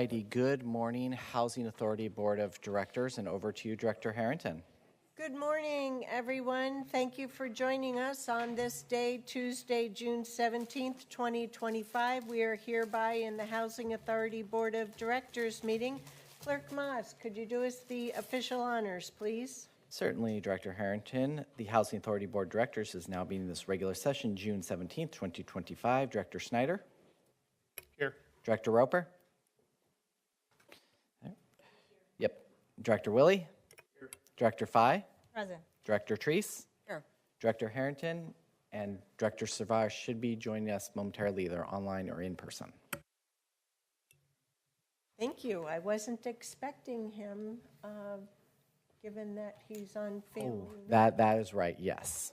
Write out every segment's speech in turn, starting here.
righty, good morning, Housing Authority Board of Directors, and over to you, Director Harrington. Good morning, everyone. Thank you for joining us on this day, Tuesday, June 17th, 2025. We are hereby in the Housing Authority Board of Directors meeting. Clerk Moss, could you do us the official honors, please? Certainly, Director Harrington. The Housing Authority Board of Directors is now being this regular session, June 17th, 2025. Director Snyder? Here. Director Roper? Yep. Director Willie? Here. Director Fye? Present. Director Treese? Here. Director Harrington and Director Savage should be joining us momentarily, either online or in person. Thank you. I wasn't expecting him, given that he's on family leave. That is right, yes.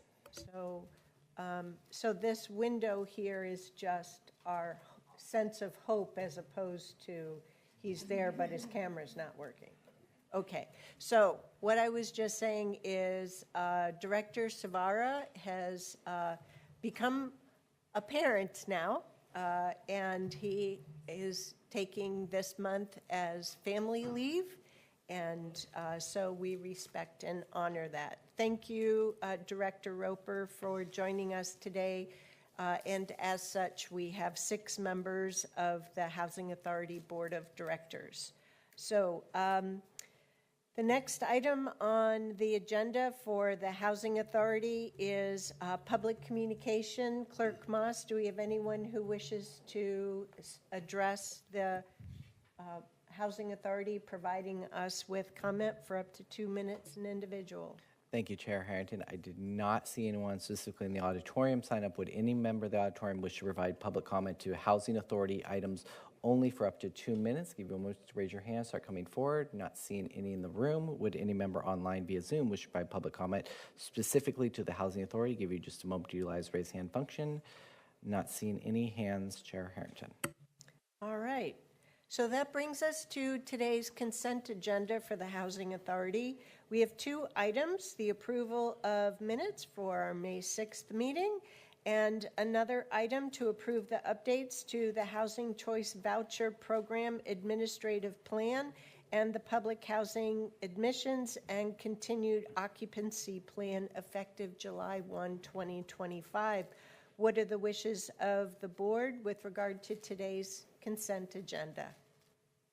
So this window here is just our sense of hope as opposed to he's there but his camera's not working. Okay, so what I was just saying is Director Savara has become a parent now, and he is taking this month as family leave, and so we respect and honor that. Thank you, Director Roper, for joining us today, and as such, we have 6 members of the Housing Authority Board of Directors. So the next item on the agenda for the Housing Authority is public communication. Clerk Moss, do we have anyone who wishes to address the Housing Authority, providing us with comment for up to 2 minutes an individual? Thank you, Chair Harrington. I did not see anyone specifically in the auditorium sign up. Would any member of the auditorium wish to provide public comment to Housing Authority items only for up to 2 minutes? Give you a moment to raise your hand, start coming forward. Not seeing any in the room. Would any member online via Zoom wish to provide public comment specifically to the Housing Authority? Give you just a moment to utilize raise hand function. Not seeing any hands, Chair Harrington. All right. So that brings us to today's consent agenda for the Housing Authority. We have 2 items, the approval of minutes for our May 6th meeting, and another item to approve the updates to the Housing Choice Voucher Program Administrative Plan and the Public Housing Admissions and Continued Occupancy Plan effective July 1, 2025. What are the wishes of the board with regard to today's consent agenda?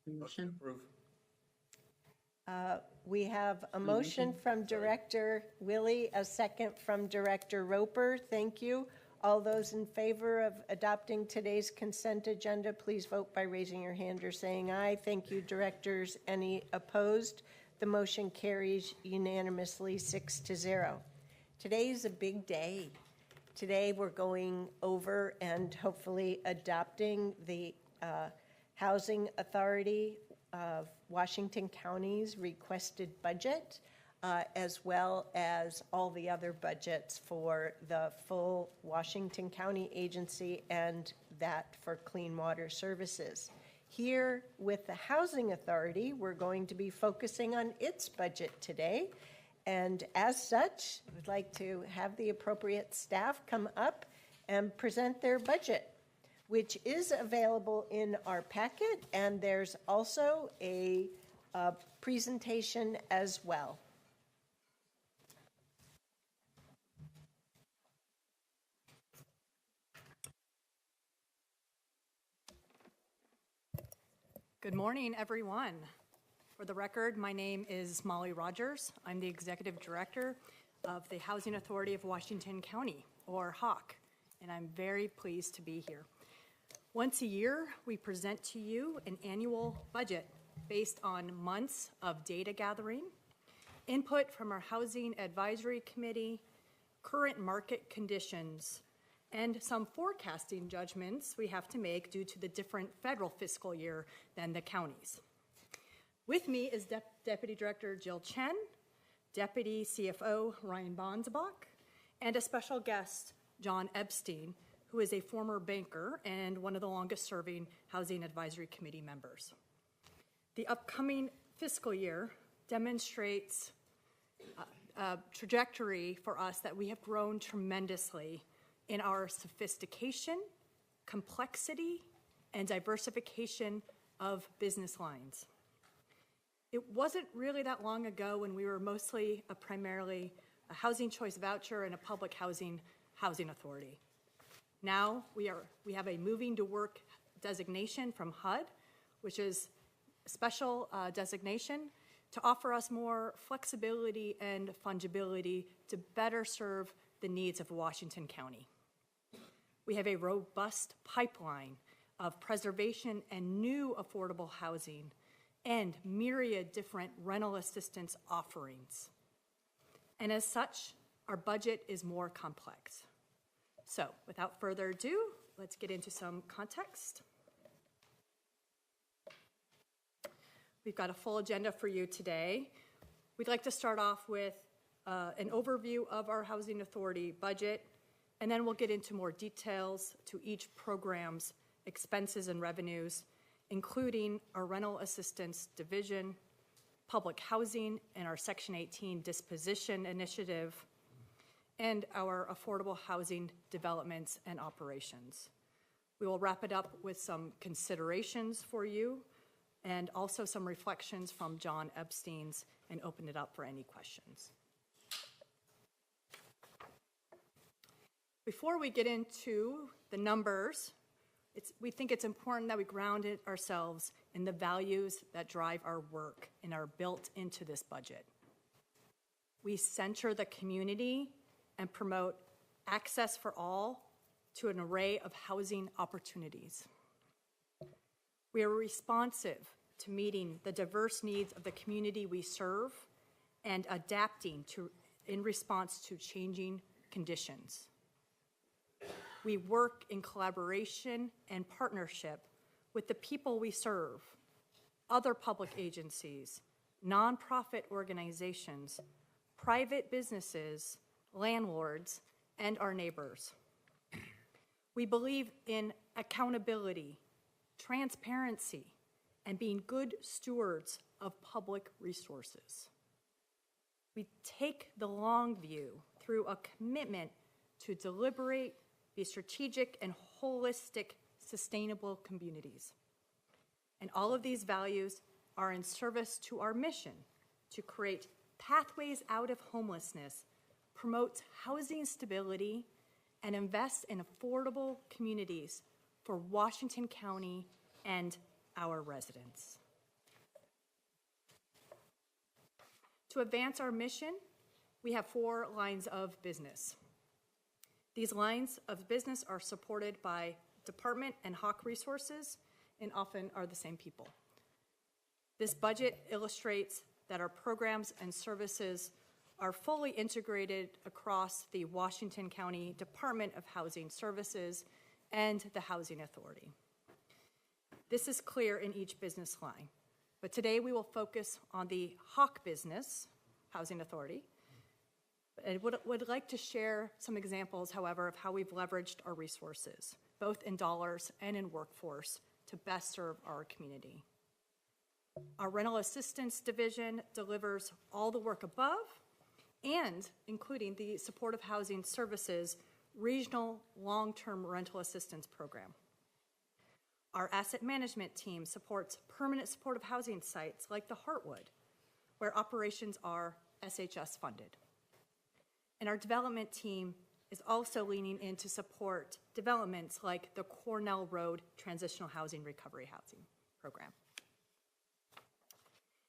Motion approved. We have a motion from Director Willie, a second from Director Roper. Thank you. All those in favor of adopting today's consent agenda, please vote by raising your hand or saying aye. Thank you, directors. Any opposed? The motion carries unanimously 6-0. Today is a big day. Today we're going over and hopefully adopting the Housing Authority of Washington County's requested budget, as well as all the other budgets for the full Washington County agency and that for clean water services. Here with the Housing Authority, we're going to be focusing on its budget today. And as such, we'd like to have the appropriate staff come up and present their budget, which is available in our packet, and there's also a presentation as well. Good morning, everyone. For the record, my name is Molly Rogers. I'm the Executive Director of the Housing Authority of Washington County, or HAWC, and I'm very pleased to be here. Once a year, we present to you an annual budget based on months of data gathering, input from our Housing Advisory Committee, current market conditions, and some forecasting judgments we have to make due to the different federal fiscal year than the counties. With me is Deputy Director Jill Chen, Deputy CFO Ryan Bonsbach, and a special guest, John Epstein, who is a former banker and one of the longest-serving Housing Advisory Committee members. The upcoming fiscal year demonstrates a trajectory for us that we have grown tremendously in our sophistication, complexity, and diversification of business lines. It wasn't really that long ago when we were mostly primarily a housing choice voucher and a public housing authority. Now we have a moving to work designation from HUD, which is a special designation to offer us more flexibility and fungibility to better serve the needs of Washington County. We have a robust pipeline of preservation and new affordable housing and myriad different rental assistance offerings. And as such, our budget is more complex. So without further ado, let's get into some context. We've got a full agenda for you today. We'd like to start off with an overview of our Housing Authority budget, and then we'll get into more details to each program's expenses and revenues, including our rental assistance division, public housing, and our Section 18 disposition initiative, and our affordable housing developments and operations. We will wrap it up with some considerations for you and also some reflections from John Epstein's and open it up for any questions. Before we get into the numbers, we think it's important that we ground ourselves in the values that drive our work and are built into this budget. We center the community and promote access for all to an array of housing opportunities. We are responsive to meeting the diverse needs of the community we serve and adapting in response to changing conditions. We work in collaboration and partnership with the people we serve, other public agencies, nonprofit organizations, private businesses, landlords, and our neighbors. We believe in accountability, transparency, and being good stewards of public resources. We take the long view through a commitment to deliberate, be strategic, and holistic, sustainable communities. And all of these values are in service to our mission to create pathways out of homelessness, promote housing stability, and invest in affordable communities for Washington County and our residents. To advance our mission, we have 4 lines of business. These lines of business are supported by department and HAWK resources and often are the same people. This budget illustrates that our programs and services are fully integrated across the Washington County Department of Housing Services and the Housing Authority. This is clear in each business line, but today we will focus on the HAWK business, Housing Authority. I would like to share some examples, however, of how we've leveraged our resources, both in dollars and in workforce, to best serve our community. Our rental assistance division delivers all the work above, and including the supportive housing services regional long-term rental assistance program. Our asset management team supports permanent supportive housing sites like the Heartwood, where operations are SHS funded. And our development team is also leaning in to support developments like the Cornell Road Transitional Housing Recovery Housing Program.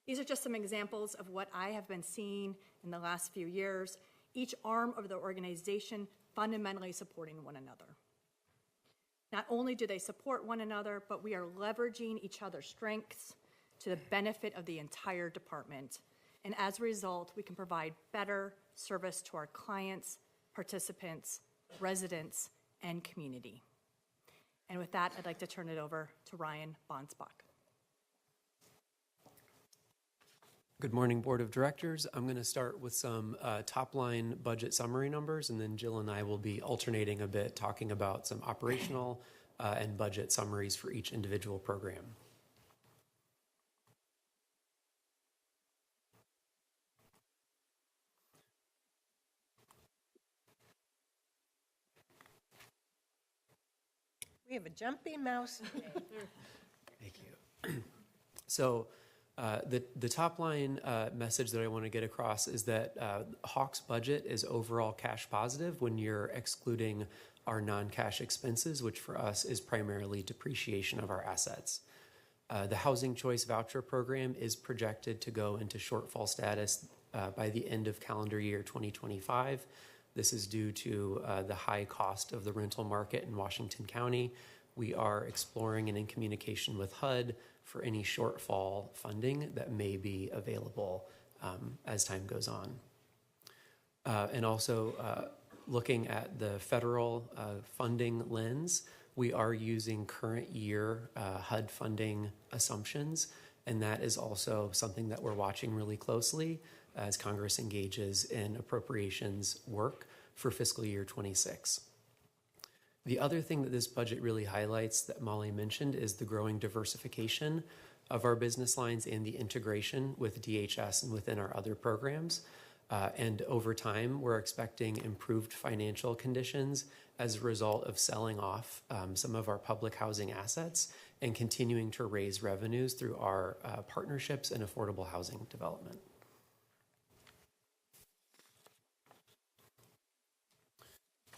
These are just some examples of what I have been seeing in the last few years, each arm of the organization fundamentally supporting one another. Not only do they support one another, but we are leveraging each other's strengths to the benefit of the entire department. And as a result, we can provide better service to our clients, participants, residents, and community. And with that, I'd like to turn it over to Ryan Bonsbach. Good morning, Board of Directors. I'm going to start with some top-line budget summary numbers, and then Jill and I will be alternating a bit, talking about some operational and budget summaries for each individual program. We have a jumpy mouse today. Thank you. So the top line message that I want to get across is that Hawk's budget is overall cash positive when you're excluding our non-cash expenses, which for us is primarily depreciation of our assets. The Housing Choice Voucher Program is projected to go into shortfall status by the end of calendar year 2025. This is due to the high cost of the rental market in Washington County. We are exploring and in communication with HUD for any shortfall funding that may be available as time goes on. And also looking at the federal funding lens, we are using current year HUD funding assumptions, and that is also something that we're watching really closely as Congress engages in appropriations work for fiscal year 26. The other thing that this budget really highlights that Molly mentioned is the growing diversification of our business lines and the integration with DHS and within our other programs. And over time, we're expecting improved financial conditions as a result of selling off some of our public housing assets and continuing to raise revenues through our partnerships and affordable housing development.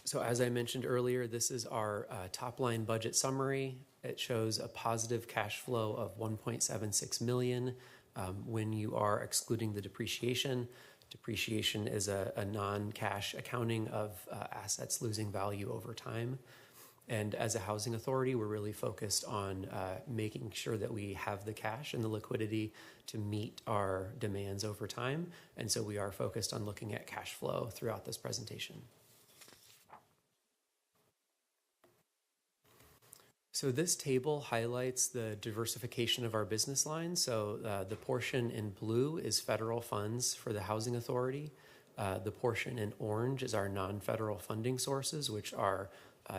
So as I mentioned earlier, this is our top-line budget summary. It shows a positive cash flow of $1.76 million when you are excluding the depreciation. Depreciation is a non-cash accounting of assets losing value over time. And as a housing authority, we're really focused on making sure that we have the cash and the liquidity to meet our demands over time. And so we are focused on looking at cash flow throughout this presentation. So this table highlights the diversification of our business lines. So the portion in blue is federal funds for the Housing Authority. The portion in orange is our non-federal funding sources, which are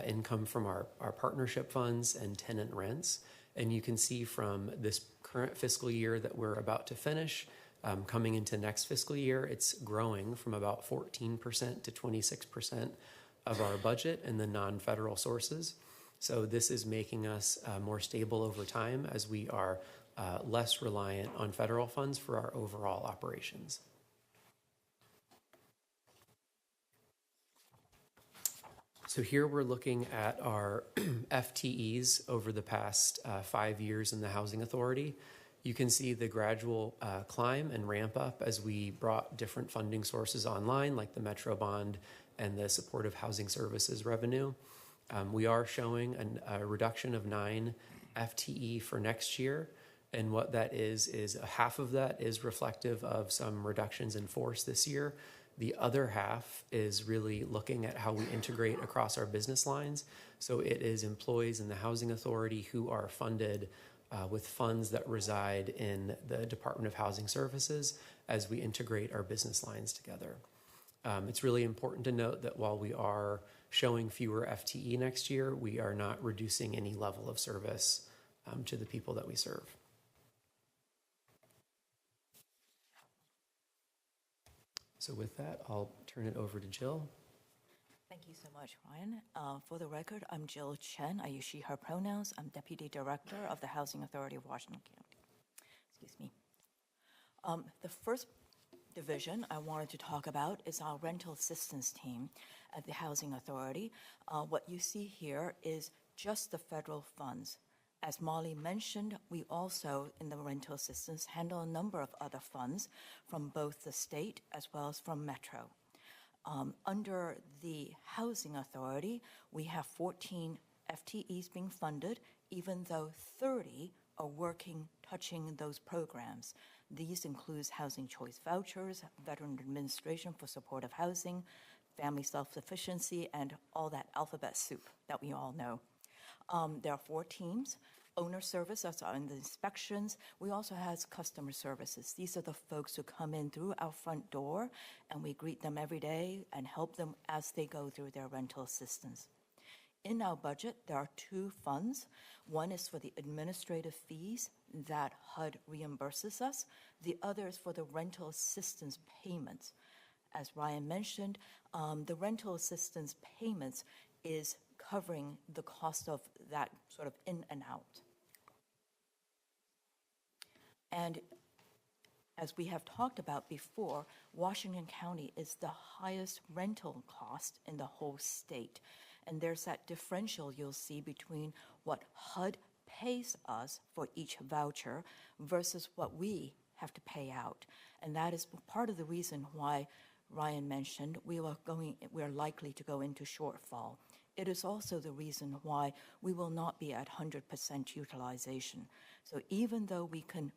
income from our partnership funds and tenant rents. And you can see from this current fiscal year that we're about to finish, coming into next fiscal year, it's growing from about 14% to 26% of our budget in the non-federal sources. So this is making us more stable over time as we are less reliant on federal funds for our overall operations. So here we're looking at our FTEs over the past 5 years in the Housing Authority. You can see the gradual climb and ramp up as we brought different funding sources online, like the Metro Bond and the Supportive Housing Services revenue. We are showing a reduction of 9 FTE for next year. And what that is half of that is reflective of some reductions in force this year. The other half is really looking at how we integrate across our business lines. So it is employees in the Housing Authority who are funded with funds that reside in the Department of Housing Services as we integrate our business lines together. It's really important to note that while we are showing fewer FTE next year, we are not reducing any level of service to the people that we serve. So with that, I'll turn it over to Jill. Thank you so much, Ryan. For the record, I'm Jill Chen. I use she, her pronouns. I'm Deputy Director of the Housing Authority of Washington County. Excuse me. The first division I wanted to talk about is our rental assistance team at the Housing Authority. What you see here is just the federal funds. As Molly mentioned, we also, in the rental assistance, handle a number of other funds from both the state as well as from Metro. Under the Housing Authority, we have 14 FTEs being funded, even though 30 are working, touching those programs. These include housing choice vouchers, veteran administration for supportive housing, family self-sufficiency, and all that alphabet soup that we all know. There are 4 teams. Owner service, that's on the inspections. We also have customer services. These are the folks who come in through our front door, and we greet them every day and help them as they go through their rental assistance. In our budget, there are 2 funds. One is for the administrative fees that HUD reimburses us. The other is for the rental assistance payments. As Ryan mentioned, the rental assistance payments is covering the cost of that sort of in and out. And as we have talked about before, Washington County is the highest rental cost in the whole state. And there's that differential you'll see between what HUD pays us for each voucher versus what we have to pay out. And that is part of the reason why Ryan mentioned we are likely to go into shortfall. It is also the reason why we will not be at 100% utilization. So even though we can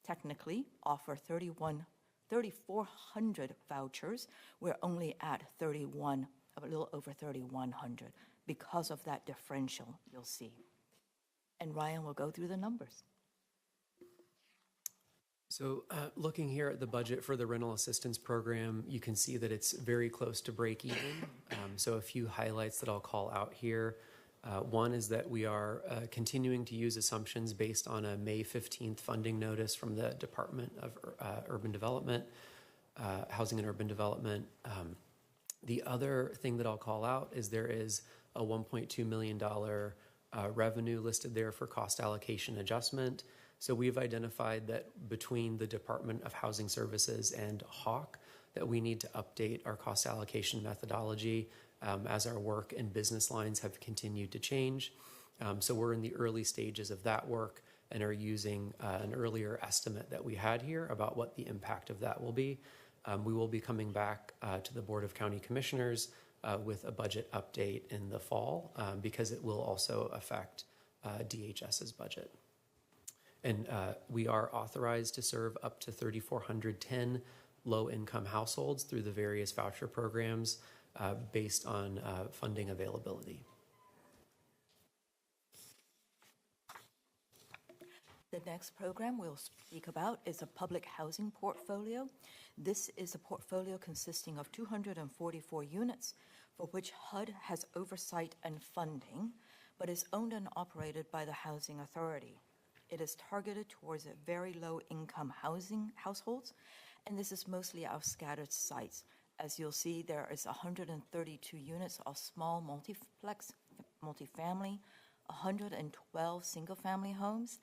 technically offer 3,400 vouchers, we're only at a little over 3,100 because of that differential you'll see. And Ryan will go through the numbers. So looking here at the budget for the rental assistance program, you can see that it's very close to break even. So a few highlights that I'll call out here. One is that we are continuing to use assumptions based on a May 15th funding notice from the Department of Urban Development, Housing and Urban Development. The other thing that I'll call out is there is a $1.2 million revenue listed there for cost allocation adjustment. So we've identified that between the Department of Housing Services and HAWK that we need to update our cost allocation methodology as our work and business lines have continued to change. So we're in the early stages of that work and are using an earlier estimate that we had here about what the impact of that will be. We will be coming back to the Board of County Commissioners with a budget update in the fall because it will also affect DHS's budget. And we are authorized to serve up to 3,410 low-income households through the various voucher programs based on funding availability. The next program we'll speak about is a public housing portfolio. This is a portfolio consisting of 244 units for which HUD has oversight and funding, but is owned and operated by the Housing Authority. It is targeted towards very low-income households, and this is mostly our scattered sites. As you'll see, there is 132 units of small multifamily, 112 single-family homes,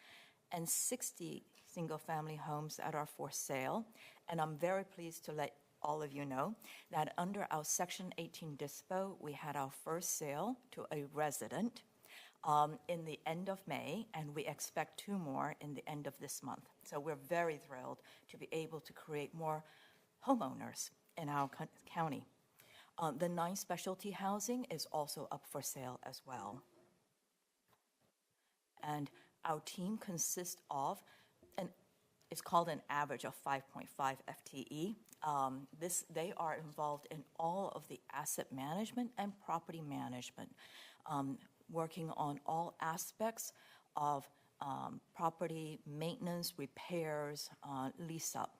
and 60 single-family homes that are for sale. And I'm very pleased to let all of you know that under our Section 18 dispo, we had our first sale to a resident in the end of May, and we expect 2 more in the end of this month. So we're very thrilled to be able to create more homeowners in our county. The 9 specialty housing is also up for sale as well. And our team consists of, it's called an average of 5.5 FTE. They are involved in all of the asset management and property management, working on all aspects of property maintenance, repairs, lease up.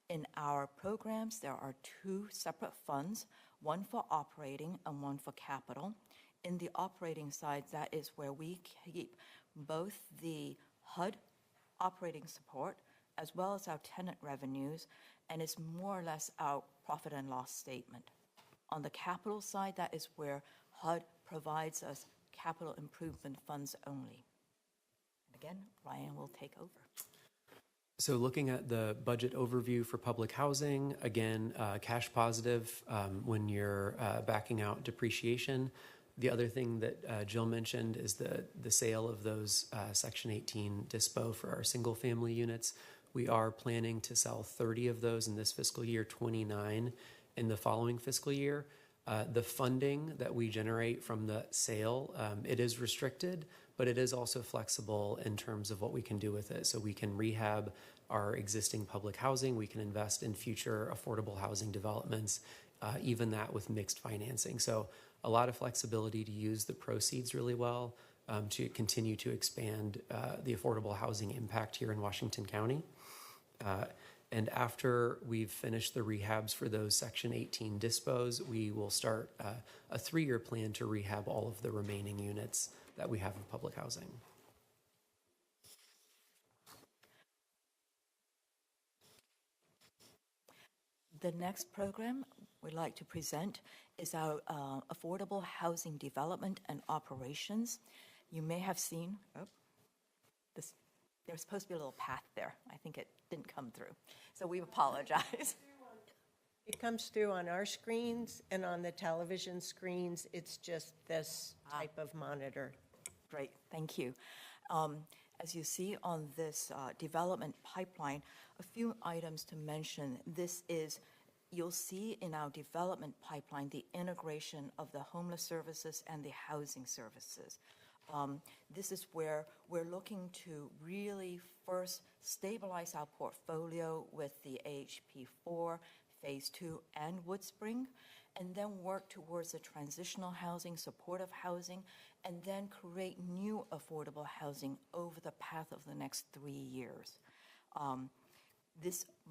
In our programs, there are 2 separate funds, one for operating and one for capital. In the operating side, that is where we keep both the HUD operating support as well as our tenant revenues, and it's more or less our profit and loss statement. On the capital side, that is where HUD provides us capital improvement funds only. And again, Ryan will take over. So looking at the budget overview for public housing, again, cash positive when you're backing out depreciation. The other thing that Jill mentioned is the sale of those Section 18 dispo for our single family units. We are planning to sell 30 of those in this fiscal year, 29 in the following fiscal year. The funding that we generate from the sale, it is restricted, but it is also flexible in terms of what we can do with it. So we can rehab our existing public housing, we can invest in future affordable housing developments, even that with mixed financing. So a lot of flexibility to use the proceeds really well to continue to expand the affordable housing impact here in Washington County. And after we've finished the rehabs for those Section 18 dispos, we will start a 3-year plan to rehab all of the remaining units that we have of public housing. The next program we'd like to present is our Affordable Housing Development and Operations. You may have seen, there's supposed to be a little path there. I think it didn't come through. So we apologize. It comes through on our screens, and on the television screens, it's just this type of monitor. Great, thank you. As you see on this development pipeline, a few items to mention. This is, you'll see in our development pipeline the integration of the homeless services and the housing services. This is where we're looking to really first stabilize our portfolio with the AHP4, Phase 2, and Woodspring, and then work towards the transitional housing, supportive housing, and then create new affordable housing over the path of the next 3 years.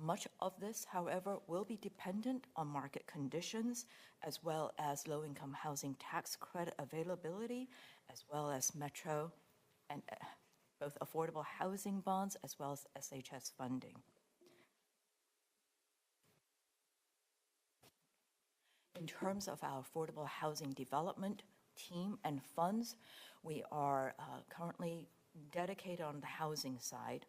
Much of this, however, will be dependent on market conditions, as well as low-income housing tax credit availability, as well as Metro and both affordable housing bonds, as well as SHS funding. In terms of our affordable housing development team and funds, we are currently dedicated on the housing side,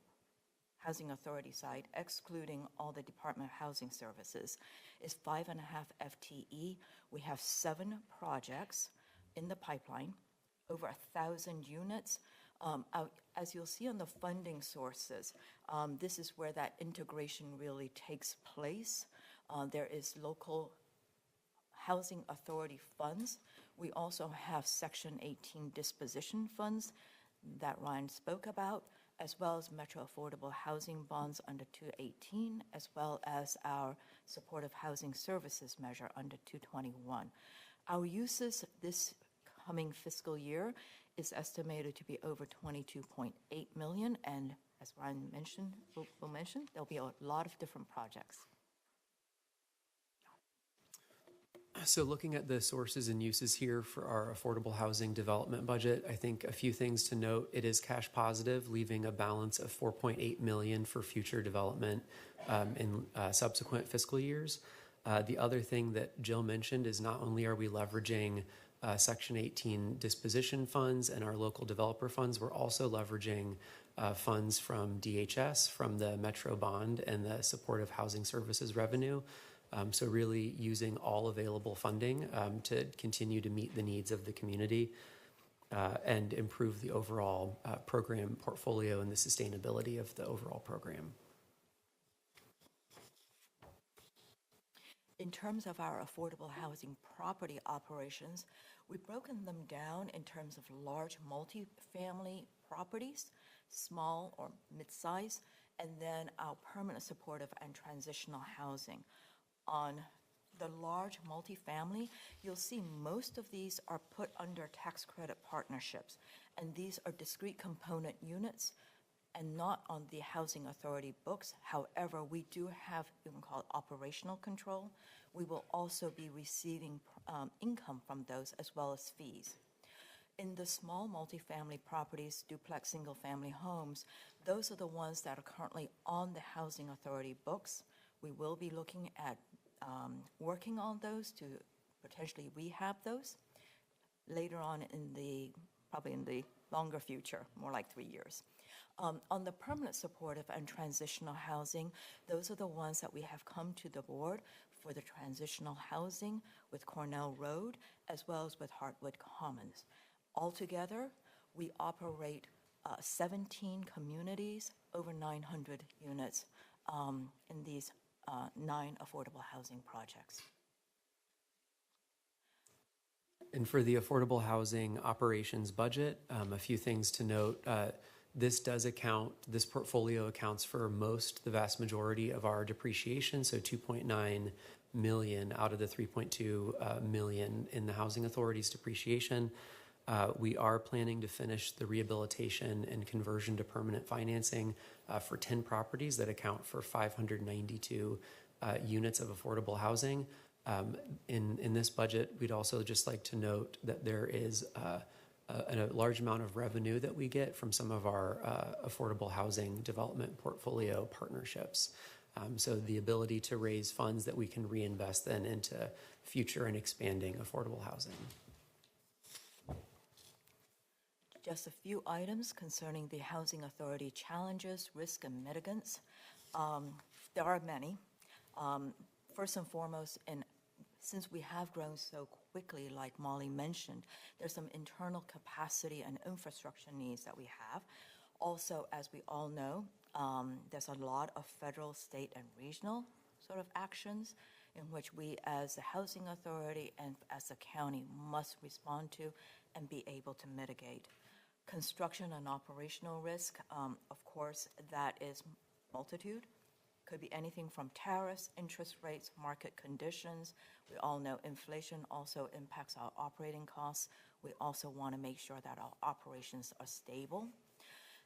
Housing Authority side, excluding all the Department of Housing Services, is 5.5 FTE. We have 7 projects in the pipeline, over 1,000 units. As you'll see on the funding sources, this is where that integration really takes place. There is local Housing Authority funds. We also have Section 18 disposition funds that Ryan spoke about, as well as Metro Affordable Housing Bonds under 218, as well as our Supportive Housing Services measure under 221. Our uses this coming fiscal year is estimated to be over $22.8 million, and as Ryan mentioned, will mention, there'll be a lot of different projects. So looking at the sources and uses here for our affordable housing development budget, I think a few things to note. It is cash positive, leaving a balance of $4.8 million for future development in subsequent fiscal years. The other thing that Jill mentioned is not only are we leveraging Section 18 disposition funds and our local developer funds, we're also leveraging funds from DHS, from the Metro bond and the supportive housing services revenue. So really using all available funding to continue to meet the needs of the community and improve the overall program portfolio and the sustainability of the overall program. In terms of our affordable housing property operations, we've broken them down in terms of large multifamily properties, small or mid-size, and then our permanent supportive and transitional housing. On the large multifamily, you'll see most of these are put under tax credit partnerships, and these are discrete component units and not on the Housing Authority books. However, we do have what we call operational control. We will also be receiving income from those as well as fees. In the small multifamily properties, duplex single-family homes, those are the ones that are currently on the Housing Authority books. We will be looking at working on those to potentially rehab those later on probably in the longer future, more like 3 years. On the permanent supportive and transitional housing, those are the ones that we have come to the board for the transitional housing with Cornell Road as well as with Hartwood Commons. Altogether, we operate 17 communities, over 900 units in these 9 affordable housing projects. And for the affordable housing operations budget, a few things to note. This portfolio accounts for the vast majority of our depreciation, so $2.9 million out of the $3.2 million in the Housing Authority's depreciation. We are planning to finish the rehabilitation and conversion to permanent financing for 10 properties that account for 592 units of affordable housing. In this budget, we'd also just like to note that there is a large amount of revenue that we get from some of our affordable housing development portfolio partnerships. So the ability to raise funds that we can reinvest then into future and expanding affordable housing. Just a few items concerning the Housing Authority challenges, risk, and mitigants. There are many. First and foremost, and since we have grown so quickly, like Molly mentioned, there's some internal capacity and infrastructure needs that we have. Also, as we all know, there's a lot of federal, state, and regional sort of actions in which we as the Housing Authority and as a county must respond to and be able to mitigate. Construction and operational risk, of course, that is multitude. Could be anything from tariffs, interest rates, market conditions. We all know inflation also impacts our operating costs. We also want to make sure that our operations are stable.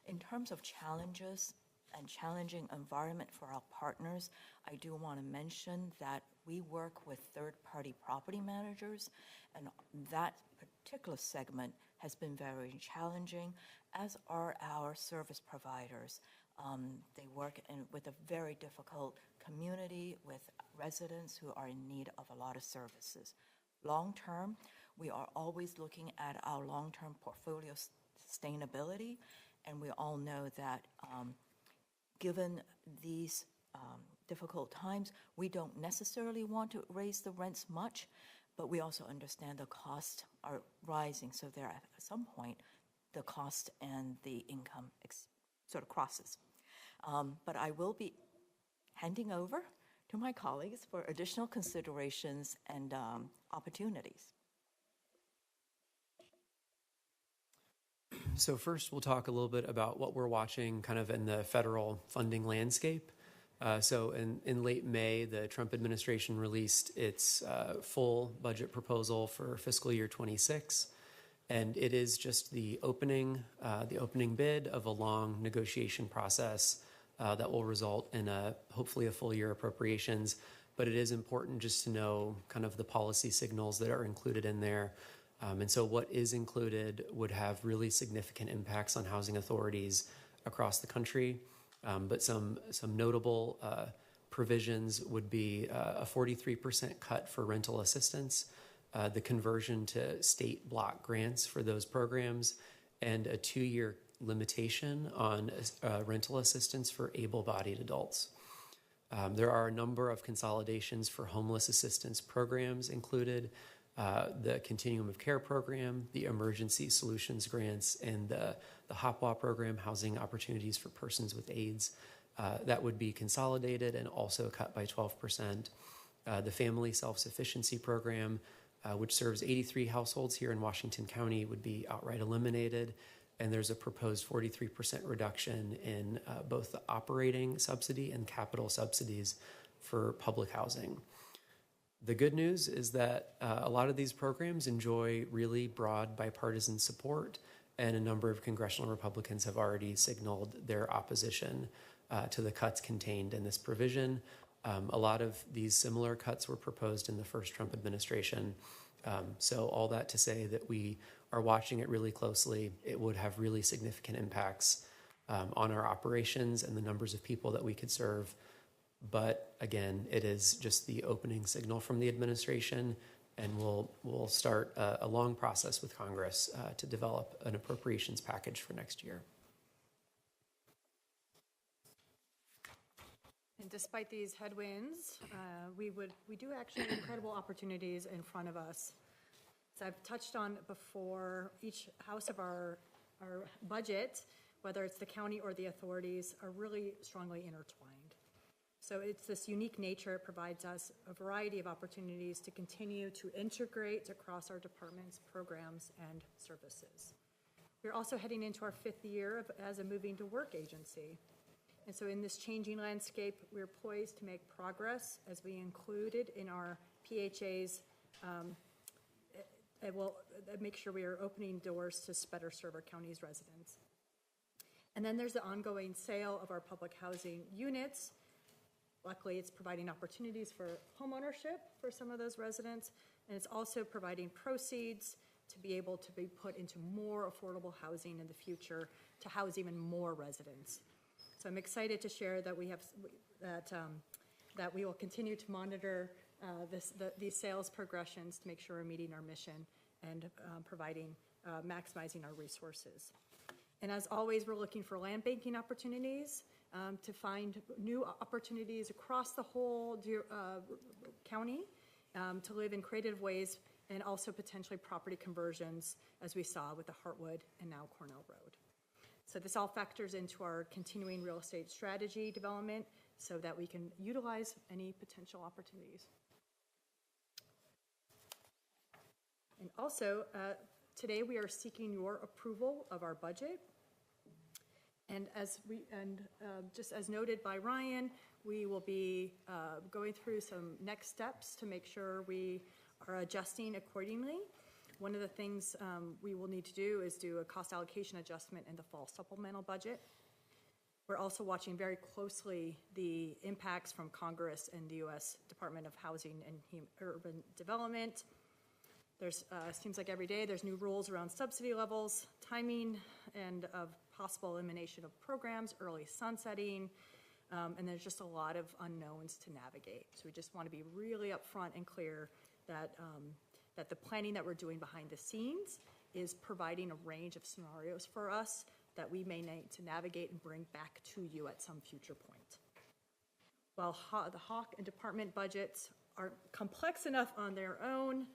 In terms of challenges and challenging environment for our partners, I do want to mention that we work with third-party property managers, and that particular segment has been very challenging, as are our service providers. They work with a very difficult community with residents who are in need of a lot of services. Long term, we are always looking at our long-term portfolio sustainability, and we all know that given these difficult times, we don't necessarily want to raise the rents much, but we also understand the costs are rising, so there at some point the cost and the income sort of crosses. But I will be handing over to my colleagues for additional considerations and opportunities. So first, we'll talk a little bit about what we're watching kind of in the federal funding landscape. So in late May, the Trump administration released its full budget proposal for fiscal year 26. And it is just the opening bid of a long negotiation process that will result in hopefully a full year appropriations. But it is important just to know kind of the policy signals that are included in there. And so what is included would have really significant impacts on housing authorities across the country. But some notable provisions would be a 43% cut for rental assistance, the conversion to state block grants for those programs, and a 2-year limitation on rental assistance for able-bodied adults. There are a number of consolidations for homeless assistance programs included, the Continuum of Care program, the Emergency Solutions Grants, and the HOPWA program, Housing Opportunities for Persons with AIDS. That would be consolidated and also cut by 12%. The Family Self-Sufficiency Program, which serves 83 households here in Washington County, would be outright eliminated. And there's a proposed 43% reduction in both the operating subsidy and capital subsidies for public housing. The good news is that a lot of these programs enjoy really broad bipartisan support, and a number of congressional Republicans have already signaled their opposition to the cuts contained in this provision. A lot of these similar cuts were proposed in the first Trump administration. So all that to say that we are watching it really closely. It would have really significant impacts on our operations and the numbers of people that we could serve. But again, it is just the opening signal from the administration, and we'll start a long process with Congress to develop an appropriations package for next year. And despite these headwinds, we do actually have incredible opportunities in front of us. As I've touched on before, each house of our budget, whether it's the county or the authorities, are really strongly intertwined. So it's this unique nature. It provides us a variety of opportunities to continue to integrate across our departments, programs, and services. We're also heading into our 5th year as a moving to work agency. And so in this changing landscape, we're poised to make progress as we included in our PHAs. It will make sure we are opening doors to better serve our county's residents. And then there's the ongoing sale of our public housing units. Luckily, it's providing opportunities for homeownership for some of those residents, and it's also providing proceeds to be able to be put into more affordable housing in the future to house even more residents. So I'm excited to share that we have that we will continue to monitor these sales progressions to make sure we're meeting our mission and providing maximizing our resources. And as always, we're looking for land banking opportunities to find new opportunities across the whole county to live in creative ways, and also potentially property conversions, as we saw with the Hartwood and now Cornell Road. So this all factors into our continuing real estate strategy development so that we can utilize any potential opportunities. And also, today we are seeking your approval of our budget. And just as noted by Ryan, we will be going through some next steps to make sure we are adjusting accordingly. One of the things we will need to do is do a cost allocation adjustment in the fall supplemental budget. We're also watching very closely the impacts from Congress and the U.S. Department of Housing and Urban Development. There's seems like every day there's new rules around subsidy levels, timing, and of possible elimination of programs, early sunsetting, and there's just a lot of unknowns to navigate. So we just want to be really upfront and clear that that the planning that we're doing behind the scenes is providing a range of scenarios for us that we may need to navigate and bring back to you at some future point. While the Hawk and department budgets are complex enough on their own,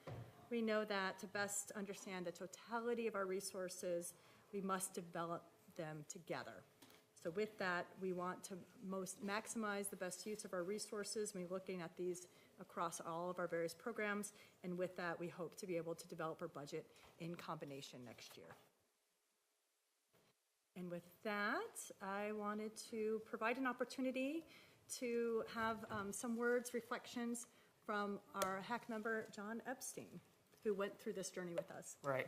we know that to best understand the totality of our resources, we must develop them together. So with that, we want to maximize the best use of our resources. We're looking at these across all of our various programs, and with that, we hope to be able to develop our budget in combination next year. And with that, I wanted to provide an opportunity to have some words, reflections from our HAC member, John Epstein, who went through this journey with us. Right.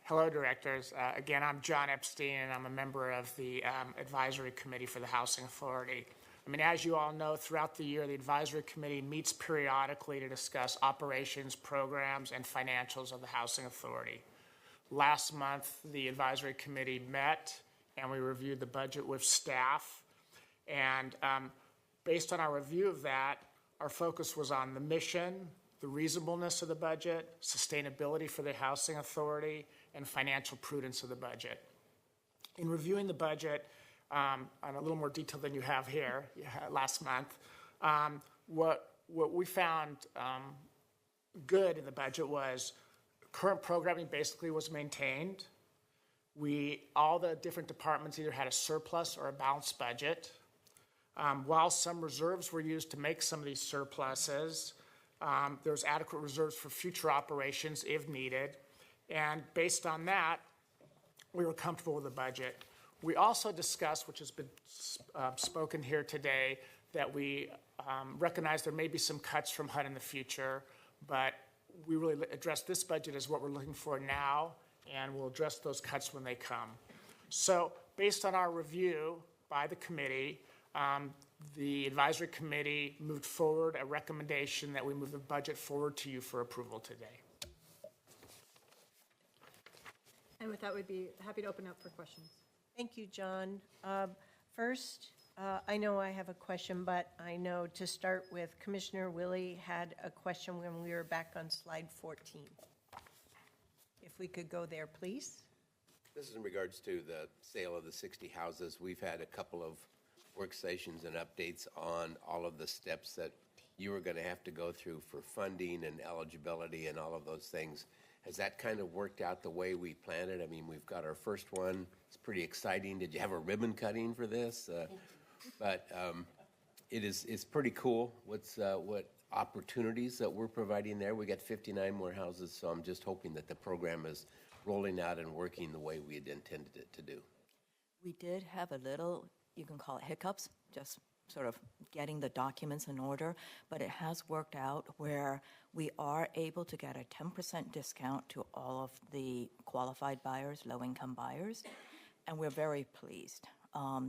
Hello, directors. Again, I'm John Epstein, and I'm a member of the Advisory Committee for the Housing Authority. I mean, as you all know, throughout the year, the Advisory Committee meets periodically to discuss operations, programs, and financials of the Housing Authority. Last month, the Advisory Committee met, and we reviewed the budget with staff. And based on our review of that, our focus was on the mission, the reasonableness of the budget, sustainability for the Housing Authority, and financial prudence of the budget. In reviewing the budget, on a little more detail than you have here last month, what we found good in the budget was current programming basically was maintained. All the different departments either had a surplus or a balanced budget. While some reserves were used to make some of these surpluses, there was adequate reserves for future operations if needed. And based on that, we were comfortable with the budget. We also discussed, which has been spoken here today, that we recognize there may be some cuts from HUD in the future, but we really address this budget as what we're looking for now, and we'll address those cuts when they come. So based on our review by the committee, the advisory committee moved forward a recommendation that we move the budget forward to you for approval today. And with that, we'd be happy to open up for questions. Thank you, John. First, I know I have a question, but I know to start with, Commissioner Willie had a question when we were back on slide 14. If we could go there, please. This is in regards to the sale of the 60 houses. We've had a couple of work sessions and updates on all of the steps that you were going to have to go through for funding and eligibility and all of those things. Has that kind of worked out the way we planned it? I mean, we've got our first one. It's pretty exciting. Did you have a ribbon cutting for this? But it's pretty cool what opportunities that we're providing there. We got 59 more houses, so I'm just hoping that the program is rolling out and working the way we had intended it to do. We did have a little, you can call it hiccups, just sort of getting the documents in order, but it has worked out where we are able to get a 10% discount to all of the qualified buyers, low-income buyers, and we're very pleased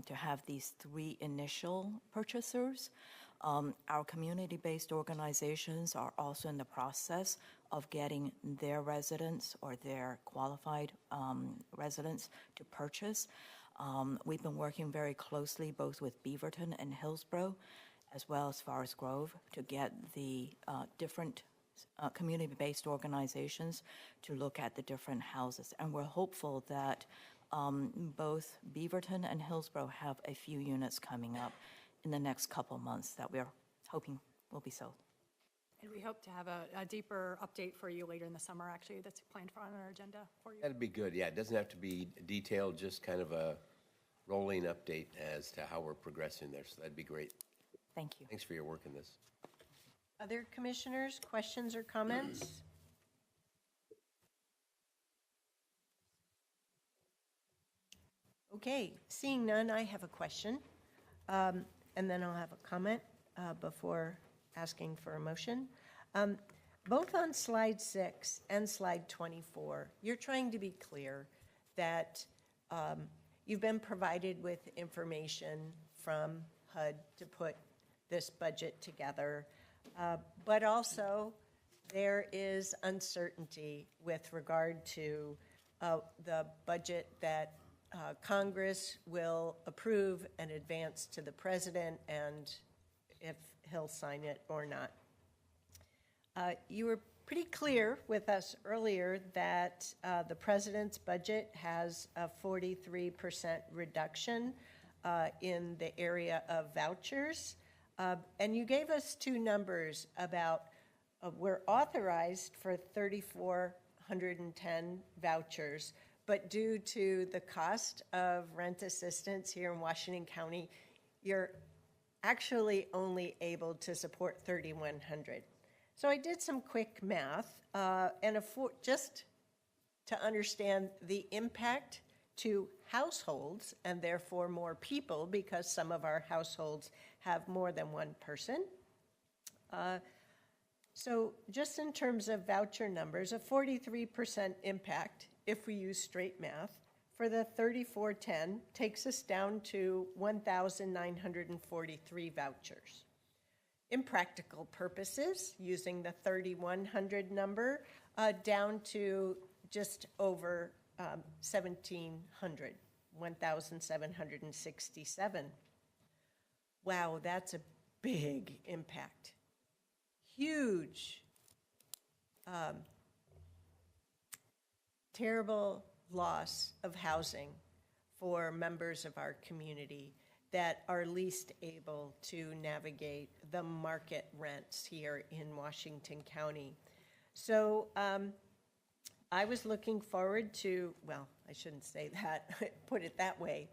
to have these 3 initial purchasers. Our community-based organizations are also in the process of getting their residents or their qualified residents to purchase. We've been working very closely both with Beaverton and Hillsborough, as well as Forest Grove, to get the different community-based organizations to look at the different houses. And we're hopeful that both Beaverton and Hillsborough have a few units coming up in the next couple months that we're hoping will be sold. And we hope to have a deeper update for you later in the summer, actually, that's planned for on our agenda for you. That'd be good. Yeah, it doesn't have to be detailed, just kind of a rolling update as to how we're progressing there. So that'd be great. Thank you. Thanks for your work in this. Other commissioners, questions or comments? Okay, seeing none, I have a question, and then I'll have a comment before asking for a motion. Both on slide 6 and slide 24, you're trying to be clear that you've been provided with information from HUD to put this budget together, but also there is uncertainty with regard to the budget that Congress will approve and advance to the president, and if he'll sign it or not. You were pretty clear with us earlier that the president's budget has a 43% reduction in the area of vouchers. And you gave us two numbers about we're authorized for 3,410 vouchers, but due to the cost of rent assistance here in Washington County, you're actually only able to support 3,100. So I did some quick math, and just to understand the impact to households, and therefore more people, because some of our households have more than one person. So just in terms of voucher numbers, a 43% impact, if we use straight math, for the 3,410 takes us down to 1,943 vouchers. In practical purposes, using the 3,100 number, down to just over 1,700, 1,767. Wow, that's a big impact. Huge, terrible loss of housing for members of our community that are least able to navigate the market rents here in Washington County. So I was looking forward to, well, I shouldn't say that, put it that way.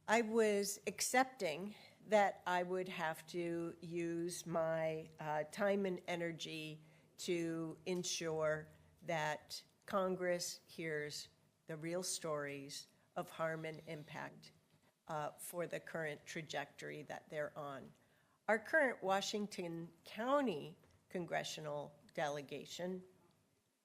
I was accepting that I would have to use my time and energy to ensure that Congress hears the real stories of harm and impact for the current trajectory that they're on. Our current Washington County congressional delegation,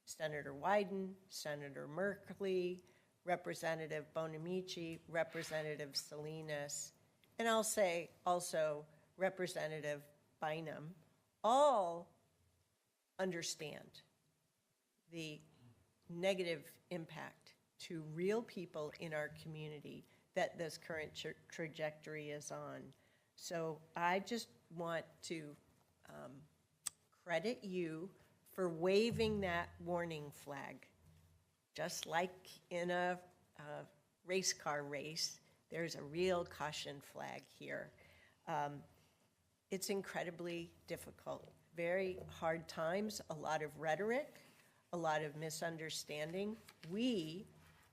Senator Wyden, Senator Merkley, Representative Bonamici, Representative Salinas, and I'll say also Representative Bynum, all understand the negative impact to real people in our community that this current trajectory is on. So I just want to credit you for waving that warning flag. Just like in a race car race, there's a real caution flag here. It's incredibly difficult, very hard times, a lot of rhetoric, a lot of misunderstanding.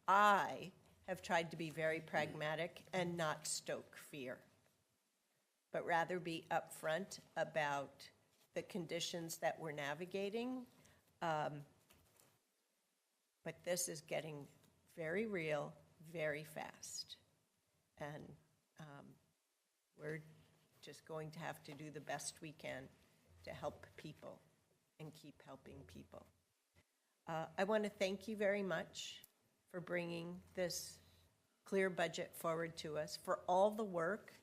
I have tried to be very pragmatic and not stoke fear, but rather be upfront about the conditions that we're navigating. But this is getting very real, very fast. And we're just going to have to do the best we can to help people and keep helping people. I want to thank you very much for bringing this clear budget forward to us, for all the work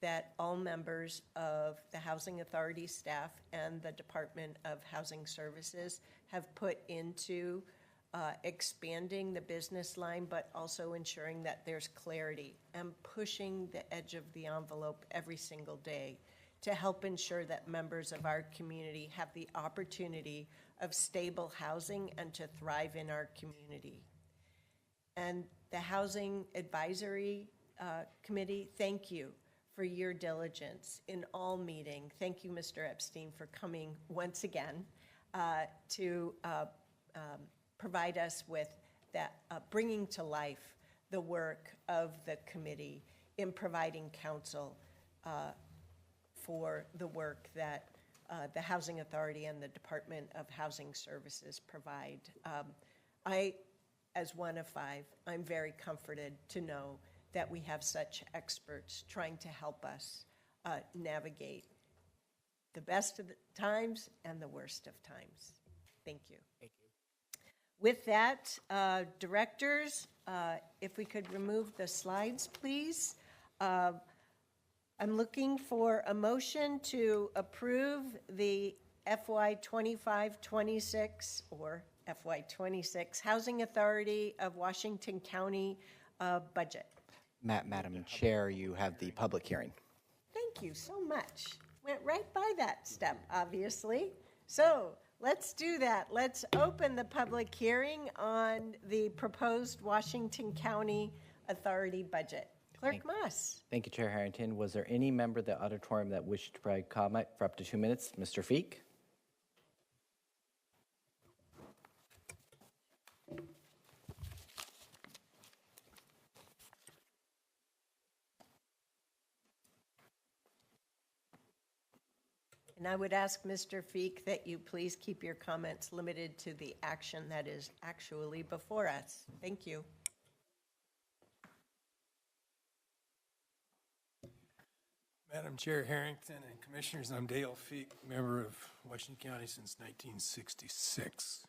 that all members of the Housing Authority staff and the Department of Housing Services have put into expanding the business line, but also ensuring that there's clarity and pushing the edge of the envelope every single day to help ensure that members of our community have the opportunity of stable housing and to thrive in our community. And the Housing Advisory Committee, thank you for your diligence in all meeting. Thank you, Mr. Epstein, for coming once again to provide us with that, bringing to life the work of the committee in providing counsel for the work that the Housing Authority and the Department of Housing Services provide. As one of 5, I'm very comforted to know that we have such experts trying to help us navigate the best of the times and the worst of times. Thank you. Thank you. With that, directors, if we could remove the slides, please. I'm looking for a motion to approve the FY 25-26 or FY 26 Housing Authority of Washington County budget. Madam Chair, you have the public hearing. Thank you so much. Went right by that step, obviously. So let's do that. Let's open the public hearing on the proposed Washington County Authority budget. Clerk Moss. Thank you, Chair Harrington. Was there any member of the auditorium that wished to provide comment for up to 2 minutes? Mr. Feek? And I would ask Mr. Feek that you please keep your comments limited to the action that is actually before us. Thank you. Madam Chair Harrington and Commissioners, I'm Dale Feek, member of Washington County since 1966.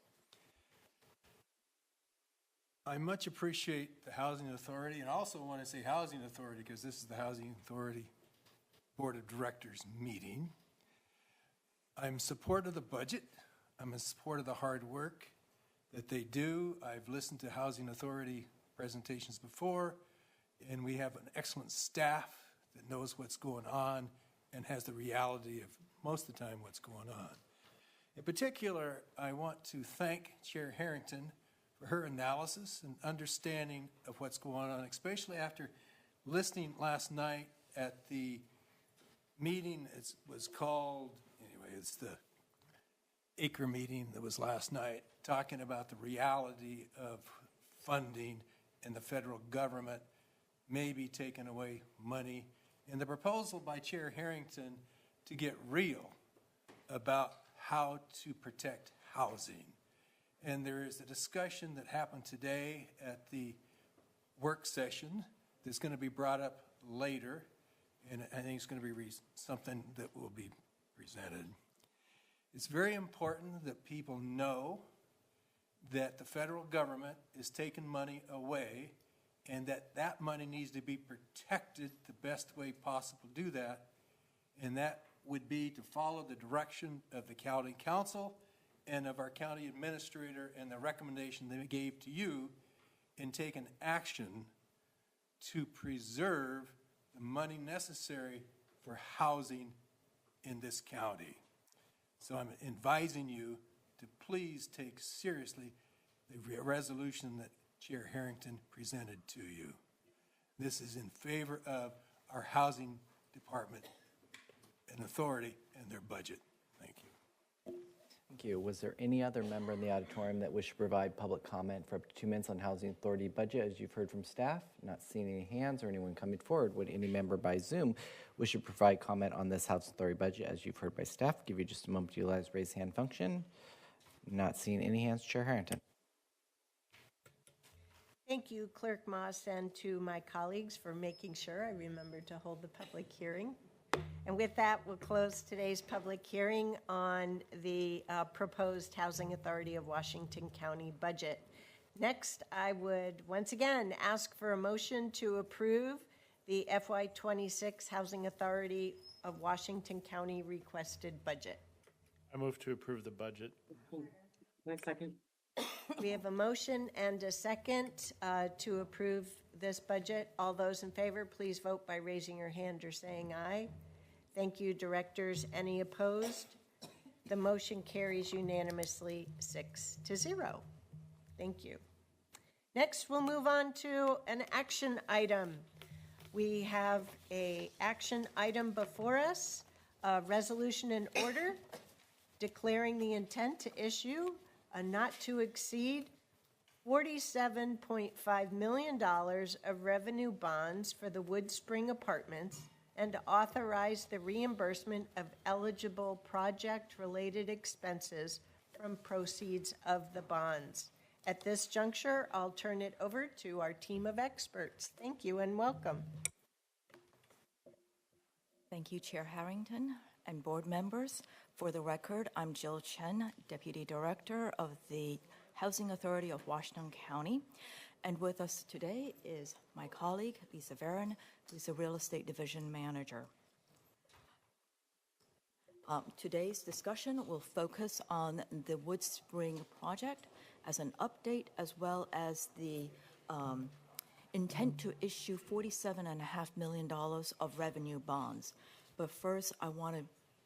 I much appreciate the Housing Authority, and I also want to say Housing Authority because this is the Housing Authority Board of Directors meeting. I'm in support of the budget. I'm in support of the hard work that they do. I've listened to Housing Authority presentations before, and we have an excellent staff that knows what's going on and has the reality of most of the time what's going on. In particular, I want to thank Chair Harrington for her analysis and understanding of what's going on, especially after listening last night at the meeting. It was called, anyway, it's the acre meeting that was last night, talking about the reality of funding and the federal government maybe taking away money. And the proposal by Chair Harrington to get real about how to protect housing. And there is a discussion that happened today at the work session that's going to be brought up later, and I think it's going to be something that will be presented. It's very important that people know that the federal government is taking money away and that money needs to be protected the best way possible to do that, and that would be to follow the direction of the county council and of our county administrator and the recommendation they gave to you in taking action to preserve the money necessary for housing in this county. So I'm advising you to please take seriously the resolution that Chair Harrington presented to you. This is in favor of our housing department and authority and their budget. Thank you. Thank you. Was there any other member in the auditorium that wished to provide public comment for up to 2 minutes on Housing Authority budget? As you've heard from staff, not seeing any hands or anyone coming forward. Would any member by Zoom wish to provide comment on this Housing Authority budget? As you've heard by staff, give you just a moment to utilize raise hand function. Not seeing any hands. Chair Harrington. Thank you, Clerk Moss, and to my colleagues for making sure I remembered to hold the public hearing. And with that, we'll close today's public hearing on the proposed Housing Authority of Washington County budget. Next, I would once again ask for a motion to approve the FY 26 Housing Authority of Washington County requested budget. I move to approve the budget. My second. We have a motion and a second to approve this budget. All those in favor, please vote by raising your hand or saying aye. Thank you, directors. Any opposed? The motion carries unanimously 6-0. Thank you. Next, we'll move on to an action item. We have an action item before us, a resolution in order declaring the intent to issue a not to exceed $47.5 million of revenue bonds for the Wood Spring Apartments and to authorize the reimbursement of eligible project-related expenses from proceeds of the bonds. At this juncture, I'll turn it over to our team of experts. Thank you and welcome. Thank you, Chair Harrington and board members. For the record, I'm Jill Chen, Deputy Director of the Housing Authority of Washington County. And with us today is my colleague, Lisa Varon, who's the Real Estate Division Manager. Today's discussion will focus on the Wood Spring project as an update, as well as the intent to issue $47.5 million of revenue bonds. But first, I want to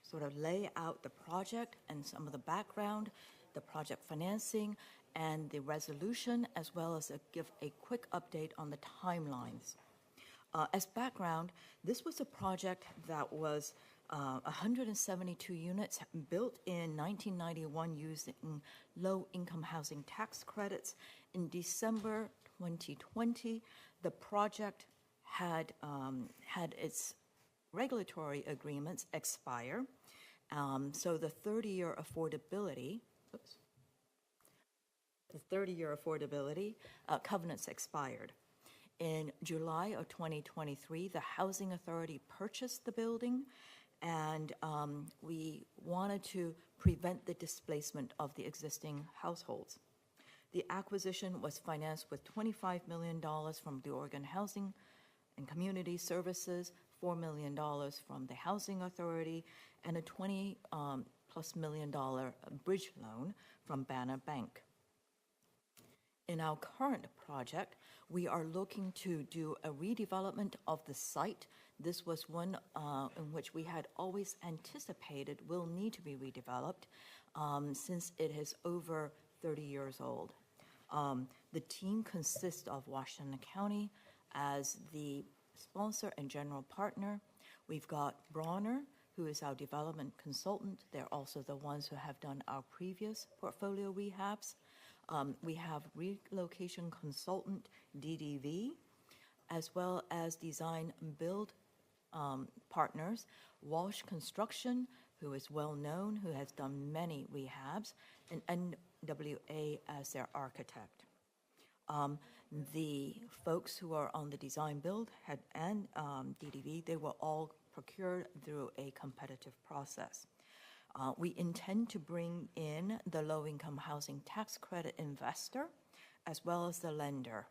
sort of lay out the project and some of the background, the project financing, and the resolution, as well as give a quick update on the timelines. As background, this was a project that was 172 units built in 1991 using low-income housing tax credits. In December 2020, the project had its regulatory agreements expire, so the 30-year affordability, covenants expired. In July of 2023, the Housing Authority purchased the building, and we wanted to prevent the displacement of the existing households. The acquisition was financed with $25 million from the Oregon Housing and Community Services, $4 million from the Housing Authority, and a $20+ million bridge loan from Banner Bank. In our current project, we are looking to do a redevelopment of the site. This was one in which we had always anticipated will need to be redeveloped since it is over 30 years old. The team consists of Washington County as the sponsor and general partner. We've got Bronner, who is our development consultant. They're also the ones who have done our previous portfolio rehabs. We have relocation consultant DDV, as well as design build partners, Walsh Construction, who is well known, who has done many rehabs, and NWA as their architect. The folks who are on the design build and DDV, they were all procured through a competitive process. We intend to bring in the low-income housing tax credit investor, as well as the lender.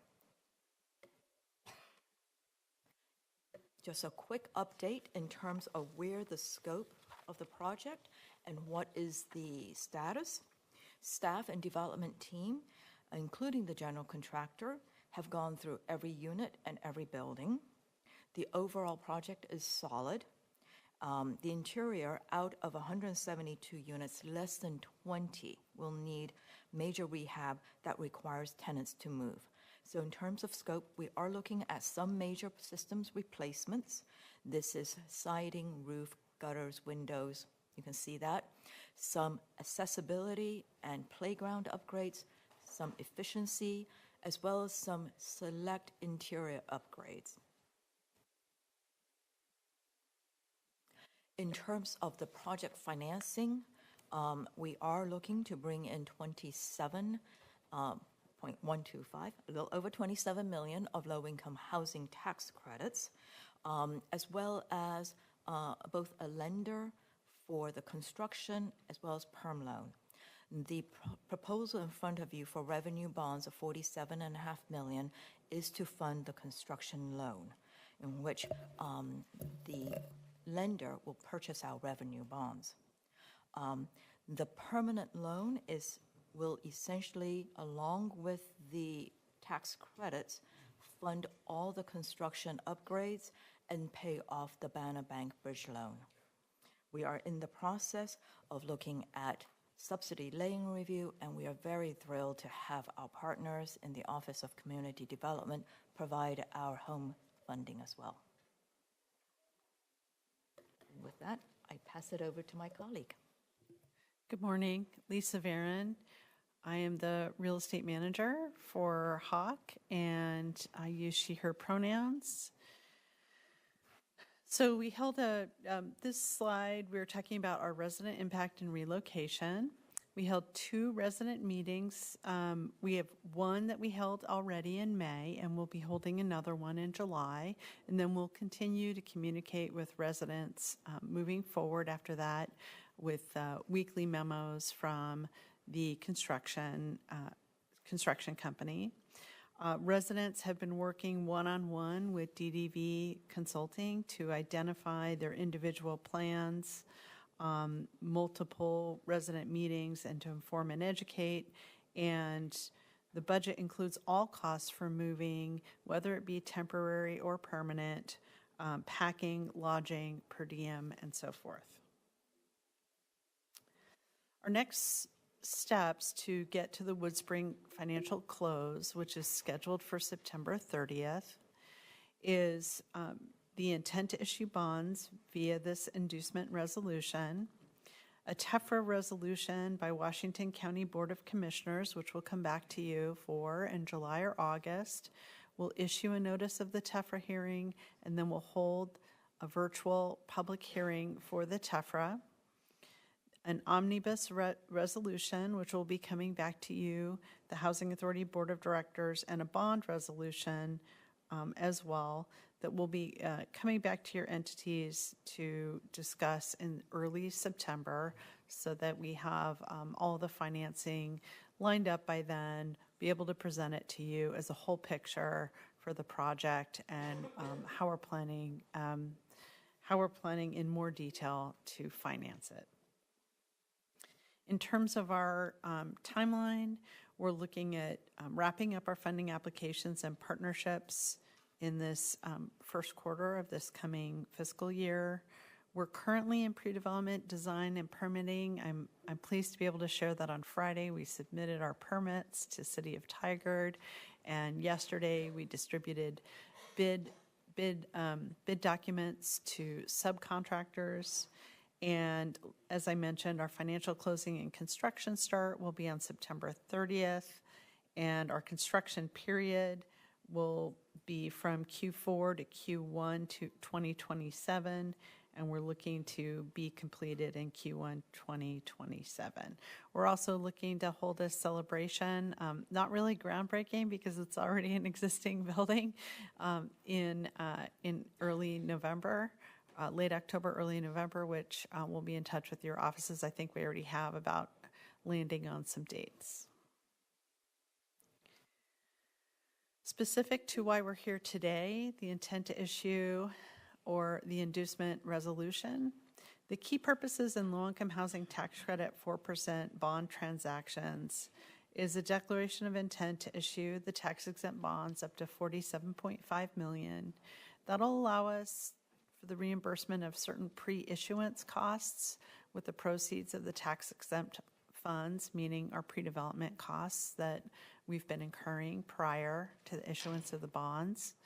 Just a quick update in terms of where the scope of the project and what is the status. Staff and development team, including the general contractor, have gone through every unit and every building. The overall project is solid. The interior, out of 172 units, less than 20 will need major rehab that requires tenants to move. So in terms of scope, we are looking at some major systems replacements. This is siding, roof, gutters, windows. You can see that. Some accessibility and playground upgrades, some efficiency, as well as some select interior upgrades. In terms of the project financing, we are looking to bring in $27.125, a little over $27 million of low-income housing tax credits, as well as both a lender for the construction as well as perm loan. The proposal in front of you for revenue bonds of $47.5 million is to fund the construction loan, in which the lender will purchase our revenue bonds. The permanent loan will essentially, along with the tax credits, fund all the construction upgrades and pay off the Banner Bank bridge loan. We are in the process of looking at subsidy laying review, and we are very thrilled to have our partners in the Office of Community Development provide our home funding as well. And with that, I pass it over to my colleague. Good morning, Lisa Varon. I am the real estate manager for Hawk, and I use she, her pronouns. So we held this slide, we were talking about our resident impact and relocation. We held 2 resident meetings. We have one that we held already in May, and we'll be holding another one in July. And then we'll continue to communicate with residents moving forward after that with weekly memos from the construction company. Residents have been working one-on-one with DDV Consulting to identify their individual plans, multiple resident meetings, and to inform and educate. And the budget includes all costs for moving, whether it be temporary or permanent, packing, lodging, per diem, and so forth. Our next steps to get to the Woodspring financial close, which is scheduled for September 30th, is the intent to issue bonds via this inducement resolution, a TEFRA resolution by Washington County Board of Commissioners, which we'll come back to you for in July or August. We'll issue a notice of the TEFRA hearing, and then we'll hold a virtual public hearing for the TEFRA. An omnibus resolution, which will be coming back to you, the Housing Authority Board of Directors, and a bond resolution as well that will be coming back to your entities to discuss in early September so that we have all the financing lined up by then, be able to present it to you as a whole picture for the project and how we're planning in more detail to finance it. In terms of our timeline, we're looking at wrapping up our funding applications and partnerships in this first quarter of this coming fiscal year. We're currently in pre-development design and permitting. I'm pleased to be able to share that on Friday we submitted our permits to City of Tigard, and yesterday we distributed bid documents to subcontractors. And as I mentioned, our financial closing and construction start will be on September 30th, and our construction period will be from Q4 to Q1 to 2027, and we're looking to be completed in Q1 2027. We're also looking to hold a celebration, not really groundbreaking because it's already an existing building, in early November. Late October, early November, which we'll be in touch with your offices. I think we already have about landing on some dates. Specific to why we're here today, the intent to issue or the inducement resolution, the key purposes in low-income housing tax credit 4% bond transactions is a declaration of intent to issue the tax-exempt bonds up to $47.5 million. That'll allow us for the reimbursement of certain pre-issuance costs with the proceeds of the tax-exempt funds, meaning our pre-development costs that we've been incurring prior to the issuance of the bonds.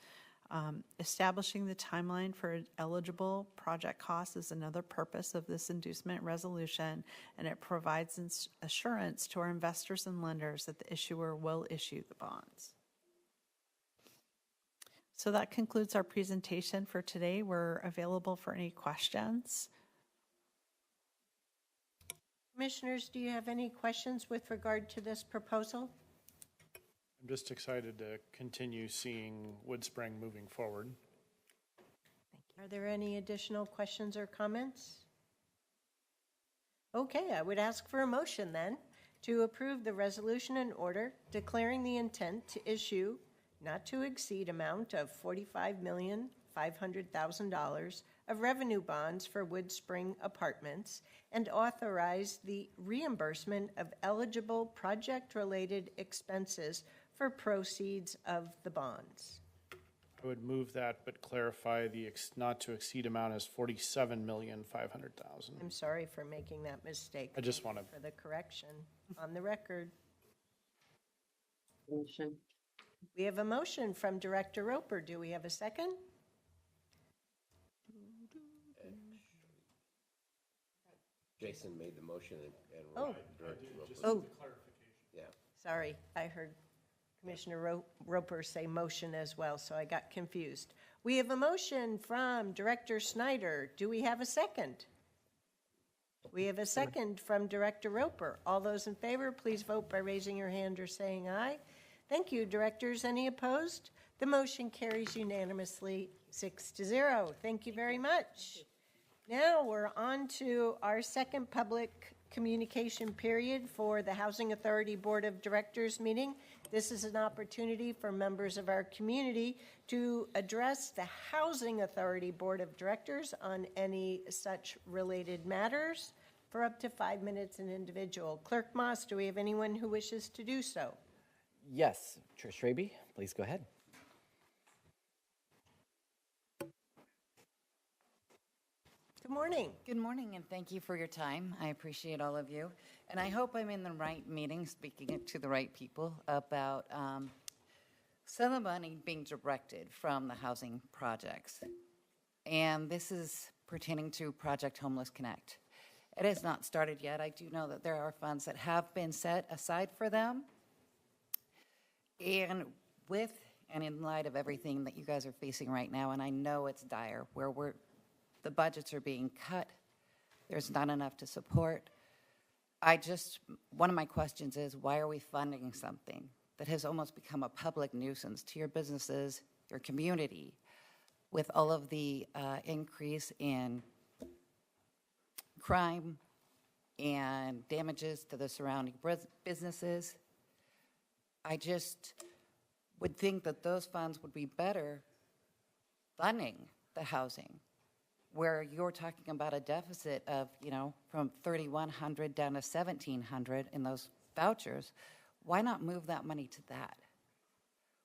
Establishing the timeline for eligible project costs is another purpose of this inducement resolution, and it provides assurance to our investors and lenders that the issuer will issue the bonds. So that concludes our presentation for today. We're available for any questions. Commissioners, do you have any questions with regard to this proposal? I'm just excited to continue seeing Woodspring moving forward. Are there any additional questions or comments? Okay, I would ask for a motion then to approve the resolution and order declaring the intent to issue not to exceed amount of $45,500,000 of revenue bonds for Woodspring Apartments and authorize the reimbursement of eligible project-related expenses for proceeds of the bonds. I would move that, but clarify the not to exceed amount as $47,500,000. I'm sorry for making that mistake. I just want to, For the correction on the record. Motion. We have a motion from Director Roper. Do we have a second? Jason made the motion and Oh. Director Roper. Oh, Yeah. sorry. I heard Commissioner Roper say motion as well, so I got confused. We have a motion from Director Snyder. Do we have a second? We have a second from Director Roper. All those in favor, please vote by raising your hand or saying aye. Thank you, Directors. Any opposed? The motion carries unanimously 6-0. Thank you very much. Now we're on to our second public communication period for the Housing Authority Board of Directors meeting. This is an opportunity for members of our community to address the Housing Authority Board of Directors on any such related matters for up to 5 minutes an individual. Clerk Moss, do we have anyone who wishes to do so? Yes, Trish Raby, please go ahead. Good morning. Good morning, and thank you for your time. I appreciate all of you. And I hope I'm in the right meeting, speaking it to the right people about some of the money being directed from the housing projects. And this is pertaining to Project Homeless Connect. It has not started yet. I do know that there are funds that have been set aside for them. And with and in light of everything that you guys are facing right now, and I know it's dire, where the budgets are being cut, there's not enough to support. One of my questions is, why are we funding something that has almost become a public nuisance to your businesses, your community, with all of the increase in crime and damages to the surrounding businesses? I just would think that those funds would be better funding the housing, where you're talking about a deficit of, from 3,100 down to 1,700 in those vouchers. Why not move that money to that?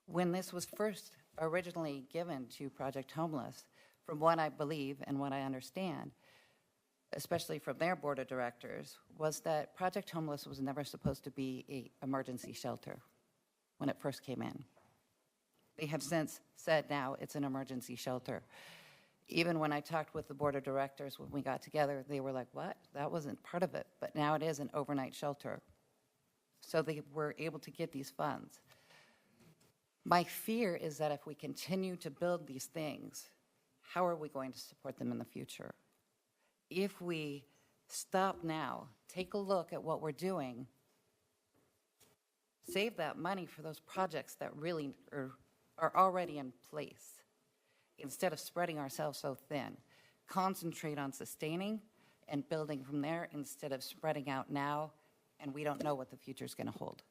When this was first originally given to Project Homeless, from what I believe and what I understand, especially from their board of directors, was that Project Homeless was never supposed to be an emergency shelter when it first came in. They have since said now it's an emergency shelter. Even when I talked with the board of directors when we got together, they were like, what? That wasn't part of it. But now it is an overnight shelter. So they were able to get these funds. My fear is that if we continue to build these things, how are we going to support them in the future? If we stop now, take a look at what we're doing, save that money for those projects that really are already in place, instead of spreading ourselves so thin. Concentrate on sustaining and building from there instead of spreading out now, and we don't know what the future is going to hold.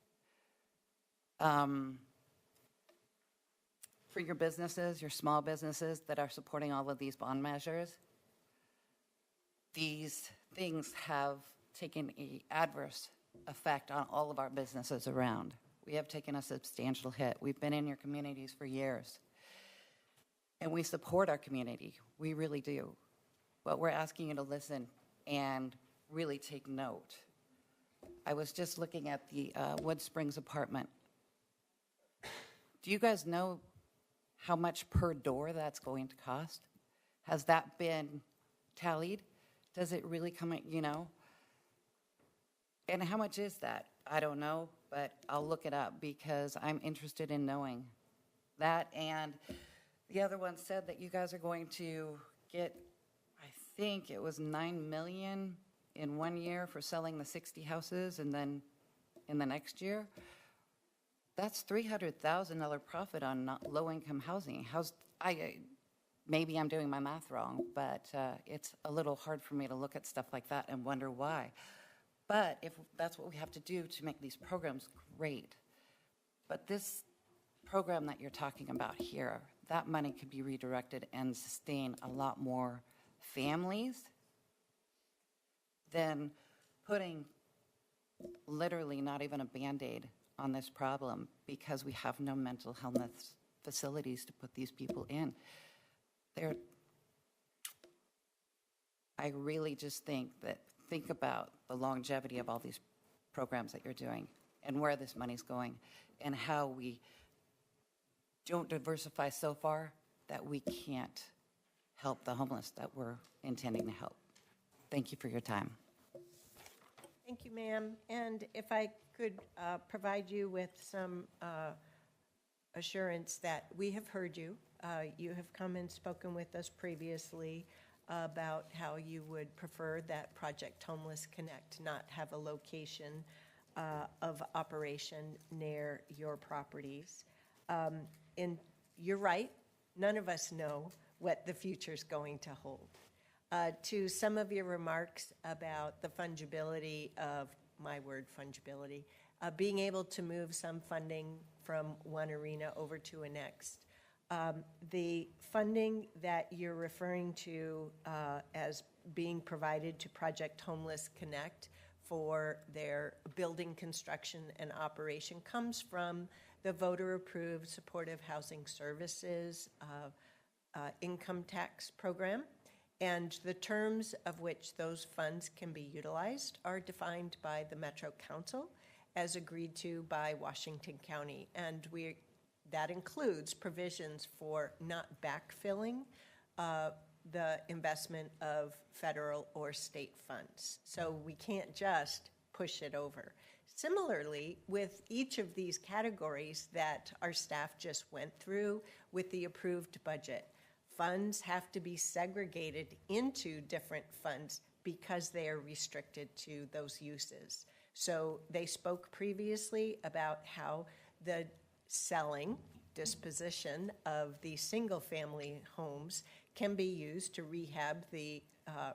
For your businesses, your small businesses that are supporting all of these bond measures, these things have taken an adverse effect on all of our businesses around. We have taken a substantial hit. We've been in your communities for years. And we support our community. We really do. But we're asking you to listen and really take note. I was just looking at the Wood Springs apartment. Do you guys know how much per door that's going to cost? Has that been tallied? Does it really come at, And how much is that? I don't know, but I'll look it up because I'm interested in knowing that. And the other one said that you guys are going to get, I think it was $9 million in 1 year for selling the 60 houses, and then in the next year. That's $300,000 profit on low-income housing. Maybe I'm doing my math wrong, but it's a little hard for me to look at stuff like that and wonder why. But if that's what we have to do to make these programs great. But this program that you're talking about here, that money could be redirected and sustain a lot more families than putting literally not even a Band-Aid on this problem, because we have no mental health facilities to put these people in. I really just think about the longevity of all these programs that you're doing and where this money's going and how we don't diversify so far that we can't help the homeless that we're intending to help. Thank you for your time. Thank you, ma'am. And if I could provide you with some assurance that we have heard you. You have come and spoken with us previously about how you would prefer that Project Homeless Connect not have a location of operation near your properties. And you're right, none of us know what the future's going to hold. To some of your remarks about the fungibility of, my word, fungibility, being able to move some funding from one arena over to a next. The funding that you're referring to as being provided to Project Homeless Connect for their building construction and operation comes from the voter-approved supportive housing services income tax program. And the terms of which those funds can be utilized are defined by the Metro Council as agreed to by Washington County. And that includes provisions for not backfilling the investment of federal or state funds. So we can't just push it over. Similarly, with each of these categories that our staff just went through with the approved budget, funds have to be segregated into different funds because they are restricted to those uses. So they spoke previously about how the selling, disposition of the single-family homes can be used to rehab the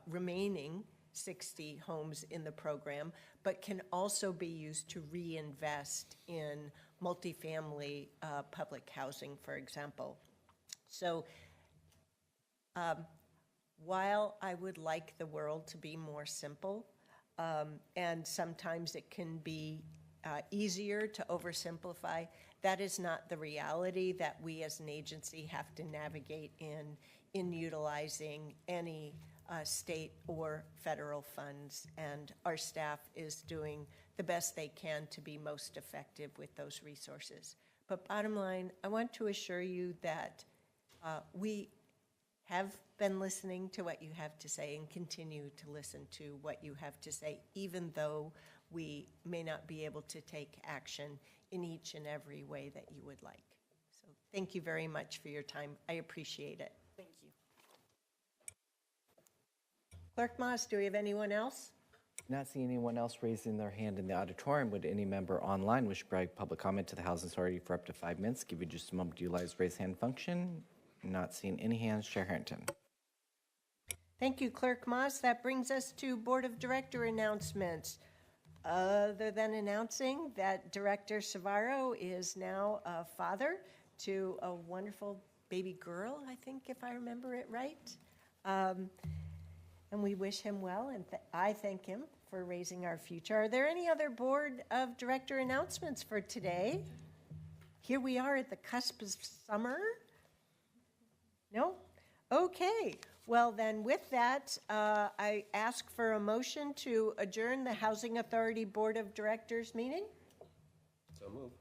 remaining 60 homes in the program, but can also be used to reinvest in multifamily public housing, for example. So while I would like the world to be more simple, and sometimes it can be easier to oversimplify, that is not the reality that we as an agency have to navigate in utilizing any state or federal funds. And our staff is doing the best they can to be most effective with those resources. But bottom line, I want to assure you that we have been listening to what you have to say and continue to listen to what you have to say, even though we may not be able to take action in each and every way that you would like. So thank you very much for your time. I appreciate it. Thank you. Clerk Moss, do we have anyone else? Not seeing anyone else raising their hand in the auditorium. Would any member online wish to provide public comment to the Housing Authority for up to 5 minutes? Give you just a moment to utilize raise hand function. Not seeing any hands. Chair Harrington. Thank you, Clerk Moss. That brings us to Board of Director announcements. Other than announcing that Director Savaro is now a father to a wonderful baby girl, I think, if I remember it right. And we wish him well, and I thank him for raising our future. Are there any other Board of Director announcements for today? Here we are at the cusp of summer. No? Okay. Well, then with that, I ask for a motion to adjourn the Housing Authority Board of Directors meeting. So move.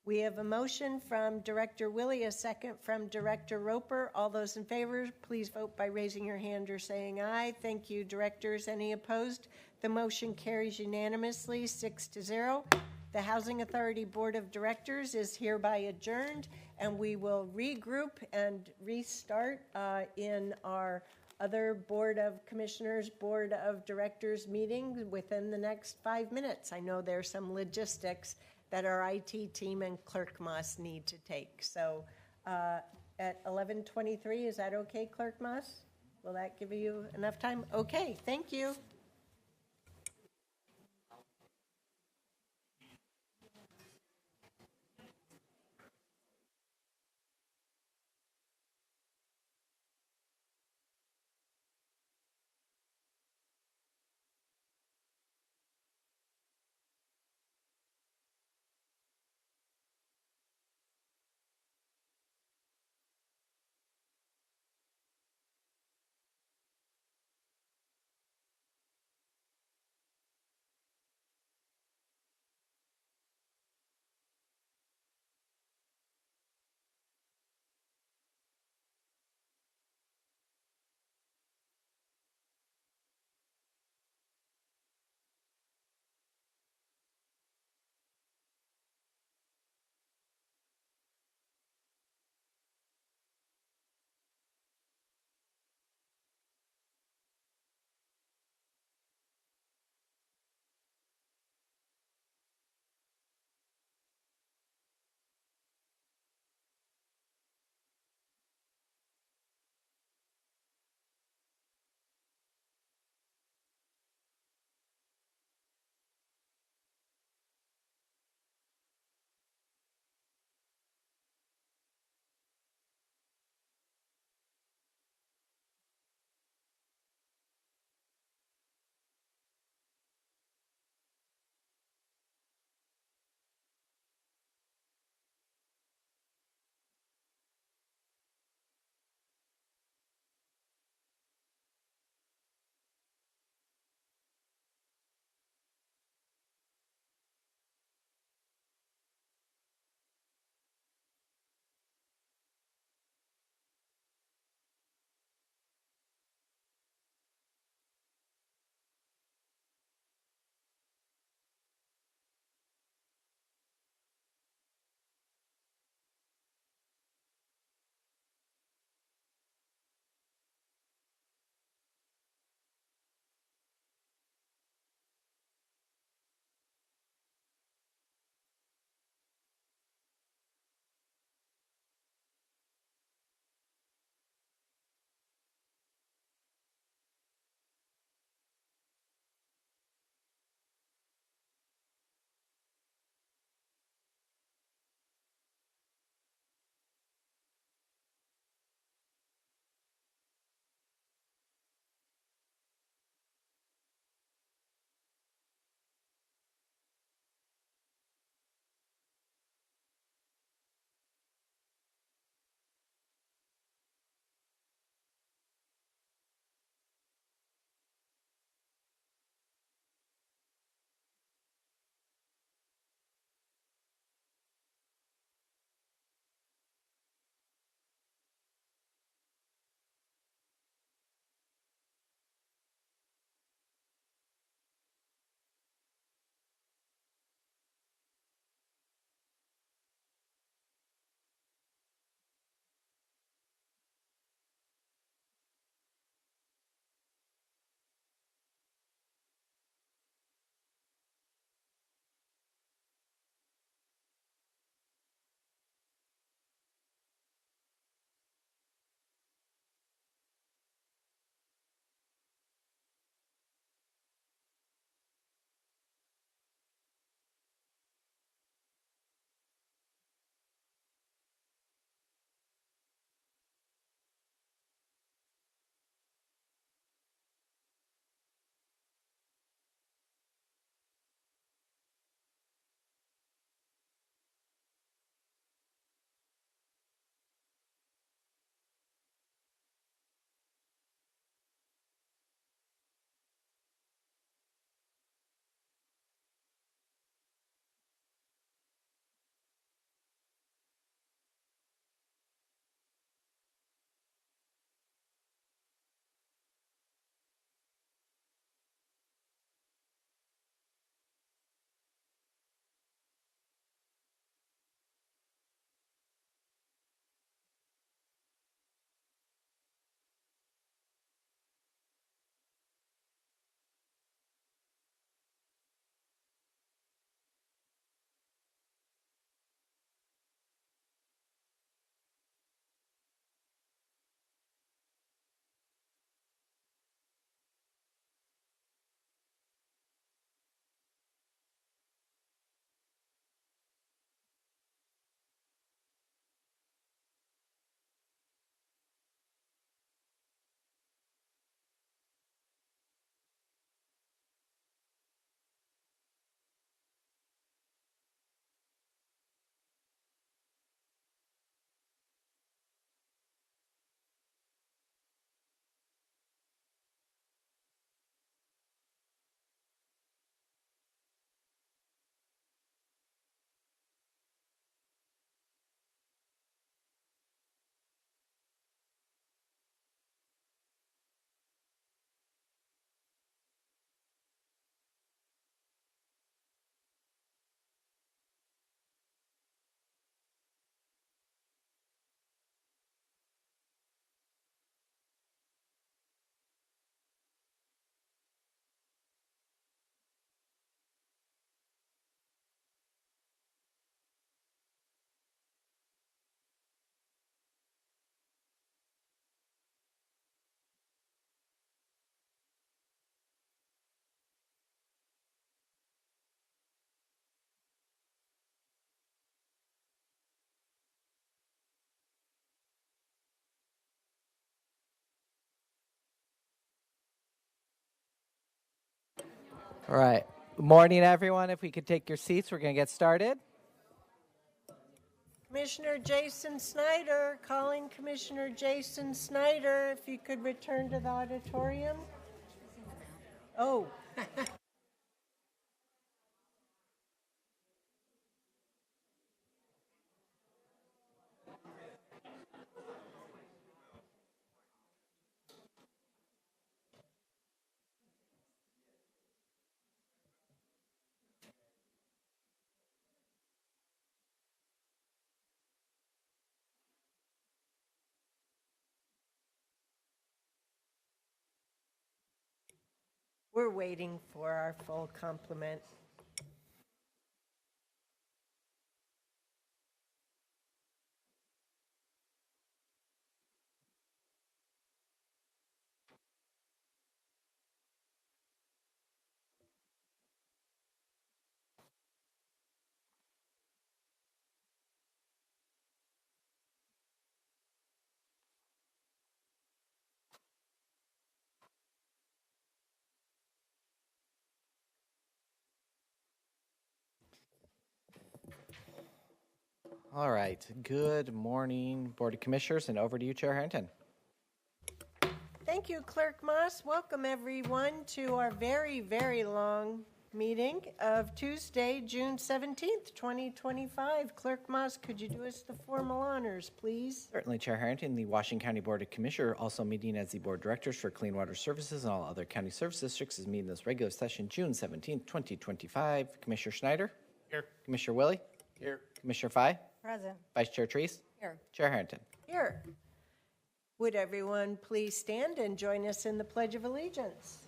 We have a motion from Director Willie, a second from Director Roper. All those in favor, please vote by raising your hand or saying aye. Thank you, directors. Any opposed? The motion carries unanimously, 6-0. The Housing Authority Board of Directors is hereby adjourned, and we will regroup and restart in our other Board of Commissioners, Board of Directors meeting within the next 5 minutes. I know there's some logistics that our IT team and Clerk Moss need to take. So at 11:23, is that okay, Clerk Moss? Will that give you enough time? Okay, thank you. All right. Good morning, everyone. If we could take your seats, we're going to get started. Commissioner Jason Snyder, calling Commissioner Jason Snyder, if you could return to the auditorium. Oh. We're waiting for our full complement. All right. Good morning, Board of Commissioners, and over to you, Chair Harrington. Thank you, Clerk Moss. Welcome, everyone, to our very, very long meeting of Tuesday, June 17th, 2025. Clerk Moss, could you do us the formal honors, please? Certainly, Chair Harrington. The Washington County Board of Commissioners also meeting as the Board of Directors for Clean Water Services and all other county service districts is meeting this regular session, June 17th, 2025. Commissioner Schneider? Here. Commissioner Willie? Here. Commissioner Fye? Present. Vice Chair Treese? Here. Chair Harrington. Here. Would everyone please stand and join us in the Pledge of Allegiance?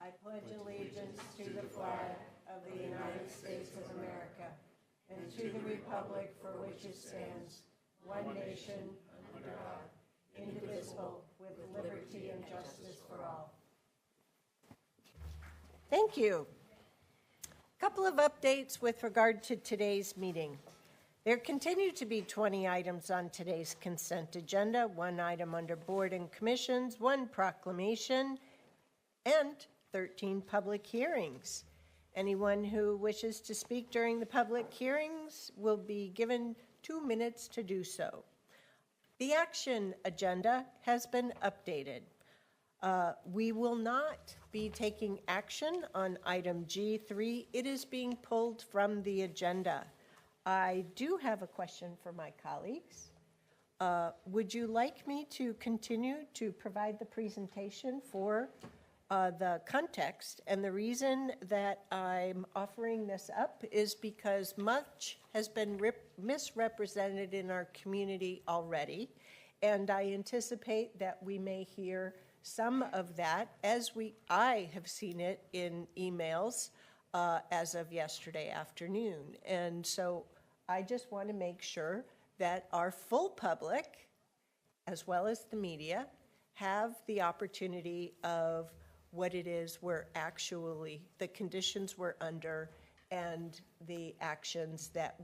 I pledge allegiance to the flag of the United States of America and to the republic for which it stands, one nation, under God, indivisible, with liberty and justice for all. Thank you. A couple of updates with regard to today's meeting. There continue to be 20 items on today's consent agenda, 1 item under board and commissions, 1 proclamation, and 13 public hearings. Anyone who wishes to speak during the public hearings will be given 2 minutes to do so. The action agenda has been updated. We will not be taking action on item G3. It is being pulled from the agenda. I do have a question for my colleagues. Would you like me to continue to provide the presentation for the context? And the reason that I'm offering this up is because much has been misrepresented in our community already, and I anticipate that we may hear some of that as I have seen it in emails as of yesterday afternoon. And so I just want to make sure that our full public, as well as the media, have the opportunity of what it is we're actually, the conditions we're under, and the actions that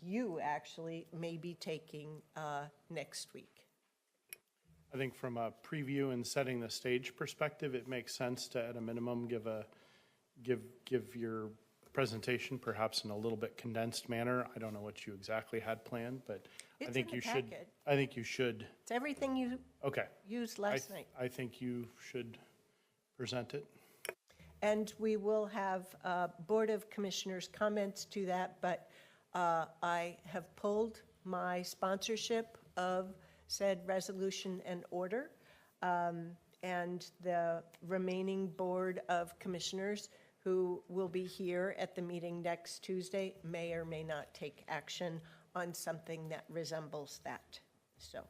you actually may be taking next week. I think from a preview and setting the stage perspective, it makes sense to, at a minimum, give your presentation perhaps in a little bit condensed manner. I don't know what you exactly had planned, but It's I think in the you should. packet. I think you should. It's everything you Okay. used last night. I think you should present it. And we will have Board of Commissioners comments to that, but I have pulled my sponsorship of said resolution and order, and the remaining Board of Commissioners who will be here at the meeting next Tuesday may or may not take action on something that resembles that. So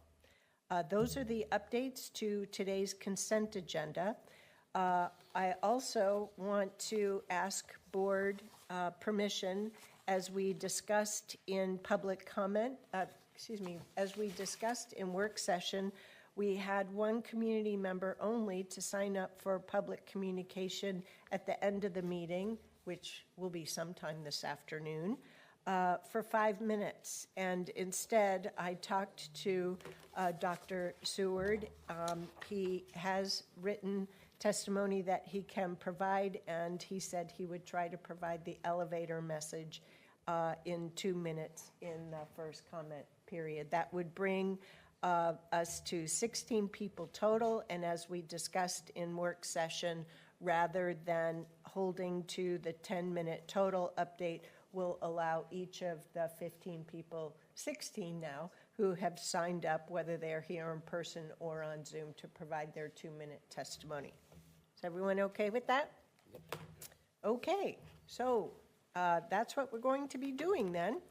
those are the updates to today's consent agenda. I also want to ask board permission, as we discussed in public comment, as we discussed in work session, we had 1 community member only to sign up for public communication at the end of the meeting, which will be sometime this afternoon. for 5 minutes. And instead, I talked to Dr. Seward. He has written testimony that he can provide, and he said he would try to provide the elevator message in 2 minutes in the first comment period. That would bring us to 16 people total, and as we discussed in work session, rather than holding to the 10-minute total update, will allow each of the 15 people, 16 now, who have signed up, whether they're here in person or on Zoom, to provide their 2-minute testimony. Is everyone okay with that? Okay, so that's what we're going to be doing then.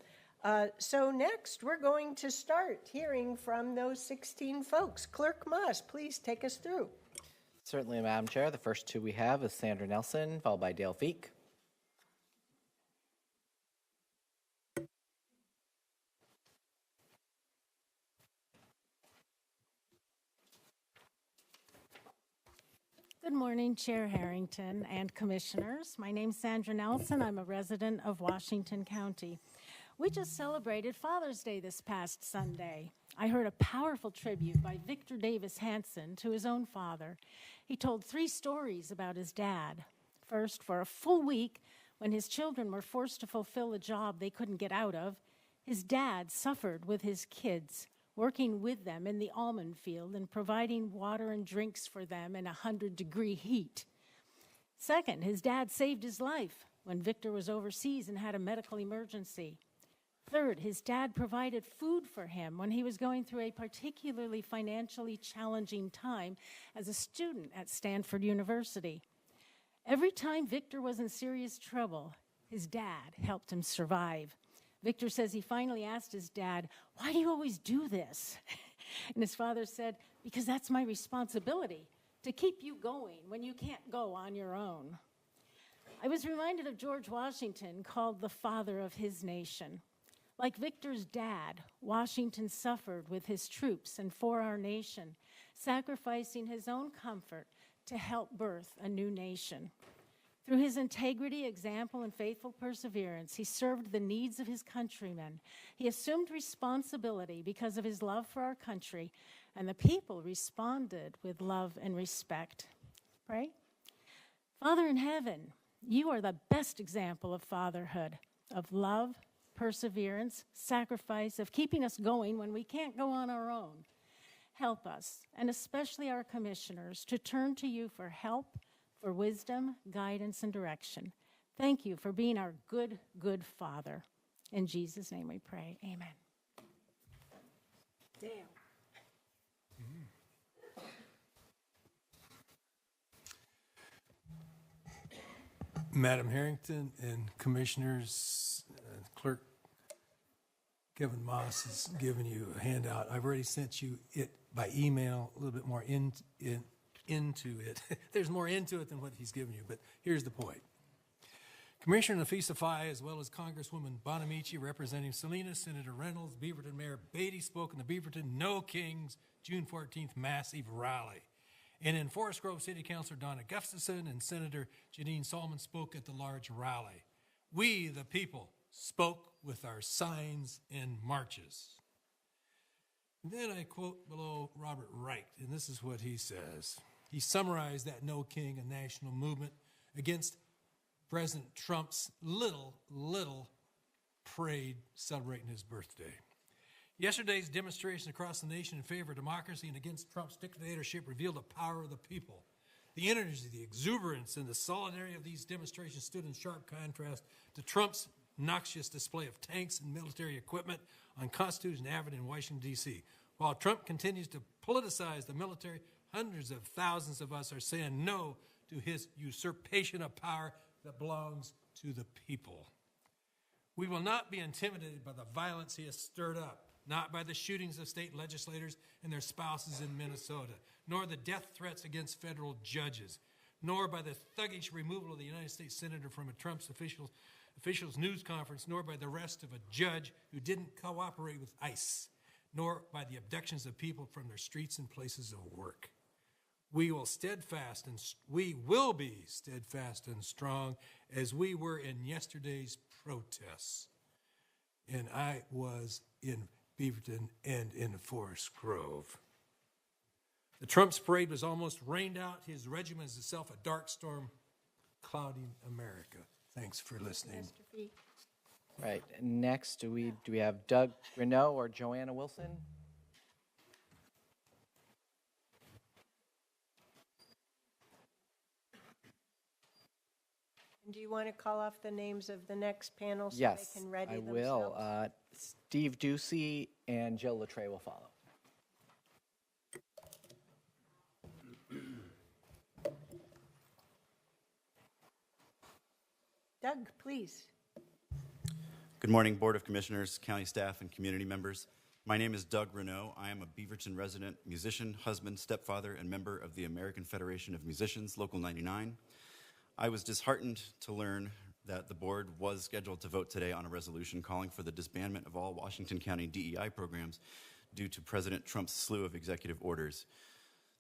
So next, we're going to start hearing from those 16 folks. Clerk Moss, please take us through. Certainly, Madam Chair. The first two we have is Sandra Nelson, followed by Dale Feek. Good morning, Chair Harrington and Commissioners. My name's Sandra Nelson. I'm a resident of Washington County. We just celebrated Father's Day this past Sunday. I heard a powerful tribute by Victor Davis Hanson to his own father. He told 3 stories about his dad. First, for a full week, when his children were forced to fulfill a job they couldn't get out of, his dad suffered with his kids, working with them in the almond field and providing water and drinks for them in 100-degree heat. Second, his dad saved his life when Victor was overseas and had a medical emergency. Third, his dad provided food for him when he was going through a particularly financially challenging time as a student at Stanford University. Every time Victor was in serious trouble, his dad helped him survive. Victor says he finally asked his dad, "Why do you always do this?" And his father said, "Because that's my responsibility, to keep you going when you can't go on your own." I was reminded of George Washington, called the father of his nation. Like Victor's dad, Washington suffered with his troops and for our nation, sacrificing his own comfort to help birth a new nation. Through his integrity, example, and faithful perseverance, he served the needs of his countrymen. He assumed responsibility because of his love for our country, and the people responded with love and respect. Pray. Father in heaven, you are the best example of fatherhood, of love, perseverance, sacrifice, of keeping us going when we can't go on our own. Help us, and especially our commissioners, to turn to you for help, for wisdom, guidance, and direction. Thank you for being our good, good Father. In Jesus' name we pray. Amen. Dale. Madam Harrington and Commissioners, Clerk Kevin Moss has given you a handout. I've already sent you it by email, a little bit more into it. There's more into it than what he's given you, but here's the point. Commissioner Nafisa Faye, as well as Congresswoman Bonamici, representing Salinas, Senator Reynolds, Beaverton Mayor Beatty spoke in the Beaverton No Kings June 14th massive rally. And in Forest Grove City Councilor Donna Gustafson and Senator Janine Solomon spoke at the large rally. We, the people, spoke with our signs and marches. And then I quote below Robert Wright, and this is what he says. He summarized that No King, a national movement against President Trump's little parade celebrating his birthday. Yesterday's demonstration across the nation in favor of democracy and against Trump's dictatorship revealed the power of the people. The energy, the exuberance, and the solidarity of these demonstrations stood in sharp contrast to Trump's noxious display of tanks and military equipment on Constitution Avenue in Washington, D.C. While Trump continues to politicize the military, hundreds of thousands of us are saying no to his usurpation of power that belongs to the people. We will not be intimidated by the violence he has stirred up, not by the shootings of state legislators and their spouses in Minnesota, nor the death threats against federal judges, nor by the thuggish removal of the United States Senator from a Trump's officials news conference, nor by the arrest of a judge who didn't cooperate with ICE, nor by the abductions of people from their streets and places of work. We will be steadfast and strong as we were in yesterday's protests. and I was in Beaverton and in Forest Grove. The Trump's parade was almost rained out. His regiment is itself a dark storm clouding America. Thanks for listening. Mr. Fee. Right, next, do we have Doug Renault or Joanna Wilson? And do you want to call off the names of the next panel so Yes, they can ready I themselves? will. Steve Ducey and Jill Latre will follow. Doug, please. Good morning, Board of Commissioners, county staff, and community members. My name is Doug Renault. I am a Beaverton resident, musician, husband, stepfather, and member of the American Federation of Musicians, Local 99. I was disheartened to learn that the board was scheduled to vote today on a resolution calling for the disbandment of all Washington County DEI programs due to President Trump's slew of executive orders.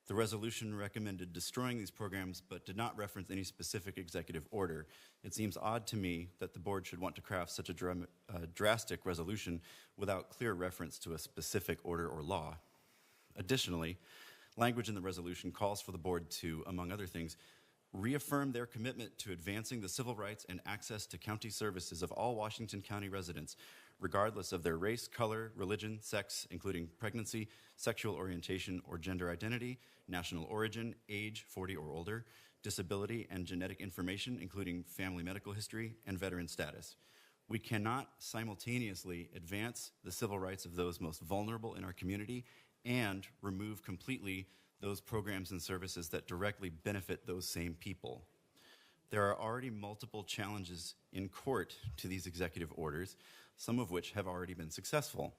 The resolution recommended destroying these programs but did not reference any specific executive order. It seems odd to me that the board should want to craft such a drastic resolution without clear reference to a specific order or law. Additionally, language in the resolution calls for the board to, among other things, reaffirm their commitment to advancing the civil rights and access to county services of all Washington County residents, regardless of their race, color, religion, sex, including pregnancy, sexual orientation or gender identity, national origin, age 40 or older, disability and genetic information, including family medical history, and veteran status. We cannot simultaneously advance the civil rights of those most vulnerable in our community and remove completely those programs and services that directly benefit those same people. There are already multiple challenges in court to these executive orders, some of which have already been successful.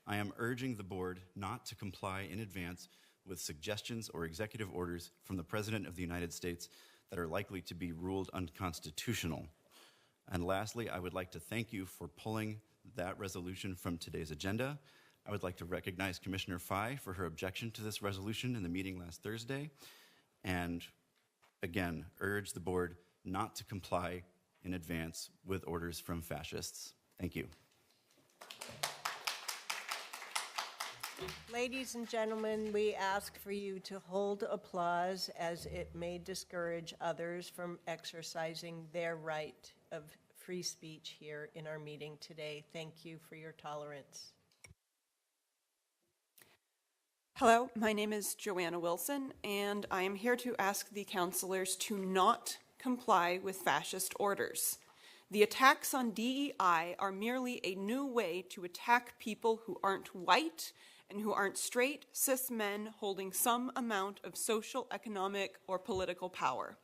I am urging the board not to comply in advance with suggestions or executive orders from the President of the United States that are likely to be ruled unconstitutional. And lastly, I would like to thank you for pulling that resolution from today's agenda. I would like to recognize Commissioner Fye for her objection to this resolution in the meeting last Thursday, and again, urge the board not to comply in advance with orders from fascists. Thank you. Ladies and gentlemen, we ask for you to hold applause as it may discourage others from exercising their right of free speech here in our meeting today. Thank you for your tolerance. Hello, my name is Joanna Wilson, and I am here to ask the councilors to not comply with fascist orders. The attacks on DEI are merely a new way to attack people who aren't white and who aren't straight, cis men holding some amount of social, economic, or political power.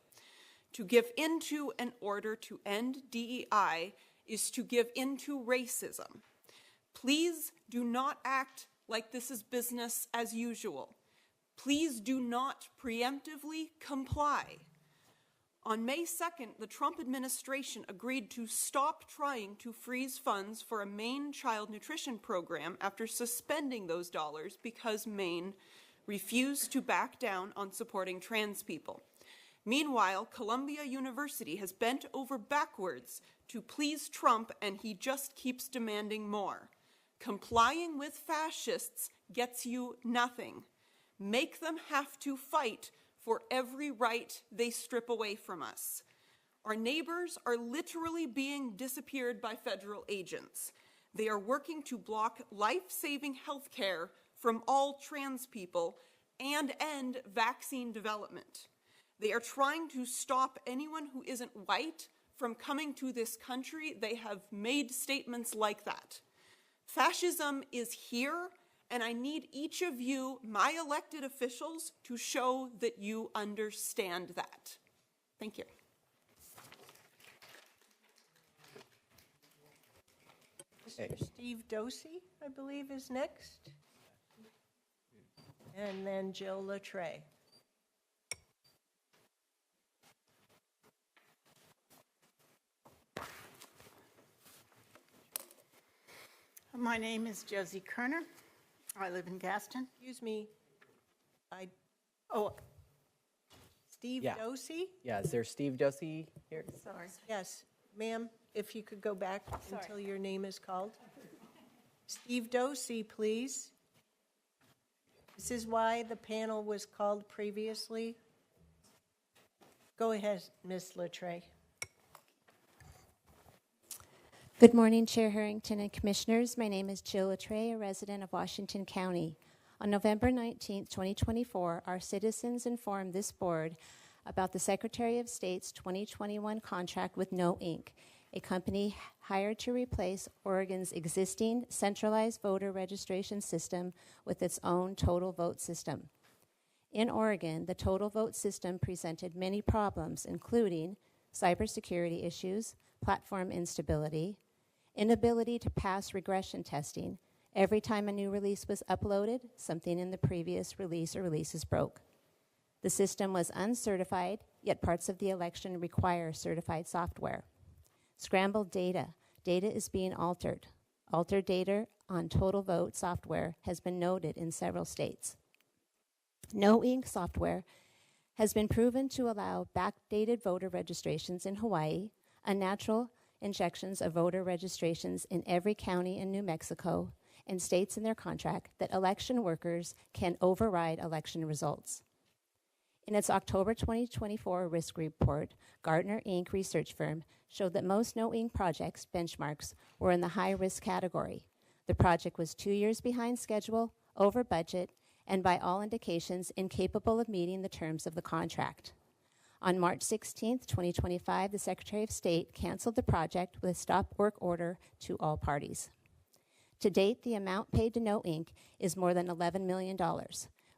To give into an order to end DEI is to give into racism. Please do not act like this is business as usual. Please do not preemptively comply. On May 2nd, the Trump administration agreed to stop trying to freeze funds for a Maine child nutrition program after suspending those dollars because Maine refused to back down on supporting trans people. Meanwhile, Columbia University has bent over backwards to please Trump, and he just keeps demanding more. Complying with fascists gets you nothing. Make them have to fight for every right they strip away from us. Our neighbors are literally being disappeared by federal agents. They are working to block life-saving health care from all trans people and end vaccine development. They are trying to stop anyone who isn't white from coming to this country. They have made statements like that. Fascism is here, and I need each of you, my elected officials, to show that you understand that. Thank you. Mr. Steve Dosey, I believe, is next. And then Jill Latre. My name is Josie Kerner. I live in Gaston. Excuse me. Steve Yeah. Dosey? Yeah, is there Steve Dosey here? Sorry. Yes, ma'am. if you could go back until your name is called. Steve Dosey, please. This is why the panel was called previously. Go ahead, Ms. Latreille. Good morning, Chair Harrington and Commissioners. My name is Jill Latreille, a resident of Washington County. On November 19, 2024, our citizens informed this board about the Secretary of State's 2021 contract with No Inc., a company hired to replace Oregon's existing centralized voter registration system with its own total vote system. In Oregon, the total vote system presented many problems, including cybersecurity issues, platform instability, inability to pass regression testing. Every time a new release was uploaded, something in the previous release or releases broke. The system was uncertified, yet parts of the election require certified software. Scrambled data. Data is being altered. Altered data on total vote software has been noted in several states. No Inc. software has been proven to allow backdated voter registrations in Hawaii, unnatural injections of voter registrations in every county in New Mexico, and states in their contract that election workers can override election results. In its October 2024 risk report, Gartner Inc. research firm showed that most No Inc. projects benchmarks were in the high-risk category. The project was 2 years behind schedule, over budget, and by all indications incapable of meeting the terms of the contract. On March 16, 2025, the Secretary of State canceled the project with a stop work order to all parties. To date, the amount paid to No Inc. is more than $11 million,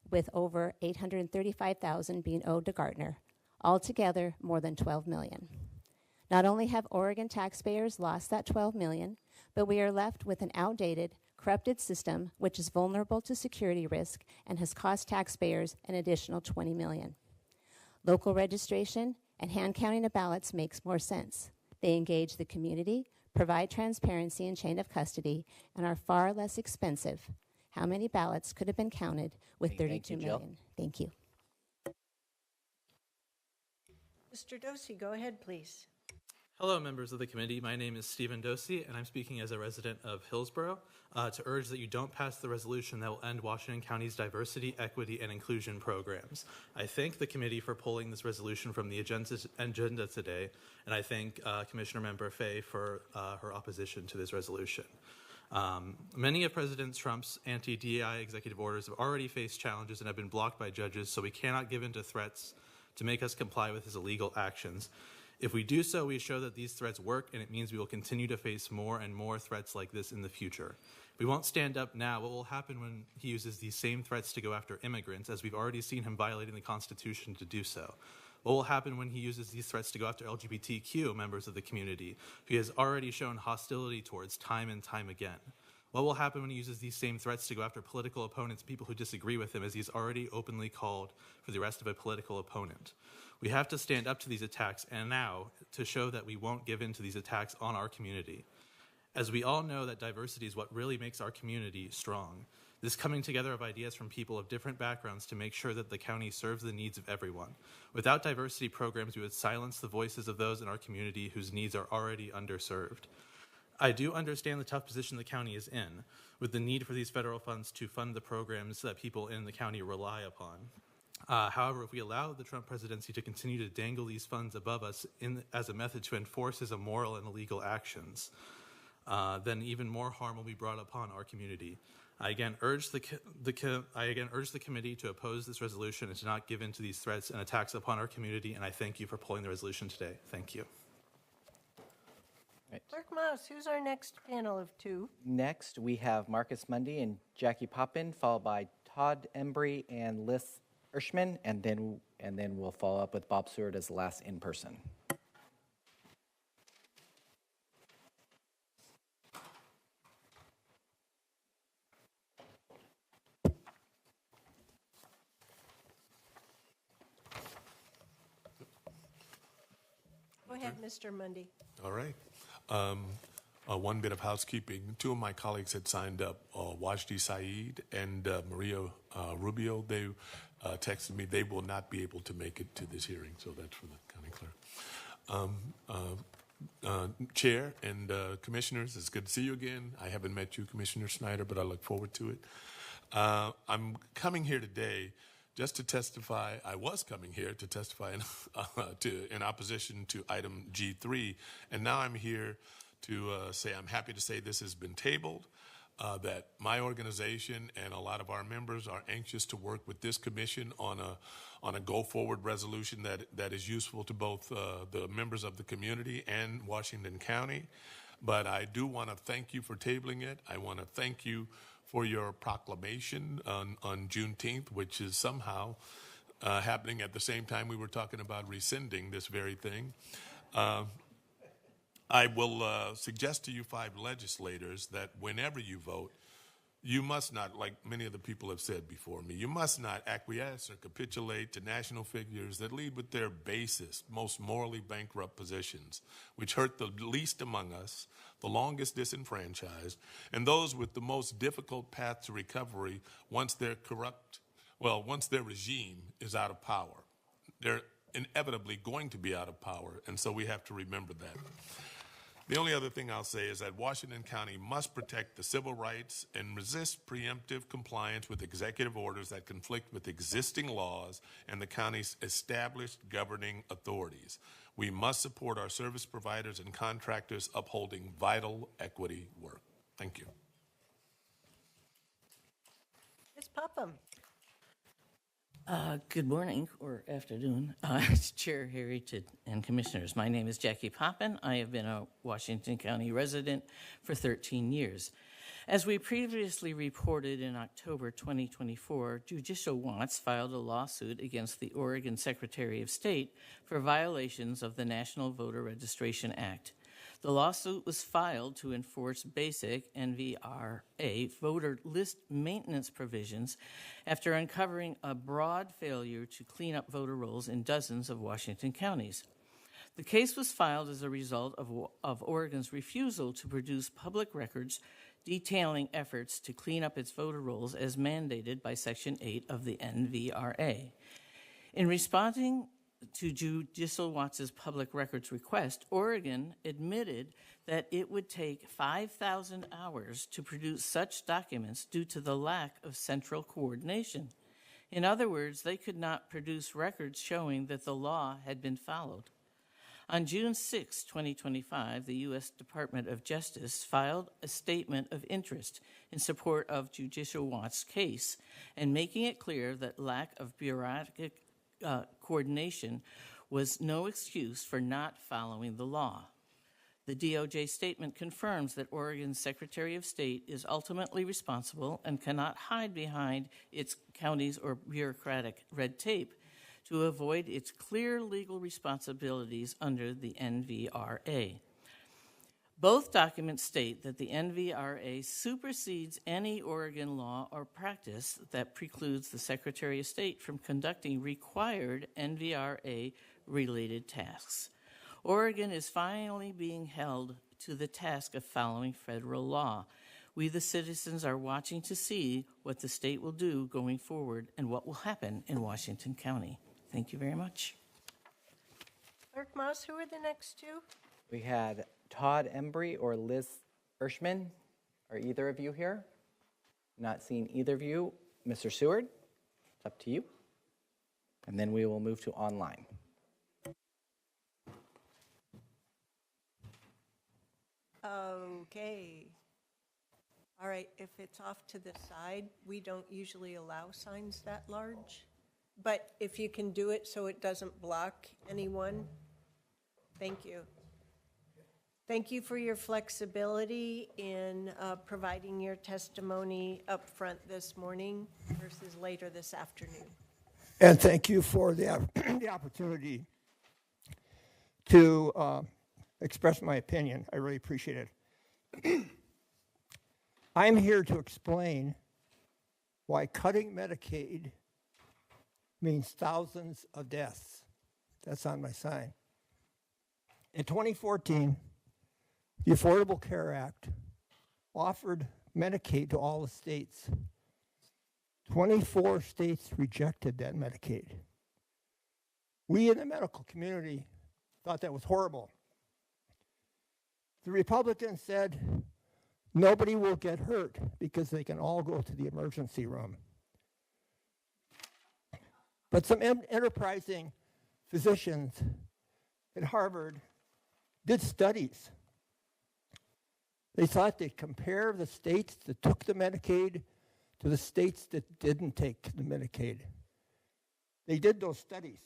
with over $835,000 being owed to Gartner, altogether more than $12 million. Not only have Oregon taxpayers lost that $12 million, but we are left with an outdated, corrupted system which is vulnerable to security risk and has cost taxpayers an additional $20 million. Local registration and hand counting of ballots makes more sense. They engage the community, provide transparency and chain of custody, and are far less expensive. How many ballots could have been counted with $32 million? Thank you. Mr. Dosey, go ahead, please. Hello, members of the committee. My name is Stephen Dosey, and I'm speaking as a resident of Hillsborough to urge that you don't pass the resolution that will end Washington County's diversity, equity, and inclusion programs. I thank the committee for pulling this resolution from the agenda today, and I thank Commissioner Member Fay for her opposition to this resolution. Many of President Trump's anti-DEI executive orders have already faced challenges and have been blocked by judges, so we cannot give in to threats to make us comply with his illegal actions. If we do so, we show that these threats work, and it means we will continue to face more and more threats like this in the future. If we won't stand up now, what will happen when he uses these same threats to go after immigrants, as we've already seen him violating the Constitution to do so? What will happen when he uses these threats to go after LGBTQ members of the community, who he has already shown hostility towards time and time again? What will happen when he uses these same threats to go after political opponents, people who disagree with him, as he's already openly called for the arrest of a political opponent? We have to stand up to these attacks, and now, to show that we won't give in to these attacks on our community. As we all know that diversity is what really makes our community strong. This coming together of ideas from people of different backgrounds to make sure that the county serves the needs of everyone. Without diversity programs, we would silence the voices of those in our community whose needs are already underserved. I do understand the tough position the county is in, with the need for these federal funds to fund the programs that people in the county rely upon. However, if we allow the Trump presidency to continue to dangle these funds above us as a method to enforce his immoral and illegal actions, then even more harm will be brought upon our community. I again urge the committee to oppose this resolution and to not give in to these threats and attacks upon our community, and I thank you for pulling the resolution today. Thank you. Right. Clerk Mouse, who's our next panel of two? Next, we have Marcus Mundy and Jackie Poppin, followed by Todd Embry and Liz Hirschman, and then we'll follow up with Bob Seward as the last in person. Go ahead, Mr. Mundy. All right. One bit of housekeeping. Two of my colleagues had signed up, Wajdi Saeed and Maria Rubio. They texted me they will not be able to make it to this hearing, so that's for the county clerk. Chair and Commissioners. It's good to see you again. I haven't met you, Commissioner Snyder, but I look forward to it. I'm coming here today just to testify. I was coming here to testify in opposition to item G3, and now I'm here to say I'm happy to say this has been tabled, that my organization and a lot of our members are anxious to work with this commission on a go-forward resolution that is useful to both the members of the community and Washington County. But I do want to thank you for tabling it. I want to thank you for your proclamation on Juneteenth, which is somehow happening at the same time we were talking about rescinding this very thing. I will suggest to you 5 legislators that whenever you vote, you must not, like many of the people have said before me, you must not acquiesce or capitulate to national figures that lead with their basest, most morally bankrupt positions, which hurt the least among us, the longest disenfranchised, and those with the most difficult path to recovery once their regime is out of power. They're inevitably going to be out of power, and so we have to remember that. The only other thing I'll say is that Washington County must protect the civil rights and resist preemptive compliance with executive orders that conflict with existing laws and the county's established governing authorities. We must support our service providers and contractors upholding vital equity work. Thank you. Ms. Popham. Good morning or afternoon, Chair Harrington and Commissioners. My name is Jackie Poppin. I have been a Washington County resident for 13 years. As we previously reported in October 2024, Judicial Watts filed a lawsuit against the Oregon Secretary of State for violations of the National Voter Registration Act. The lawsuit was filed to enforce basic NVRA voter list maintenance provisions after uncovering a broad failure to clean up voter rolls in dozens of Washington counties. The case was filed as a result of Oregon's refusal to produce public records detailing efforts to clean up its voter rolls as mandated by Section 8 of the NVRA. In responding to Judicial Watts' public records request, Oregon admitted that it would take 5,000 hours to produce such documents due to the lack of central coordination. In other words, they could not produce records showing that the law had been followed. On June 6, 2025, the U.S. Department of Justice filed a statement of interest in support of Judicial Watts' case and making it clear that lack of bureaucratic coordination was no excuse for not following the law. The DOJ statement confirms that Oregon's Secretary of State is ultimately responsible and cannot hide behind its counties or bureaucratic red tape to avoid its clear legal responsibilities under the NVRA. Both documents state that the NVRA supersedes any Oregon law or practice that precludes the Secretary of State from conducting required NVRA-related tasks. Oregon is finally being held to the task of following federal law. We, the citizens, are watching to see what the state will do going forward and what will happen in Washington County. Thank you very much. Clerk Moss, who are the next two? We had Todd Embry or Liz Ershman. Are either of you here? Not seeing either of you. Mr. Seward, it's up to you. And then we will move to online. Okay. All right, if it's off to the side, we don't usually allow signs that large. But if you can do it so it doesn't block anyone, thank you. Thank you for your flexibility in providing your testimony up front this morning versus later this afternoon. And thank you for the opportunity to express my opinion. I really appreciate it. I'm here to explain why cutting Medicaid means thousands of deaths. That's on my sign. In 2014, the Affordable Care Act offered Medicaid to all the states. 24 states rejected that Medicaid. We in the medical community thought that was horrible. The Republicans said nobody will get hurt because they can all go to the emergency room. But some enterprising physicians at Harvard did studies. They thought they'd compare the states that took the Medicaid to the states that didn't take the Medicaid. They did those studies.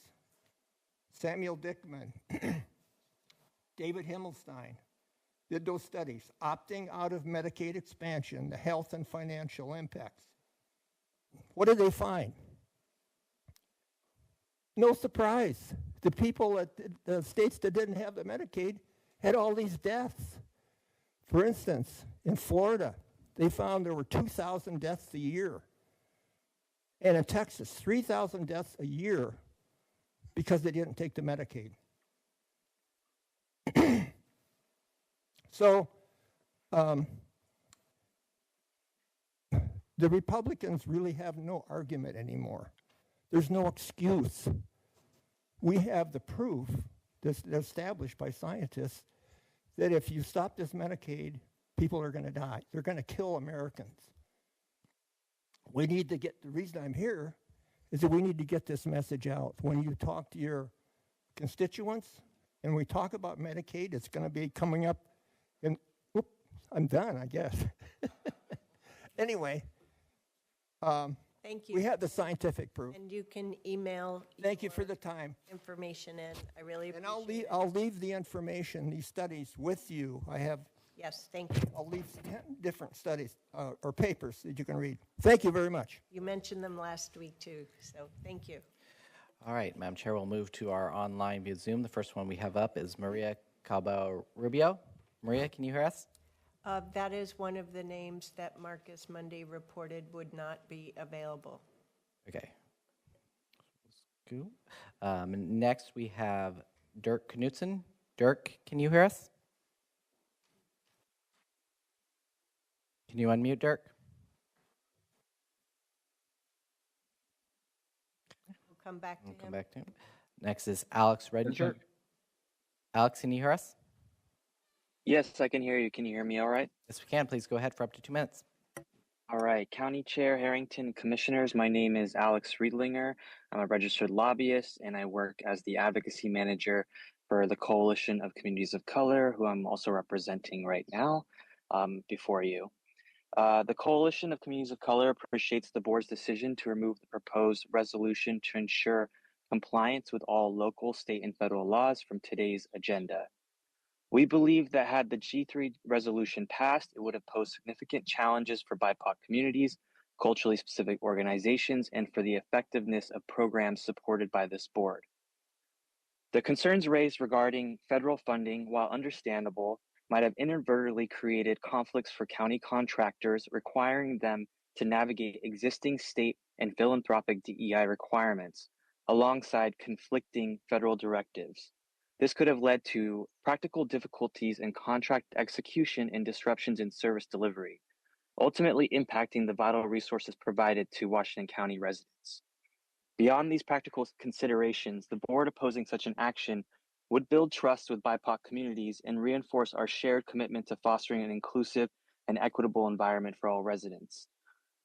Samuel Dickman, David Himmelstein did those studies, opting out of Medicaid expansion, the health and financial impacts. What did they find? No surprise. The people at the states that didn't have the Medicaid had all these deaths. For instance, in Florida, they found there were 2,000 deaths a year. And in Texas, 3,000 deaths a year because they didn't take the Medicaid. So the Republicans really have no argument anymore. There's no excuse. We have the proof that's established by scientists that if you stop this Medicaid, people are going to die. They're going to kill Americans. We need to get, the reason I'm here is that we need to get this message out. When you talk to your constituents and we talk about Medicaid, it's going to be coming up in, whoop, I'm done, I guess. Anyway, thank you. We have the scientific proof. And you can email. Thank you for the time. Information in. I really appreciate And it. I'll leave the information, these studies, with you. I have. Yes, thank you. I'll leave 10 different studies or papers that you can read. Thank you very much. You mentioned them last week too, so thank you. All right, Madam Chair, we'll move to our online via Zoom. The first one we have up is Maria Calvo Rubio. Maria, can you hear us? That is one of the names that Marcus Monday reported would not be available. Okay. Cool. Next, we have Dirk Knudsen. Dirk, can you hear us? Can you unmute, Dirk? We'll come back to him. Come back to him. Next is Alex Redinger. Alex, can you hear us? Yes, I can hear you. Can you hear me all right? Yes, we can. Please go ahead for up to 2 minutes. All right. County Chair Harrington, Commissioners, my name is Alex Riedlinger. I'm a registered lobbyist, and I work as the advocacy manager for the Coalition of Communities of Color, who I'm also representing right now before you. The Coalition of Communities of Color appreciates the board's decision to remove the proposed resolution to ensure compliance with all local, state, and federal laws from today's agenda. We believe that had the G3 resolution passed, it would have posed significant challenges for BIPOC communities, culturally specific organizations, and for the effectiveness of programs supported by this board. The concerns raised regarding federal funding, while understandable, might have inadvertently created conflicts for county contractors, requiring them to navigate existing state and philanthropic DEI requirements alongside conflicting federal directives. This could have led to practical difficulties in contract execution and disruptions in service delivery, ultimately impacting the vital resources provided to Washington County residents. Beyond these practical considerations, the board opposing such an action would build trust with BIPOC communities and reinforce our shared commitment to fostering an inclusive and equitable environment for all residents.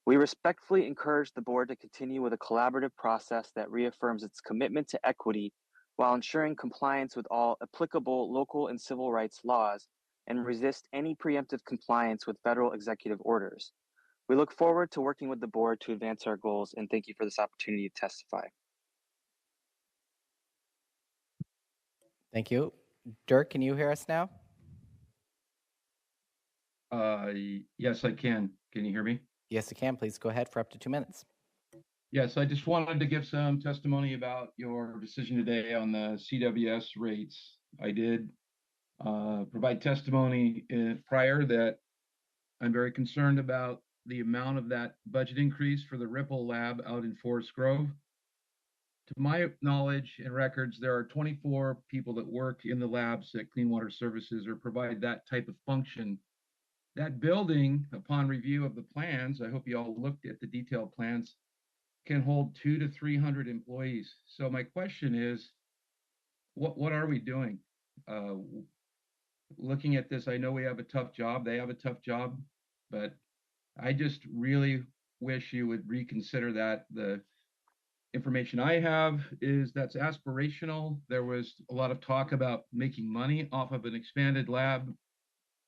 We respectfully encourage the board to continue with a collaborative process that reaffirms its commitment to equity while ensuring compliance with all applicable local and civil rights laws and resist any preemptive compliance with federal executive orders. We look forward to working with the board to advance our goals, and thank you for this opportunity to testify. Thank you. Dirk, can you hear us now? Yes, I can. Can you hear me? Yes, I can. Please go ahead for up to 2 minutes. Yes, I just wanted to give some testimony about your decision today on the CWS rates. I did provide testimony prior that I'm very concerned about the amount of that budget increase for the Ripple lab out in Forest Grove. To my knowledge and records, there are 24 people that work in the labs at Clean Water Services or provide that type of function. That building, upon review of the plans, I hope you all looked at the detailed plans, can hold 200 to 300 employees. So my question is, what are we doing? looking at this, I know we have a tough job. They have a tough job, but I just really wish you would reconsider that. The information I have is that's aspirational. There was a lot of talk about making money off of an expanded lab,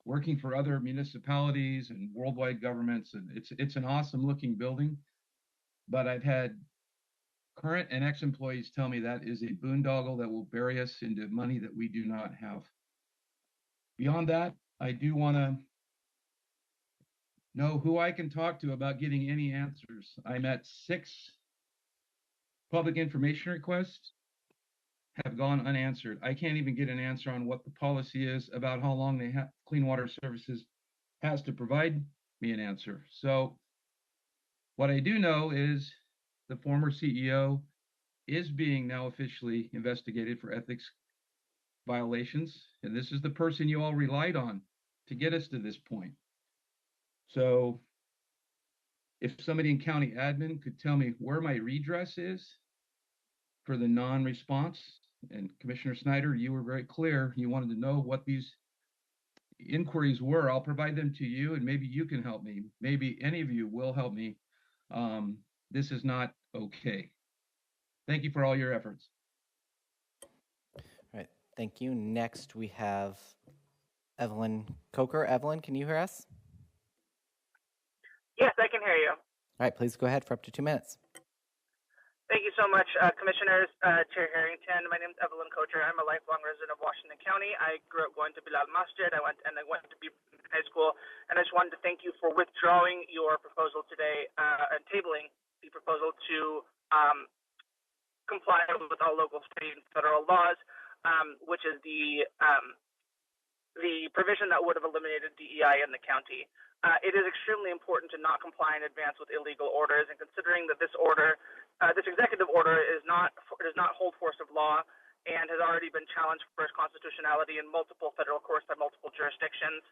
working for other municipalities and worldwide governments, and it's an awesome looking building. But I've had current and ex-employees tell me that is a boondoggle that will bury us into money that we do not have. Beyond that, I do want to know who I can talk to about getting any answers. I'm at 6 public information requests have gone unanswered. I can't even get an answer on what the policy is about how long they have Clean Water Services has to provide me an answer. So what I do know is the former CEO is being now officially investigated for ethics violations, and this is the person you all relied on to get us to this point. So if somebody in county admin could tell me where my redress is for the non-response, and Commissioner Snyder, you were very clear, you wanted to know what these inquiries were. I'll provide them to you, and maybe you can help me. Maybe any of you will help me. This is not okay. Thank you for all your efforts. All right, thank you. Next, we have Evelyn Coker. Evelyn, can you hear us? Yes, I can hear you. All right, please go ahead for up to 2 minutes. Thank you so much, Commissioners, Chair Harrington. My name is Evelyn Cocher. I'm a lifelong resident of Washington County. I grew up going to Bilal Masjid. I went to Beaverton High School, and I just wanted to thank you for withdrawing your proposal today and tabling the proposal to comply with all local, state, and federal laws, which is the provision that would have eliminated DEI in the county. It is extremely important to not comply in advance with illegal orders, and considering that this order, this executive order, does not hold force of law and has already been challenged for its constitutionality in multiple federal courts by multiple jurisdictions.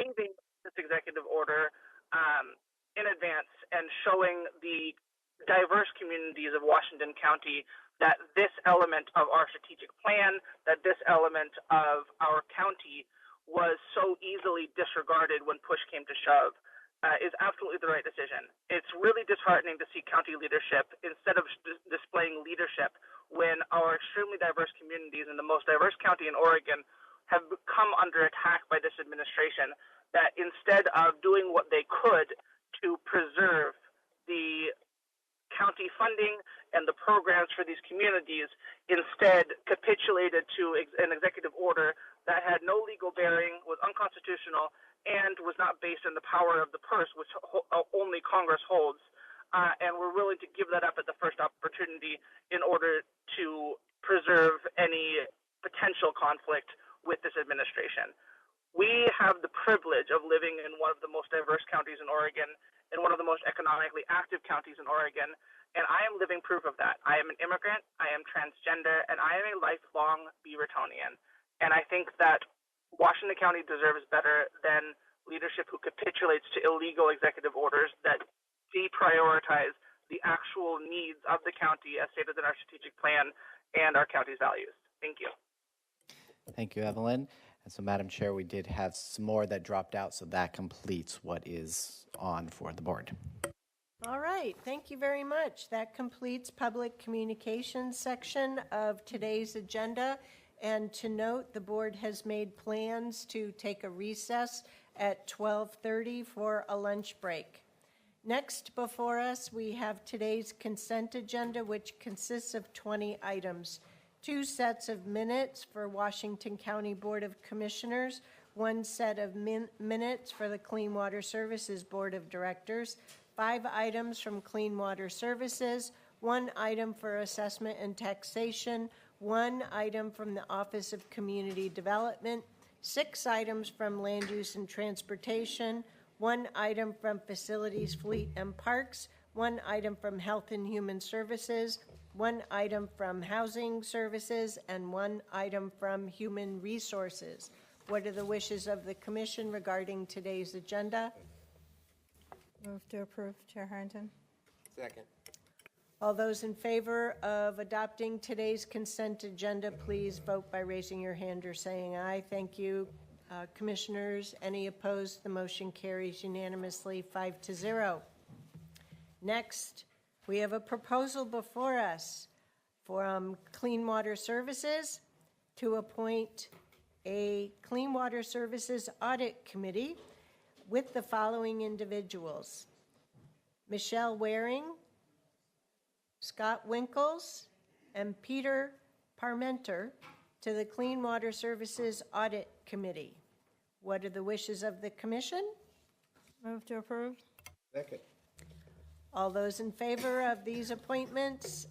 Changing this executive order in advance and showing the diverse communities of Washington County that this element of our strategic plan, that this element of our county was so easily disregarded when push came to shove, is absolutely the right decision. It's really disheartening to see county leadership, instead of displaying leadership when our extremely diverse communities in the most diverse county in Oregon have come under attack by this administration, that instead of doing what they could to preserve the county funding and the programs for these communities, instead capitulated to an executive order that had no legal bearing, was unconstitutional, and was not based on the power of the purse, which only Congress holds. And we're willing to give that up at the first opportunity in order to preserve any potential conflict with this administration. We have the privilege of living in one of the most diverse counties in Oregon, in one of the most economically active counties in Oregon, and I am living proof of that. I am an immigrant, I am transgender, and I am a lifelong Beavertonian. And I think that Washington County deserves better than leadership who capitulates to illegal executive orders that deprioritize the actual needs of the county as stated in our strategic plan and our county's values. Thank you. Thank you, Evelyn. And so, Madam Chair, we did have some more that dropped out, so that completes what is on for the board. All right, thank you very much. That completes public communications section of today's agenda. And to note, the board has made plans to take a recess at 12:30 for a lunch break. Next before us, we have today's consent agenda, which consists of 20 items. 2 sets of minutes for Washington County Board of Commissioners, 1 set of minutes for the Clean Water Services Board of Directors, 5 items from Clean Water Services, 1 item for assessment and taxation, 1 item from the Office of Community Development, 6 items from Land Use and Transportation, 1 item from Facilities, Fleet, and Parks, 1 item from Health and Human Services, 1 item from Housing Services, and 1 item from Human Resources. What are the wishes of the Commission regarding today's agenda? Move to approve, Chair Harrington. Second. All those in favor of adopting today's consent agenda, please vote by raising your hand or saying aye. Thank you. Commissioners, any opposed? The motion carries unanimously 5-0. Next, we have a proposal before us from Clean Water Services to appoint a Clean Water Services Audit Committee with the following individuals: Michelle Waring, Scott Winkles, and Peter Parmenter to the Clean Water Services Audit Committee. What are the wishes of the commission? Move to approve. Second. All those in favor of these appointments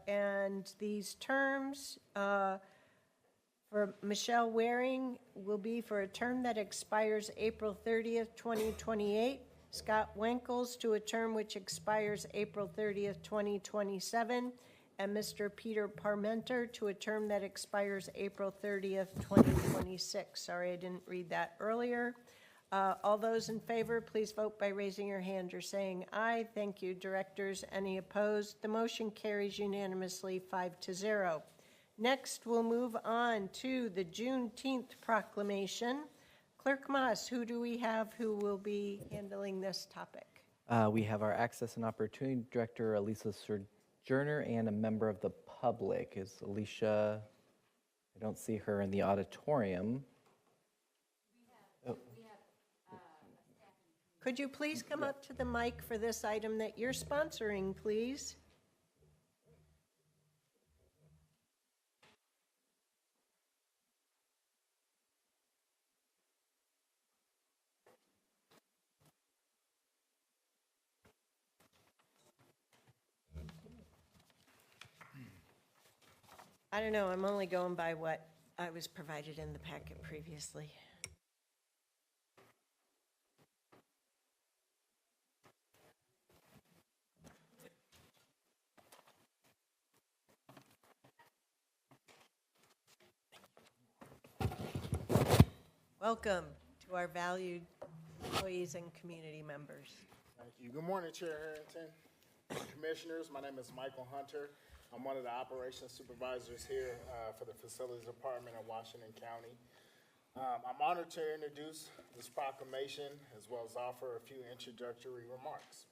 and these terms for Michelle Waring will be for a term that expires April 30th, 2028. Scott Winkles to a term which expires April 30th, 2027. And Mr. Peter Parmenter to a term that expires April 30th, 2026. Sorry, I didn't read that earlier. All those in favor, please vote by raising your hand or saying aye. Thank you, directors. Any opposed? The motion carries unanimously 5-0. Next, we'll move on to the Juneteenth proclamation. Clerk Moss, who do we have who will be handling this topic? We have our Access and Opportunity Director, Elisa Sojourner, and a member of the public. Is Alicia? I don't see her in the auditorium. Could you please come up to the mic for this item that you're sponsoring, please? I don't know, I'm only going by what I was provided in the packet previously. Welcome to our valued employees and community members. Thank you. Good morning, Chair Harrington, Commissioners. My name is Michael Hunter. I'm one of the operations supervisors here for the Facilities Department in Washington County. I'm honored to introduce this proclamation as well as offer a few introductory remarks.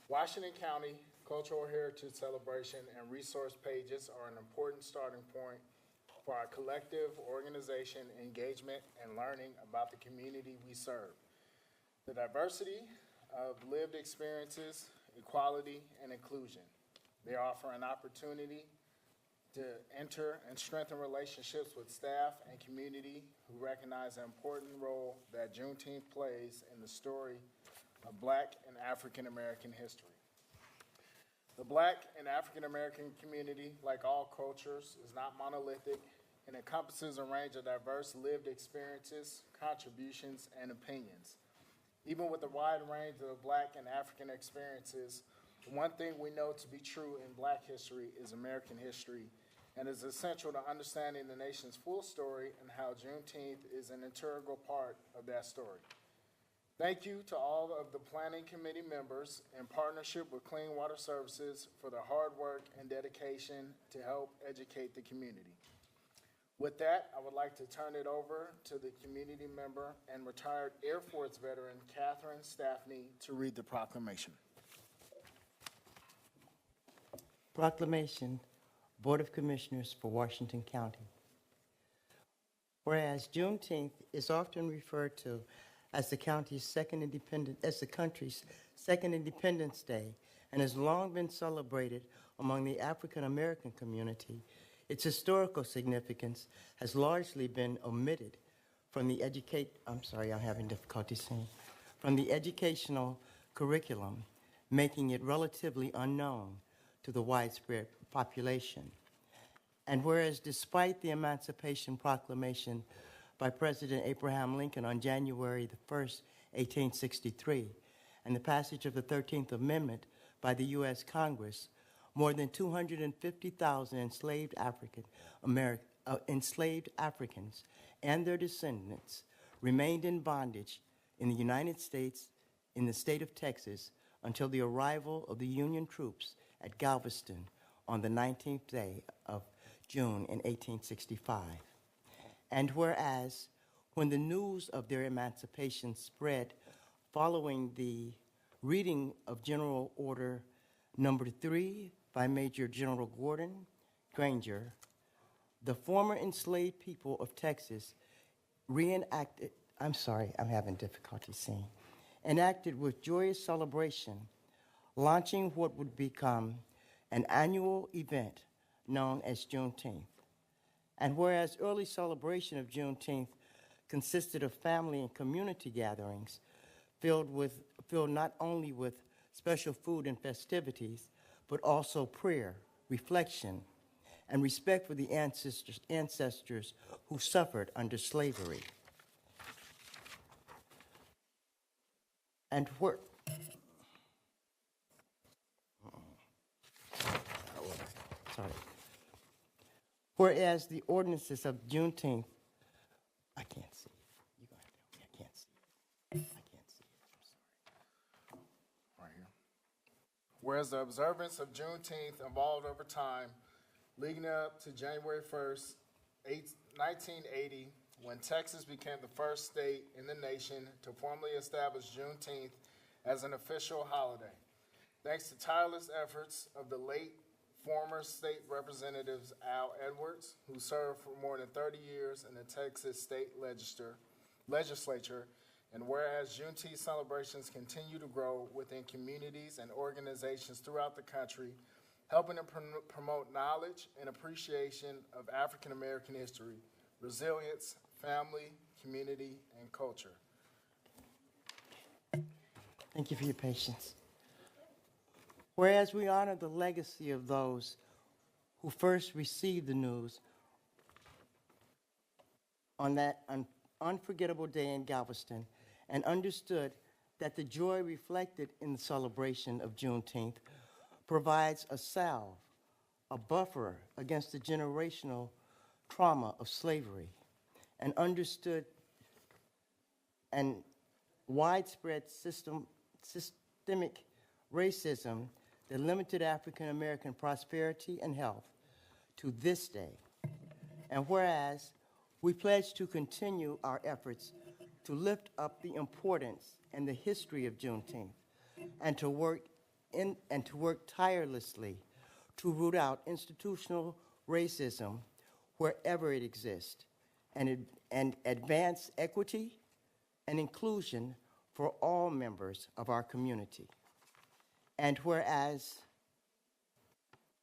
Washington County Cultural Heritage Celebration and resource pages are an important starting point for our collective organization, engagement, and learning about the community we serve. The diversity of lived experiences, equality, and inclusion. They offer an opportunity to enter and strengthen relationships with staff and community who recognize the important role that Juneteenth plays in the story of Black and African American history. The Black and African American community, like all cultures, is not monolithic and encompasses a range of diverse lived experiences, contributions, and opinions. Even with a wide range of Black and African experiences, the one thing we know to be true in Black history is American history, and is essential to understanding the nation's full story and how Juneteenth is an integral part of that story. Thank you to all of the Planning Committee members in partnership with Clean Water Services for their hard work and dedication to help educate the community. With that, I would like to turn it over to the community member and retired Air Force veteran, Catherine Staffney, to read the proclamation. Proclamation, Board of Commissioners for Washington County. Whereas Juneteenth is often referred to as the country's second Independence Day, and has long been celebrated among the African American community, its historical significance has largely been omitted from the educational curriculum, making it relatively unknown to the widespread population. And whereas despite the Emancipation Proclamation by President Abraham Lincoln on January the 1st, 1863, and the passage of the 13th Amendment by the U.S. Congress, more than 250,000 enslaved Africans and their descendants remained in bondage in the United States, in the state of Texas, until the arrival of the Union troops at Galveston on the 19th day of June in 1865. And whereas when the news of their emancipation spread following the reading of General Order Number 3 by Major General Gordon Granger, the former enslaved people of Texas enacted with joyous celebration, launching what would become an annual event known as Juneteenth. And whereas early celebration of Juneteenth consisted of family and community gatherings filled not only with special food and festivities, but also prayer, reflection, and respect for the ancestors who suffered under slavery. And whereas the ordinances of Juneteenth, I can't see. You're going to help me. I can't see. I can't see it. I'm sorry. Right here. Whereas the observance of Juneteenth evolved over time, leading up to January 1st, 1980, when Texas became the first state in the nation to formally establish Juneteenth as an official holiday. Thanks to tireless efforts of the late former state representatives Al Edwards, who served for more than 30 years in the Texas state legislature, and whereas Juneteenth celebrations continue to grow within communities and organizations throughout the country, helping to promote knowledge and appreciation of African American history, resilience, family, community, and culture. Thank you for your patience. Whereas we honor the legacy of those who first received the news on that unforgettable day in Galveston and understood that the joy reflected in the celebration of Juneteenth provides a salve, a buffer against the generational trauma of slavery, and understood and widespread systemic racism that limited African American prosperity and health to this day. And whereas we pledge to continue our efforts to lift up the importance and the history of Juneteenth and to work tirelessly to root out institutional racism wherever it exists and advance equity and inclusion for all members of our community. And whereas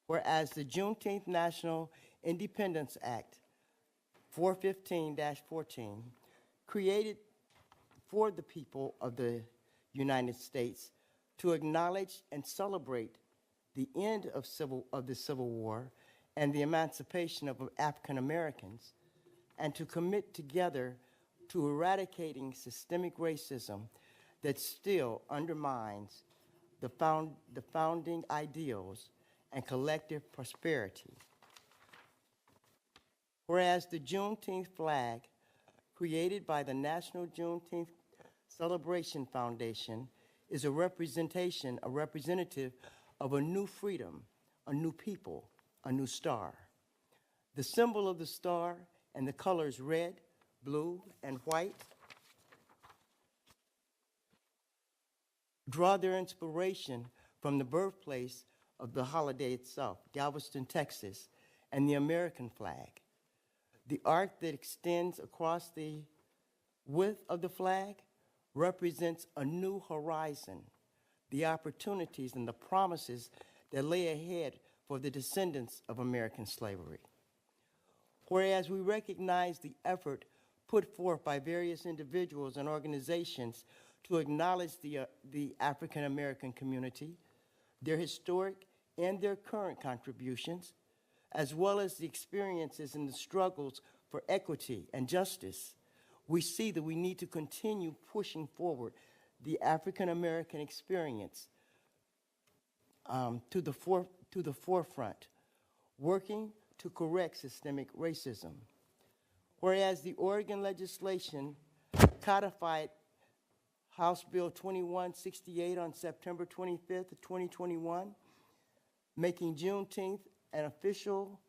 the Juneteenth National Independence Act 415-14 created for the people of the United States to acknowledge and celebrate the end of the Civil War and the emancipation of African Americans, and to commit together to eradicating systemic racism that still undermines the founding ideals and collective prosperity. Whereas the Juneteenth flag, created by the National Juneteenth Celebration Foundation, is a representative of a new freedom, a new people, a new star. The symbol of the star and the colors red, blue, and white draw their inspiration from the birthplace of the holiday itself, Galveston, Texas, and the American flag. The arc that extends across the width of the flag represents a new horizon, the opportunities and the promises that lay ahead for the descendants of American slavery. Whereas we recognize the effort put forth by various individuals and organizations to acknowledge the African American community, their historic and their current contributions, as well as the experiences and the struggles for equity and justice, we see that we need to continue pushing forward the African American experience to the forefront, working to correct systemic racism. Whereas the Oregon legislation codified House Bill 2168 on September 25th of 2021, making Juneteenth an official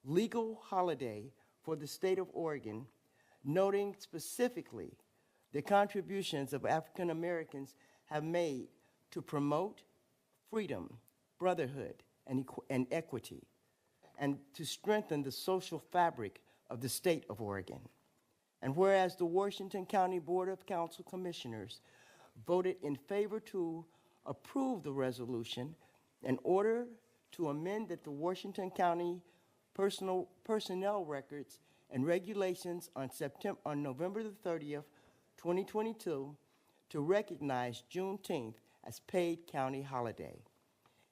legal holiday for the state of Oregon, noting specifically the contributions of African Americans have made to promote freedom, brotherhood, and equity, and to strengthen the social fabric of the state of Oregon. And whereas the Washington County Board of Council Commissioners voted in favor to approve the resolution in order to amend that the Washington County personnel records and regulations on November the 30th, 2022, to recognize Juneteenth as paid county holiday.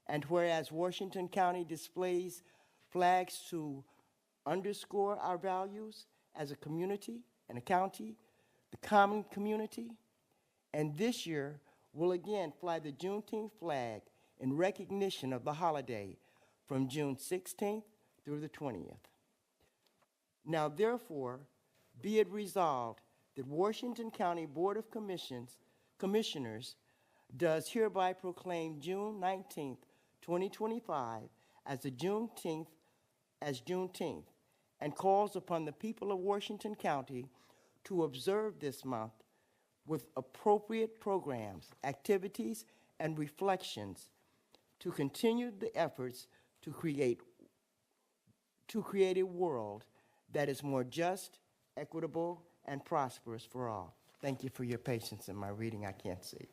And whereas Washington County displays flags to underscore our values as a community and a county, the common community, and this year will again fly the Juneteenth flag in recognition of the holiday from June 16th through the 20th. Now, therefore, be it resolved that Washington County Board of Commissioners does hereby proclaim June 19th, 2025 as Juneteenth, and calls upon the people of Washington County to observe this month with appropriate programs, activities, and reflections to continue the efforts to create a world that is more just, equitable, and prosperous for all. Thank you for your patience in my reading. I can't see.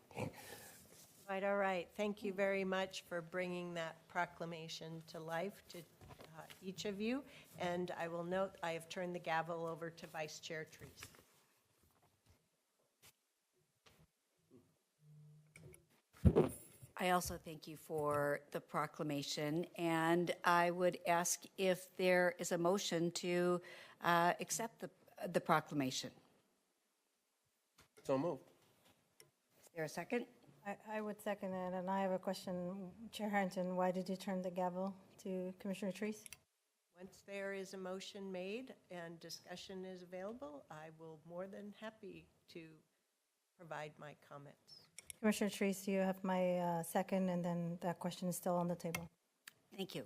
All right. Thank you very much for bringing that proclamation to life to each of you. And I will note I have turned the gavel over to Vice Chair Treese. I also thank you for the proclamation, and I would ask if there is a motion to accept the proclamation. So moved. Is there a second? I would second it, and I have a question. Chair Harrington, why did you turn the gavel to Commissioner Treese? Once there is a motion made and discussion is available, I will more than happy to provide my comments. Commissioner Treese, you have my second, and then that question is still on the table. Thank you.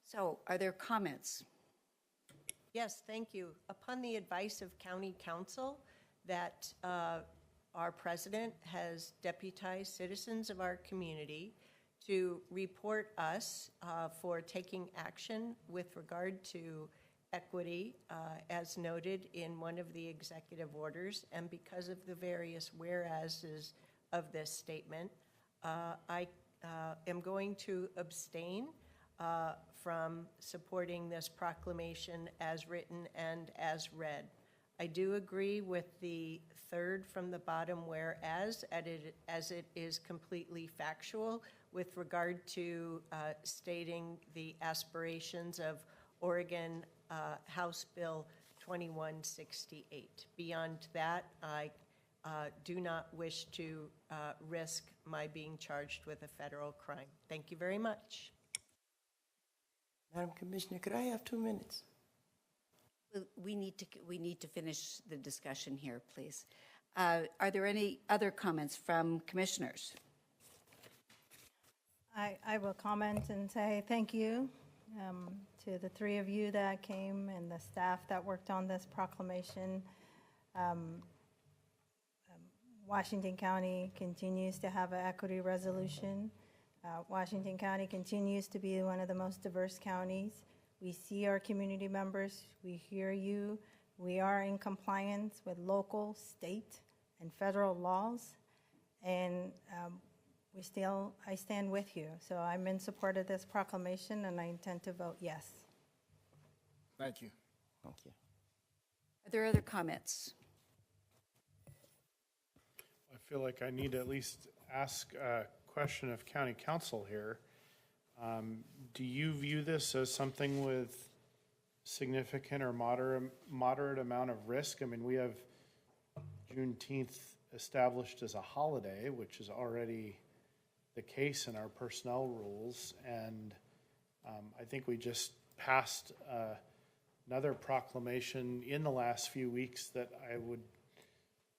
So are there comments? Yes, thank you. Upon the advice of County Council that our president has deputized citizens of our community to report us for taking action with regard to equity, as noted in one of the executive orders, and because of the various whereases of this statement, I am going to abstain from supporting this proclamation as written and as read. I do agree with the third from the bottom whereas, as it is completely factual with regard to stating the aspirations of Oregon House Bill 2168. Beyond that, I do not wish to risk my being charged with a federal crime. Thank you very much. Madam Commissioner, could I have 2 minutes? We need to finish the discussion here, please. Are there any other comments from commissioners? I will comment and say thank you to the three of you that came and the staff that worked on this proclamation. Washington County continues to have an equity resolution. Washington County continues to be one of the most diverse counties. We see our community members, we hear you. We are in compliance with local, state, and federal laws, and I stand with you. So I'm in support of this proclamation, and I intend to vote yes. Thank you. Thank you. Are there other comments? I feel like I need to at least ask a question of County Council here. Do you view this as something with significant or moderate amount of risk? I mean, we have Juneteenth established as a holiday, which is already the case in our personnel rules, and I think we just passed another proclamation in the last few weeks that I would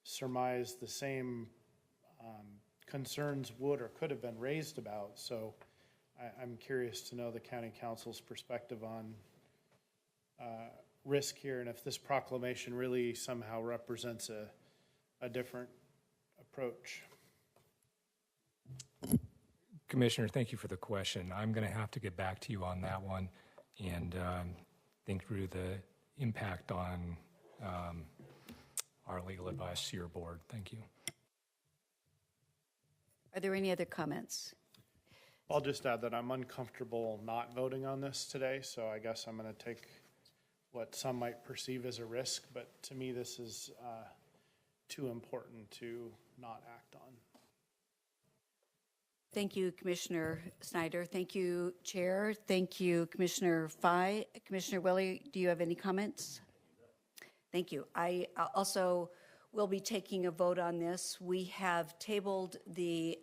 surmise the same concerns would or could have been raised about. So I'm curious to know the county council's perspective on risk here, and if this proclamation really somehow represents a different approach. Commissioner, thank you for the question. I'm going to have to get back to you on that one and think through the impact on our legal advice to your board. Thank you. Are there any other comments? I'll just add that I'm uncomfortable not voting on this today, so I guess I'm going to take what some might perceive as a risk, but to me this is too important to not act on. Thank you, Commissioner Snyder. Thank you, Chair. Thank you, Commissioner Fye. Commissioner Willie, do you have any comments? Thank you. I also will be taking a vote on this. We have tabled the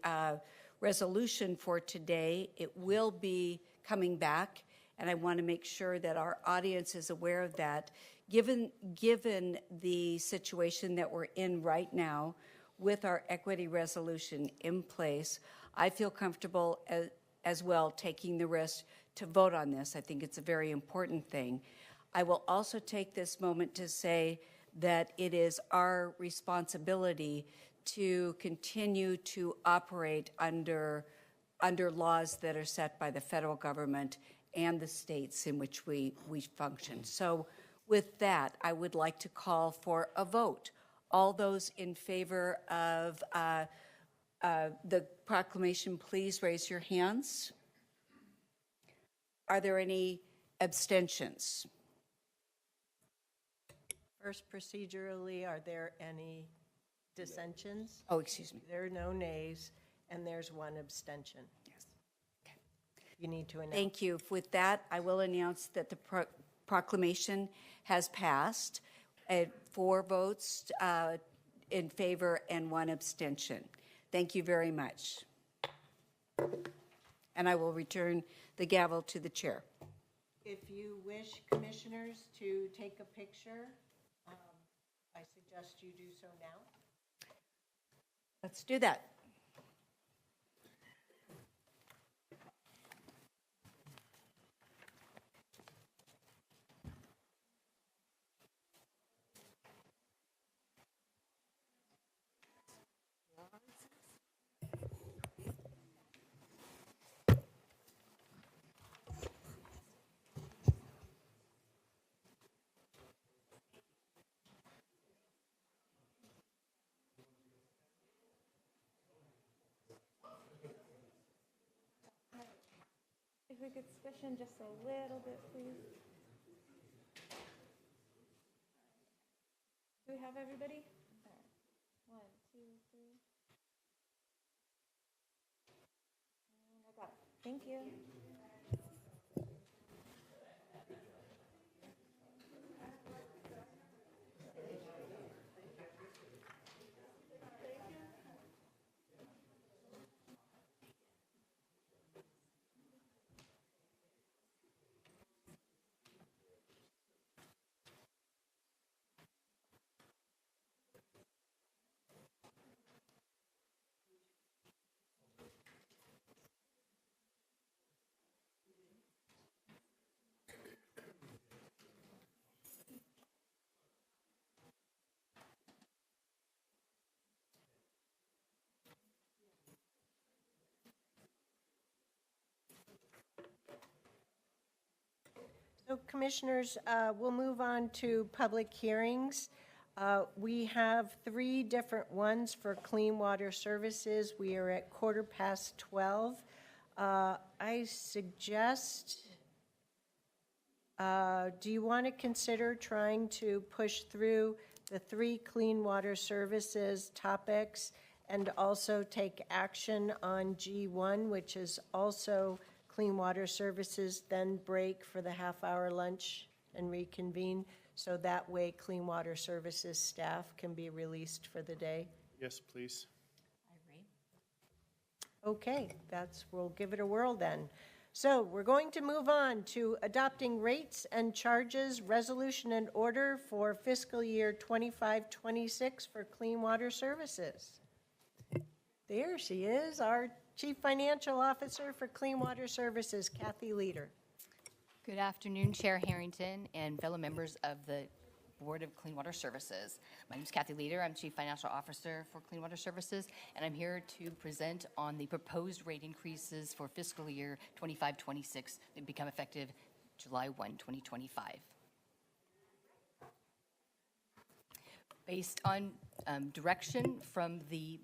resolution for today. It will be coming back, and I want to make sure that our audience is aware of that. Given the situation that we're in right now with our equity resolution in place, I feel comfortable as well taking the risk to vote on this. I think it's a very important thing. I will also take this moment to say that it is our responsibility to continue to operate under laws that are set by the federal government and the states in which we function. So with that, I would like to call for a vote. All those in favor of the proclamation, please raise your hands. Are there any abstentions? First, procedurally, are there any dissensions? Oh, excuse me. There are no nays, and there's one abstention. Yes. Okay. You need to announce. Thank you. With that, I will announce that the proclamation has passed. 4 votes in favor and 1 abstention. Thank you very much. And I will return the gavel to the chair. If you wish, commissioners, to take a picture, I suggest you do so now. Let's do that. If we could squish in just a little bit, please. Do we have everybody? All right. 1, 2, 3. And I got it. Thank you. So, commissioners, we'll move on to public hearings. We have 3 different ones for clean water services. We are at 12:15. I suggest, do you want to consider trying to push through the 3 clean water services topics and also take action on G1, which is also clean water services, then break for the half-hour lunch and reconvene, so that way clean water services staff can be released for the day? Yes, please. Okay, we'll give it a whirl then. So we're going to move on to adopting rates and charges resolution and order for fiscal year 25-26 for clean water services. There she is, our Chief Financial Officer for Clean Water Services, Kathy Leader. Good afternoon, Chair Harrington and fellow members of the Board of Clean Water Services. My name is Kathy Leader. I'm Chief Financial Officer for Clean Water Services, and I'm here to present on the proposed rate increases for fiscal year 25-26 that become effective July 1, 2025. Based on direction from the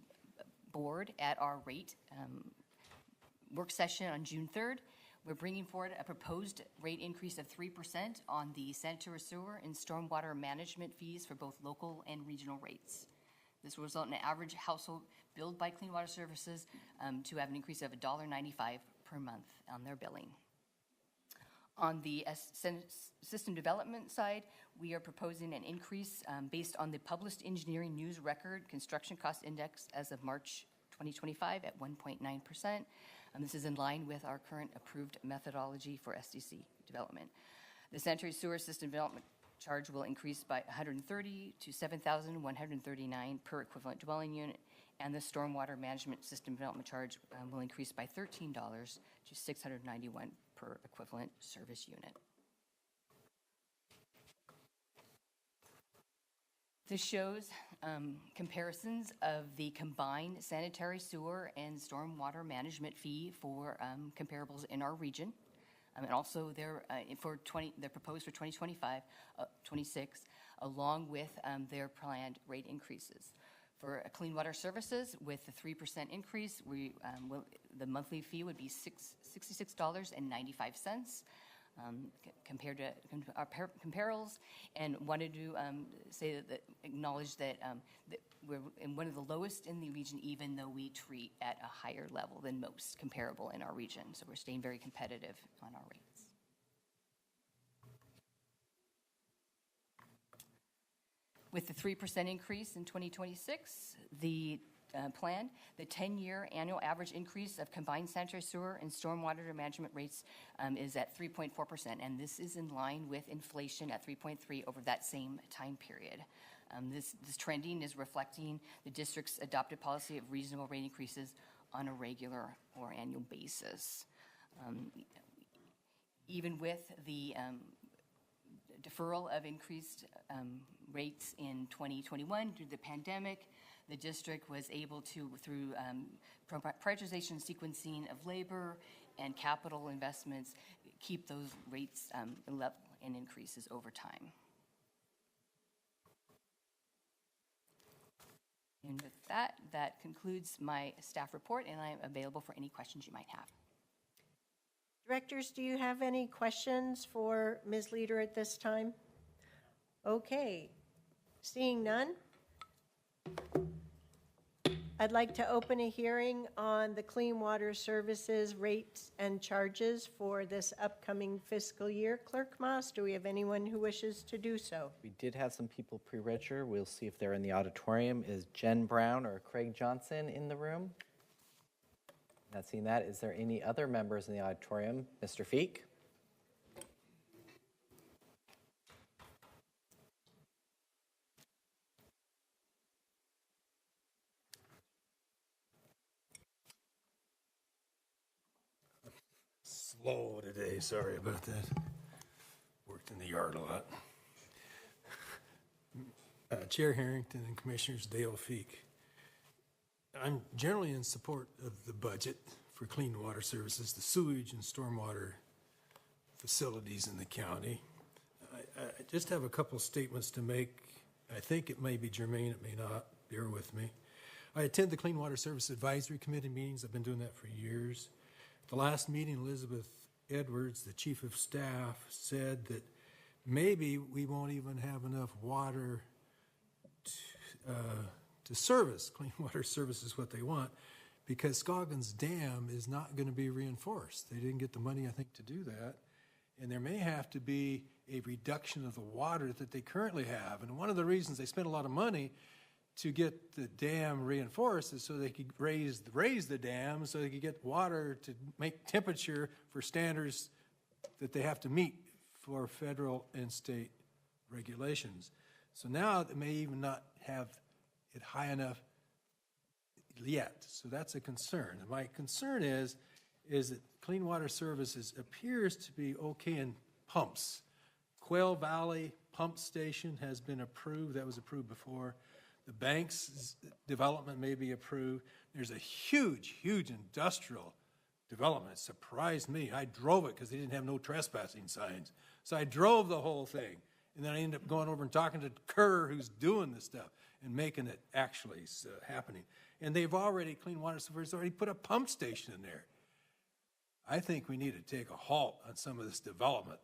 board at our rate work session on June 3rd, we're bringing forward a proposed rate increase of 3% on the sanitary sewer and stormwater management fees for both local and regional rates. This will result in an average household billed by Clean Water Services to have an increase of $1.95 per month on their billing. On the system development side, we are proposing an increase based on the published engineering news record construction cost index as of March 2025 at 1.9%. This is in line with our current approved methodology for SDC development. The sanitary sewer system development charge will increase by $130 to $7,139 per equivalent dwelling unit, and the stormwater management system development charge will increase by $13 to $691 per equivalent service unit. This shows comparisons of the combined sanitary sewer and stormwater management fee for comparables in our region. And also they're proposed for 2025-26, along with their planned rate increases. For Clean Water Services, with the 3% increase, the monthly fee would be $66.95. Compared to our comparables, and wanted to acknowledge that we're in one of the lowest in the region, even though we treat at a higher level than most comparable in our region. So we're staying very competitive on our rates. With the 3% increase in 2026, the plan, the 10-year annual average increase of combined sanitary sewer and stormwater management rates is at 3.4%, and this is in line with inflation at 3.3% over that same time period. This trending is reflecting the district's adopted policy of reasonable rate increases on a regular or annual basis. Even with the deferral of increased rates in 2021 due to the pandemic, the district was able to, through prioritization and sequencing of labor and capital investments, keep those rates level and increases over time. And with that, that concludes my staff report, and I'm available for any questions you might have. Directors, do you have any questions for Ms. Leader at this time? Okay, seeing none, I'd like to open a hearing on the Clean Water Services rates and charges for this upcoming fiscal year. Clerk Moss, do we have anyone who wishes to do so? We did have some people pre-register. We'll see if they're in the auditorium. Is Jen Brown or Craig Johnson in the room? Not seeing that. Is there any other members in the auditorium? Mr. Feek? Slow today, sorry about that. Worked in the yard a lot. Chair Harrington and Commissioners Dale Feek. I'm generally in support of the budget for clean water services, the sewage and stormwater facilities in the county. I just have a couple statements to make. I think it may be germane, it may not. Bear with me. I attend the Clean Water Service Advisory Committee meetings. I've been doing that for years. The last meeting, Elizabeth Edwards, the Chief of Staff, said that maybe we won't even have enough water to service. Clean Water Service is what they want, because Scoggins Dam is not going to be reinforced. They didn't get the money, I think, to do that. And there may have to be a reduction of the water that they currently have. And one of the reasons they spent a lot of money to get the dam reinforced is so they could raise the dam so they could get water to make temperature for standards that they have to meet for federal and state regulations. So now they may even not have it high enough yet. So that's a concern. And my concern is that Clean Water Services appears to be okay in pumps. Quail Valley Pump Station has been approved. That was approved before. The Banks development may be approved. There's a huge, huge industrial development. It surprised me. I drove it because they didn't have no trespassing signs. So I drove the whole thing. And then I ended up going over and talking to Kerr, who's doing this stuff and making it actually happening. And they've already, Clean Water Services already put a pump station in there. I think we need to take a halt on some of this development.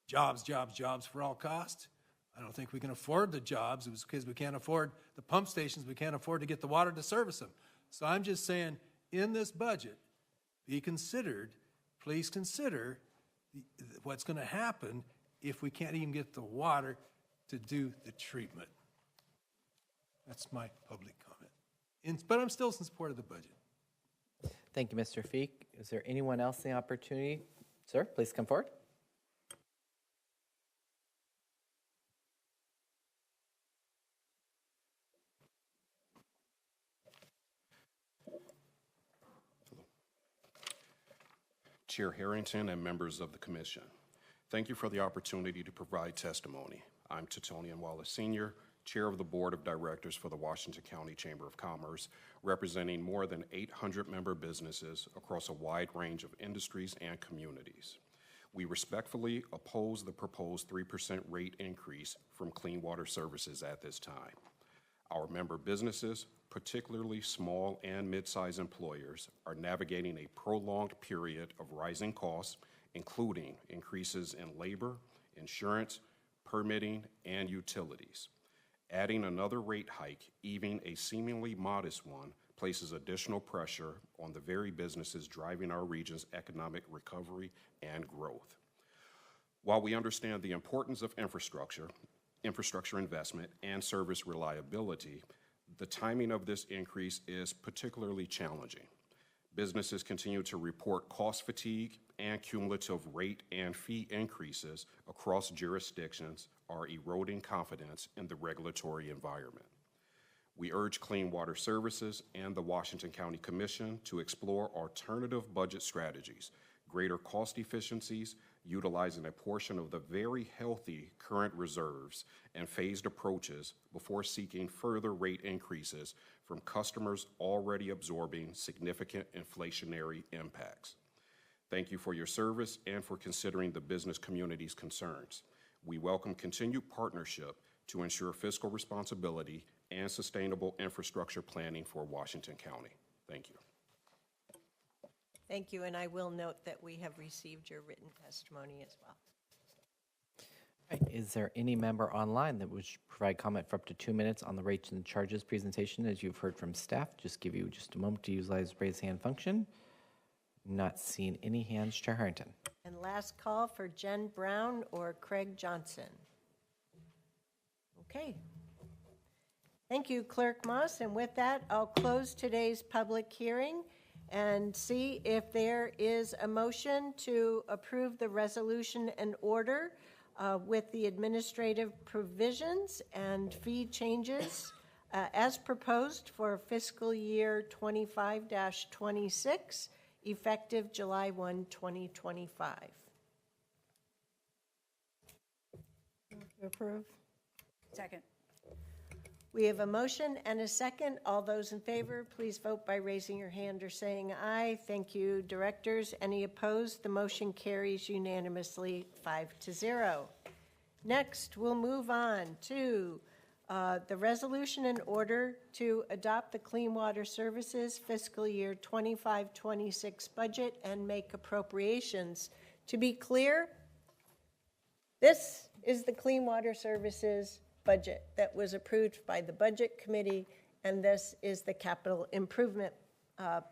Jobs, jobs, jobs for all cost. I don't think we can afford the jobs. It was because we can't afford the pump stations. We can't afford to get the water to service them. So I'm just saying, in this budget, please consider what's going to happen if we can't even get the water to do the treatment. That's my public comment. But I'm still in support of the budget. Thank you, Mr. Feek. Is there anyone else in the opportunity? Sir, please come forward. Chair Harrington and members of the Commission, thank you for the opportunity to provide testimony. I'm Titonian Wallace Sr., Chair of the Board of Directors for the Washington County Chamber of Commerce, representing more than 800 member businesses across a wide range of industries and communities. We respectfully oppose the proposed 3% rate increase from Clean Water Services at this time. Our member businesses, particularly small and mid-sized employers, are navigating a prolonged period of rising costs, including increases in labor, insurance, permitting, and utilities. Adding another rate hike, even a seemingly modest one, places additional pressure on the very businesses driving our region's economic recovery and growth. While we understand the importance of infrastructure investment, and service reliability, the timing of this increase is particularly challenging. Businesses continue to report cost fatigue, and cumulative rate and fee increases across jurisdictions are eroding confidence in the regulatory environment. We urge Clean Water Services and the Washington County Commission to explore alternative budget strategies, greater cost efficiencies, utilizing a portion of the very healthy current reserves, and phased approaches before seeking further rate increases from customers already absorbing significant inflationary impacts. Thank you for your service and for considering the business community's concerns. We welcome continued partnership to ensure fiscal responsibility and sustainable infrastructure planning for Washington County. Thank you. Thank you, and I will note that we have received your written testimony as well. Right. Is there any member online that would provide comment for up to 2 minutes on the rates and charges presentation? As you've heard from staff, just give you just a moment to utilize the raise hand function. Not seeing any hands. Chair Harrington. And last call for Jen Brown or Craig Johnson. Okay. Thank you, Clerk Moss. And with that, I'll close today's public hearing and see if there is a motion to approve the resolution and order with the administrative provisions and fee changes as proposed for fiscal year 25-26, effective July 1, 2025. Approve. Second. We have a motion and a second. All those in favor, please vote by raising your hand or saying aye. Thank you, directors. Any opposed? The motion carries unanimously 5-0. Next, we'll move on to the resolution in order to adopt the Clean Water Services fiscal year 25-26 budget and make appropriations. To be clear, this is the Clean Water Services budget that was approved by the Budget Committee, and this is the capital improvement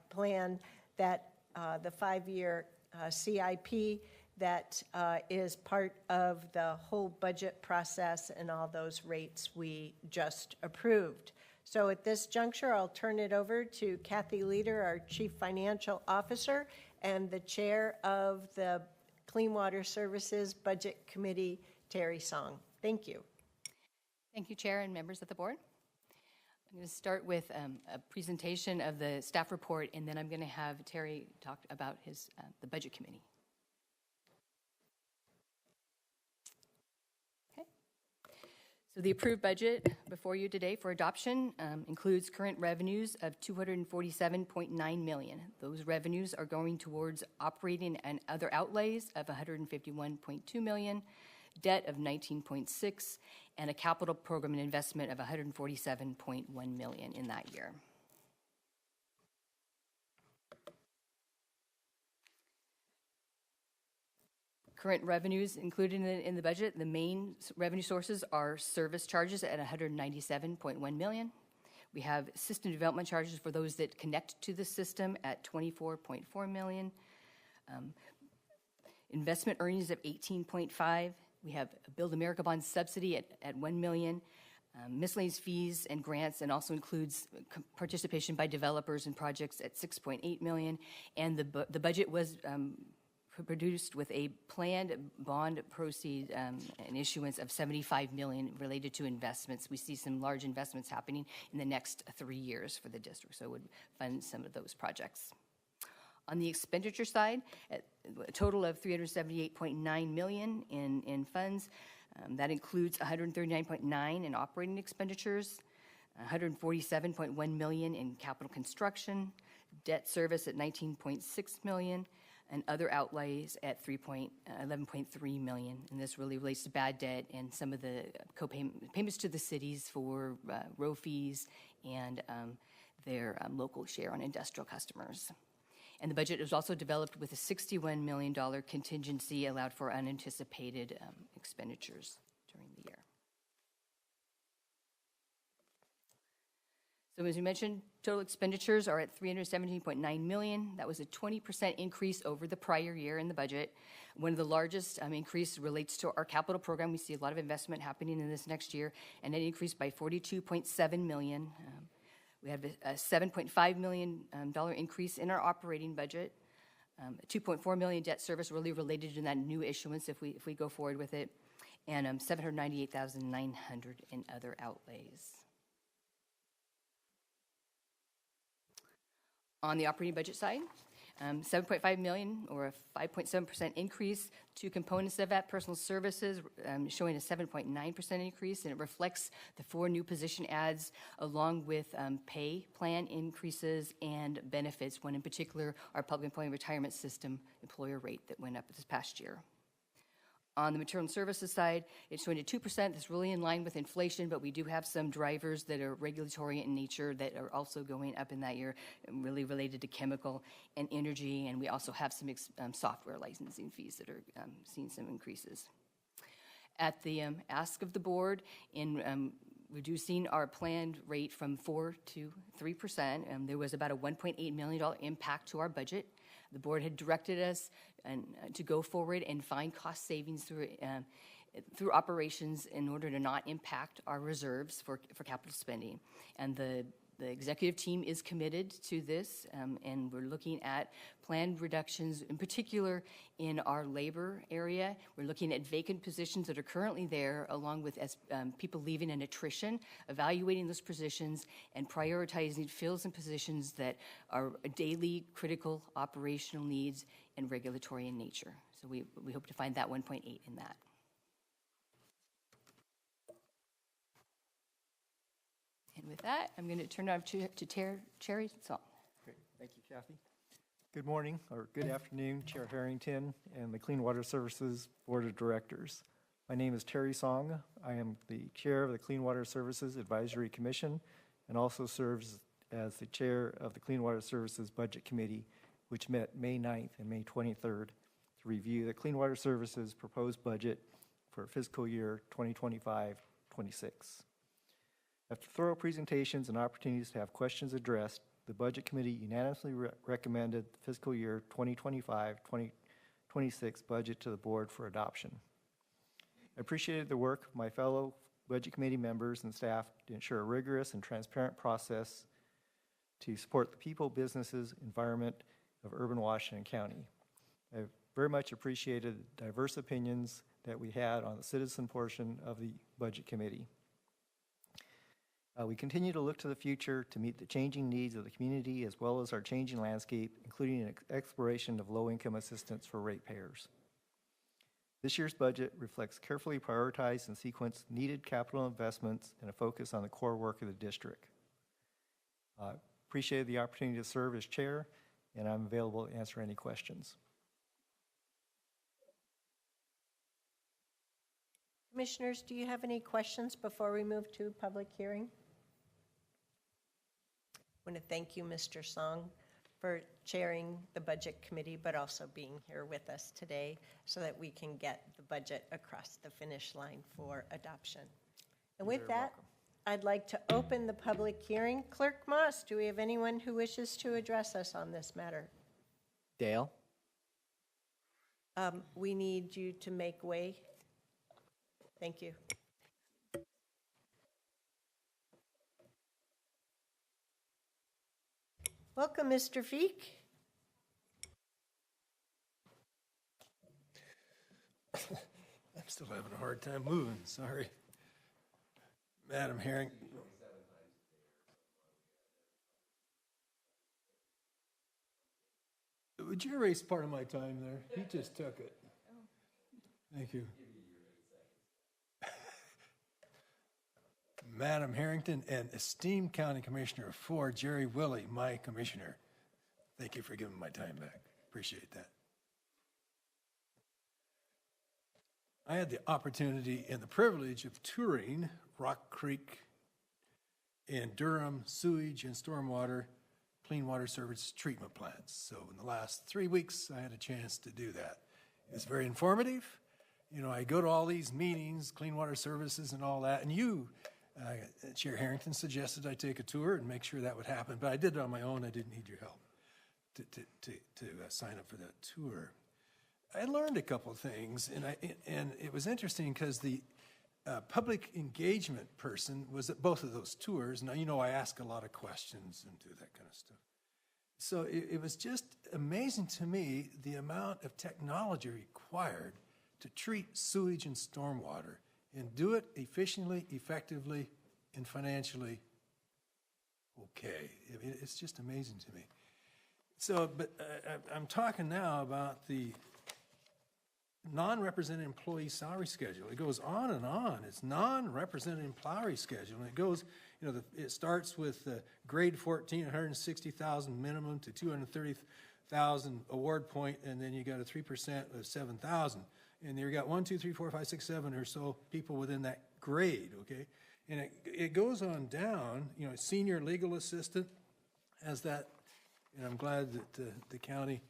plan that the 5-year CIP that is part of the whole budget process and all those rates we just approved. So at this juncture, I'll turn it over to Kathy Leader, our Chief Financial Officer, and the Chair of the Clean Water Services Budget Committee, Terry Song. Thank you. Thank you, Chair and members of the board. I'm going to start with a presentation of the staff report, and then I'm going to have Terry talk about the budget committee. Okay. So the approved budget before you today for adoption includes current revenues of $247.9 million. Those revenues are going towards operating and other outlays of $151.2 million, debt of $19.6, and a capital program and investment of $147.1 million in that year. Current revenues included in the budget, the main revenue sources are service charges at $197.1 million. We have system development charges for those that connect to the system at $24.4 million. Investment earnings of $18.5. We have a Build America Bond subsidy at $1 million. Miscellaneous fees and grants, and also includes participation by developers in projects at $6.8 million. And the budget was produced with a planned bond proceed and issuance of $75 million related to investments. We see some large investments happening in the next 3 years for the district, so it would fund some of those projects. On the expenditure side, a total of $378.9 million in funds. That includes $139.9 million in operating expenditures, $147.1 million in capital construction, debt service at $19.6 million, and other outlays at $11.3 million. And this really relates to bad debt and some of the payments to the cities for row fees and their local share on industrial customers. And the budget was also developed with a $61 million contingency allowed for unanticipated expenditures during the year. So as we mentioned, total expenditures are at $317.9 million. That was a 20% increase over the prior year in the budget. One of the largest increase relates to our capital program. We see a lot of investment happening in this next year, and it increased by $42.7 million. We have a $7.5 million increase in our operating budget, $2.4 million debt service really related to that new issuance if we go forward with it, and $798,900 in other outlays. On the operating budget side, $7.5 million, or a 5.7% increase. Two components of that: personal services showing a 7.9% increase, and it reflects the 4 new position adds along with pay plan increases and benefits, one in particular our public employee retirement system employer rate that went up this past year. On the material and services side, it's showing a 2%. That's really in line with inflation, but we do have some drivers that are regulatory in nature that are also going up in that year, really related to chemical and energy, and we also have some software licensing fees that are seeing some increases. At the ask of the board, in reducing our planned rate from 4% to 3%, there was about a $1.8 million impact to our budget. The board had directed us to go forward and find cost savings through operations in order to not impact our reserves for capital spending. And the executive team is committed to this, and we're looking at planned reductions, in particular in our labor area. We're looking at vacant positions that are currently there, along with people leaving and attrition, evaluating those positions, and prioritizing fills and positions that are daily critical operational needs and regulatory in nature. So we hope to find that 1.8 in that. And with that, I'm going to turn it over to Terry Song. Great. Thank you, Kathy. Good morning, or good afternoon, Chair Harrington and the Clean Water Services Board of Directors. My name is Terry Song. I am the Chair of the Clean Water Services Advisory Commission and also serves as the Chair of the Clean Water Services Budget Committee, which met May 9th and May 23rd to review the Clean Water Services proposed budget for fiscal year 2025-26. After thorough presentations and opportunities to have questions addressed, the Budget Committee unanimously recommended the fiscal year 2025-2026 budget to the board for adoption. I appreciated the work of my fellow Budget Committee members and staff to ensure a rigorous and transparent process to support the people, businesses, environment of urban Washington County. I very much appreciated the diverse opinions that we had on the citizen portion of the Budget Committee. We continue to look to the future to meet the changing needs of the community as well as our changing landscape, including an exploration of low-income assistance for ratepayers. This year's budget reflects carefully prioritized and sequenced needed capital investments and a focus on the core work of the district. Appreciate the opportunity to serve as chair, and I'm available to answer any questions. Commissioners, do you have any questions before we move to public hearing? I want to thank you, Mr. Song, for chairing the Budget Committee, but also being here with us today so that we can get the budget across the finish line for adoption. And with that, I'd like to open the public hearing. Clerk Moss, do we have anyone who wishes to address us on this matter? Dale? We need you to make way. Thank you. Welcome, Mr. Feek. I'm still having a hard time moving, sorry. Madam Herring. Would you erase part of my time there? He just took it. Thank you. Madam Harrington and esteemed County Commissioner 4, Jerry Willie, my commissioner. Thank you for giving my time back. Appreciate that. I had the opportunity and the privilege of touring Rock Creek and Durham sewage and stormwater clean water service treatment plants. So in the last 3 weeks, I had a chance to do that. It's very informative. You know, I go to all these meetings, clean water services and all that, and you, Chair Harrington, suggested I take a tour and make sure that would happen, but I did it on my own. I didn't need your help to sign up for that tour. I learned a couple of things, and it was interesting because the public engagement person was at both of those tours. Now, you know, I ask a lot of questions and do that kind of stuff. So it was just amazing to me the amount of technology required to treat sewage and stormwater and do it efficiently, effectively, and financially okay. I mean, it's just amazing to me. So, but I'm talking now about the non-represented employee salary schedule. It goes on and on. It's non-represented employee schedule, and it goes, you know, it starts with grade 14, $160,000 minimum to $230,000 award point, and then you got a 3% of $7,000. And you got 1, 2, 3, 4, 5, 6, 7 or so people within that grade, okay? And it goes on down, you know, senior legal assistant has that, and I'm glad that the county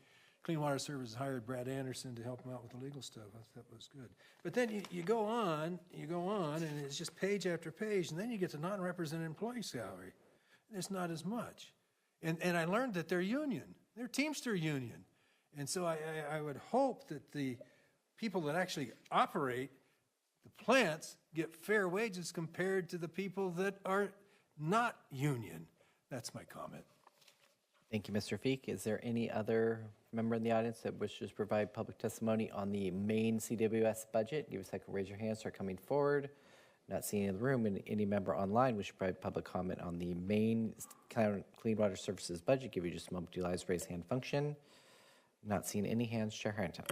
Clean Water Services hired Brad Anderson to help him out with the legal stuff. I thought that was good. But then you go on, and it's just page after page, and then you get to non-represented employee salary. And it's not as much. And I learned that they're union. They're Teamster union. And so I would hope that the people that actually operate the plants get fair wages compared to the people that are not union. That's my comment. Thank you, Mr. Feek. Is there any other member in the audience that wishes to provide public testimony on the main CWS budget? Give us a second, raise your hand, start coming forward. Not seeing any in the room, and any member online wish to provide public comment on the main Clean Water Services budget. Give you just a moment to utilize raise hand function. Not seeing any hands, Chair Harrington.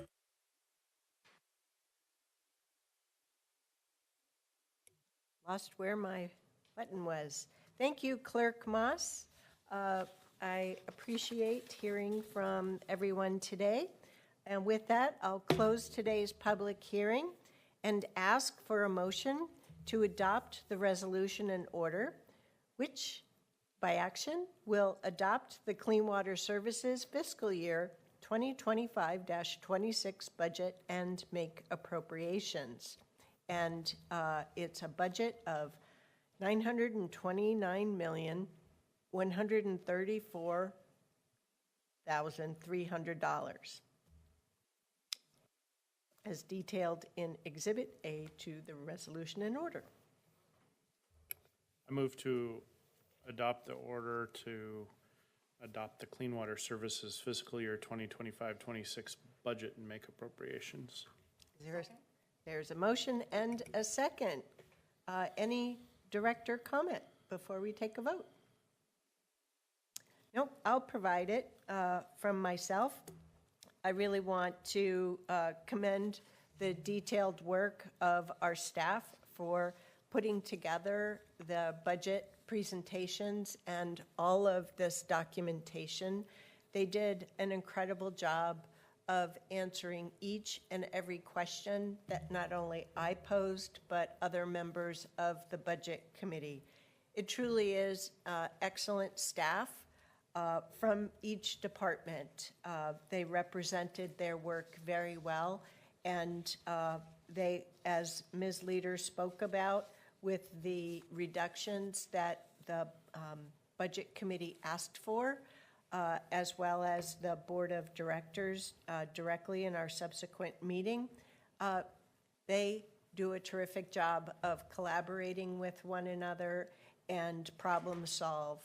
Lost where my button was. Thank you, Clerk Moss. I appreciate hearing from everyone today. And with that, I'll close today's public hearing and ask for a motion to adopt the resolution and order, which by action will adopt the Clean Water Services fiscal year 2025-26 budget and make appropriations. And it's a budget of $929,134,300, as detailed in Exhibit A to the resolution and order. I move to adopt the order to adopt the Clean Water Services fiscal year 2025-26 budget and make appropriations. There's a motion and a second. Any director comment before we take a vote? Nope, I'll provide it from myself. I really want to commend the detailed work of our staff for putting together the budget presentations and all of this documentation. They did an incredible job of answering each and every question that not only I posed, but other members of the Budget Committee. It truly is excellent staff from each department. They represented their work very well, and they, as Ms. Leader spoke about, with the reductions that the Budget Committee asked for, as well as the Board of Directors directly in our subsequent meeting, they do a terrific job of collaborating with one another and problem solve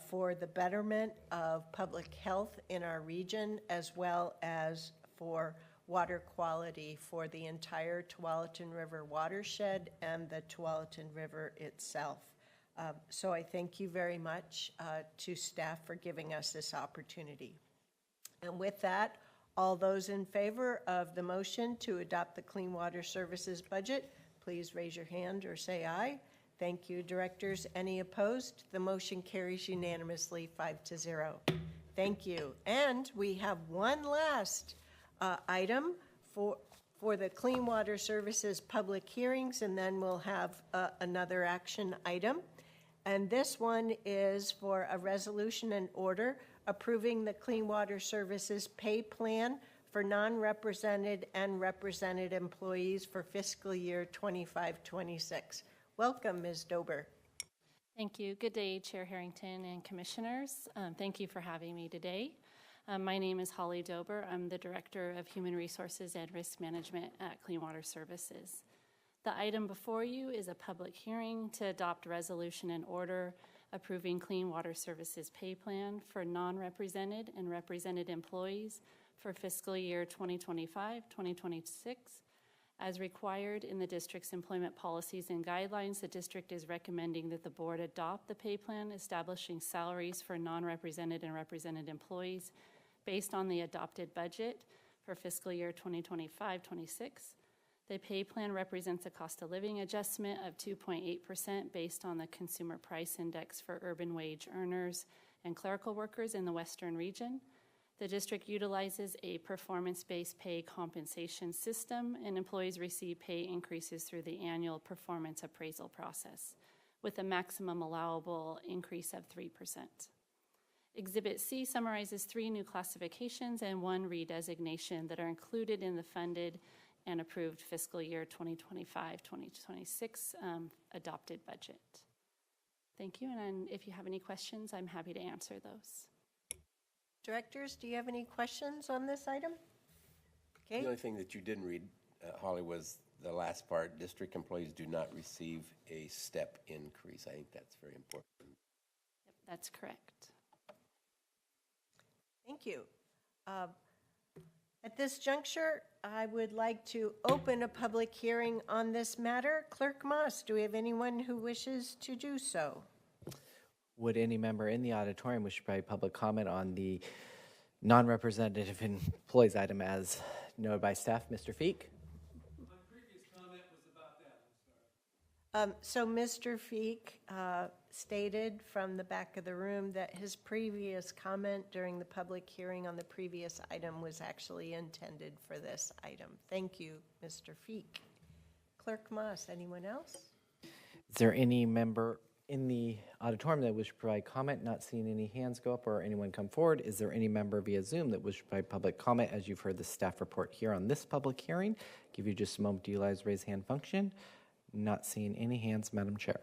for the betterment of public health in our region, as well as for water quality for the entire Tualatin River watershed and the Tualatin River itself. So I thank you very much to staff for giving us this opportunity. And with that, all those in favor of the motion to adopt the Clean Water Services budget, please raise your hand or say aye. Thank you, directors. Any opposed? The motion carries unanimously 5-0. Thank you. And we have one last item for the Clean Water Services public hearings, and then we'll have another action item. And this one is for a resolution and order approving the Clean Water Services pay plan for non-represented and represented employees for fiscal year 25-26. Welcome, Ms. Dober. Thank you. Good day, Chair Harrington and Commissioners. Thank you for having me today. My name is Holly Dober. I'm the Director of Human Resources and Risk Management at Clean Water Services. The item before you is a public hearing to adopt a resolution and order approving Clean Water Services pay plan for non-represented and represented employees for fiscal year 2025-2026. As required in the district's employment policies and guidelines, the district is recommending that the board adopt the pay plan establishing salaries for non-represented and represented employees based on the adopted budget for fiscal year 2025-26. The pay plan represents a cost of living adjustment of 2.8% based on the Consumer Price Index for urban wage earners and clerical workers in the Western region. The district utilizes a performance-based pay compensation system, and employees receive pay increases through the annual performance appraisal process, with a maximum allowable increase of 3%. Exhibit C summarizes 3 new classifications and 1 redesignation that are included in the funded and approved fiscal year 2025-2026 adopted budget. Thank you, and if you have any questions, I'm happy to answer those. Directors, do you have any questions on this item? Okay. The only thing that you didn't read, Holly, was the last part. District employees do not receive a step increase. I think that's very important. Yep, that's correct. Thank you. At this juncture, I would like to open a public hearing on this matter. Clerk Moss, do we have anyone who wishes to do so? Would any member in the auditorium wish to provide public comment on the non-representative employees item as noted by staff? Mr. Feek? My previous comment was about that. I'm sorry. So Mr. Feek stated from the back of the room that his previous comment during the public hearing on the previous item was actually intended for this item. Thank you, Mr. Feek. Clerk Moss, anyone else? Is there any member in the auditorium that wish to provide comment? Not seeing any hands go up or anyone come forward. Is there any member via Zoom that wish to provide public comment as you've heard the staff report here on this public hearing? Give you just a moment to utilize the raise hand function. Not seeing any hands, Madam Chair.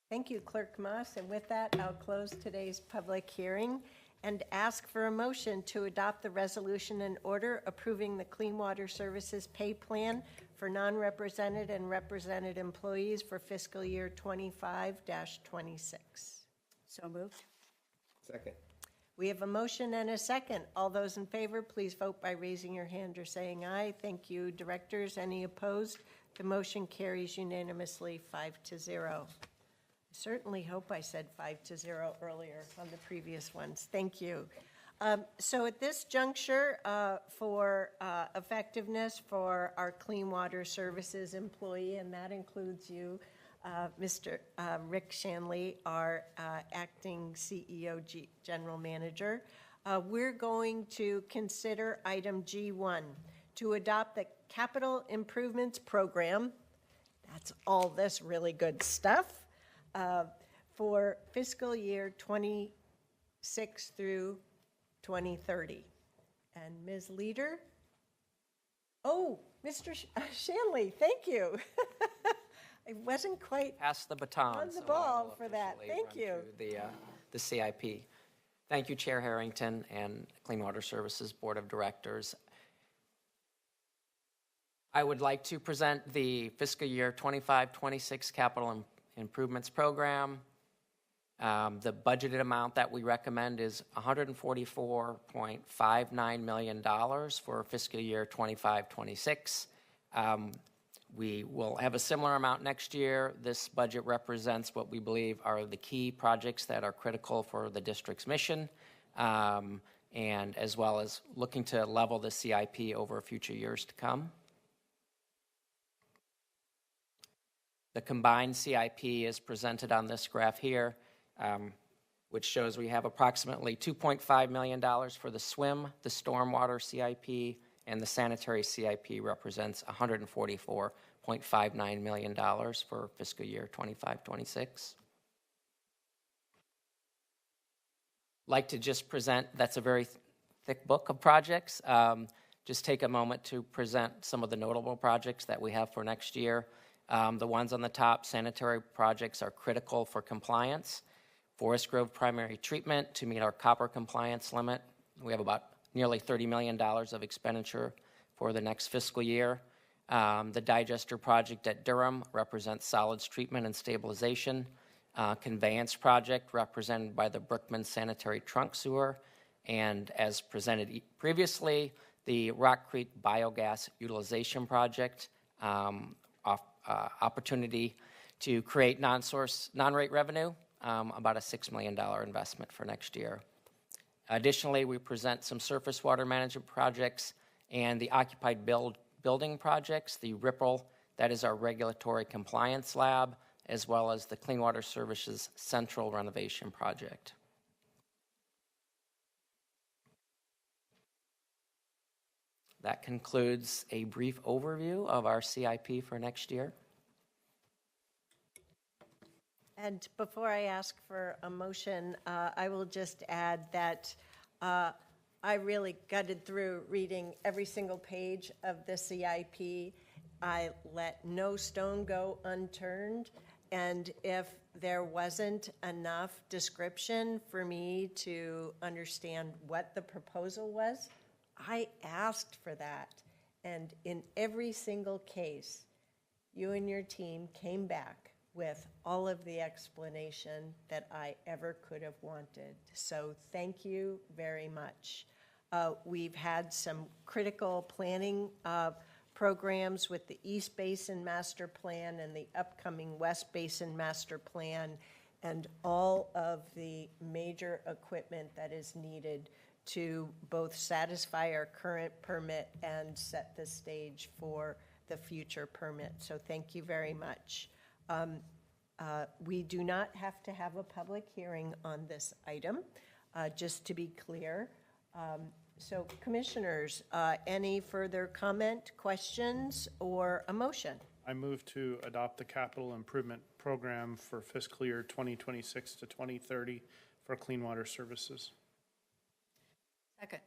Thank you, Clerk Moss. And with that, I'll close today's public hearing and ask for a motion to adopt the resolution and order approving the Clean Water Services pay plan for non-represented and represented employees for fiscal year 25-26. So moved. Second. We have a motion and a second. All those in favor, please vote by raising your hand or saying aye. Thank you, directors. Any opposed? The motion carries unanimously 5-0. Certainly hope I said 5-0 earlier on the previous ones. Thank you. So at this juncture, for effectiveness for our Clean Water Services employee, and that includes you, Mr. Rick Shanley, our acting CEO, General Manager, we're going to consider item G1, to adopt the Capital Improvements Program. That's all this really good stuff. For fiscal year 26 through 2030. And Ms. Leader? Oh, Mr. Shanley, thank you. I wasn't quite pass the baton on the so ball for that. Thank you. The CIP. Thank you, Chair Harrington and Clean Water Services Board of Directors. I would like to present the fiscal year 25-26 Capital Improvements Program. The budgeted amount that we recommend is $144.59 million for fiscal year 25-26. We will have a similar amount next year. This budget represents what we believe are the key projects that are critical for the district's mission, and as well as looking to level the CIP over future years to come. The combined CIP is presented on this graph here, which shows we have approximately $2.5 million for the SWIM, the stormwater CIP, and the sanitary CIP represents $144.59 million for fiscal year 25-26. Like to just present, that's a very thick book of projects. Just take a moment to present some of the notable projects that we have for next year. The ones on the top, sanitary projects, are critical for compliance. Forest Grove primary treatment to meet our copper compliance limit. We have about nearly $30 million of expenditure for the next fiscal year. The digester project at Durham represents solids treatment and stabilization. Conveyance project represented by the Brookman Sanitary Trunk Sewer. And as presented previously, the Rock Creek Biogas Utilization Project, opportunity to create non-rate revenue, about a $6 million investment for next year. Additionally, we present some surface water management projects and the occupied building projects, the Ripple, that is our regulatory compliance lab, as well as the Clean Water Services Central Renovation Project. That concludes a brief overview of our CIP for next year. And before I ask for a motion, I will just add that I really gutted through reading every single page of the CIP. I let no stone go unturned. And if there wasn't enough description for me to understand what the proposal was, I asked for that. And in every single case, you and your team came back with all of the explanation that I ever could have wanted. So thank you very much. We've had some critical planning programs with the East Basin Master Plan and the upcoming West Basin Master Plan, and all of the major equipment that is needed to both satisfy our current permit and set the stage for the future permit. So thank you very much. We do not have to have a public hearing on this item, just to be clear. So commissioners, any further comment, questions, or a motion? I move to adopt the Capital Improvement Program for fiscal year 2026 to 2030 for Clean Water Services. Second.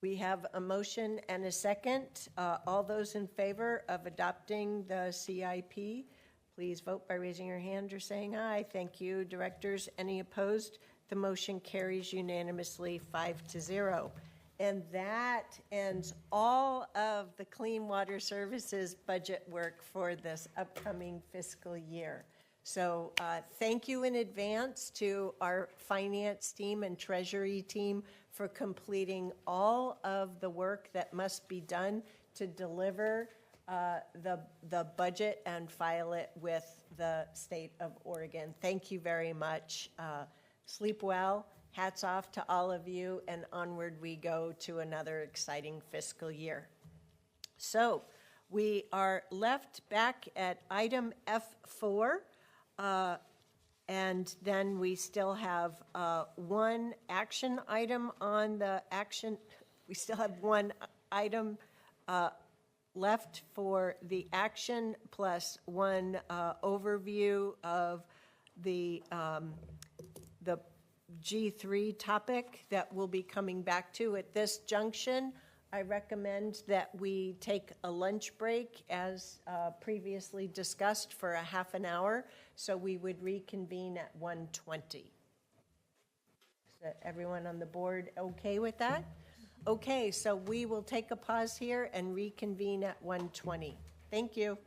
We have a motion and a second. All those in favor of adopting the CIP, please vote by raising your hand or saying aye. Thank you, directors. Any opposed? The motion carries unanimously 5-0. And that ends all of the Clean Water Services budget work for this upcoming fiscal year. So thank you in advance to our finance team and treasury team for completing all of the work that must be done to deliver the budget and file it with the state of Oregon. Thank you very much. Sleep well. Hats off to all of you, and onward we go to another exciting fiscal year. So we are left back at item F4, and then we still have one action item on the action. We still have one item left for the action, plus one overview of the G3 topic that we'll be coming back to. At this junction, I recommend that we take a lunch break as previously discussed for a half an hour, so we would reconvene at 1:20. Is that everyone on the board okay with that? Okay, so we will take a pause here and reconvene at 1:20. Thank you.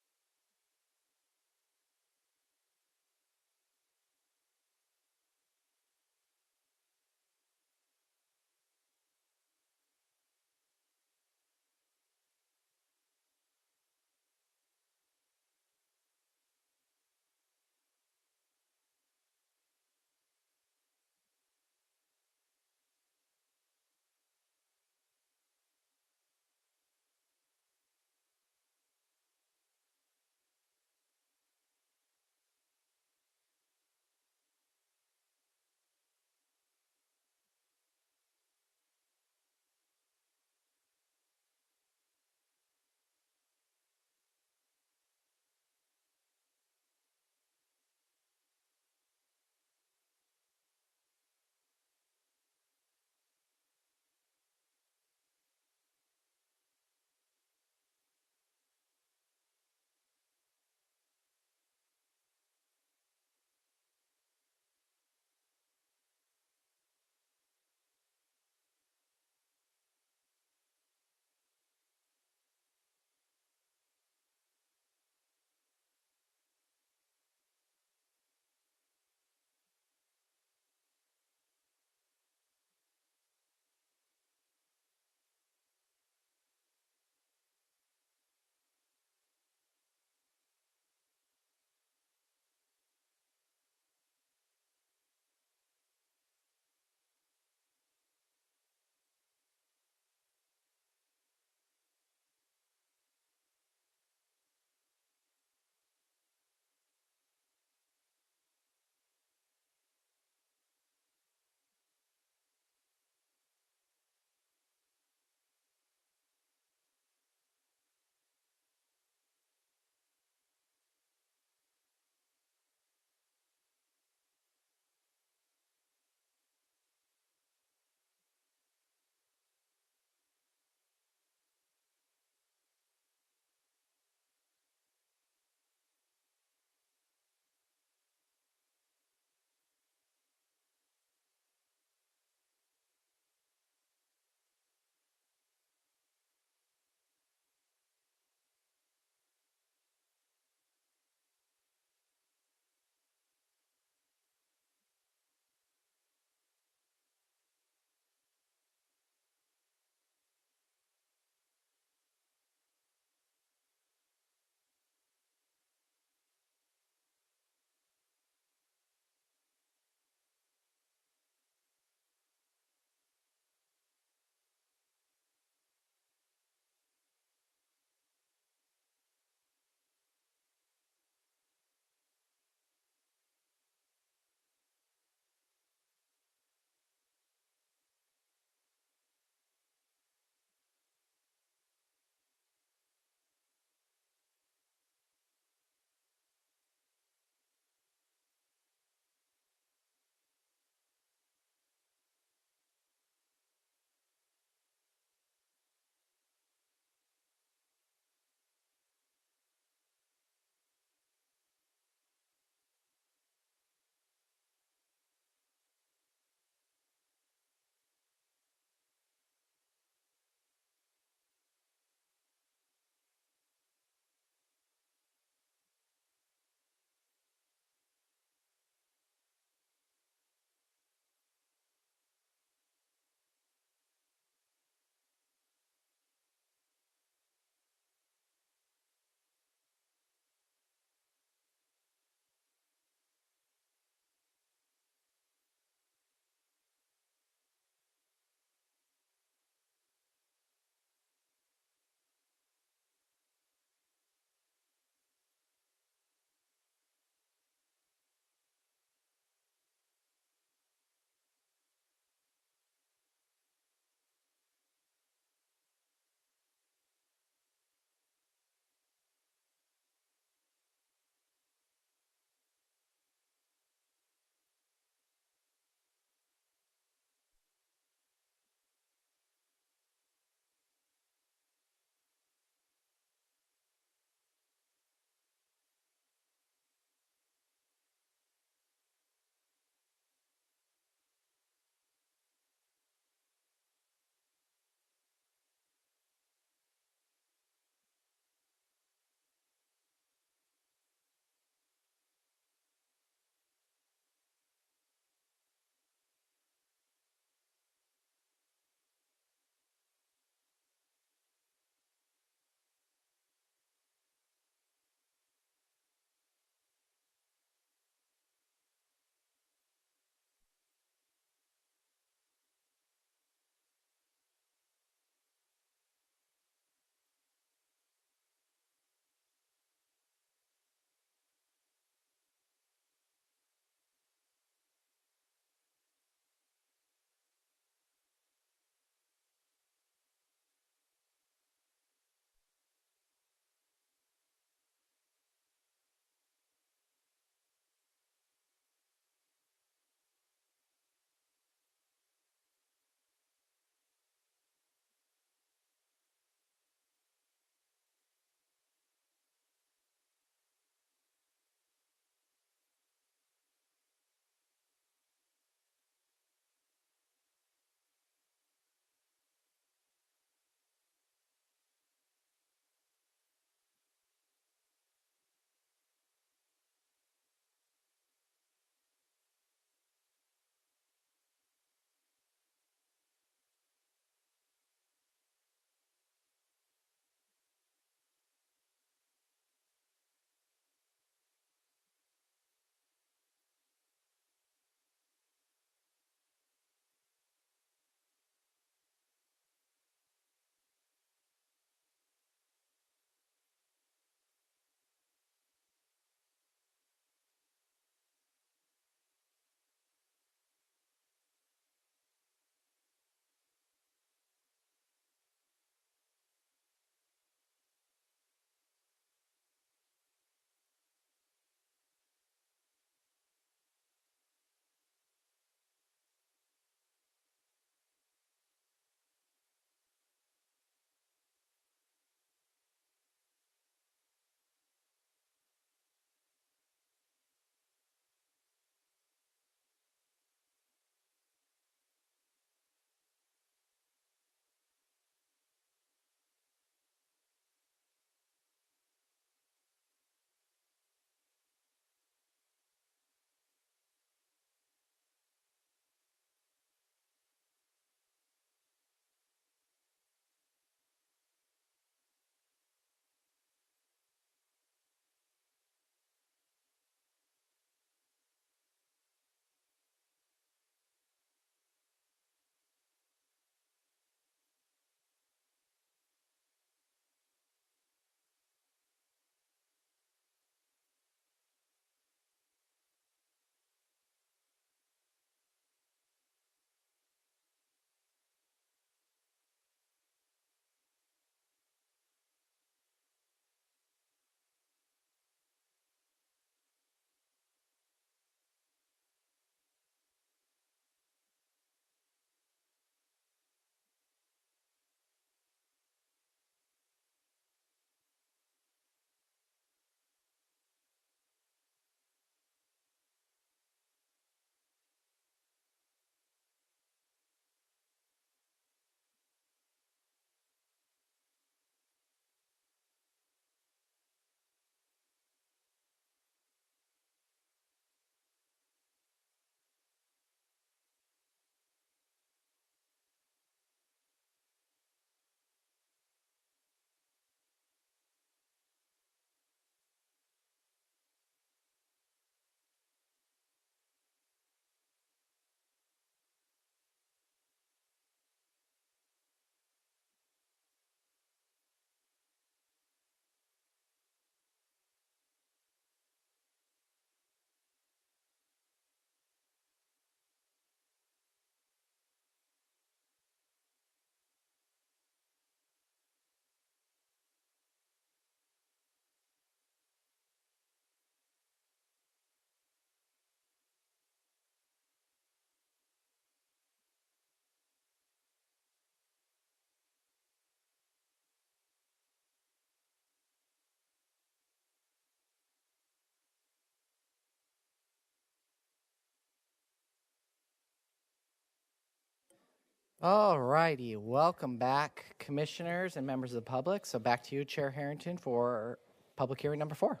All righty, welcome back, commissioners and members of the public. So back to you, Chair Harrington, for public hearing number 4.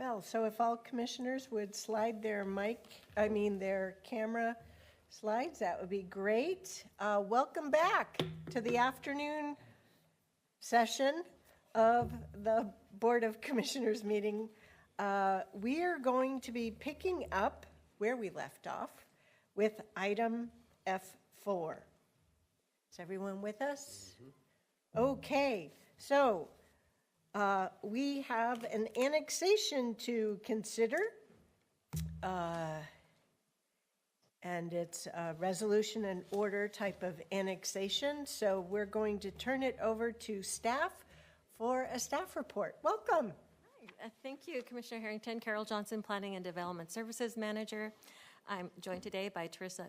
Well, so if all commissioners would slide their their camera slides, that would be great. Welcome back to the afternoon session of the Board of Commissioners meeting. We are going to be picking up where we left off with item F4. Is everyone with us? Okay, so we have an annexation to consider, and it's a resolution and order type of annexation. So we're going to turn it over to staff for a staff report. Welcome. Hi, thank you, Commissioner Harrington. Carol Johnson, Planning and Development Services Manager. I'm joined today by Tricia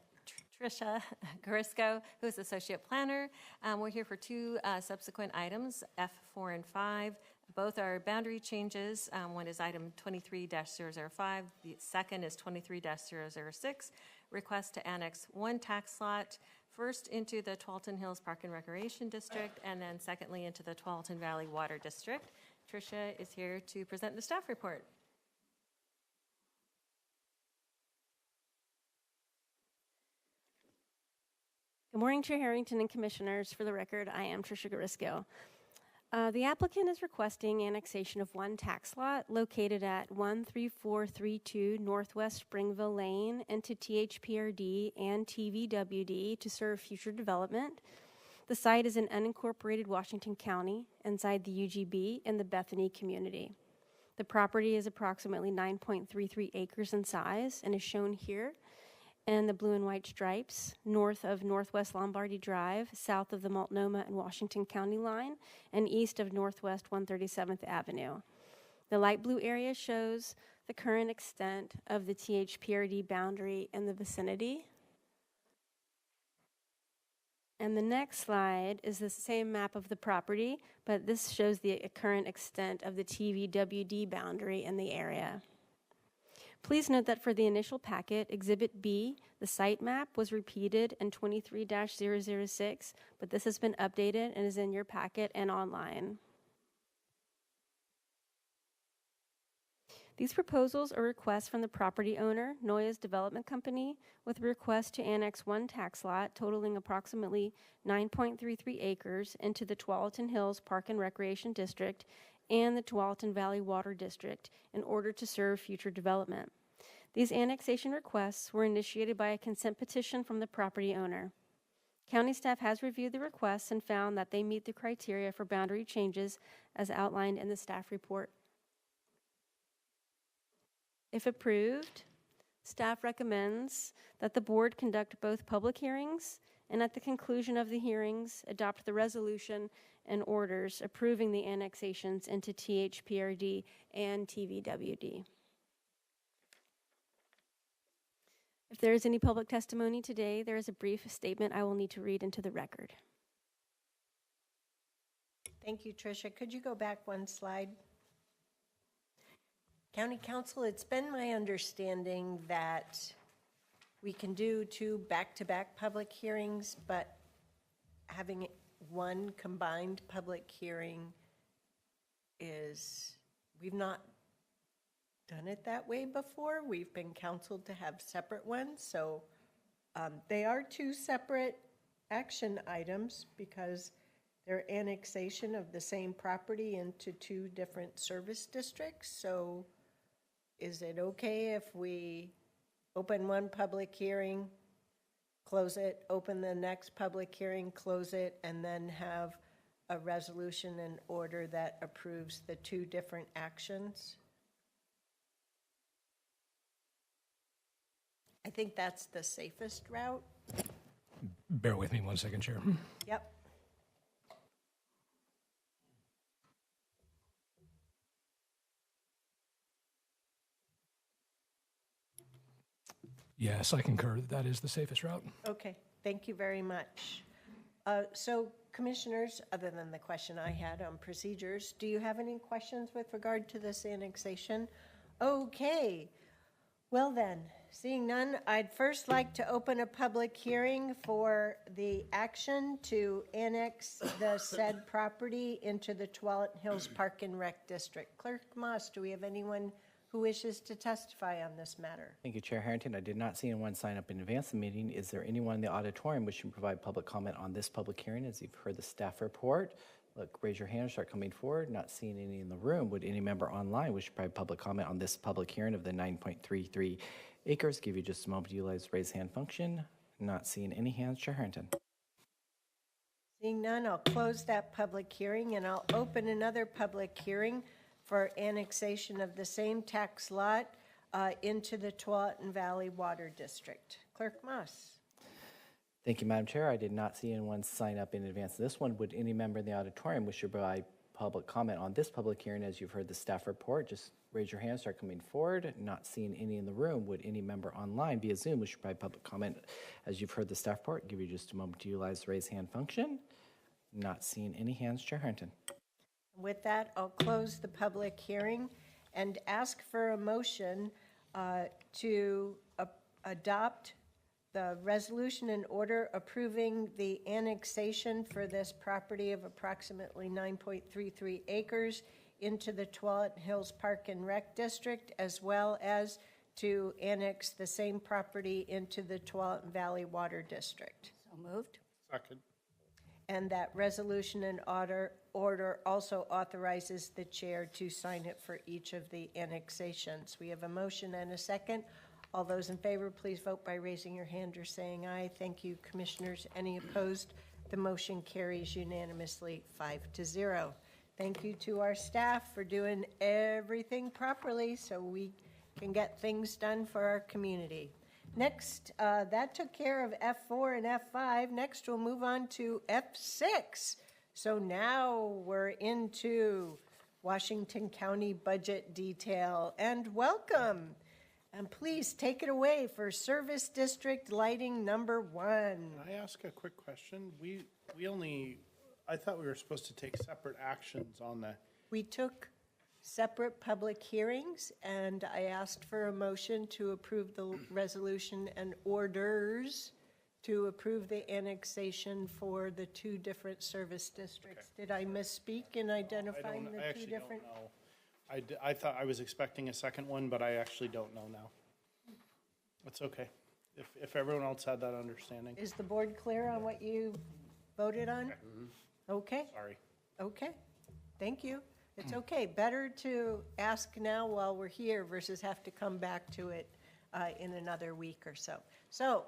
Garisco, who's Associate Planner. We're here for 2 subsequent items, F4 and 5. Both are boundary changes. One is item 23-005. The second is 23-006, request to annex 1 tax lot, first into the Tualatin Hills Park and Recreation District, and then secondly into the Tualatin Valley Water District. Tricia is here to present the staff report. Good morning, Chair Harrington and Commissioners. For the record, I am Tricia Garisco. The applicant is requesting annexation of 1 tax lot located at 13432 Northwest Springville Lane into THPRD and TVWD to serve future development. The site is in unincorporated Washington County inside the UGB in the Bethany community. The property is approximately 9.33 acres in size and is shown here in the blue and white stripes, north of Northwest Lombardy Drive, south of the Multnomah and Washington County line, and east of Northwest 137th Avenue. The light blue area shows the current extent of the THPRD boundary in the vicinity. And the next slide is the same map of the property, but this shows the current extent of the TVWD boundary in the area. Please note that for the initial packet, Exhibit B, the site map was repeated in 23-006, but this has been updated and is in your packet and online. These proposals are requests from the property owner, Noyes Development Company, with a request to annex 1 tax lot totaling approximately 9.33 acres into the Tualatin Hills Park and Recreation District and the Tualatin Valley Water District in order to serve future development. These annexation requests were initiated by a consent petition from the property owner. County staff has reviewed the requests and found that they meet the criteria for boundary changes as outlined in the staff report. If approved, staff recommends that the board conduct both public hearings and at the conclusion of the hearings, adopt the resolution and orders approving the annexations into THPRD and TVWD. If there is any public testimony today, there is a brief statement I will need to read into the record. Thank you, Tricia. Could you go back 1 slide? County Council, it's been my understanding that we can do 2 back-to-back public hearings, but having 1 combined public hearing we've not done it that way before. We've been counseled to have separate ones, so they are 2 separate action items because they're annexation of the same property into 2 different service districts. So is it okay if we open 1 public hearing, close it, open the next public hearing, close it, and then have a resolution and order that approves the 2 different actions? I think that's the safest route. Bear with me 1 second, Chair. Yep. Yes, I concur that is the safest route. Okay, thank you very much. So, commissioners, other than the question I had on procedures, do you have any questions with regard to this annexation? Okay, well then, Seeing none, I'd first like to open a public hearing for the action to annex the said property into the Tualatin Hills Park and Rec District. Clerk Moss, do we have anyone who wishes to testify on this matter? Thank you, Chair Harrington. I did not see anyone sign up in advance of the meeting. Is there anyone in the auditorium wishing to provide public comment on this public hearing? As you've heard the staff report, look, raise your hand, start coming forward. Not seeing any in the room. Would any member online wish to provide public comment on this public hearing of the 9.33 acres? Give you just a moment to utilize the raise hand function. Not seeing any hands, Chair Harrington. Seeing none, I'll close that public hearing and I'll open another public hearing for annexation of the same tax lot into the Tualatin Valley Water District. Clerk Moss. Thank you, Madam Chair. I did not see anyone sign up in advance of this one. Would any member in the auditorium wish to provide public comment on this public hearing? As you've heard the staff report, just raise your hand, start coming forward. Not seeing any in the room. Would any member online via Zoom wish to provide public comment? As you've heard the staff report, give you just a moment to utilize the raise hand function. Not seeing any hands, Chair Harrington. With that, I'll close the public hearing and ask for a motion to adopt the resolution and order approving the annexation for this property of approximately 9.33 acres into the Tualatin Hills Park and Rec District, as well as to annex the same property into the Tualatin Valley Water District. So moved. Second. And that resolution and order also authorizes the chair to sign it for each of the annexations. We have a motion and a second. All those in favor, please vote by raising your hand or saying aye. Thank you, commissioners. Any opposed? The motion carries unanimously 5-0. Thank you to our staff for doing everything properly so we can get things done for our community. Next, that took care of F4 and F5. Next, we'll move on to F6. So now we're into Washington County budget detail. And welcome. And please take it away for Service District Lighting number 1. Can I ask a quick question? I thought we were supposed to take separate actions on that. We took separate public hearings, and I asked for a motion to approve the resolution and orders to approve the annexation for the 2 different service districts. Okay. Did I misspeak in identifying the 2 different? I thought I was expecting a second one, but I actually don't know now. That's okay. If everyone else had that understanding. Is the board clear on what you voted on? Okay. Sorry. Okay. Thank you. It's okay. Better to ask now while we're here versus have to come back to it in another week or so. So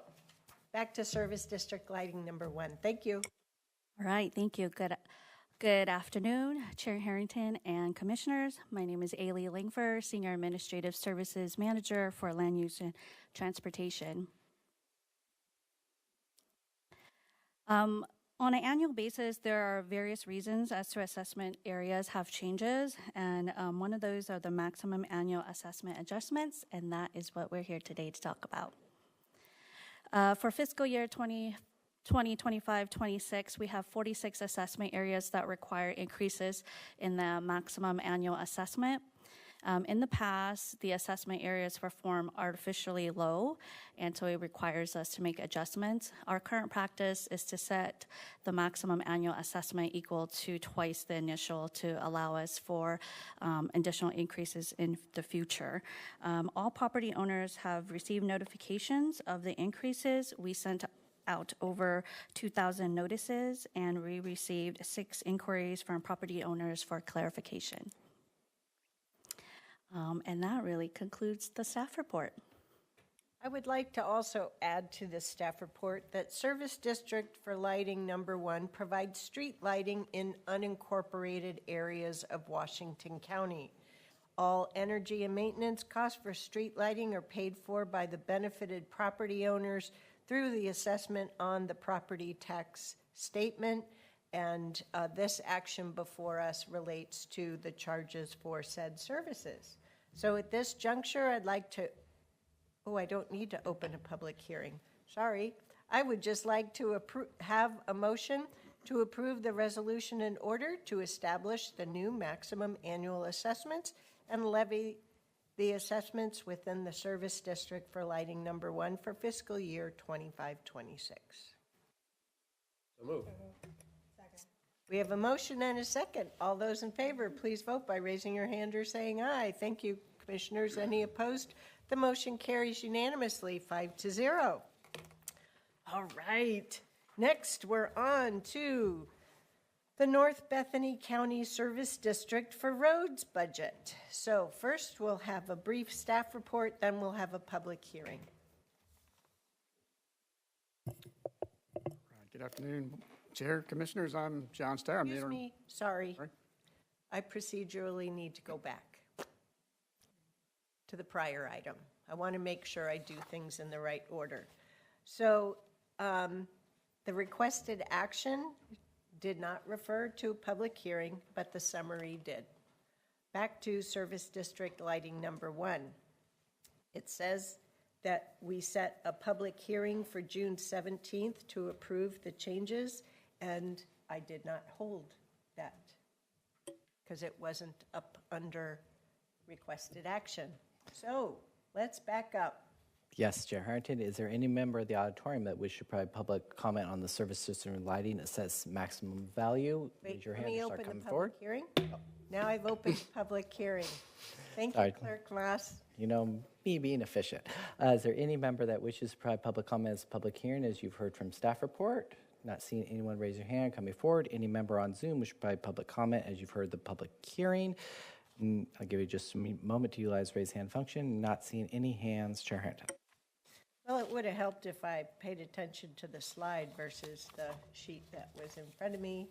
back to Service District Lighting number 1. Thank you. All right. Thank you. Good afternoon, Chair Harrington and Commissioners. My name is Ailey Lingfer, Senior Administrative Services Manager for Land Use and Transportation. On an annual basis, there are various reasons as to assessment areas have changes, and one of those are the maximum annual assessment adjustments, and that is what we're here today to talk about. For fiscal year 2025-26, we have 46 assessment areas that require increases in the maximum annual assessment. In the past, the assessment areas were formed artificially low, and so it requires us to make adjustments. Our current practice is to set the maximum annual assessment equal to twice the initial to allow us for additional increases in the future. All property owners have received notifications of the increases. We sent out over 2,000 notices, and we received 6 inquiries from property owners for clarification. And that really concludes the staff report. I would like to also add to the staff report that Service District for Lighting number 1 provides street lighting in unincorporated areas of Washington County. All energy and maintenance costs for street lighting are paid for by the benefited property owners through the assessment on the property tax statement, and this action before us relates to the charges for said services. So at this juncture, I'd like to, I don't need to open a public hearing. Sorry. I would just like to have a motion to approve the resolution in order to establish the new maximum annual assessments and levy the assessments within the service district for lighting number 1 for fiscal year 25-26. So move. We have a motion and a second. All those in favor, please vote by raising your hand or saying aye. Thank you, Commissioners. Any opposed? The motion carries unanimously, 5-0. All right. Next, we're on to the North Bethany County Service District for roads budget. So first, we'll have a brief staff report, then we'll have a public hearing. Good afternoon, Chair, Commissioners. I'm John Starr. Excuse me, sorry. I procedurally need to go back to the prior item. I want to make sure I do things in the right order. So the requested action did not refer to a public hearing, but the summary did. Back to Service District Lighting number 1. It says that we set a public hearing for June 17th to approve the changes, and I did not hold that because it wasn't up under requested action. So let's back up. Yes, Chair Harrington. Is there any member of the auditorium that wishes to provide public comment on the service system lighting assess maximum value? Raise your hand Let me or start open coming the forward. public hearing. Now I've opened public hearing. Thank you, Sorry. Clerk Moss. You know, me being efficient. Is there any member that wishes to provide public comment as public hearing as you've heard from staff report? Not seeing anyone raise your hand coming forward. Any member on Zoom wish to provide public comment as you've heard the public hearing? I'll give you just a moment to utilize raise hand function. Not seeing any hands. Chair Harrington. Well, it would have helped if I paid attention to the slide versus the sheet that was in front of me.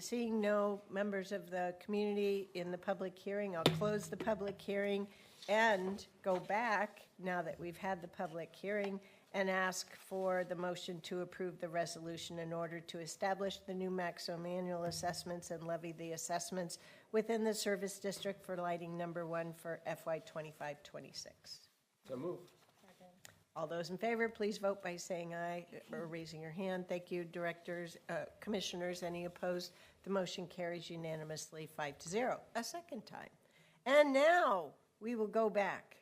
Seeing no members of the community in the public hearing, I'll close the public hearing and go back, now that we've had the public hearing, and ask for the motion to approve the resolution in order to establish the new maximum annual assessments and levy the assessments within the service district for lighting number 1 for FY 25-26. So move. All those in favor, please vote by saying aye or raising your hand. Thank you, directors, commissioners. Any opposed? The motion carries unanimously, 5-0, a second time. And now we will go back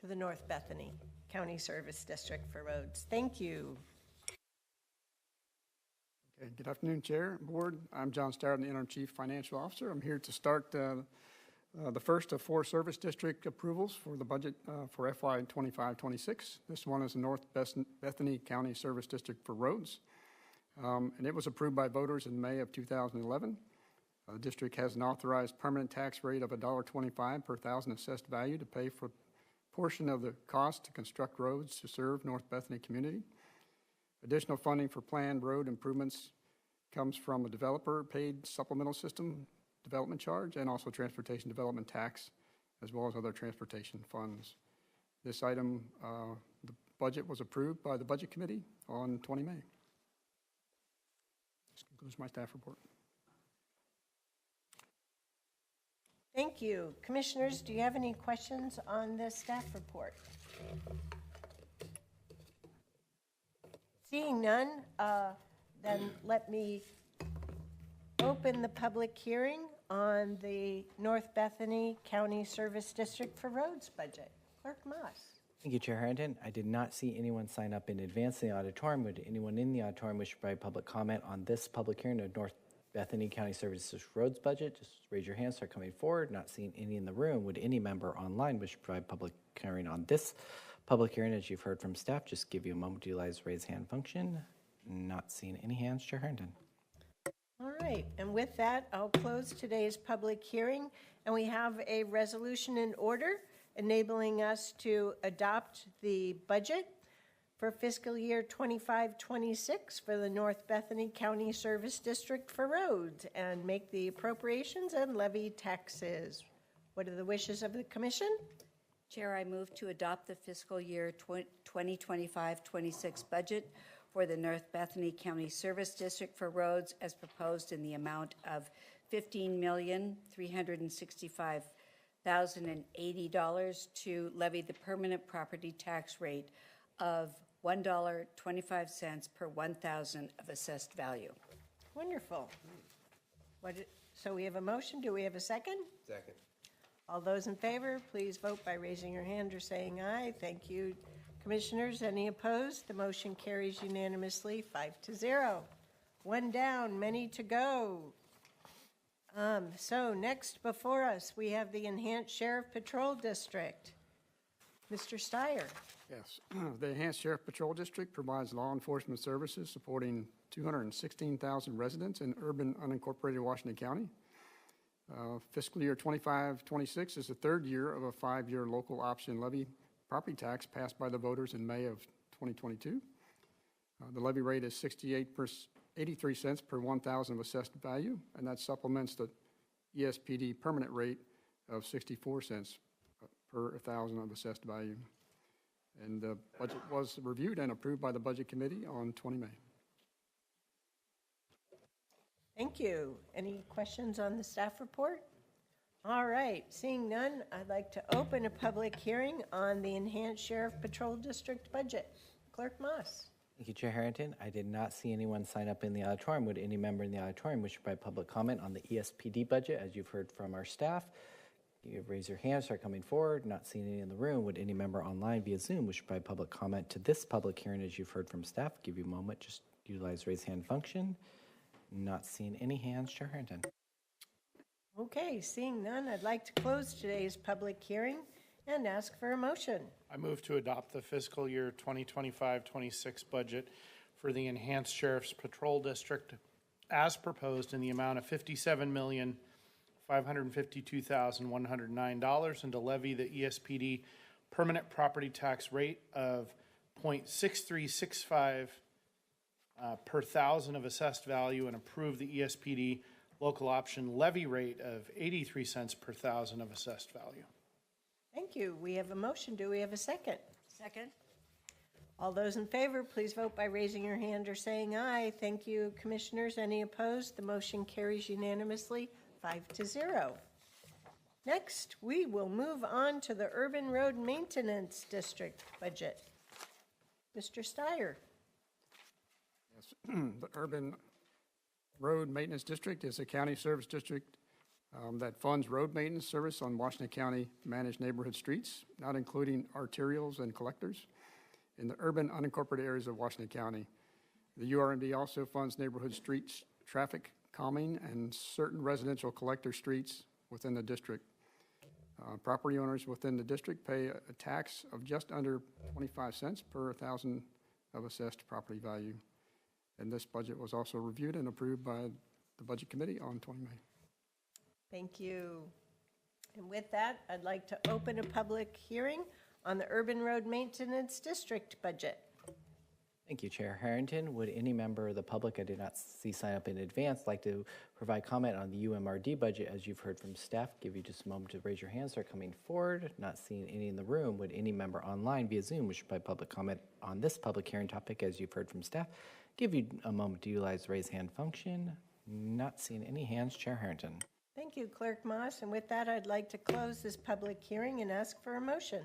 to the North Bethany County Service District for roads. Thank you. Okay, good afternoon, Chair, Board. I'm John Starr, the Interim Chief Financial Officer. I'm here to start the first of 4 service district approvals for the budget for FY 25-26. This one is the North Bethany County Service District for roads. And it was approved by voters in May of 2011. The district has an authorized permanent tax rate of $1.25 per thousand assessed value to pay for a portion of the cost to construct roads to serve North Bethany community. Additional funding for planned road improvements comes from a developer-paid supplemental system development charge and also transportation development tax, as well as other transportation funds. This item, the budget was approved by the Budget Committee on 20 May. This concludes my staff report. Thank you. Commissioners, do you have any questions on this staff report? Seeing none, then let me open the public hearing on the North Bethany County Service District for roads budget. Clerk Moss. Thank you, Chair Harrington. I did not see anyone sign up in advance in the auditorium. Would anyone in the auditorium wish to provide public comment on this public hearing of North Bethany County Services roads budget? Just raise your hand, start coming forward. Not seeing any in the room. Would any member online wish to provide public hearing on this public hearing? As you've heard from staff, just give you a moment to utilize raise hand function. Not seeing any hands. Chair Harrington. All right, and with that, I'll close today's public hearing, and we have a resolution in order enabling us to adopt the budget for fiscal year 25-26 for the North Bethany County Service District for roads and make the appropriations and levy taxes. What are the wishes of the commission? Chair, I move to adopt the fiscal year 2025-26 budget for the North Bethany County Service District for roads as proposed in the amount of $15,365,080 to levy the permanent property tax rate of $1.25 per 1,000 of assessed value. Wonderful. So we have a motion. Do we have a second? Second. All those in favor, please vote by raising your hand or saying aye. Thank you, Commissioners. Any opposed? The motion carries unanimously, 5-0. One down, many to go. So next before us, we have the Enhanced Sheriff Patrol District. Mr. Steyer. Yes, the Enhanced Sheriff Patrol District provides law enforcement services supporting 216,000 residents in urban unincorporated Washington County. Fiscal year 25-26 is the third year of a 5-year local option levy property tax passed by the voters in May of 2022. The levy rate is 83 cents per 1,000 of assessed value, and that supplements the ESPD permanent rate of 64 cents per 1,000 of assessed value. And the budget was reviewed and approved by the Budget Committee on 20 May. Thank you. Any questions on the staff report? All right, seeing none, I'd like to open a public hearing on the Enhanced Sheriff Patrol District budget. Clerk Moss. Thank you, Chair Harrington. I did not see anyone sign up in the auditorium. Would any member in the auditorium wish to provide public comment on the ESPD budget, as you've heard from our staff? You raise your hand, start coming forward. Not seeing any in the room. Would any member online via Zoom wish to provide public comment to this public hearing, as you've heard from staff? Give you a moment, just utilize raise hand function. Not seeing any hands, Chair Harrington. Okay, seeing none, I'd like to close today's public hearing and ask for a motion. I move to adopt the fiscal year 2025-26 budget for the Enhanced Sheriff's Patrol District as proposed in the amount of $57,552,109 and to levy the ESPD permanent property tax rate of 0.6365 per thousand of assessed value and approve the ESPD local option levy rate of 83 cents per thousand of assessed value. Thank you. We have a motion. Do we have a second? Second. All those in favor, please vote by raising your hand or saying aye. Thank you, Commissioners. Any opposed? The motion carries unanimously, 5-0. Next, we will move on to the Urban Road Maintenance District budget. Mr. Steyer. Yes, the Urban Road Maintenance District is a county service district that funds road maintenance service on Washington County managed neighborhood streets, not including arterials and collectors, in the urban unincorporated areas of Washington County. The URMD also funds neighborhood streets, traffic calming, and certain residential collector streets within the district. Property owners within the district pay a tax of just under 25 cents per 1,000 of assessed property value. And this budget was also reviewed and approved by the Budget Committee on 20 May. Thank you. And with that, I'd like to open a public hearing on the Urban Road Maintenance District budget. Thank you, Chair Harrington. Would any member of the public I did not see sign up in advance like to provide comment on the UMRD budget, as you've heard from staff? Give you just a moment to raise your hand, start coming forward. Not seeing any in the room. Would any member online via Zoom wish to provide public comment on this public hearing topic, as you've heard from staff? Give you a moment to utilize the raise hand function. Not seeing any hands, Chair Harrington. Thank you, Clerk Moss. And with that, I'd like to close this public hearing and ask for a motion.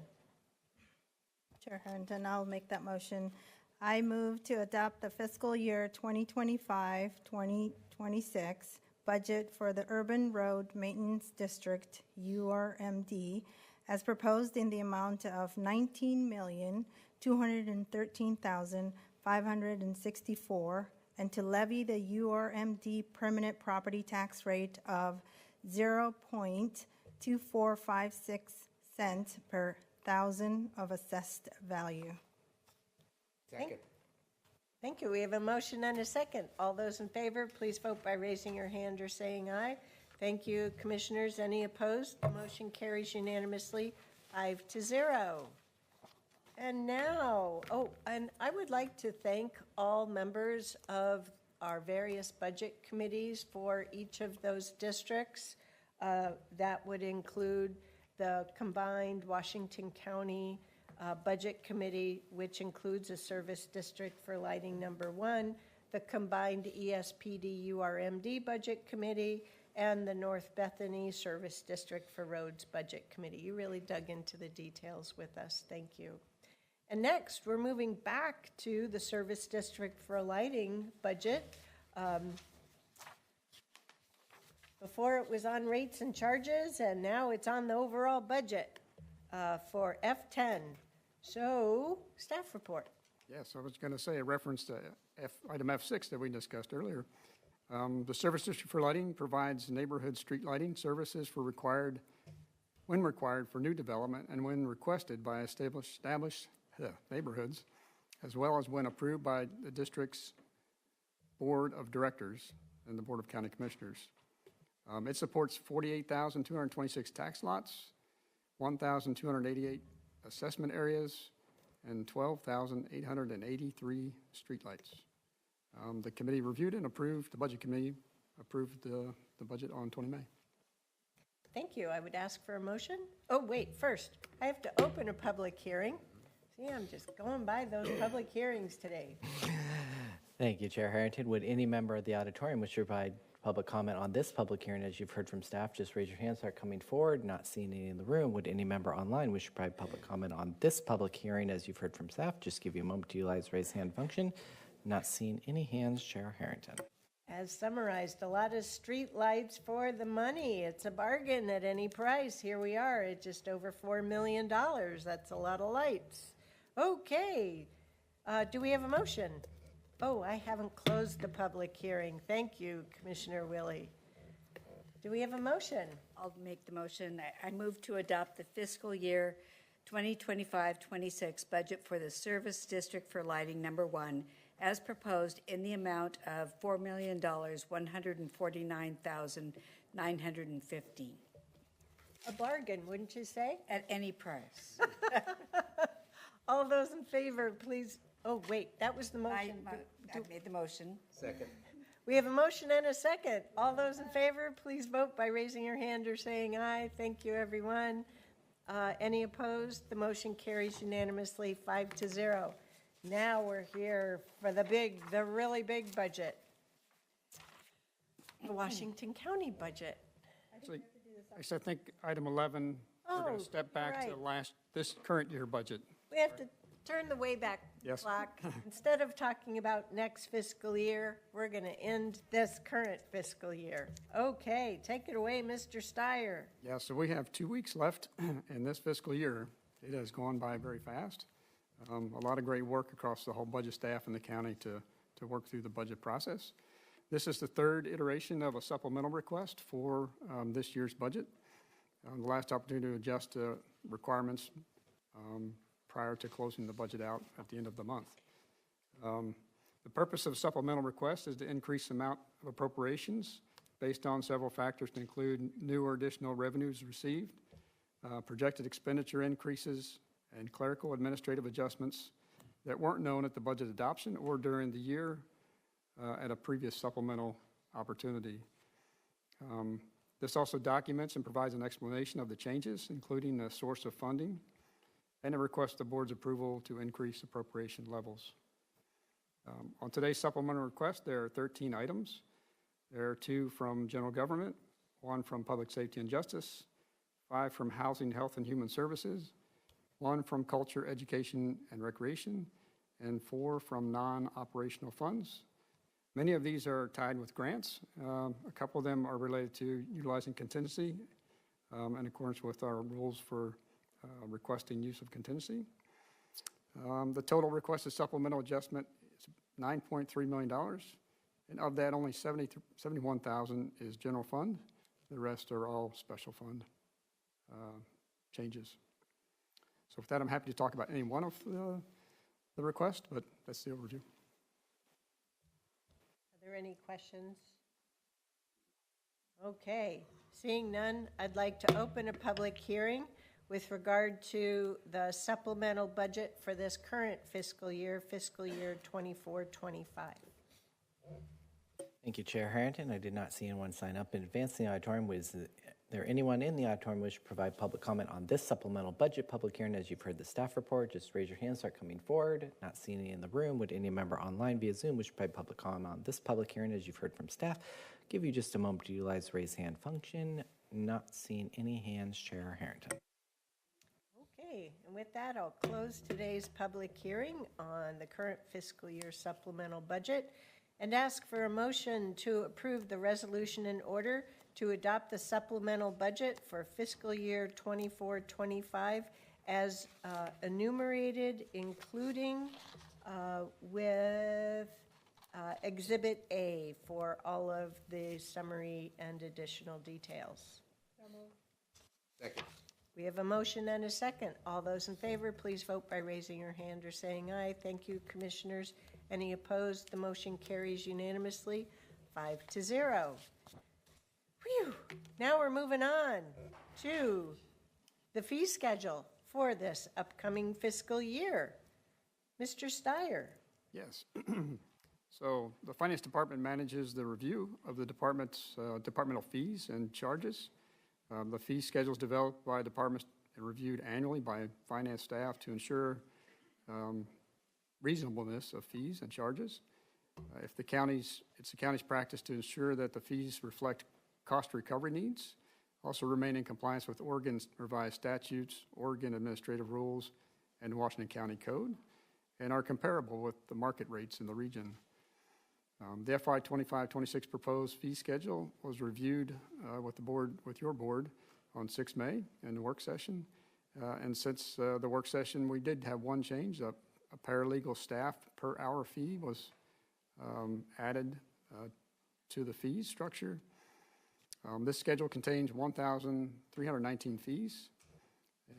Chair Harrington, I'll make that motion. I move to adopt the fiscal year 2025-2026 budget for the Urban Road Maintenance District, URMD, as proposed in the amount of $19,213,564, and to levy the URMD permanent property tax rate of 0.2456 cents per thousand of assessed value. Second. Thank you. We have a motion and a second. All those in favor, please vote by raising your hand or saying aye. Thank you, Commissioners. Any opposed? The motion carries unanimously, 5-0. And now, and I would like to thank all members of our various budget committees for each of those districts. That would include the combined Washington County Budget Committee, which includes a service district for lighting number 1, the combined ESPD URMD Budget Committee, and the North Bethany Service District for Roads Budget Committee. You really dug into the details with us. Thank you. And next, we're moving back to the Service District for Lighting budget. Before it was on rates and charges, and now it's on the overall budget for F10. So, staff report. Yes, I was going to say a reference to item F6 that we discussed earlier. The Service District for Lighting provides neighborhood street lighting services when required for new development and when requested by established neighborhoods, as well as when approved by the district's Board of Directors and the Board of County Commissioners. It supports 48,226 tax lots, 1,288 assessment areas, and 12,883 streetlights. The committee reviewed and approved, the Budget Committee approved the budget on 20 May. Thank you. I would ask for a motion. Oh, wait, first, I have to open a public hearing. See, I'm just going by those public hearings today. Thank you, Chair Harrington. Would any member of the auditorium wish to provide public comment on this public hearing? As you've heard from staff, just raise your hand, start coming forward. Not seeing any in the room. Would any member online wish to provide public comment on this public hearing? As you've heard from staff, just give you a moment to utilize raise hand function. Not seeing any hands, Chair Harrington. As summarized, a lot of street lights for the money. It's a bargain at any price. Here we are at just over $4 million. That's a lot of lights. Okay. Do we have a motion? Oh, I haven't closed the public hearing. Thank you, Commissioner Willie. Do we have a motion? I'll make the motion. I move to adopt the fiscal year 2025-26 budget for the Service District for Lighting Number 1 as proposed in the amount of $4,149,915. A bargain, wouldn't you say? At any price. All those in favor, please. Oh, wait, that was the motion. I made the motion. Second. We have a motion and a second. All those in favor, please vote by raising your hand or saying aye. Thank you, everyone. Any opposed? The motion carries unanimously 5-0. Now we're here for the really big budget. The Washington County budget. Actually, I think item 11, we're going to step back to this current year budget. We have to turn the Wayback Clock. Instead of talking about next fiscal year, we're going to end this current fiscal year. Okay, take it away, Mr. Steyer. Yeah, so we have 2 weeks left in this fiscal year. It has gone by very fast. A lot of great work across the whole budget staff in the county to work through the budget process. This is the third iteration of a supplemental request for this year's budget. The last opportunity to adjust requirements prior to closing the budget out at the end of the month. The purpose of supplemental requests is to increase the amount of appropriations based on several factors to include new or additional revenues received, projected expenditure increases, and clerical administrative adjustments that weren't known at the budget adoption or during the year at a previous supplemental opportunity. This also documents and provides an explanation of the changes, including the source of funding, and it requests the board's approval to increase appropriation levels. On today's supplemental request, there are 13 items. There are 2 from general government, 1 from public safety and justice, 5 from housing, health, and human services, 1 from culture, education, and recreation, and 4 from non-operational funds. Many of these are tied with grants. A couple of them are related to utilizing contingency in accordance with our rules for requesting use of contingency. The total requested supplemental adjustment is $9.3 million, and of that, only $71,000 is general fund. The rest are all special fund changes. So with that, I'm happy to talk about any one of the requests, but that's the overview. Are there any questions? Okay, seeing none, I'd like to open a public hearing with regard to the supplemental budget for this current fiscal year 24-25. Thank you, Chair Harrington. I did not see anyone sign up in advance in the auditorium. Was there anyone in the auditorium wish to provide public comment on this supplemental budget public hearing? As you've heard the staff report, just raise your hand, start coming forward. Not seeing any in the room. Would any member online via Zoom wish to provide public comment on this public hearing? As you've heard from staff, give you just a moment to utilize raise hand function. Not seeing any hands, Chair Harrington. Okay, and with that, I'll close today's public hearing on the current fiscal year supplemental budget and ask for a motion to approve the resolution in order to adopt the supplemental budget for fiscal year 24-25 as enumerated, including with Exhibit A for all of the summary and additional details. Second. We have a motion and a second. All those in favor, please vote by raising your hand or saying aye. Thank you, Commissioners. Any opposed? The motion carries unanimously, 5-0. Whew. Now we're moving on to the fee schedule for this upcoming fiscal year. Mr. Steyer. Yes. So the Finance Department manages the review of the department's departmental fees and charges. The fee schedule is developed by departments and reviewed annually by finance staff to ensure reasonableness of fees and charges. It's the county's practice to ensure that the fees reflect cost recovery needs, also remain in compliance with Oregon's revised statutes, Oregon administrative rules, and Washington County Code, and are comparable with the market rates in the region. The FY 25-26 proposed fee schedule was reviewed with your board on 6 May in the work session. And since the work session, we did have one change. A paralegal staff per hour fee was added to the fees structure. This schedule contains 1,319 fees.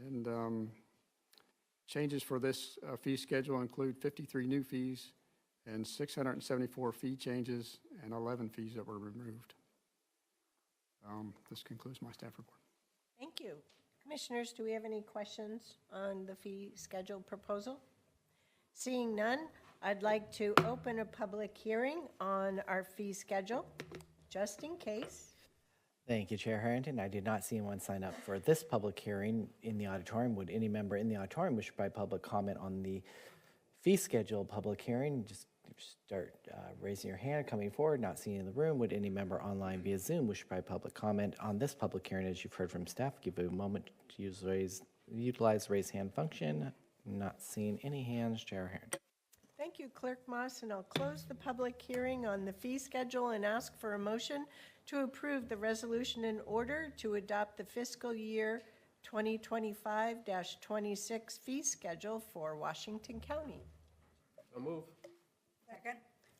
And changes for this fee schedule include 53 new fees and 674 fee changes and 11 fees that were removed. This concludes my staff report. Thank you. Commissioners, do we have any questions on the fee schedule proposal? Seeing none, I'd like to open a public hearing on our fee schedule, just in case. Thank you, Chair Harrington. I did not see anyone sign up for this public hearing in the auditorium. Would any member in the auditorium wish to provide public comment on the fee schedule public hearing? Just start raising your hand, coming forward, not seeing in the room. Would any member online via Zoom wish to provide public comment on this public hearing? As you've heard from staff, give a moment to utilize the raise hand function. Not seeing any hands, Chair Harrington. Thank you, Clerk Moss, and I'll close the public hearing on the fee schedule and ask for a motion to approve the resolution in order to adopt the fiscal year 2025-26 fee schedule for Washington County. So move. Second.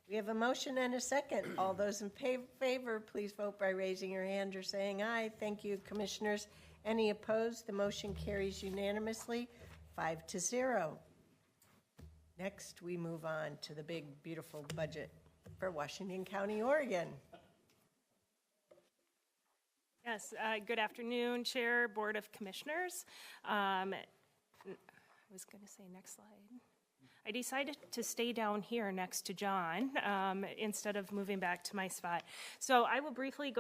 We have a motion and a second. All those in favor, please vote by raising your hand or saying aye. Thank you, Commissioners. Any opposed? The motion carries unanimously, 5-0. Next, we move on to the big, beautiful budget for Washington County, Oregon. Yes, good afternoon, Chair, Board of Commissioners. I was going to say next slide. I decided to stay down here next to John instead of moving back to my spot. So I will briefly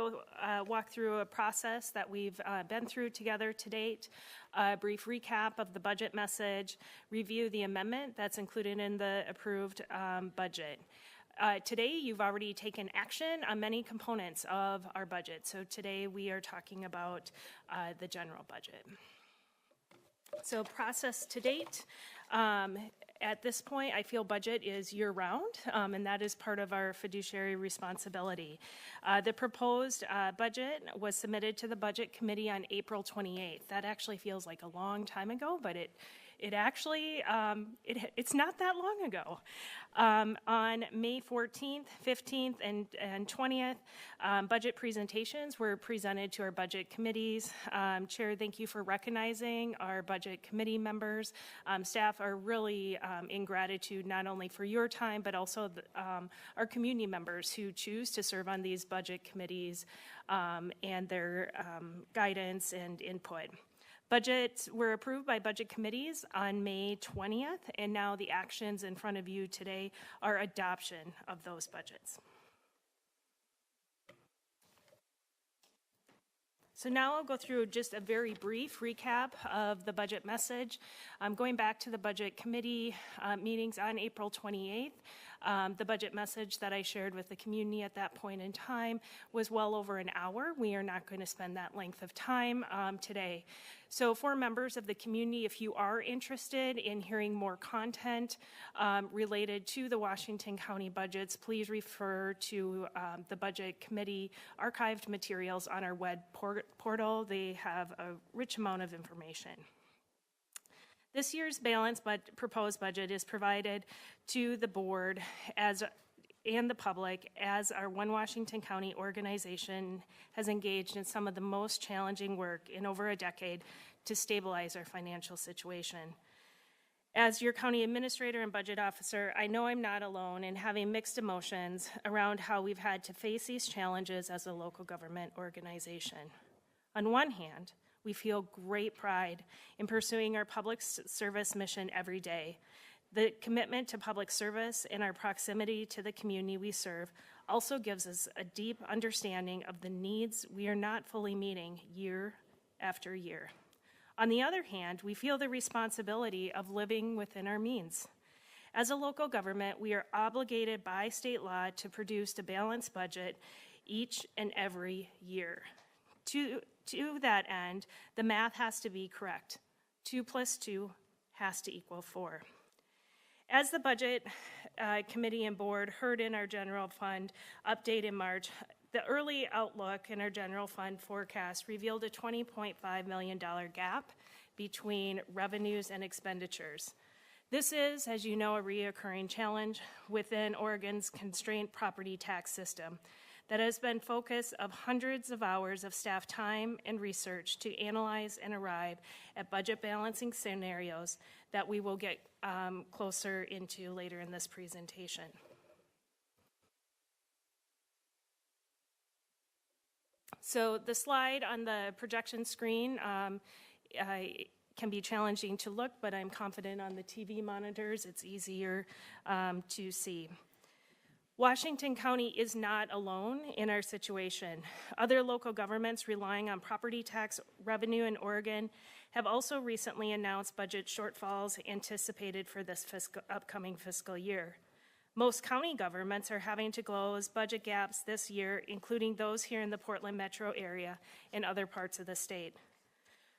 walk through a process that we've been through together to date, a brief recap of the budget message, review the amendment that's included in the approved budget. Today, you've already taken action on many components of our budget. So today, we are talking about the general budget. So process to date, at this point, I feel budget is year-round, and that is part of our fiduciary responsibility. The proposed budget was submitted to the Budget Committee on April 28th. That actually feels like a long time ago, but it actually, it's not that long ago. On May 14th, 15th, and 20th, budget presentations were presented to our budget committees. Chair, thank you for recognizing our budget committee members. Staff are really in gratitude not only for your time, but also our community members who choose to serve on these budget committees and their guidance and input. Budgets were approved by budget committees on May 20th, and now the actions in front of you today are adoption of those budgets. So now I'll go through just a very brief recap of the budget message. Going back to the budget committee meetings on April 28th, The budget message that I shared with the community at that point in time was well over an hour. We are not going to spend that length of time today. So for members of the community, if you are interested in hearing more content related to the Washington County budgets, please refer to the Budget Committee archived materials on our web portal. They have a rich amount of information. This year's balanced proposed budget is provided to the board and the public as our One Washington County organization has engaged in some of the most challenging work in over a decade to stabilize our financial situation. As your county administrator and budget officer, I know I'm not alone in having mixed emotions around how we've had to face these challenges as a local government organization. On one hand, we feel great pride in pursuing our public service mission every day. The commitment to public service and our proximity to the community we serve also gives us a deep understanding of the needs we are not fully meeting year after year. On the other hand, we feel the responsibility of living within our means. As a local government, we are obligated by state law to produce a balanced budget each and every year. To that end, the math has to be correct. 2 + 2 has to equal 4. As the Budget Committee and Board heard in our general fund update in March, the early outlook in our general fund forecast revealed a $20.5 million gap between revenues and expenditures. This is, as you know, a reoccurring challenge within Oregon's constrained property tax system that has been focus of hundreds of hours of staff time and research to analyze and arrive at budget balancing scenarios that we will get closer into later in this presentation. So the slide on the projection screen can be challenging to look, but I'm confident on the TV monitors it's easier to see. Washington County is not alone in our situation. Other local governments relying on property tax revenue in Oregon have also recently announced budget shortfalls anticipated for this upcoming fiscal year. Most county governments are having to close budget gaps this year, including those here in the Portland metro area and other parts of the state.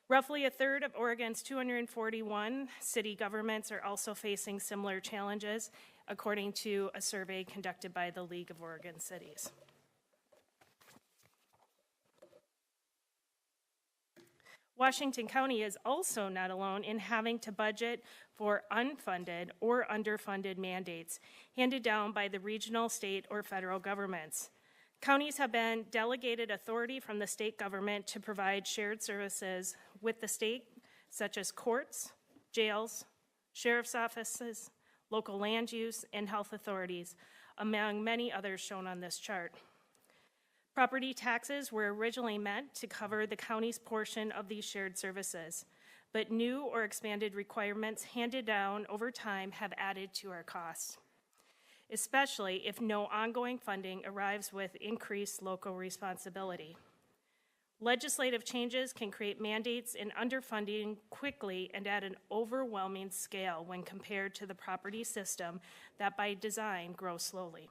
Roughly a third of Oregon's 241 city governments are also facing similar challenges, according to a survey conducted by the League of Oregon Cities. Washington County is also not alone in having to budget for unfunded or underfunded mandates handed down by the regional, state, or federal governments. Counties have been delegated authority from the state government to provide shared services with the state, such as courts, jails, sheriff's offices, local land use, and health authorities, among many others shown on this chart. Property taxes were originally meant to cover the county's portion of these shared services, but new or expanded requirements handed down over time have added to our costs, especially if no ongoing funding arrives with increased local responsibility. Legislative changes can create mandates and underfunding quickly and at an overwhelming scale when compared to the property system that by design grows slowly.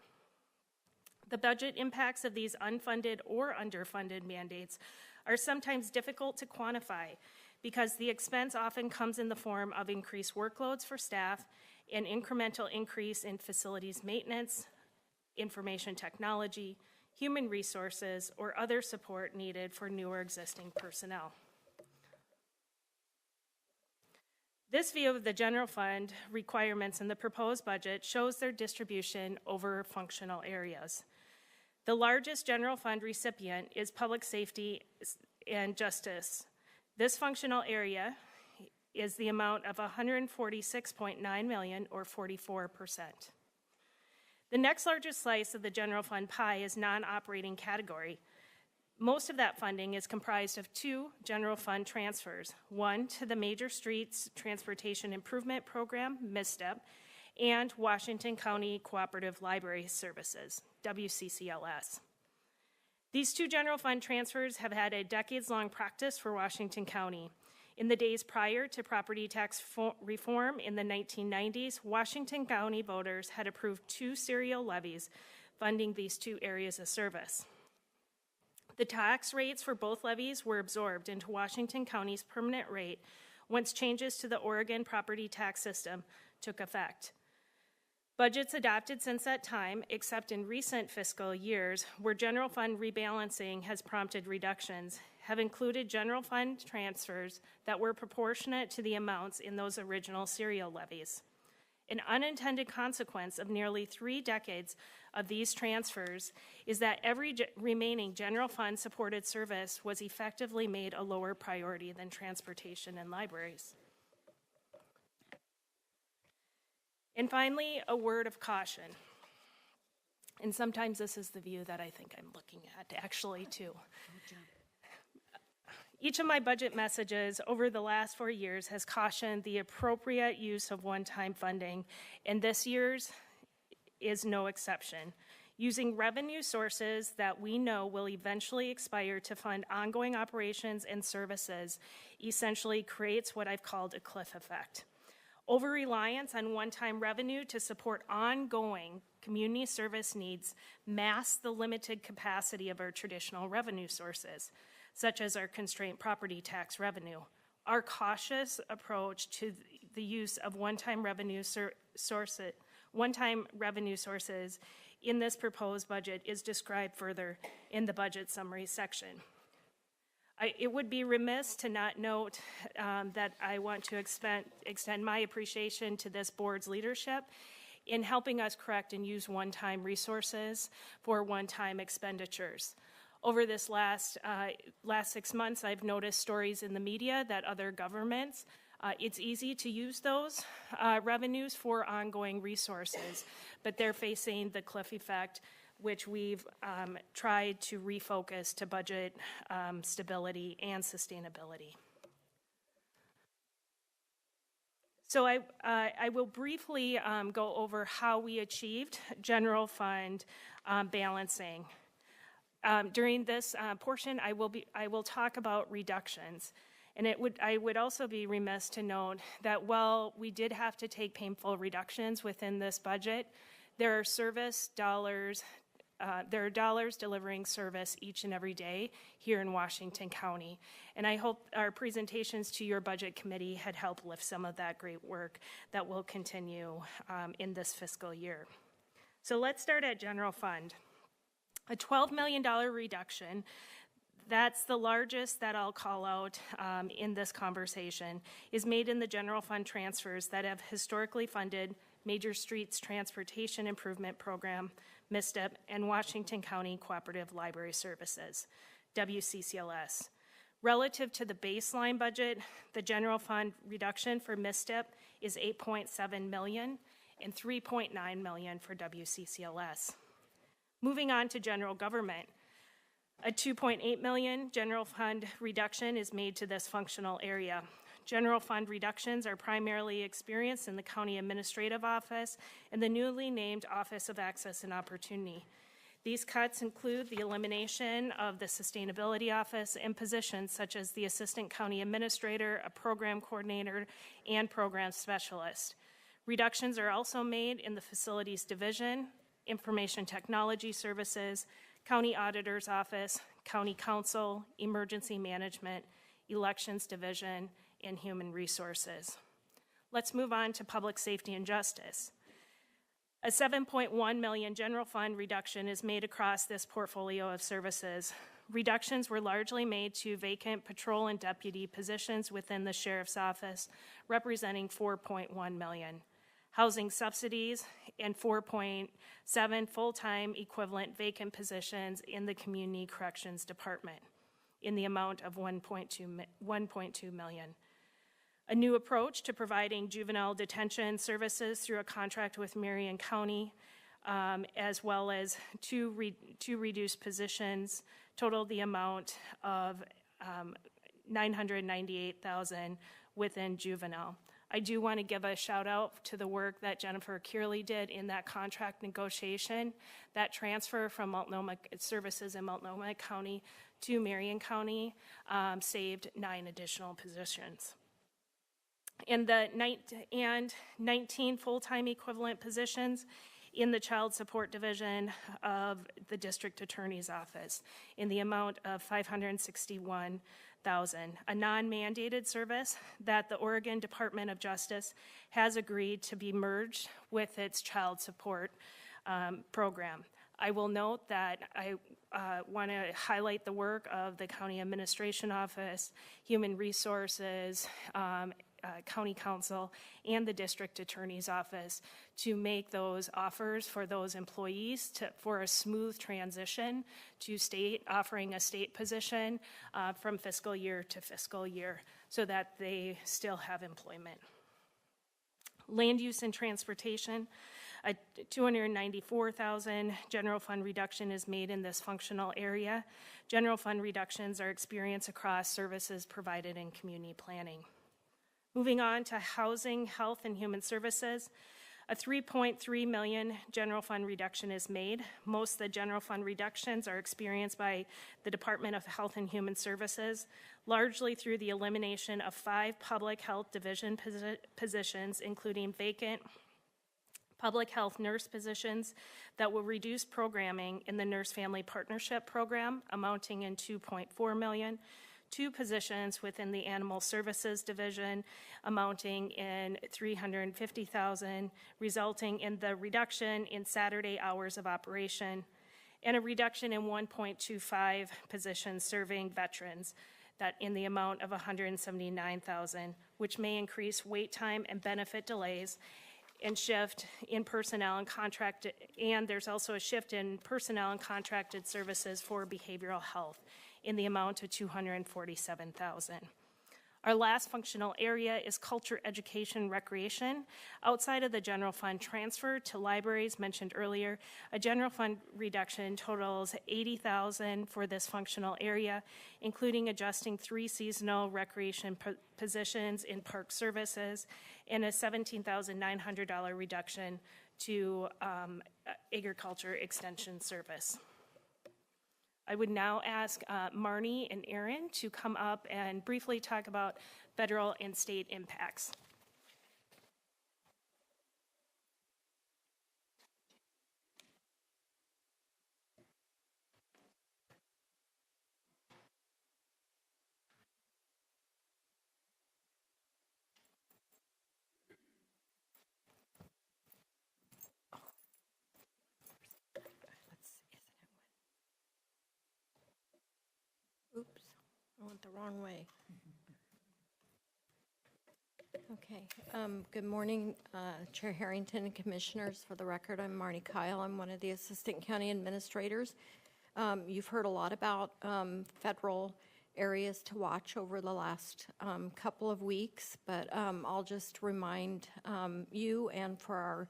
The budget impacts of these unfunded or underfunded mandates are sometimes difficult to quantify because the expense often comes in the form of increased workloads for staff, an incremental increase in facilities maintenance, information technology, human resources, or other support needed for new or existing personnel. This view of the general fund requirements in the proposed budget shows their distribution over functional areas. The largest general fund recipient is public safety and justice. This functional area is the amount of $146.9 million, or 44%. The next largest slice of the general fund pie is non-operating category. Most of that funding is comprised of 2 general fund transfers, one to the Major Streets Transportation Improvement Program, MISTEP, and Washington County Cooperative Library Services, WCCLS. These 2 general fund transfers have had a decades-long practice for Washington County. In the days prior to property tax reform in the 1990s, Washington County voters had approved 2 serial levies funding these 2 areas of service. The tax rates for both levies were absorbed into Washington County's permanent rate once changes to the Oregon property tax system took effect. Budgets adopted since that time, except in recent fiscal years, where general fund rebalancing has prompted reductions, have included general fund transfers that were proportionate to the amounts in those original serial levies. An unintended consequence of nearly 3 decades of these transfers is that every remaining general fund supported service was effectively made a lower priority than transportation and libraries. And finally, a word of caution. And sometimes this is the view that I think I'm looking at, actually, too. Each of my budget messages over the last 4 years has cautioned the appropriate use of one-time funding, and this year's is no exception. Using revenue sources that we know will eventually expire to fund ongoing operations and services essentially creates what I've called a cliff effect. Over-reliance on one-time revenue to support ongoing community service needs masks the limited capacity of our traditional revenue sources, such as our constrained property tax revenue. Our cautious approach to the use of one-time revenue sources in this proposed budget is described further in the budget summary section. It would be remiss to not note that I want to extend my appreciation to this board's leadership in helping us correct and use one-time resources for one-time expenditures. Over this last 6 months, I've noticed stories in the media that other governments, it's easy to use those revenues for ongoing resources, but they're facing the cliff effect, which we've tried to refocus to budget stability and sustainability. So I will briefly go over how we achieved general fund balancing. During this portion, I will talk about reductions. And I would also be remiss to note that while we did have to take painful reductions within this budget, there are service dollars, there are dollars delivering service each and every day here in Washington County. And I hope our presentations to your budget committee had helped lift some of that great work that will continue in this fiscal year. So let's start at general fund. A $12 million reduction, that's the largest that I'll call out in this conversation, is made in the general fund transfers that have historically funded Major Streets Transportation Improvement Program, MISTIP, and Washington County Cooperative Library Services, WCCLS. Relative to the baseline budget, the general fund reduction for MISTIP is $8.7 million and $3.9 million for WCCLS. Moving on to general government, a $2.8 million general fund reduction is made to this functional area. General fund reductions are primarily experienced in the County Administrative Office and the newly named Office of Access and Opportunity. These cuts include the elimination of the Sustainability Office and positions such as the Assistant County Administrator, a Program Coordinator, and Program Specialist. Reductions are also made in the Facilities Division, Information Technology Services, County Auditor's Office, County Council, Emergency Management, Elections Division, and Human Resources. Let's move on to Public Safety and Justice. A $7.1 million general fund reduction is made across this portfolio of services. Reductions were largely made to vacant patrol and deputy positions within the Sheriff's Office, representing $4.1 million. Housing subsidies, and 4.7 full-time equivalent vacant positions in the Community Corrections Department in the amount of $1.2 million. A new approach to providing juvenile detention services through a contract with Marion County, as well as two reduced positions, totaled the amount of $998,000 within juvenile. I do want to give a shout out to the work that Jennifer Kearley did in that contract negotiation. That transfer from Multnomah services in Multnomah County to Marion County saved 9 additional positions. And 19 full-time equivalent positions in the Child Support Division of the District Attorney's Office in the amount of $561,000, a non-mandated service that the Oregon Department of Justice has agreed to be merged with its child support program. I will note that I want to highlight the work of the County Administration Office, Human Resources, County Council, and the District Attorney's Office to make those offers for those employees for a smooth transition to state, offering a state position from fiscal year to fiscal year so that they still have employment. Land use and transportation, a $294,000 general fund reduction is made in this functional area. General fund reductions are experienced across services provided in community planning. Moving on to housing, health, and human services, a $3.3 million general fund reduction is made. Most of the general fund reductions are experienced by the Department of Health and Human Services, largely through the elimination of 5 public health division positions, including vacant public health nurse positions that will reduce programming in the Nurse Family Partnership Program, amounting in $2.4 million. 2 positions within the Animal Services Division, amounting in $350,000, resulting in the reduction in Saturday hours of operation, and a reduction in 1.25 positions serving veterans, that in the amount of $179,000, which may increase wait time and benefit delays, and shift in personnel and contracted, and there's also a shift in personnel and contracted services for behavioral health in the amount of $247,000. Our last functional area is culture, education, recreation. Outside of the general fund transfer to libraries mentioned earlier, a general fund reduction totals $80,000 for this functional area, including adjusting 3 seasonal recreation positions in park services and a $17,900 reduction to agriculture extension service. I would now ask Marnie and Aaron to come up and briefly talk about federal and state impacts. Oops, I went the wrong way. Okay, good morning, Chair Harrington and Commissioners. For the record, I'm Marnie Kyle. I'm one of the Assistant County Administrators. You've heard a lot about federal areas to watch over the last couple of weeks, but I'll just remind you and for our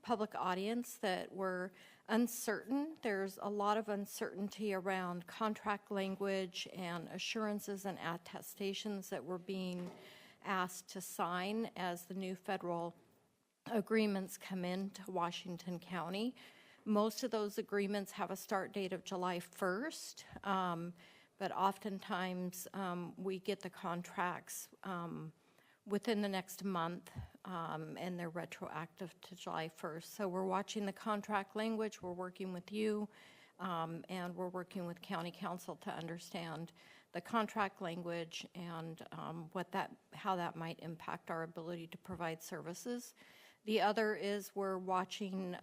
public audience that we're uncertain. There's a lot of uncertainty around contract language and assurances and attestations that we're being asked to sign as the new federal agreements come into Washington County. Most of those agreements have a start date of July 1st, but oftentimes we get the contracts within the next month, and they're retroactive to July 1st. So we're watching the contract language, we're working with you, and we're working with County Council to understand the contract language and how that might impact our ability to provide services. The other is we're watching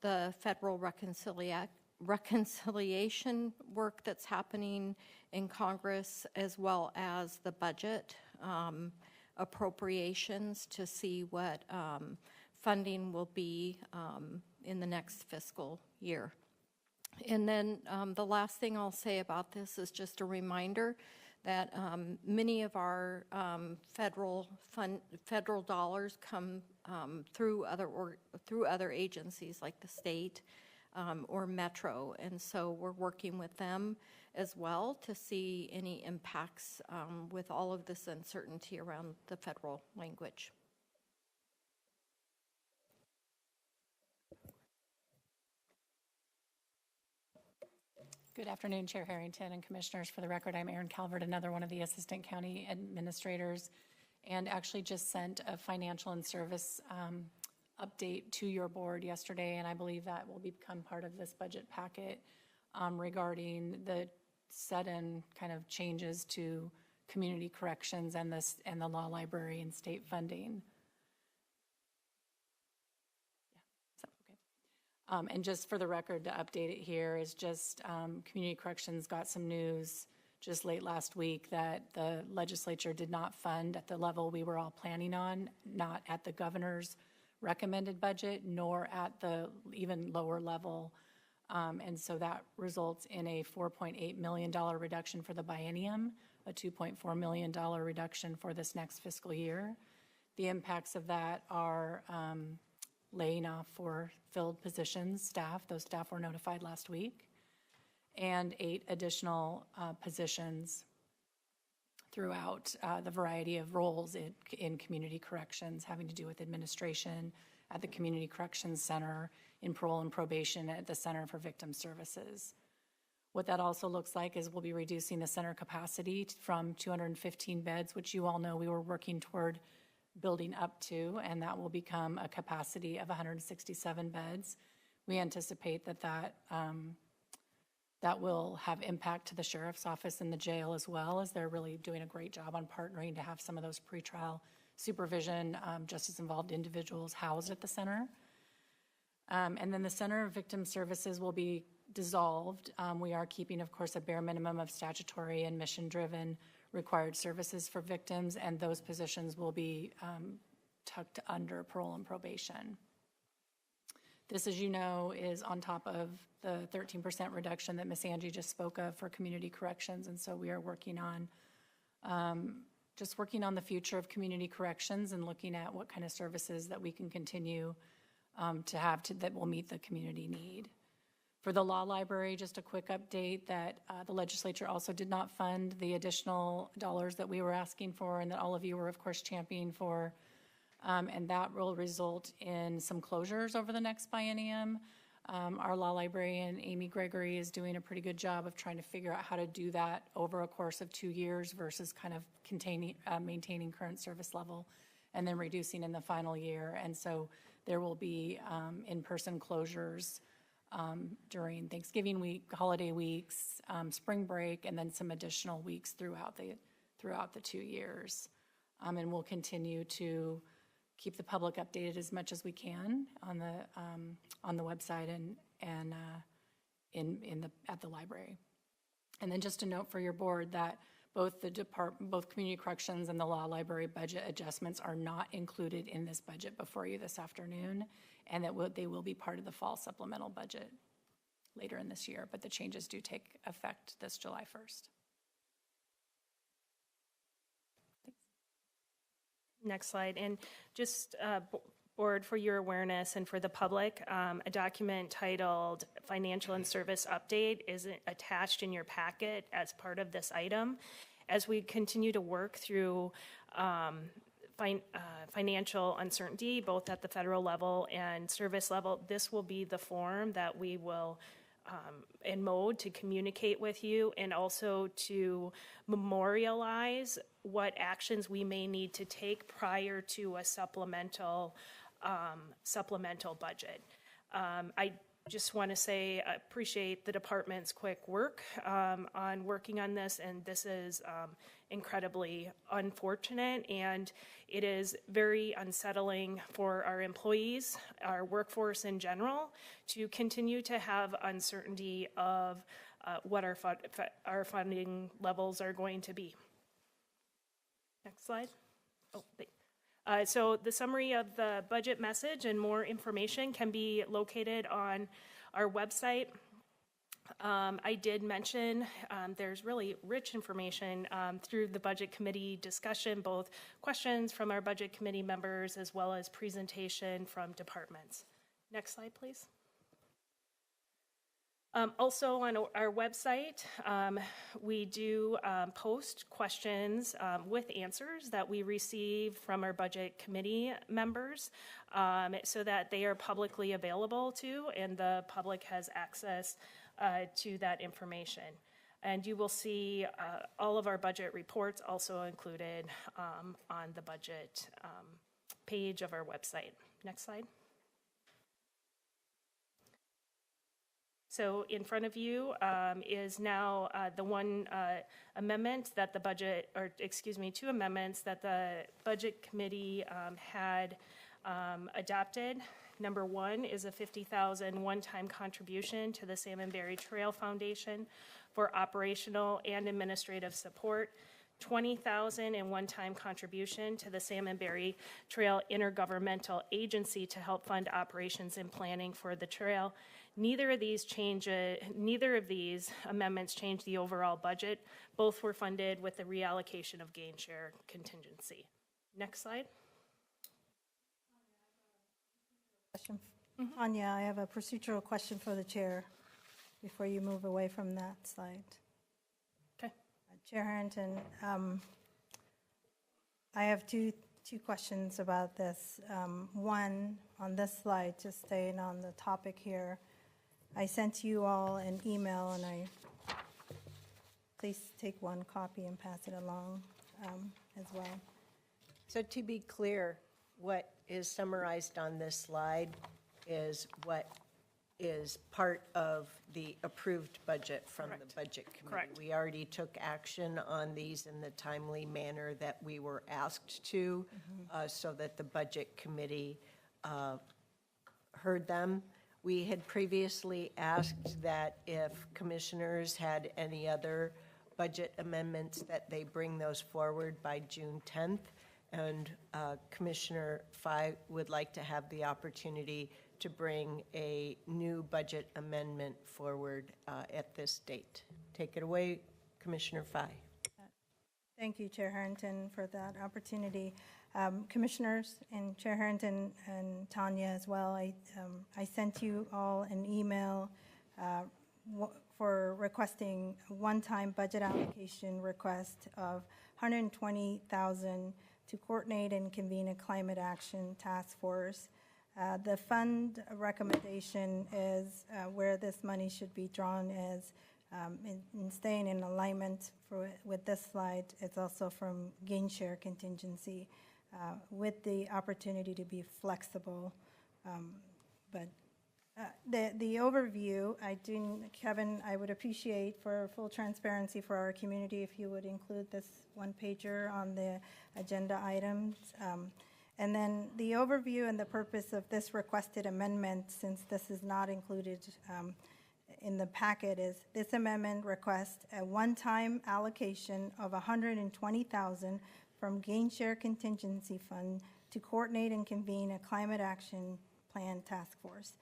the federal reconciliation work that's happening in Congress, as well as the budget appropriations to see what funding will be in the next fiscal year. And then the last thing I'll say about this is just a reminder that many of our federal dollars come through other agencies like the state, or Metro. And so we're working with them as well to see any impacts with all of this uncertainty around the federal language. Good afternoon, Chair Harrington and Commissioners. For the record, I'm Erin Calvert, another one of the Assistant County Administrators, and actually just sent a financial and service update to your board yesterday, and I believe that will become part of this budget packet regarding the sudden kind of changes to community corrections and the law library and state funding. And just for the record, to update it here is just Community Corrections got some news just late last week that the legislature did not fund at the level we were all planning on, not at the governor's recommended budget, nor at the even lower level. And so that results in a $4.8 million reduction for the biennium, a $2.4 million reduction for this next fiscal year. The impacts of that are laying off for filled positions, staff. Those staff were notified last week, and 8 additional positions throughout the variety of roles in community corrections, having to do with administration at the Community Corrections Center, in parole and probation at the Center for Victim Services. What that also looks like is we'll be reducing the center capacity from 215 beds, which you all know we were working toward building up to, and that will become a capacity of 167 beds. We anticipate that will have impact to the sheriff's office and the jail as well, as they're really doing a great job on partnering to have some of those pretrial supervision, justice-involved individuals housed at the center. And then the Center of Victim Services will be dissolved. We are keeping, of course, a bare minimum of statutory and mission-driven required services for victims, and those positions will be tucked under parole and probation. This, as you know, is on top of the 13% reduction that Ms. Angie just spoke of for community corrections, and so we are working on working on the future of community corrections and looking at what kind of services that we can continue to have that will meet the community need. For the law library, just a quick update that the legislature also did not fund the additional dollars that we were asking for and that all of you were, of course, championing for. And that will result in some closures over the next biennium. Our law librarian, Amy Gregory, is doing a pretty good job of trying to figure out how to do that over a course of 2 years versus kind of maintaining current service level and then reducing in the final year. And so there will be in-person closures during Thanksgiving week, holiday weeks, spring break, and then some additional weeks throughout the 2 years. And we'll continue to keep the public updated as much as we can on the website and at the library. And then just a note for your board that both community corrections and the law library budget adjustments are not included in this budget before you this afternoon, and that they will be part of the fall supplemental budget later in this year, but the changes do take effect this July 1st. Next slide. And just board, for your awareness and for the public, a document titled Financial and Service Update is attached in your packet as part of this item. As we continue to work through financial uncertainty, both at the federal level and service level, this will be the form that we will in mode to communicate with you and also to memorialize what actions we may need to take prior to a supplemental budget. I just want to say I appreciate the department's quick work on working on this, and this is incredibly unfortunate, and it is very unsettling for our employees, our workforce in general, to continue to have uncertainty of what our funding levels are going to be. Next slide. So the summary of the budget message and more information can be located on our website. I did mention there's really rich information through the budget committee discussion, both questions from our budget committee members as well as presentation from departments. Next slide, please. Also on our website, we do post questions with answers that we receive from our budget committee members so that they are publicly available to and the public has access to that information. And you will see all of our budget reports also included on the budget page of our website. Next slide. So in front of you is now the one amendment that the budget, or excuse me, 2 amendments that the Budget Committee had adopted. Number 1 is a $50,000 one-time contribution to the Salmonberry Trail Foundation for operational and administrative support. $20,000 in one-time contribution to the Salmonberry Trail Intergovernmental Agency to help fund operations and planning for the trail. Neither of these amendments change the overall budget. Both were funded with the reallocation of gain share contingency. Next slide. Anya, I have a procedural question for the chair before you move away from that slide. Okay. Chair Harrington, I have two questions about this. One, on this slide, just staying on the topic here, I sent you all an email, and please take one copy and pass it along as well. So to be clear, what is summarized on this slide is what is part of the approved budget from the Budget Committee. Correct. We already took action on these in the timely manner that we were asked to, so that the Budget Committee heard them. We had previously asked that if commissioners had any other budget amendments, that they bring those forward by June 10th. And Commissioner Fye would like to have the opportunity to bring a new budget amendment forward at this date. Take it away, Commissioner Fye. Thank you, Chair Harrington, for that opportunity. Commissioners and Chair Harrington and Tanya as well, I sent you all an email for requesting a one-time budget allocation request of $120,000 to coordinate and convene a climate action task force. The fund recommendation is where this money should be drawn is in staying in alignment with this slide. It's also from gain share contingency with the opportunity to be flexible. But the overview, Kevin, I would appreciate for full transparency for our community if you would include this one pager on the agenda items. And then the overview and the purpose of this requested amendment, since this is not included in the packet, is this amendment requests a one-time allocation of $120,000 from Gain Share Contingency Fund to coordinate and convene a climate action plan task force.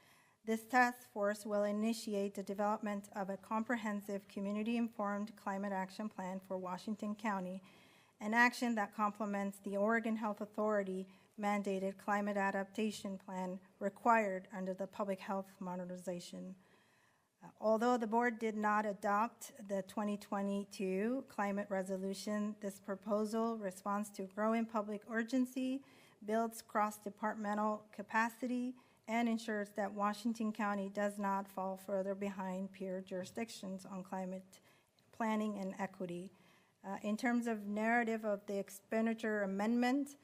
This task force will initiate the development of a comprehensive community-informed climate action plan for Washington County, an action that complements the Oregon Health Authority mandated climate adaptation plan required under the Public Health Modernization. Although the board did not adopt the 2022 climate resolution, this proposal responds to growing public urgency, builds cross-departmental capacity, and ensures that Washington County does not fall further behind peer jurisdictions on climate planning and equity. In terms of narrative of the expenditure amendment,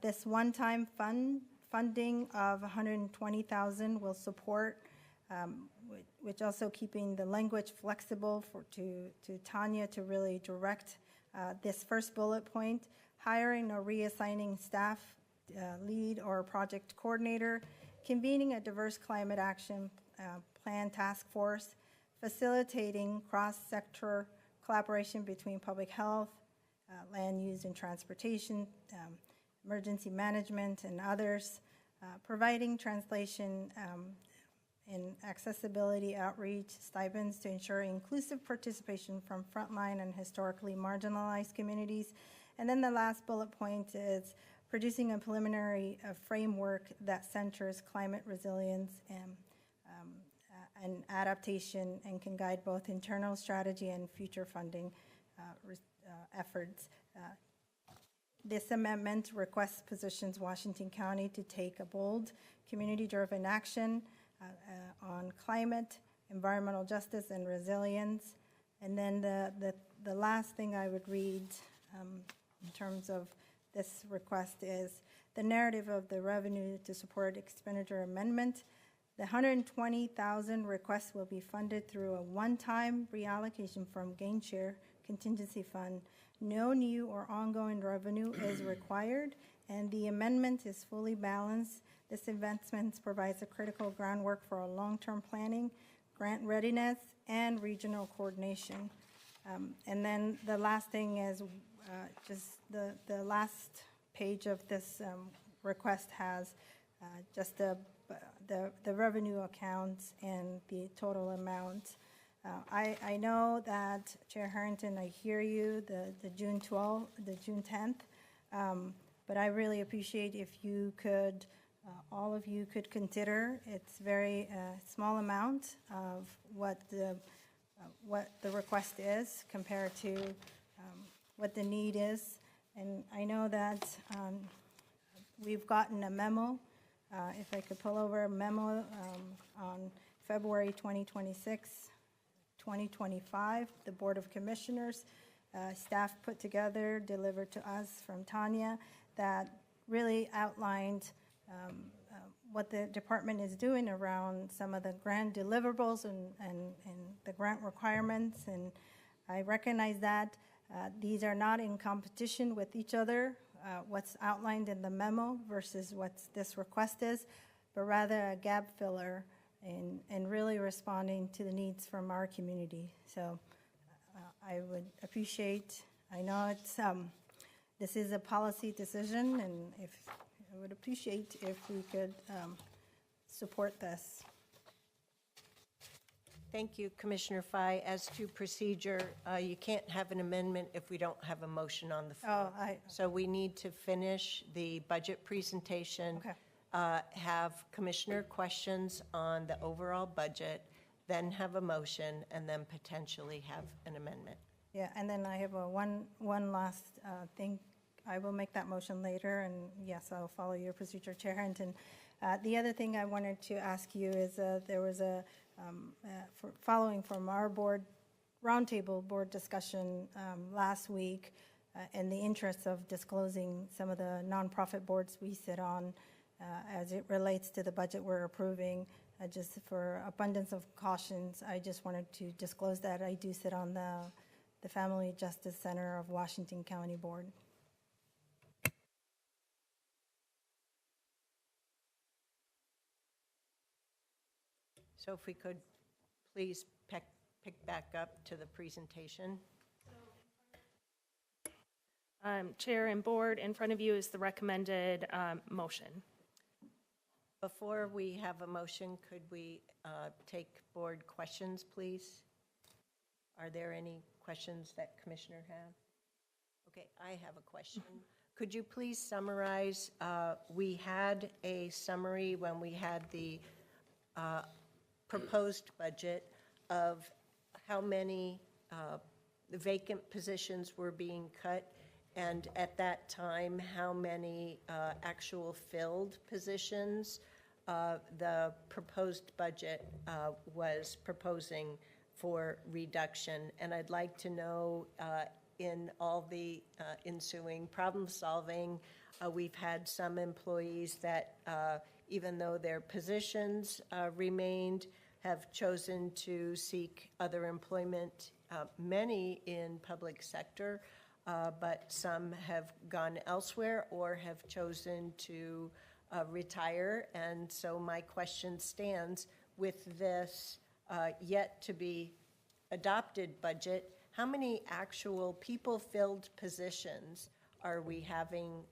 this one-time funding of $120,000 will support, which also keeping the language flexible to Tanya to really direct this first bullet point, hiring or reassigning staff lead or project coordinator, convening a diverse climate action plan task force, facilitating cross-sector collaboration between public health, land use and transportation, emergency management, and others, providing translation and accessibility outreach stipends to ensure inclusive participation from frontline and historically marginalized communities. And then the last bullet point is producing a preliminary framework that centers climate resilience and and adaptation and can guide both internal strategy and future funding efforts. This amendment requests positions Washington County to take a bold, community-driven action on climate, environmental justice, and resilience. And then the last thing I would read in terms of this request is the narrative of the revenue to support expenditure amendment. The $120,000 request will be funded through a one-time reallocation from gain share contingency fund. No new or ongoing revenue is required, and the amendment is fully balanced. This investment provides a critical groundwork for a long-term planning, grant readiness, and regional coordination. And then the last thing is just the last page of this request has just the revenue accounts and the total amount. I know that Chair Harrington, I hear you, the June 12th, the June 10th, but I really appreciate if you could, all of you could consider, it's very small amount of what the request is compared to what the need is. And I know that we've gotten a memo, if I could pull over a memo on February 2025, the Board of Commissioners, staff put together, delivered to us from Tanya, that really outlined what the department is doing around some of the grant deliverables and the grant requirements. And I recognize that these are not in competition with each other, what's outlined in the memo versus what this request is, but rather a gap filler and really responding to the needs from our community. So I would appreciate, I know it's this is a policy decision, and I would appreciate if we could support this. Thank you, Commissioner Fye. As to procedure, you can't have an amendment if we don't have a motion on the floor. So we need to finish the budget presentation, have commissioner questions on the overall budget, then have a motion, and then potentially have an amendment. Yeah, and then I have one last thing. I will make that motion later, and yes, I'll follow your procedure, Chair Harrington. The other thing I wanted to ask you is there was a, following from our board, roundtable board discussion last week, in the interest of disclosing some of the nonprofit boards we sit on as it relates to the budget we're approving. Just for abundance of cautions, I just wanted to disclose that I do sit on the Family Justice Center of Washington County Board. So if we could please pick back up to the presentation. Chair and board, in front of you is the recommended motion. Before we have a motion, could we take board questions, please? Are there any questions that Commissioner have? Okay, I have a question. Could you please summarize? We had a summary when we had the proposed budget of how many vacant positions were being cut, and at that time, how many actual filled positions the proposed budget was proposing for reduction. And I'd like to know in all the ensuing problem solving, we've had some employees that even though their positions remained, have chosen to seek other employment, many in public sector, but some have gone elsewhere or have chosen to retire. And so my question stands with this yet to be adopted budget. How many actual people-filled positions are we having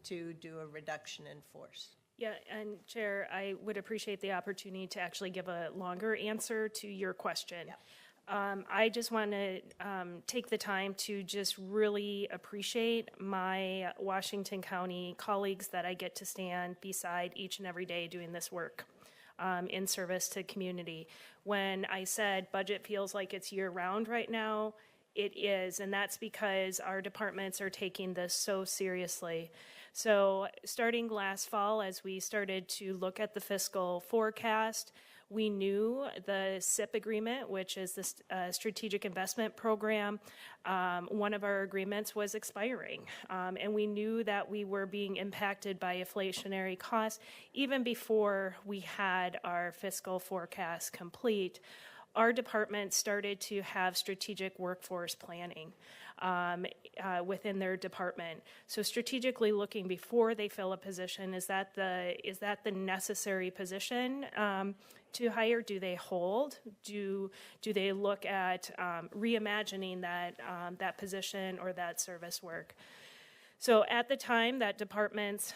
to do a reduction in force? Yeah, and Chair, I would appreciate the opportunity to actually give a longer answer to your question. Yep. I just want to take the time to just really appreciate my Washington County colleagues that I get to stand beside each and every day doing this work. in service to community. When I said budget feels like it's year-round right now, it is, and that's because our departments are taking this so seriously. So starting last fall, as we started to look at the fiscal forecast, we knew the SIP agreement, which is the Strategic Investment Program, one of our agreements was expiring. And we knew that we were being impacted by inflationary costs even before we had our fiscal forecast complete. Our department started to have strategic workforce planning within their department. So strategically looking before they fill a position, is that the necessary position to hire? Do they hold? Do they look at reimagining that position or that service work? So at the time that departments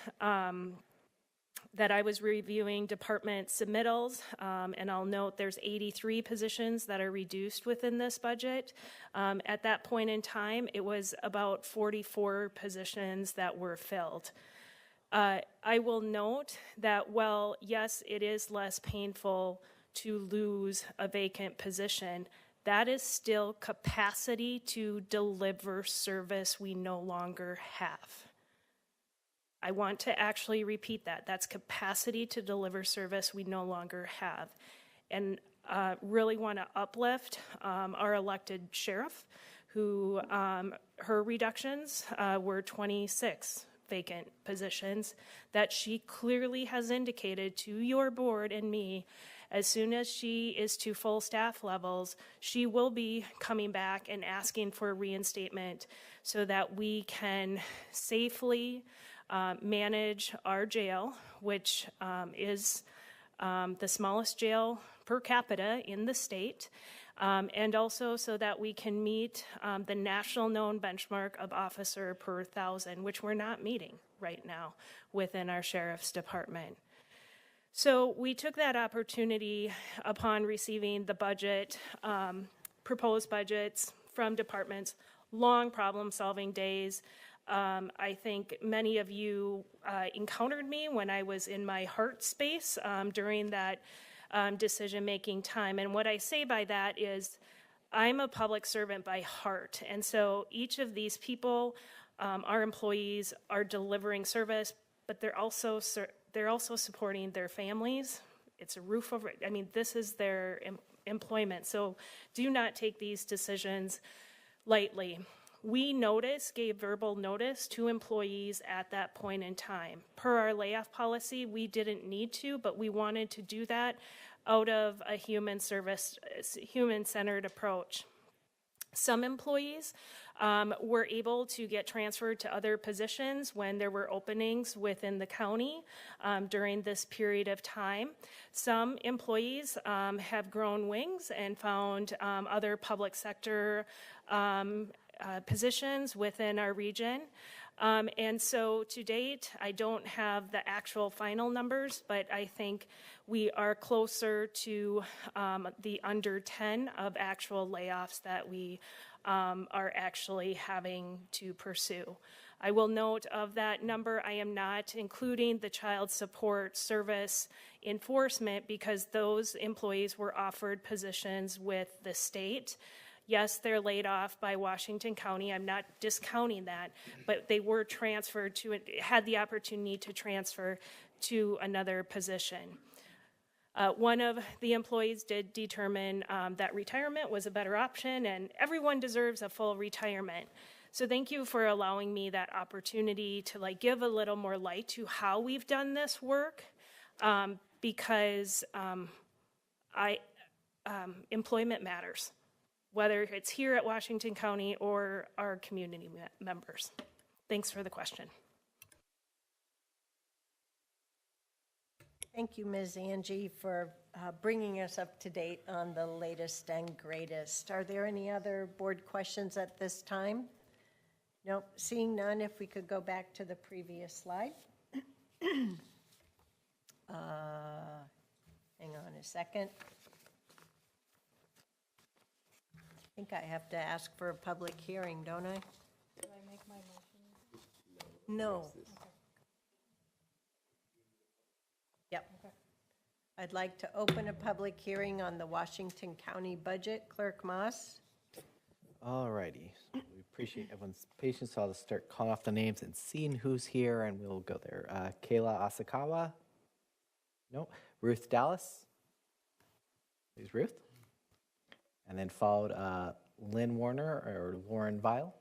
that I was reviewing department submittals, and I'll note there's 83 positions that are reduced within this budget. At that point in time, it was about 44 positions that were filled. I will note that, well, yes, it is less painful to lose a vacant position. That is still capacity to deliver service we no longer have. I want to actually repeat that. That's capacity to deliver service we no longer have. And really want to uplift our elected sheriff, who her reductions were 26 vacant positions that she clearly has indicated to your board and me. As soon as she is to full staff levels, she will be coming back and asking for reinstatement so that we can safely manage our jail, which is the smallest jail per capita in the state, and also so that we can meet the national known benchmark of officer per 1,000, which we're not meeting right now within our sheriff's department. So we took that opportunity upon receiving the budget, proposed budgets from departments, long problem-solving days. I think many of you encountered me when I was in my heart space during that decision-making time. And what I say by that is I'm a public servant by heart. And so each of these people, our employees, are delivering service, but they're also supporting their families. It's a roof over, I mean, this is their employment. So do not take these decisions lightly. We gave verbal notice to employees at that point in time. Per our layoff policy, we didn't need to, but we wanted to do that out of a human-centered approach. Some employees were able to get transferred to other positions when there were openings within the county during this period of time. Some employees have grown wings and found other public sector positions within our region. And so to date, I don't have the actual final numbers, but I think we are closer to the under 10 of actual layoffs that we are actually having to pursue. I will note of that number, I am not including the child support service enforcement because those employees were offered positions with the state. Yes, they're laid off by Washington County. I'm not discounting that, but they were transferred had the opportunity to transfer to another position. One of the employees did determine that retirement was a better option, and everyone deserves a full retirement. So thank you for allowing me that opportunity to give a little more light to how we've done this work, because employment matters, whether it's here at Washington County or our community members. Thanks for the question. Thank you, Ms. Angie, for bringing us up to date on the latest and greatest. Are there any other board questions at this time? Nope, seeing none, if we could go back to the previous slide. Hang on a second. I think I have to ask for a public hearing, don't I? Do I make my motion? No. Yep. I'd like to open a public hearing on the Washington County budget. Clerk Moss. All righty. We appreciate everyone's patience. So I'll just start calling off the names and seeing who's here, and we'll go there. Kayla Asakawa? No. Ruth Dallas? Please, Ruth. And then followed Lynn Warner or Lauren Vile.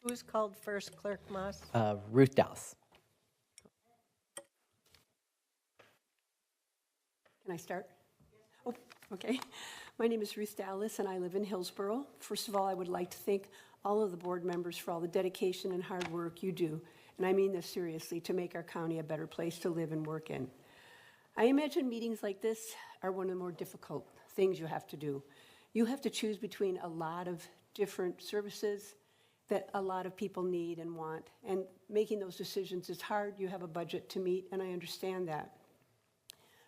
Who's called first, Clerk Moss? Ruth Dallas. Can I start? Oh, okay. My name is Ruth Dallas, and I live in Hillsborough. First of all, I would like to thank all of the board members for all the dedication and hard work you do, and I mean this seriously, to make our county a better place to live and work in. I imagine meetings like this are one of the more difficult things you have to do. You have to choose between a lot of different services that a lot of people need and want, and making those decisions is hard. You have a budget to meet, and I understand that.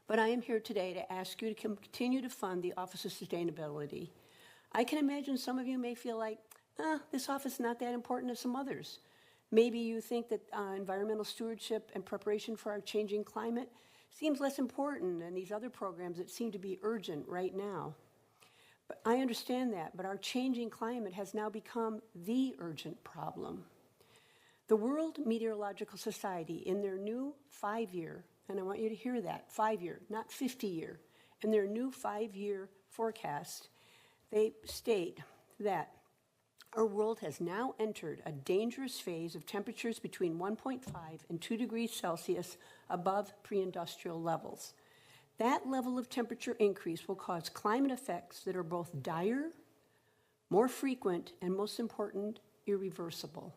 But I am here today to ask you to continue to fund the Office of Sustainability. I can imagine some of you may feel like, this office is not that important as some others. Maybe you think that environmental stewardship and preparation for our changing climate seems less important than these other programs that seem to be urgent right now. But I understand that, but our changing climate has now become the urgent problem. The World Meteorological Society, in their new 5-year, and I want you to hear that, 5-year, not 50-year, in their new 5-year forecast, they state that our world has now entered a dangerous phase of temperatures between 1.5 and 2 degrees Celsius above pre-industrial levels. That level of temperature increase will cause climate effects that are both dire, more frequent, and most important, irreversible.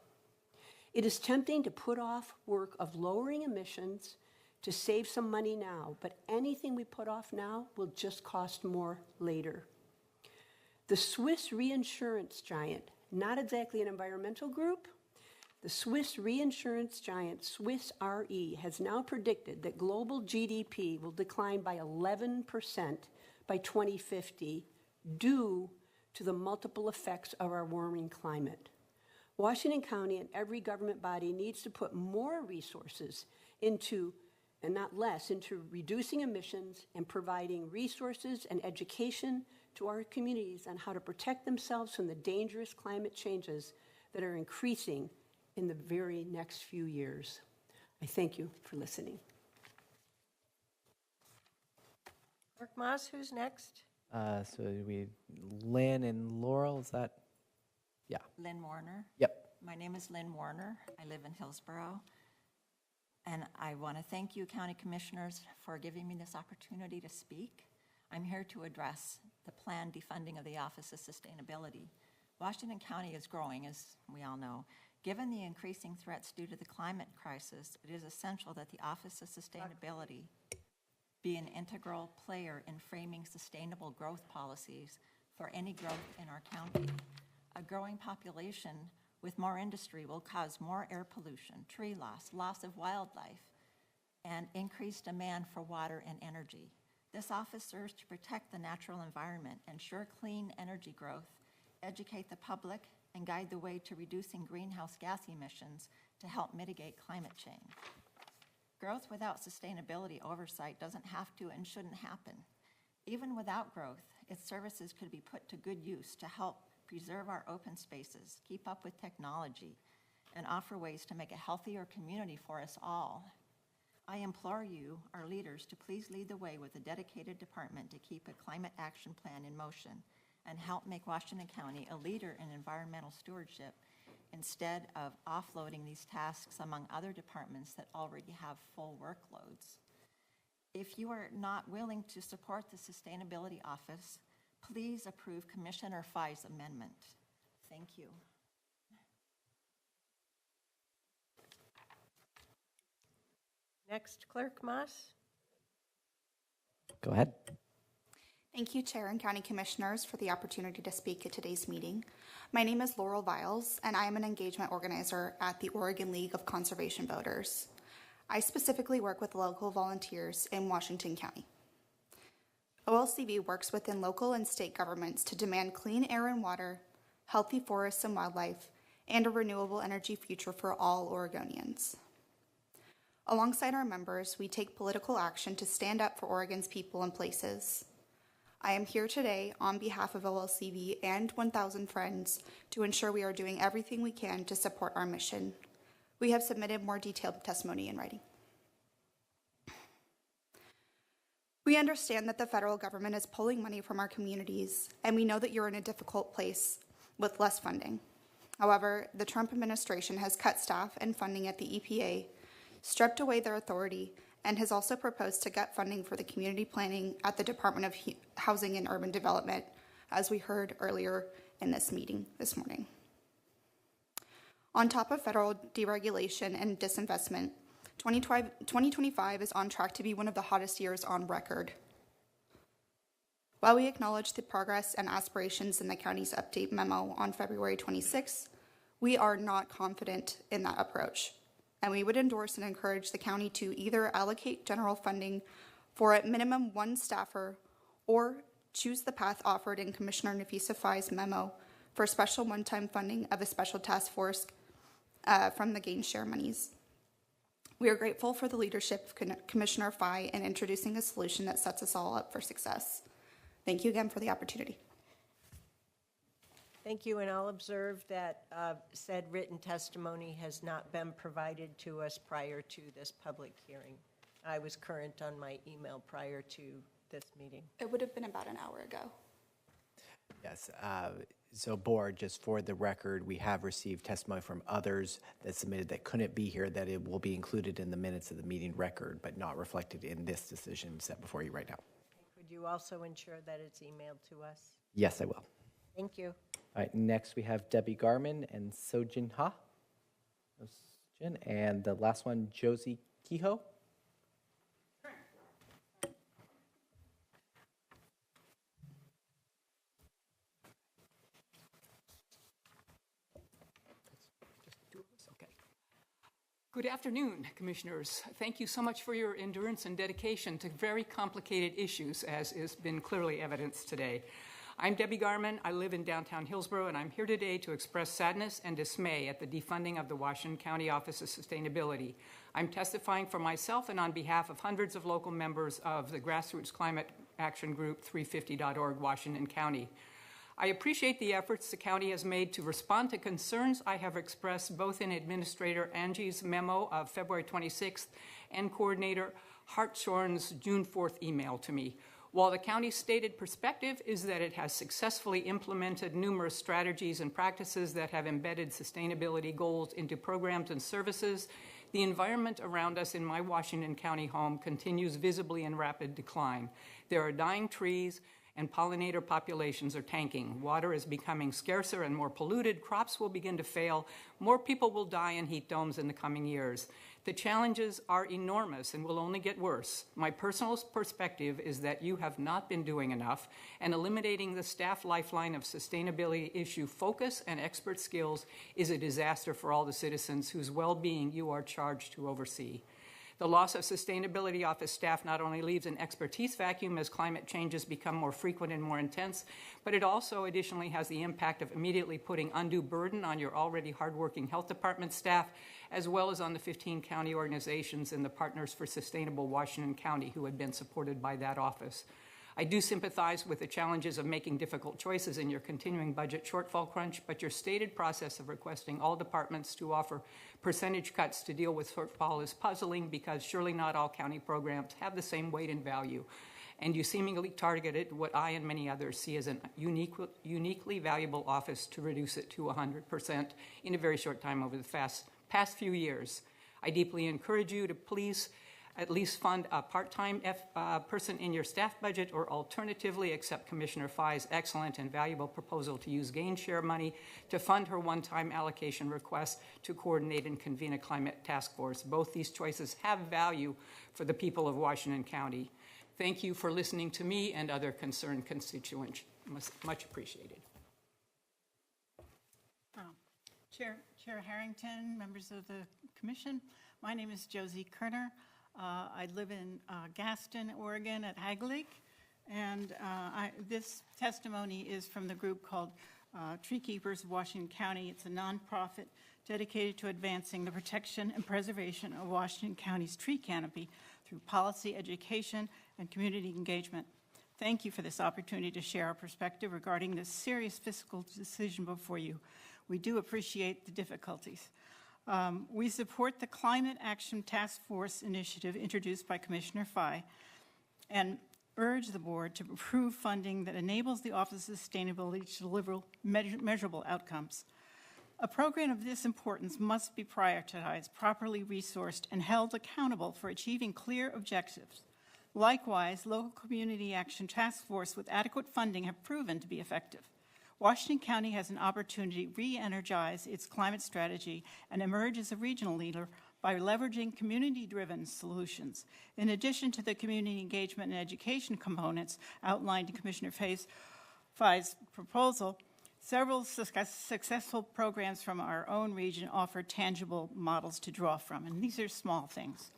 It is tempting to put off work of lowering emissions to save some money now, but anything we put off now will just cost more later. The Swiss reinsurance giant, not exactly an environmental group, the Swiss reinsurance giant Swiss Re has now predicted that global GDP will decline by 11% by 2050 due to the multiple effects of our warming climate. Washington County and every government body needs to put more resources into, and not less, into reducing emissions and providing resources and education to our communities on how to protect themselves from the dangerous climate changes that are increasing in the very next few years. I thank you for listening. Clerk Moss, who's next? So we, Lynn and Laurel, is that? Yeah. Lynn Warner. Yep. My name is Lynn Warner. I live in Hillsborough. And I want to thank you, County Commissioners, for giving me this opportunity to speak. I'm here to address the planned defunding of the Office of Sustainability. Washington County is growing, as we all know. Given the increasing threats due to the climate crisis, it is essential that the Office of Sustainability be an integral player in framing sustainable growth policies for any growth in our county. A growing population with more industry will cause more air pollution, tree loss, loss of wildlife, and increased demand for water and energy. This office serves to protect the natural environment, ensure clean energy growth, educate the public, and guide the way to reducing greenhouse gas emissions to help mitigate climate change. Growth without sustainability oversight doesn't have to and shouldn't happen. Even without growth, its services could be put to good use to help preserve our open spaces, keep up with technology, and offer ways to make a healthier community for us all. I implore you, our leaders, to please lead the way with a dedicated department to keep a climate action plan in motion and help make Washington County a leader in environmental stewardship instead of offloading these tasks among other departments that already have full workloads. If you are not willing to support the Sustainability Office, please approve Commissioner Fye's amendment. Thank you. Next, Clerk Moss. Go ahead. Thank you, Chair and County Commissioners, for the opportunity to speak at today's meeting. My name is Laurel Viles, and I am an engagement organizer at the Oregon League of Conservation Voters. I specifically work with local volunteers in Washington County. OLCV works within local and state governments to demand clean air and water, healthy forests and wildlife, and a renewable energy future for all Oregonians. Alongside our members, we take political action to stand up for Oregon's people and places. I am here today on behalf of OLCV and 1,000 Friends to ensure we are doing everything we can to support our mission. We have submitted more detailed testimony in writing. We understand that the federal government is pulling money from our communities, and we know that you're in a difficult place with less funding. However, the Trump administration has cut staff and funding at the EPA, stripped away their authority, and has also proposed to gut funding for the community planning at the Department of Housing and Urban Development, as we heard earlier in this meeting this morning. On top of federal deregulation and disinvestment, 2025 is on track to be one of the hottest years on record. While we acknowledge the progress and aspirations in the county's update memo on February 26, we are not confident in that approach, and we would endorse and encourage the county to either allocate general funding for at minimum one staffer or choose the path offered in Commissioner Nafisa Fai's memo for special one-time funding of a special task force from the gain share monies. We are grateful for the leadership of Commissioner Fai in introducing a solution that sets us all up for success. Thank you again for the opportunity. Thank you, and I'll observe that said written testimony has not been provided to us prior to this public hearing. I was current on my email prior to this meeting. It would have been about an hour ago. Yes. So board, just for the record, we have received testimony from others that submitted that couldn't be here, that it will be included in the minutes of the meeting record, but not reflected in this decision set before you right now. Could you also ensure that it's emailed to us? Yes, I will. Thank you. All right, next we have Debbie Garman and Sojin Ha. And the last one, Josie Kehoe. Good afternoon, Commissioners. Thank you so much for your endurance and dedication to very complicated issues, as has been clearly evidenced today. I'm Debbie Garman. I live in downtown Hillsborough, and I'm here today to express sadness and dismay at the defunding of the Washington County Office of Sustainability. I'm testifying for myself and on behalf of hundreds of local members of the Grassroots Climate Action Group 350.org, Washington County. I appreciate the efforts the county has made to respond to concerns I have expressed both in Administrator Angie's memo of February 26th and Coordinator Hartshorn's June 4th email to me. While the county's stated perspective is that it has successfully implemented numerous strategies and practices that have embedded sustainability goals into programs and services, the environment around us in my Washington County home continues visibly in rapid decline. There are dying trees, and pollinator populations are tanking. Water is becoming scarcer and more polluted. Crops will begin to fail. More people will die in heat domes in the coming years. The challenges are enormous and will only get worse. My personal perspective is that you have not been doing enough, and eliminating the staff lifeline of sustainability issue focus and expert skills is a disaster for all the citizens whose well-being you are charged to oversee. The loss of sustainability office staff not only leaves an expertise vacuum as climate changes become more frequent and more intense, but it also additionally has the impact of immediately putting undue burden on your already hardworking health department staff, as well as on the 15 county organizations and the Partners for Sustainable Washington County who had been supported by that office. I do sympathize with the challenges of making difficult choices in your continuing budget shortfall crunch, but your stated process of requesting all departments to offer percentage cuts to deal with shortfall is puzzling, because surely not all county programs have the same weight and value. And you seemingly targeted what I and many others see as a uniquely valuable office to reduce it to 100% in a very short time over the past few years. I deeply encourage you to please at least fund a part-time person in your staff budget, or alternatively accept Commissioner Fai's excellent and valuable proposal to use gain share money to fund her one-time allocation request to coordinate and convene a climate task force. Both these choices have value for the people of Washington County. Thank you for listening to me and other concerned constituents. Much appreciated. Chair Harrington, members of the Commission, My name is Josie Kerner. I live in Gaston, Oregon at Hag Lake. And this testimony is from the group called Tree Keepers of Washington County. It's a nonprofit dedicated to advancing the protection and preservation of Washington County's tree canopy through policy, education, and community engagement. Thank you for this opportunity to share our perspective regarding this serious fiscal decision before you. We do appreciate the difficulties. We support the Climate Action Task Force initiative introduced by Commissioner Fye and urge the board to approve funding that enables the Office of Sustainability to deliver measurable outcomes. A program of this importance must be prioritized, properly resourced, and held accountable for achieving clear objectives. Likewise, local community action task force with adequate funding have proven to be effective. Washington County has an opportunity to re-energize its climate strategy and emerge as a regional leader by leveraging community-driven solutions. In addition to the community engagement and education components outlined in Commissioner Fye's proposal, several successful programs from our own region offer tangible models to draw from, and these are small things.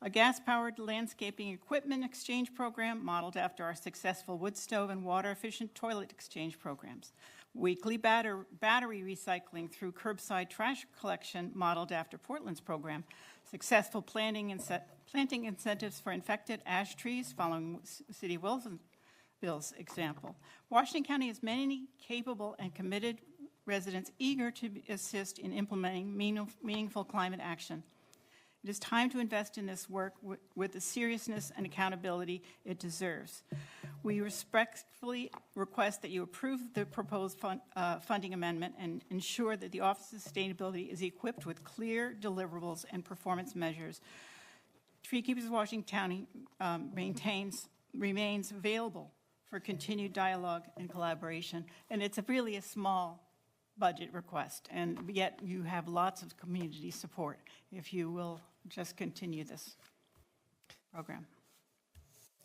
A gas-powered landscaping equipment exchange program modeled after our successful wood stove and water-efficient toilet exchange programs. Weekly battery recycling through curbside trash collection modeled after Portland's program. Successful planting incentives for infected ash trees following City of Wilsonville's example. Washington County has many capable and committed residents eager to assist in implementing meaningful climate action. It is time to invest in this work with the seriousness and accountability it deserves. We respectfully request that you approve the proposed funding amendment and ensure that the Office of Sustainability is equipped with clear deliverables and performance measures. Tree Keepers of Washington County remains available for continued dialogue and collaboration, and it's really a small budget request, and yet you have lots of community support if you will just continue this program.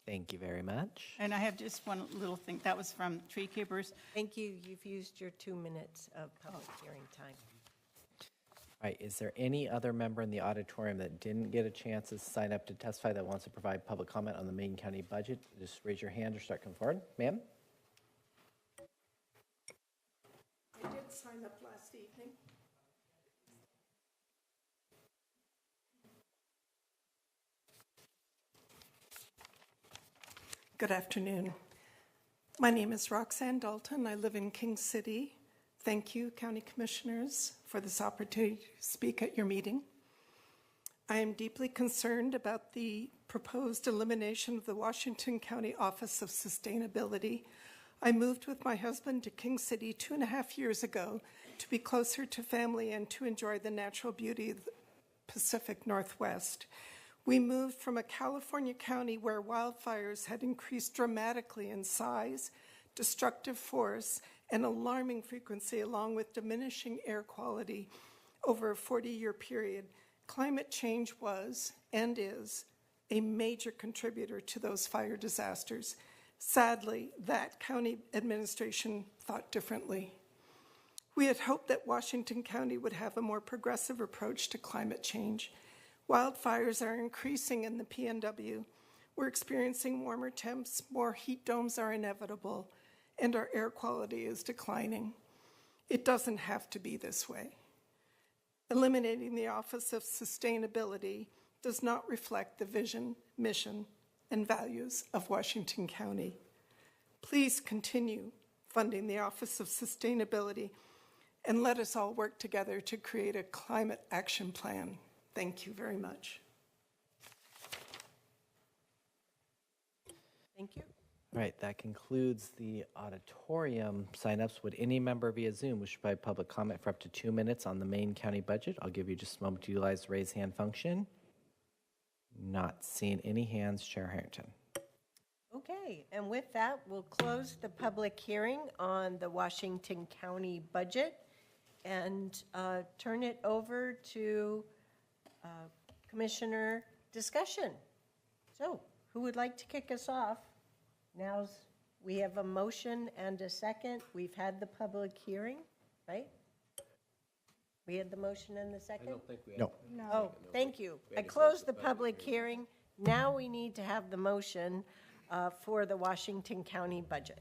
Thank you very much. And I have just one little thing. That was from Tree Keepers. Thank you. You've used your 2 minutes of public hearing time. All right, is there any other member in the auditorium that didn't get a chance to sign up to testify that wants to provide public comment on the Maine County budget? Just raise your hand or start coming forward. Ma'am? I did sign up last evening. Good afternoon. My name is Roxanne Dalton. I live in King City. Thank you, County Commissioners, for this opportunity to speak at your meeting. I am deeply concerned about the proposed elimination of the Washington County Office of Sustainability. I moved with my husband to King City 2.5 years ago to be closer to family and to enjoy the natural beauty of the Pacific Northwest. We moved from a California county where wildfires had increased dramatically in size, destructive force, and alarming frequency, along with diminishing air quality over a 40-year period. Climate change was and is a major contributor to those fire disasters. Sadly, that county administration thought differently. We had hoped that Washington County would have a more progressive approach to climate change. Wildfires are increasing in the PNW. We're experiencing warmer temps, more heat domes are inevitable, and our air quality is declining. It doesn't have to be this way. Eliminating the Office of Sustainability does not reflect the vision, mission, and values of Washington County. Please continue funding the Office of Sustainability and let us all work together to create a climate action plan. Thank you very much. Thank you. All right, that concludes the auditorium signups. Would any member via Zoom wish to provide public comment for up to 2 minutes on the Maine County budget? I'll give you just a moment to utilize the raise hand function. Not seeing any hands. Chair Harrington. Okay, and with that, we'll close the public hearing on the Washington County budget and turn it over to Commissioner discussion. So, who would like to kick us off? We have a motion and a second. We've had the public hearing, right? We had the motion and the second? I don't think we had. No. Oh, thank you. I closed the public hearing. Now we need to have the motion for the Washington County budget.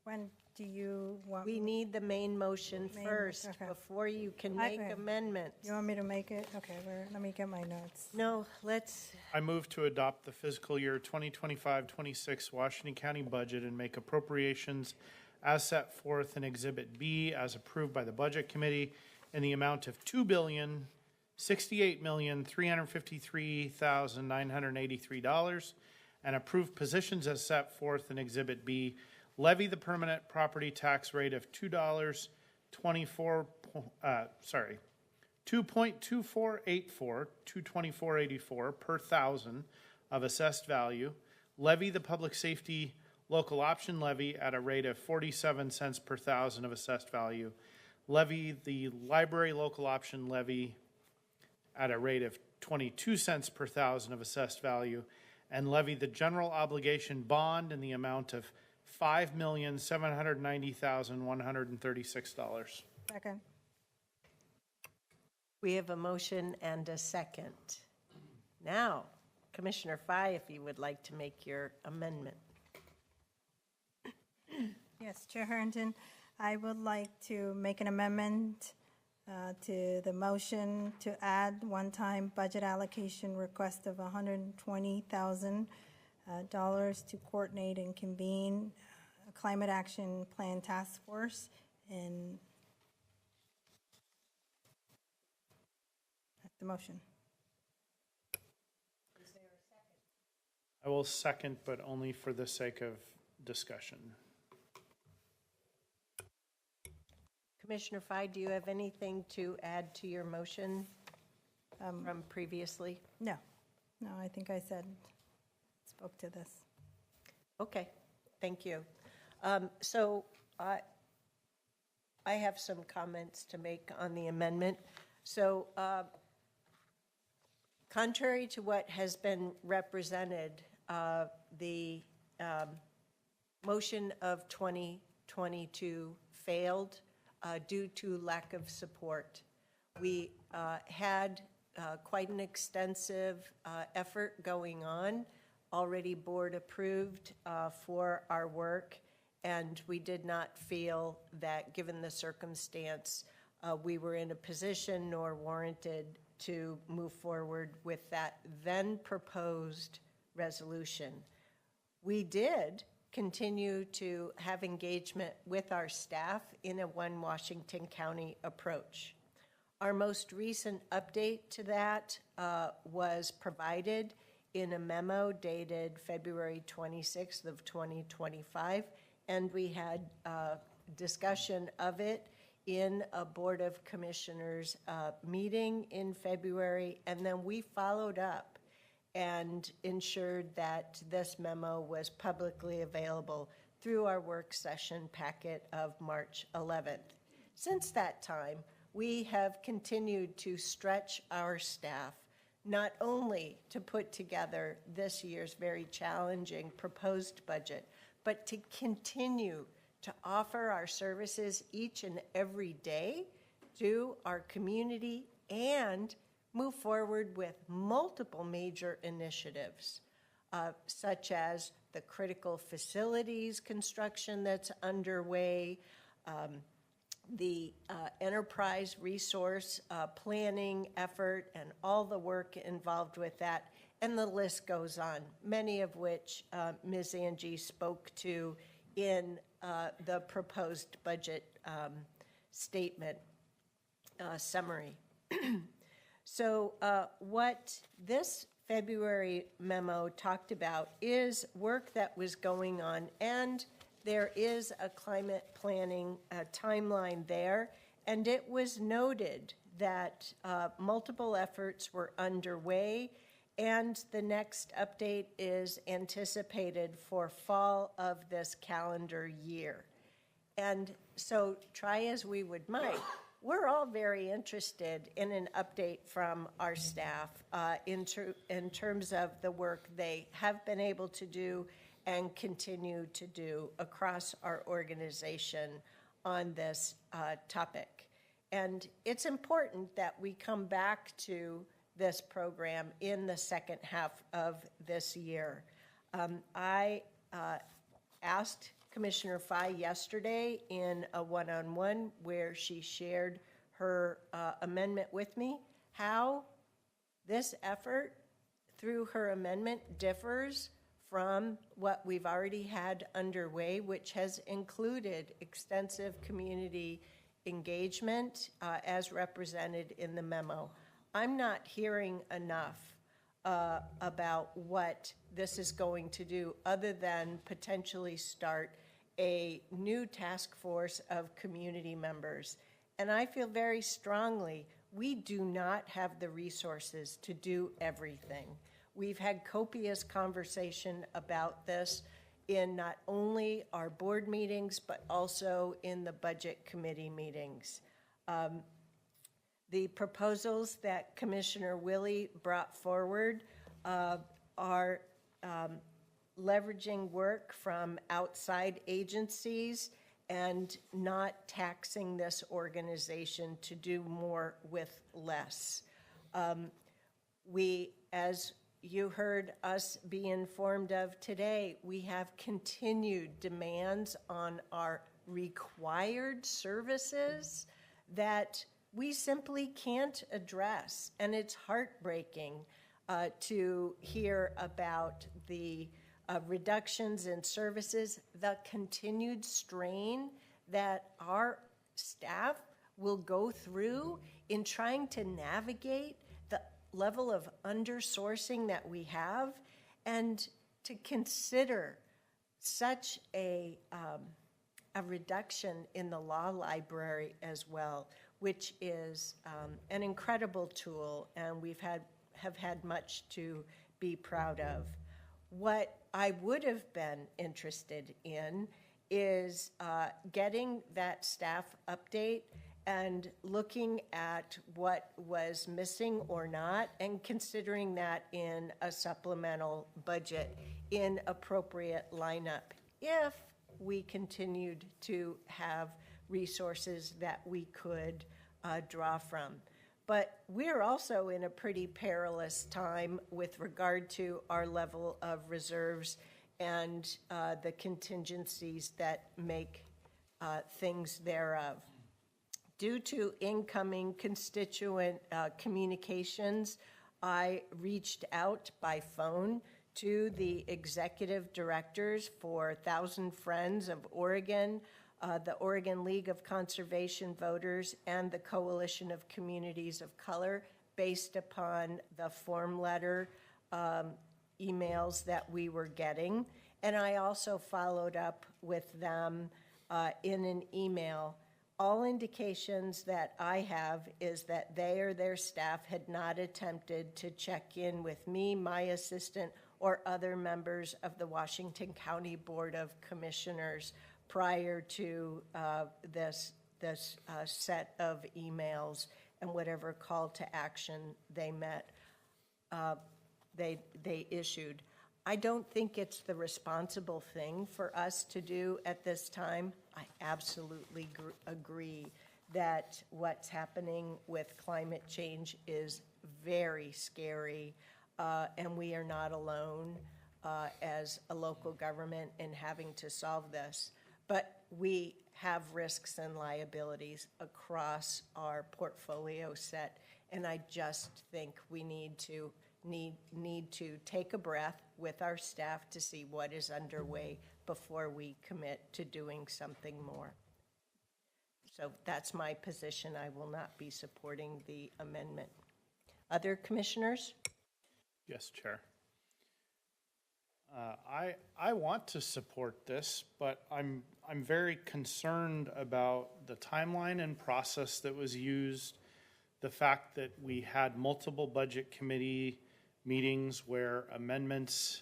When do you want? We need the main motion Main- first okay. before you can make Okay. amendments. You want me to make it? Okay, let me get my notes. No, let's, I move to adopt the fiscal year 2025-26 Washington County budget and make appropriations as set forth in Exhibit B as approved by the Budget Committee in the amount of $2,068,353,983 and approve positions as set forth in Exhibit B. Levy the permanent property tax rate of $2.2484 per thousand of assessed value. Levy the public safety local option levy at a rate of 47 cents per thousand of assessed value. Levy the library local option levy at a rate of 22 cents per thousand of assessed value, and levy the general obligation bond in the amount of $5,790,136. Second. we have a motion and a second. Now, Commissioner Fye, if you would like to make your amendment. Yes, Chair Harrington, I would like to make an amendment to the motion to add one-time budget allocation request of $120,000 to coordinate and convene a climate action plan task force. And that's the motion. I will second, but only for the sake of discussion. Commissioner Fye, do you have anything to add to your motion from previously? No, I think I spoke to this. Okay, thank you. So I have some comments to make on the amendment. So contrary to what has been represented, the motion of 2022 failed due to lack of support. We had quite an extensive effort going on, already board approved for our work, and we did not feel that, given the circumstance, we were in a position nor warranted to move forward with that then proposed resolution. We did continue to have engagement with our staff in a One Washington County approach. Our most recent update to that was provided in a memo dated February 26th of 2025, and we had discussion of it in a Board of Commissioners meeting in February, and then we followed up and ensured that this memo was publicly available through our work session packet of March 11th. Since that time, we have continued to stretch our staff, not only to put together this year's very challenging proposed budget, but to continue to offer our services each and every day to our community and move forward with multiple major initiatives, such as the critical facilities construction that's underway, the enterprise resource planning effort and all the work involved with that, and the list goes on, many of which Ms. Angie spoke to in the proposed budget statement summary. So what this February memo talked about is work that was going on, and there is a climate planning timeline there, and it was noted that multiple efforts were underway, and the next update is anticipated for fall of this calendar year. And so try as we would might, we're all very interested in an update from our staff in terms of the work they have been able to do and continue to do across our organization on this topic. And it's important that we come back to this program in the second half of this year. I asked Commissioner Fye yesterday in a one-on-one where she shared her amendment with me, how this effort through her amendment differs from what we've already had underway, which has included extensive community engagement as represented in the memo. I'm not hearing enough about what this is going to do other than potentially start a new task force of community members. And I feel very strongly we do not have the resources to do everything. We've had copious conversation about this in not only our board meetings, but also in the budget committee meetings. The proposals that Commissioner Willie brought forward are leveraging work from outside agencies and not taxing this organization to do more with less. We, as you heard us be informed of today, we have continued demands on our required services that we simply can't address. And it's heartbreaking to hear about the reductions in services, the continued strain that our staff will go through in trying to navigate the level of undersourcing that we have, and to consider such a reduction in the law library as well, which is an incredible tool, and have had much to be proud of. What I would have been interested in is getting that staff update and looking at what was missing or not, and considering that in a supplemental budget in appropriate lineup if we continued to have resources that we could draw from. But we're also in a pretty perilous time with regard to our level of reserves and the contingencies that make things thereof. Due to incoming constituent communications, I reached out by phone to the executive directors for Thousand Friends of Oregon, the Oregon League of Conservation Voters, and the Coalition of Communities of Color, based upon the form letter emails that we were getting. And I also followed up with them in an email. All indications that I have is that they or their staff had not attempted to check in with me, my assistant, or other members of the Washington County Board of Commissioners prior to this set of emails and whatever call to action they issued. I don't think it's the responsible thing for us to do at this time. I absolutely agree that what's happening with climate change is very scary, and we are not alone as a local government in having to solve this. But we have risks and liabilities across our portfolio set, and I just think we need to take a breath with our staff to see what is underway before we commit to doing something more. So that's my position. I will not be supporting the amendment. Other commissioners? Yes, Chair. I want to support this, but I'm very concerned about the timeline and process that was used, the fact that we had multiple budget committee meetings where amendments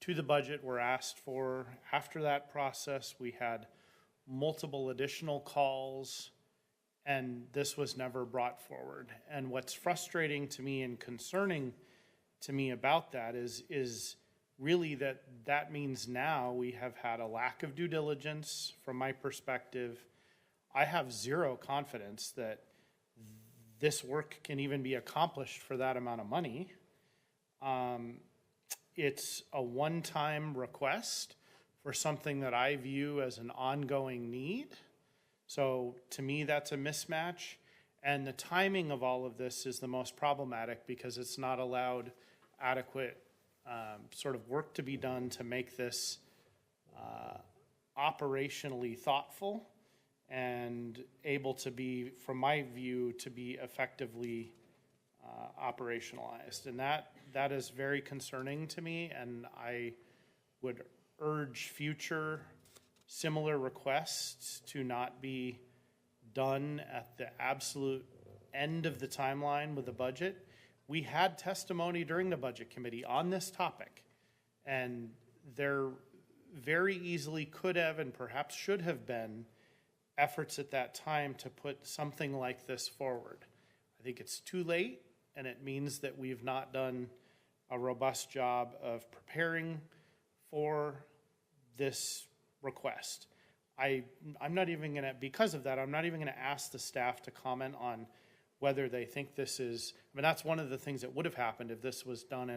to the budget were asked for. After that process, we had multiple additional calls, and this was never brought forward. And what's frustrating to me and concerning to me about that is really that means now we have had a lack of due diligence from my perspective. I have zero confidence that this work can even be accomplished for that amount of money. It's a one-time request for something that I view as an ongoing need. So to me, that's a mismatch. And the timing of all of this is the most problematic because it's not allowed adequate sort of work to be done to make this operationally thoughtful and able to be, from my view, to be effectively operationalized. And that is very concerning to me, and I would urge future similar requests to not be done at the absolute end of the timeline with the budget. We had testimony during the budget committee on this topic, and there very easily could have and perhaps should have been efforts at that time to put something like this forward. I think it's too late, and it means that we've not done a robust job of preparing for this request. I'm not even going to, because of that, I'm not even going to ask the staff to comment on whether they think this is, I mean, that's one of the things that would have happened if this was done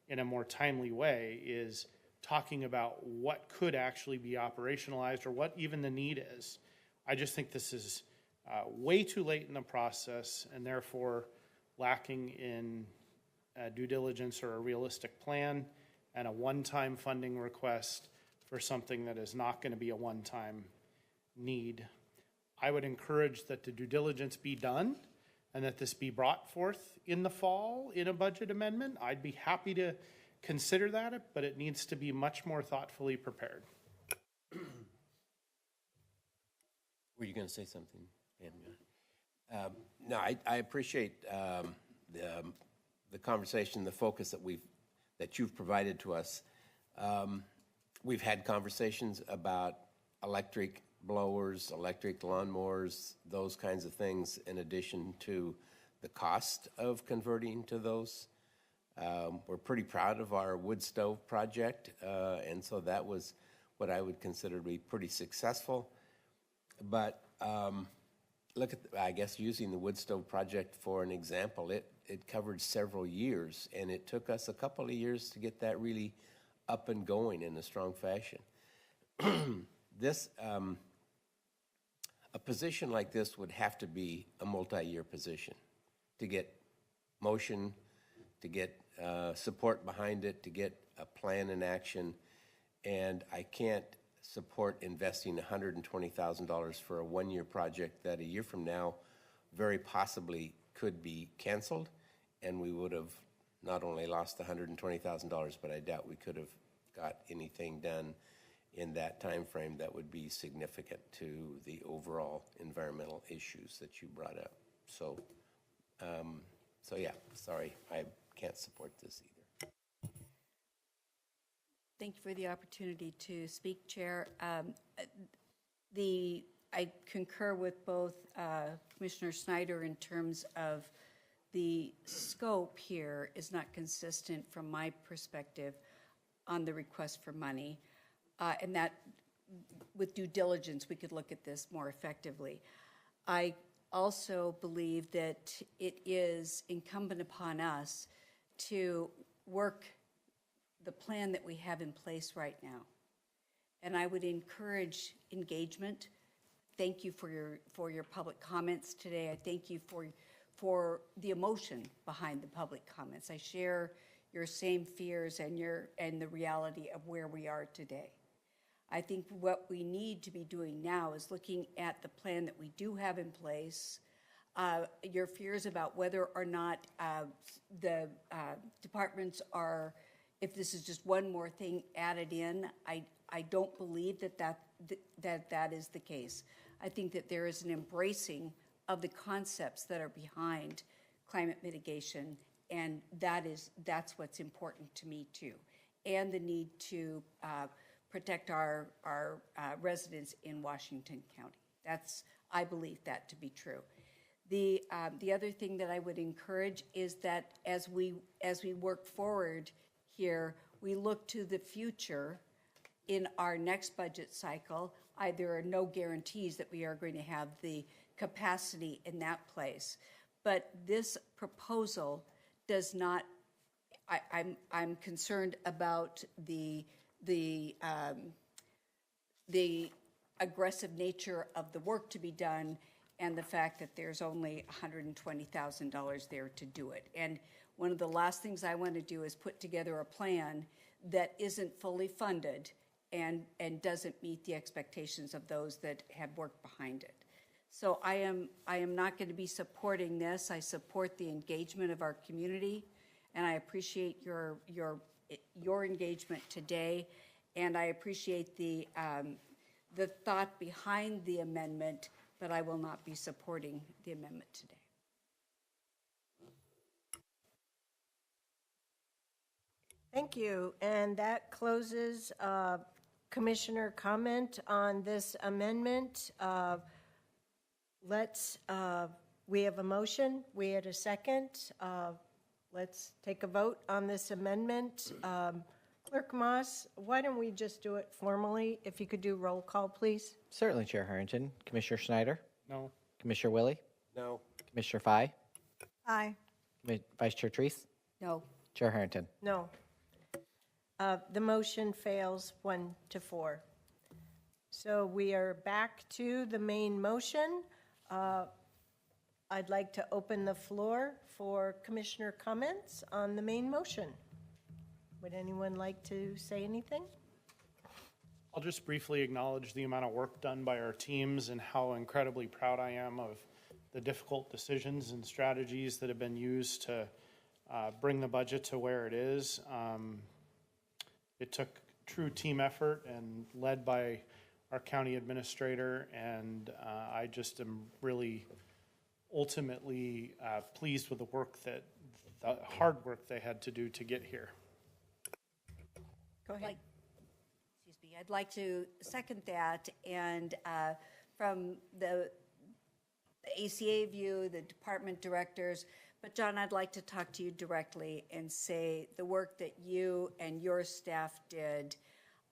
in a more timely way, is talking about what could actually be operationalized or what even the need is. I just think this is way too late in the process and therefore lacking in due diligence or a realistic plan and a one-time funding request for something that is not going to be a one-time need. I would encourage that the due diligence be done and that this be brought forth in the fall in a budget amendment. I'd be happy to consider that, but it needs to be much more thoughtfully prepared. Were you going to say something, Pam? No, I appreciate the conversation, the focus that you've provided to us. We've had conversations about electric blowers, electric lawnmowers, those kinds of things, in addition to the cost of converting to those. We're pretty proud of our wood stove project, and so that was what I would consider to be pretty successful. But look at, I guess, using the wood stove project for an example, it covered several years, and it took us a couple of years to get that really up and going in a strong fashion. A position like this would have to be a multi-year position to get motion, to get support behind it, to get a plan in action. And I can't support investing $120,000 for a one-year project that a year from now very possibly could be canceled, and we would have not only lost the $120,000, but I doubt we could have got anything done in that time frame that would be significant to the overall environmental issues that you brought up. So, yeah, sorry, I can't support this either. Thank you for the opportunity to speak, Chair. I concur with both Commissioner Snyder in terms of the scope here is not consistent from my perspective on the request for money, and that with due diligence we could look at this more effectively. I also believe that it is incumbent upon us to work the plan that we have in place right now. And I would encourage engagement. Thank you for your public comments today. I thank you for the emotion behind the public comments. I share your same fears and the reality of where we are today. I think what we need to be doing now is looking at the plan that we do have in place. Your fears about whether or not the departments are, if this is just one more thing added in, I don't believe that is the case. I think that there is an embracing of the concepts that are behind climate mitigation, and that's what's important to me too, and the need to protect our residents in Washington County. I believe that to be true. The other thing that I would encourage is that as we work forward here, we look to the future in our next budget cycle. There are no guarantees that we are going to have the capacity in that place, but this proposal does not, I'm concerned about the aggressive nature of the work to be done and the fact that there's only $120,000 there to do it. And one of the last things I want to do is put together a plan that isn't fully funded and doesn't meet the expectations of those that have worked behind it. So I am not going to be supporting this. I support the engagement of our community, and I appreciate your engagement today, and I appreciate the thought behind the amendment, but I will not be supporting the amendment today. Thank you. And that closes commissioner comment on this amendment. We have a motion. We had a second. Let's take a vote on this amendment. Clerk Moss, why don't we just do it formally? If you could do roll call, please. Certainly, Chair Harrington. Commissioner Schneider? No. Commissioner Willie? No. Commissioner Fye? Aye. Vice Chair Treese? No. Chair Harrington? No. The motion fails 1-4. So we are back to the main motion. I'd like to open the floor for commissioner comments on the main motion. Would anyone like to say anything? I'll just briefly acknowledge the amount of work done by our teams and how incredibly proud I am of the difficult decisions and strategies that have been used to bring the budget to where it is. It took true team effort and led by our county administrator, and I just am really ultimately pleased with the hard work they had to do to get here. Go ahead. I'd like to second that, and from the ACA view, the department directors, but John, I'd like to talk to you directly and say the work that you and your staff did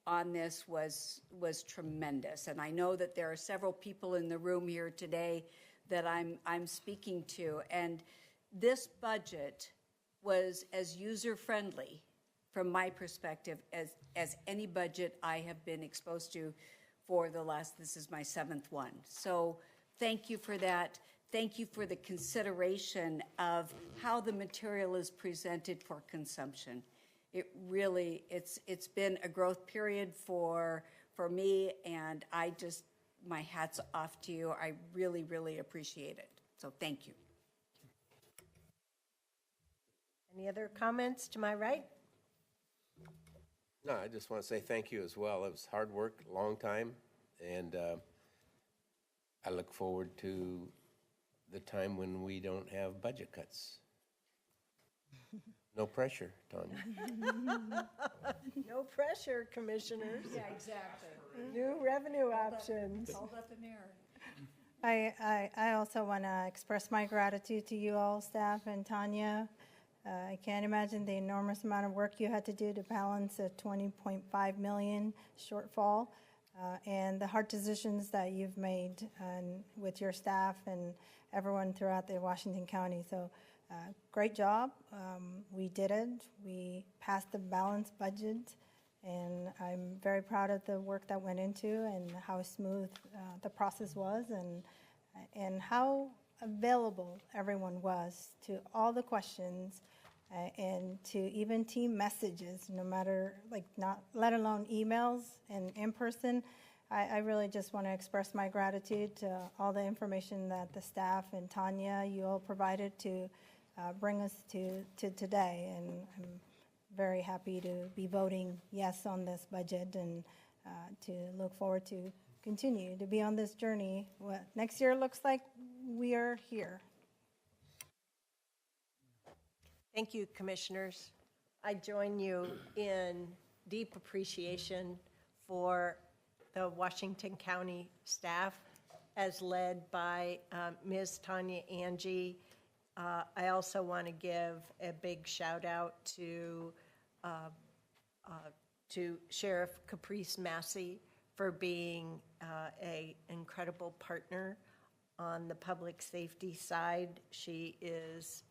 on this was tremendous. And I know that there are several people in the room here today that I'm speaking to, and this budget was as user-friendly from my perspective as any budget I have been exposed to for this is my 7th one. So thank you for that. Thank you for the consideration of how the material is presented for consumption. It really, it's been a growth period for me, and my hat's off to you. I really, really appreciate it. So thank you. Any other comments to my right? No, I just want to say thank you as well. It was hard work, long time, and I look forward to the time when we don't have budget cuts. No pressure, Tanya. No pressure, commissioners. Yeah, exactly. New revenue options. Hold up the mirror. I also want to express my gratitude to you all, staff, and Tanya. I can't imagine the enormous amount of work you had to do to balance a $20.5 million shortfall, and the hard decisions that you've made with your staff and everyone throughout the Washington County. So great job. We did it. We passed the balanced budget, and I'm very proud of the work that went into and how smooth the process was, and how available everyone was to all the questions and to even team messages, no matter, let alone emails and in person. I really just want to express my gratitude to all the information that the staff and Tanya, you all provided to bring us to today. And I'm very happy to be voting yes on this budget, and to look forward to continue to be on this journey. What next year looks like, we are here. Thank you, commissioners. I join you in deep appreciation for the Washington County staff as led by Ms. Tanya Angie. I also want to give a big shout out to Sheriff Caprice Massey for being an incredible partner on the public safety side. She is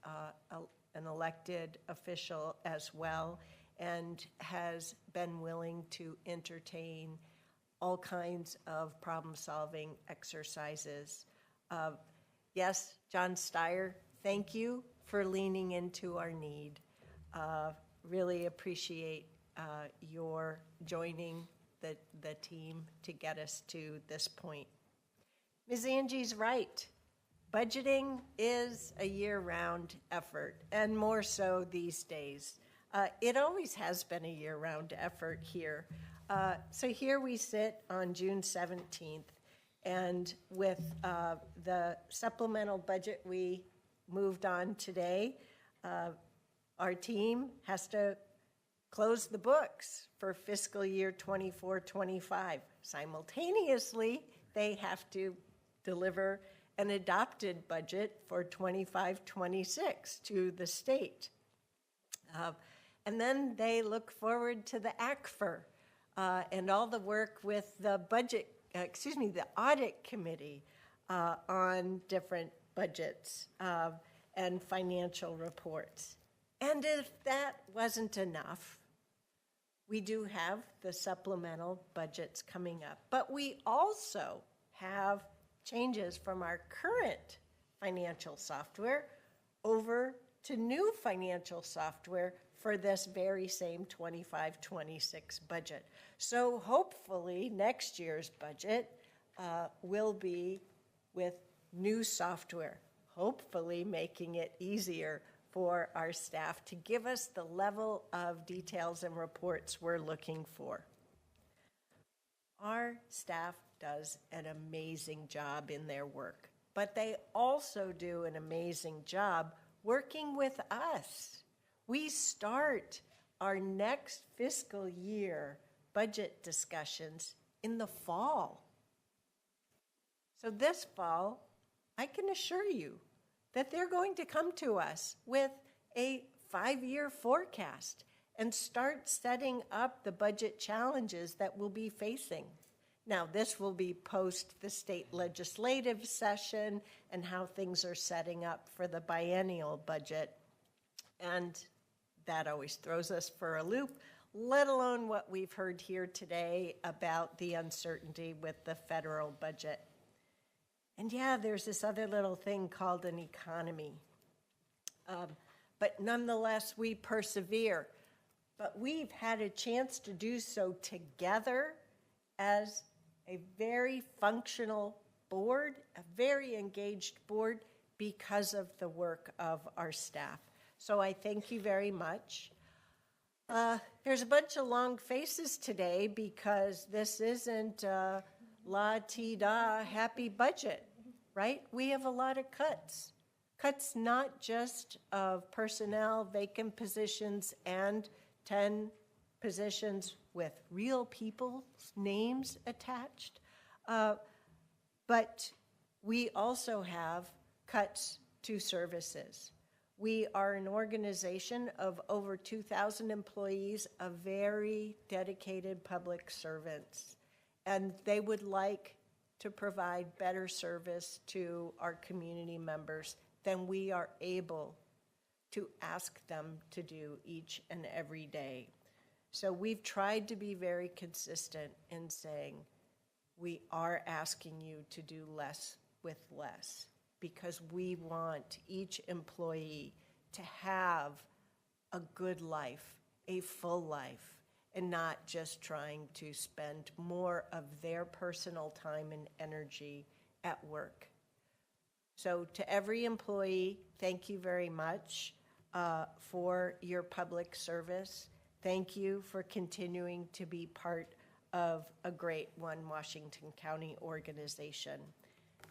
an elected official as well and has been willing to entertain all kinds of problem-solving exercises. Yes, John Steyer, thank you for leaning into our need. Really appreciate your joining the team to get us to this point. Ms. Angie's right. Budgeting is a year-round effort, and more so these days. It always has been a year-round effort here. So here we sit on June 17th, and with the supplemental budget we moved on today, our team has to close the books for fiscal year 24-25. Simultaneously, they have to deliver an adopted budget for 25-26 to the state. And then they look forward to the ACFR and all the work with the the audit committee on different budgets and financial reports. And if that wasn't enough, we do have the supplemental budgets coming up, but we also have changes from our current financial software over to new financial software for this very same 25-26 budget. So hopefully next year's budget will be with new software, hopefully making it easier for our staff to give us the level of details and reports we're looking for. Our staff does an amazing job in their work, but they also do an amazing job working with us. We start our next fiscal year budget discussions in the fall. So this fall, I can assure you that they're going to come to us with a 5-year forecast and start setting up the budget challenges that we'll be facing. Now, this will be post the state legislative session and how things are setting up for the biennial budget. And that always throws us for a loop, let alone what we've heard here today about the uncertainty with the federal budget. And yeah, there's this other little thing called an economy. But nonetheless, we persevere. But we've had a chance to do so together as a very functional board, a very engaged board, because of the work of our staff. So I thank you very much. There's a bunch of long faces today because this isn't la-ti-da happy budget, right? We have a lot of cuts. Cuts not just of personnel, vacant positions, and 10 positions with real people's names attached. But we also have cuts to services. We are an organization of over 2,000 employees, of very dedicated public servants, and they would like to provide better service to our community members than we are able to ask them to do each and every day. So we've tried to be very consistent in saying we are asking you to do less with less, because we want each employee to have a good life, a full life, and not just trying to spend more of their personal time and energy at work. So to every employee, thank you very much for your public service. Thank you for continuing to be part of a great One Washington County organization.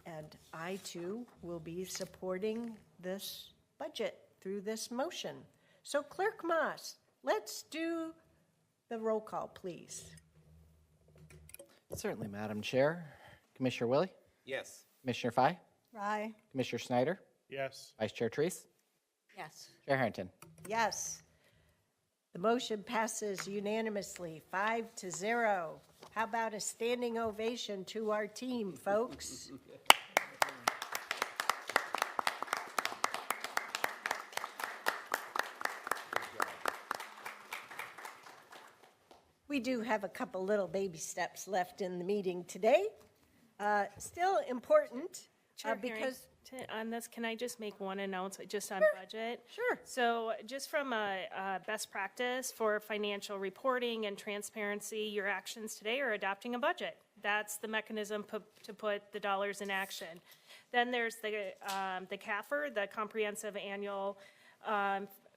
And I, too, will be supporting this budget through this motion. So Clerk Moss, let's do the roll call, please. Certainly, Madam Chair. Commissioner Willie? Yes. Commissioner Fye? Aye. Commissioner Snyder? Yes. Vice Chair Treese? Yes. Chair Harrington? Yes. The motion passes unanimously, 5-0. How about a standing ovation to our team, folks? We do have a couple little baby steps left in the meeting today. Still important Chair because on this, can I just make one announcement just on budget? Sure. So just from a best practice for financial reporting and transparency, your actions today are adopting a budget. That's the mechanism to put the dollars in action. Then there's the CAFR, the Comprehensive Annual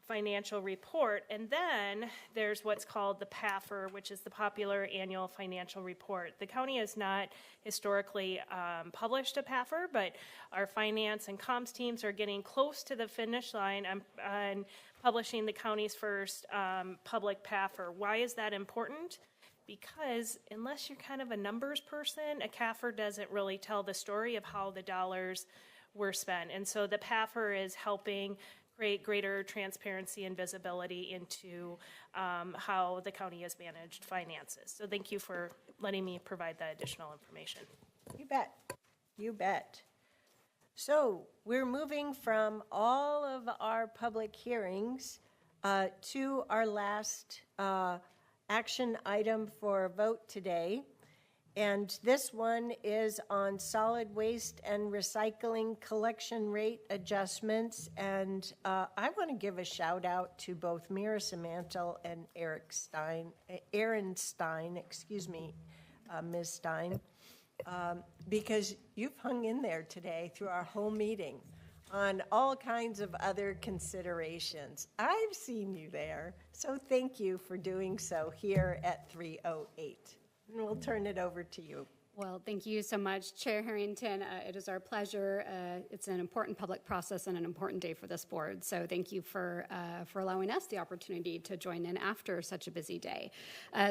Financial Report, and then there's what's called the PAFR, which is the Popular Annual Financial Report. The county has not historically published a PAFR, but our finance and comms teams are getting close to the finish line on publishing the county's first public PAFR. Why is that important? Because unless you're kind of a numbers person, a CAFR doesn't really tell the story of how the dollars were spent. And so the PAFR is helping create greater transparency and visibility into how the county has managed finances. So thank you for letting me provide that additional information. You bet. You bet. So we're moving from all of our public hearings to our last action item for vote today. And this one is on solid waste and recycling collection rate adjustments. And I want to give a shout out to both Mira Samantel and Aaron Stein, Ms. Stein, because you've hung in there today through our whole meeting on all kinds of other considerations. I've seen you there, so thank you for doing so here at 3:08. And we'll turn it over to you. Well, thank you so much, Chair Harrington. It is our pleasure. It's an important public process and an important day for this board. So thank you for allowing us the opportunity to join in after such a busy day.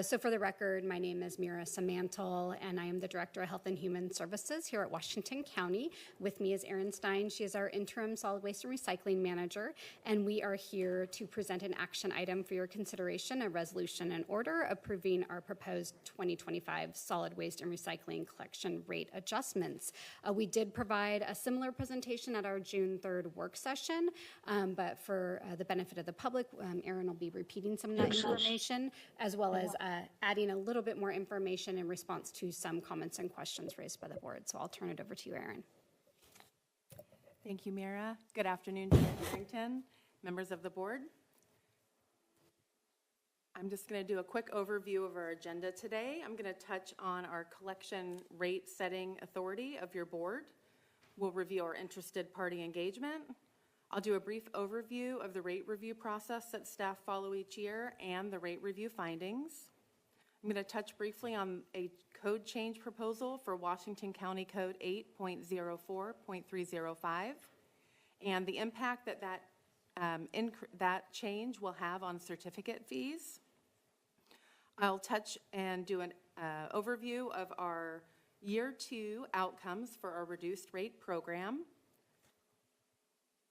So for the record, my name is Mira Samantel, and I am the Director of Health and Human Services here at Washington County. With me is Erin Stein. She is our interim solid waste and recycling manager, and we are here to present an action item for your consideration, a resolution and order approving our proposed 2025 solid waste and recycling collection rate adjustments. We did provide a similar presentation at our June 3rd work session, but for the benefit of the public, Erin will be repeating some of that information, as well as adding a little bit more information in response to some comments and questions raised by the board. So I'll turn it over to you, Erin. Thank you, Mira. Good afternoon, Chair Harrington, members of the board. I'm just going to do a quick overview of our agenda today. I'm going to touch on our collection rate setting authority of your board. We'll review our interested party engagement. I'll do a brief overview of the rate review process that staff follow each year and the rate review findings. I'm going to touch briefly on a code change proposal for Washington County Code 8.04.305 and the impact that change will have on certificate fees. I'll touch and do an overview of our year 2 outcomes for our reduced rate program.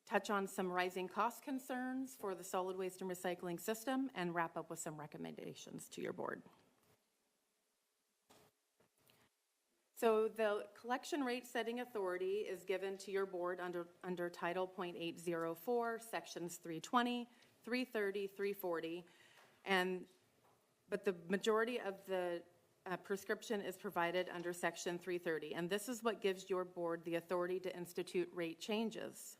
Touch on some rising cost concerns for the solid waste and recycling system, and wrap up with some recommendations to your board. So the collection rate setting authority is given to your board under Title .804, Sections 320, 330, 340, but the majority of the prescription is provided under Section 330, and this is what gives your board the authority to institute rate changes.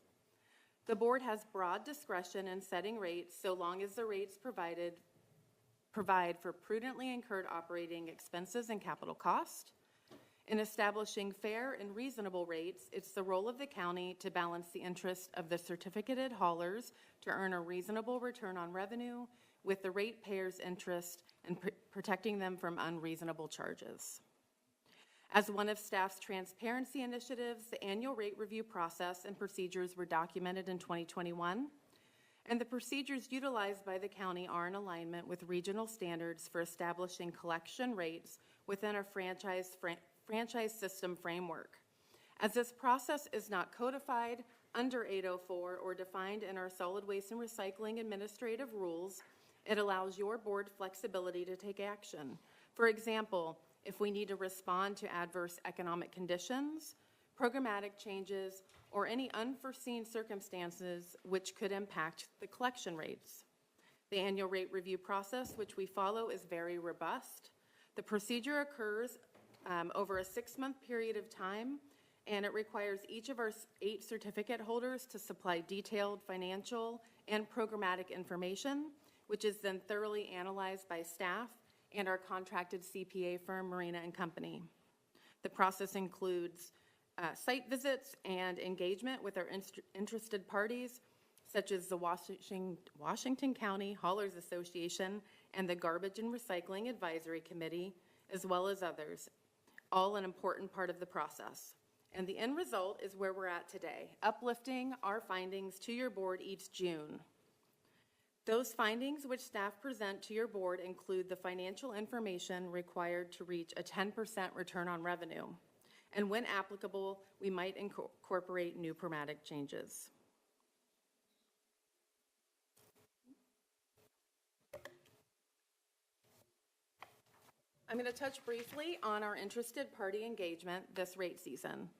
The board has broad discretion in setting rates so long as the rates provide for prudently incurred operating expenses and capital cost. In establishing fair and reasonable rates, it's the role of the county to balance the interest of the certificated haulers to earn a reasonable return on revenue with the ratepayers' interest in protecting them from unreasonable charges. As one of staff's transparency initiatives, the annual rate review process and procedures were documented in 2021, and the procedures utilized by the county are in alignment with regional standards for establishing collection rates within a franchise system framework. As this process is not codified under 804 or defined in our solid waste and recycling administrative rules, it allows your board flexibility to take action. For example, if we need to respond to adverse economic conditions, programmatic changes, or any unforeseen circumstances which could impact the collection rates. The annual rate review process, which we follow, is very robust. The procedure occurs over a 6-month period of time, and it requires each of our 8 certificate holders to supply detailed financial and programmatic information, which is then thoroughly analyzed by staff and our contracted CPA firm, Marina & Company. The process includes site visits and engagement with our interested parties, such as the Washington County Haulers Association and the Garbage and Recycling Advisory Committee, as well as others, all an important part of the process. And the end result is where we're at today, uplifting our findings to your board each June. Those findings which staff present to your board include the financial information required to reach a 10% return on revenue. And when applicable, we might incorporate new programmatic changes. I'm going to touch briefly on our interested party engagement this rate season.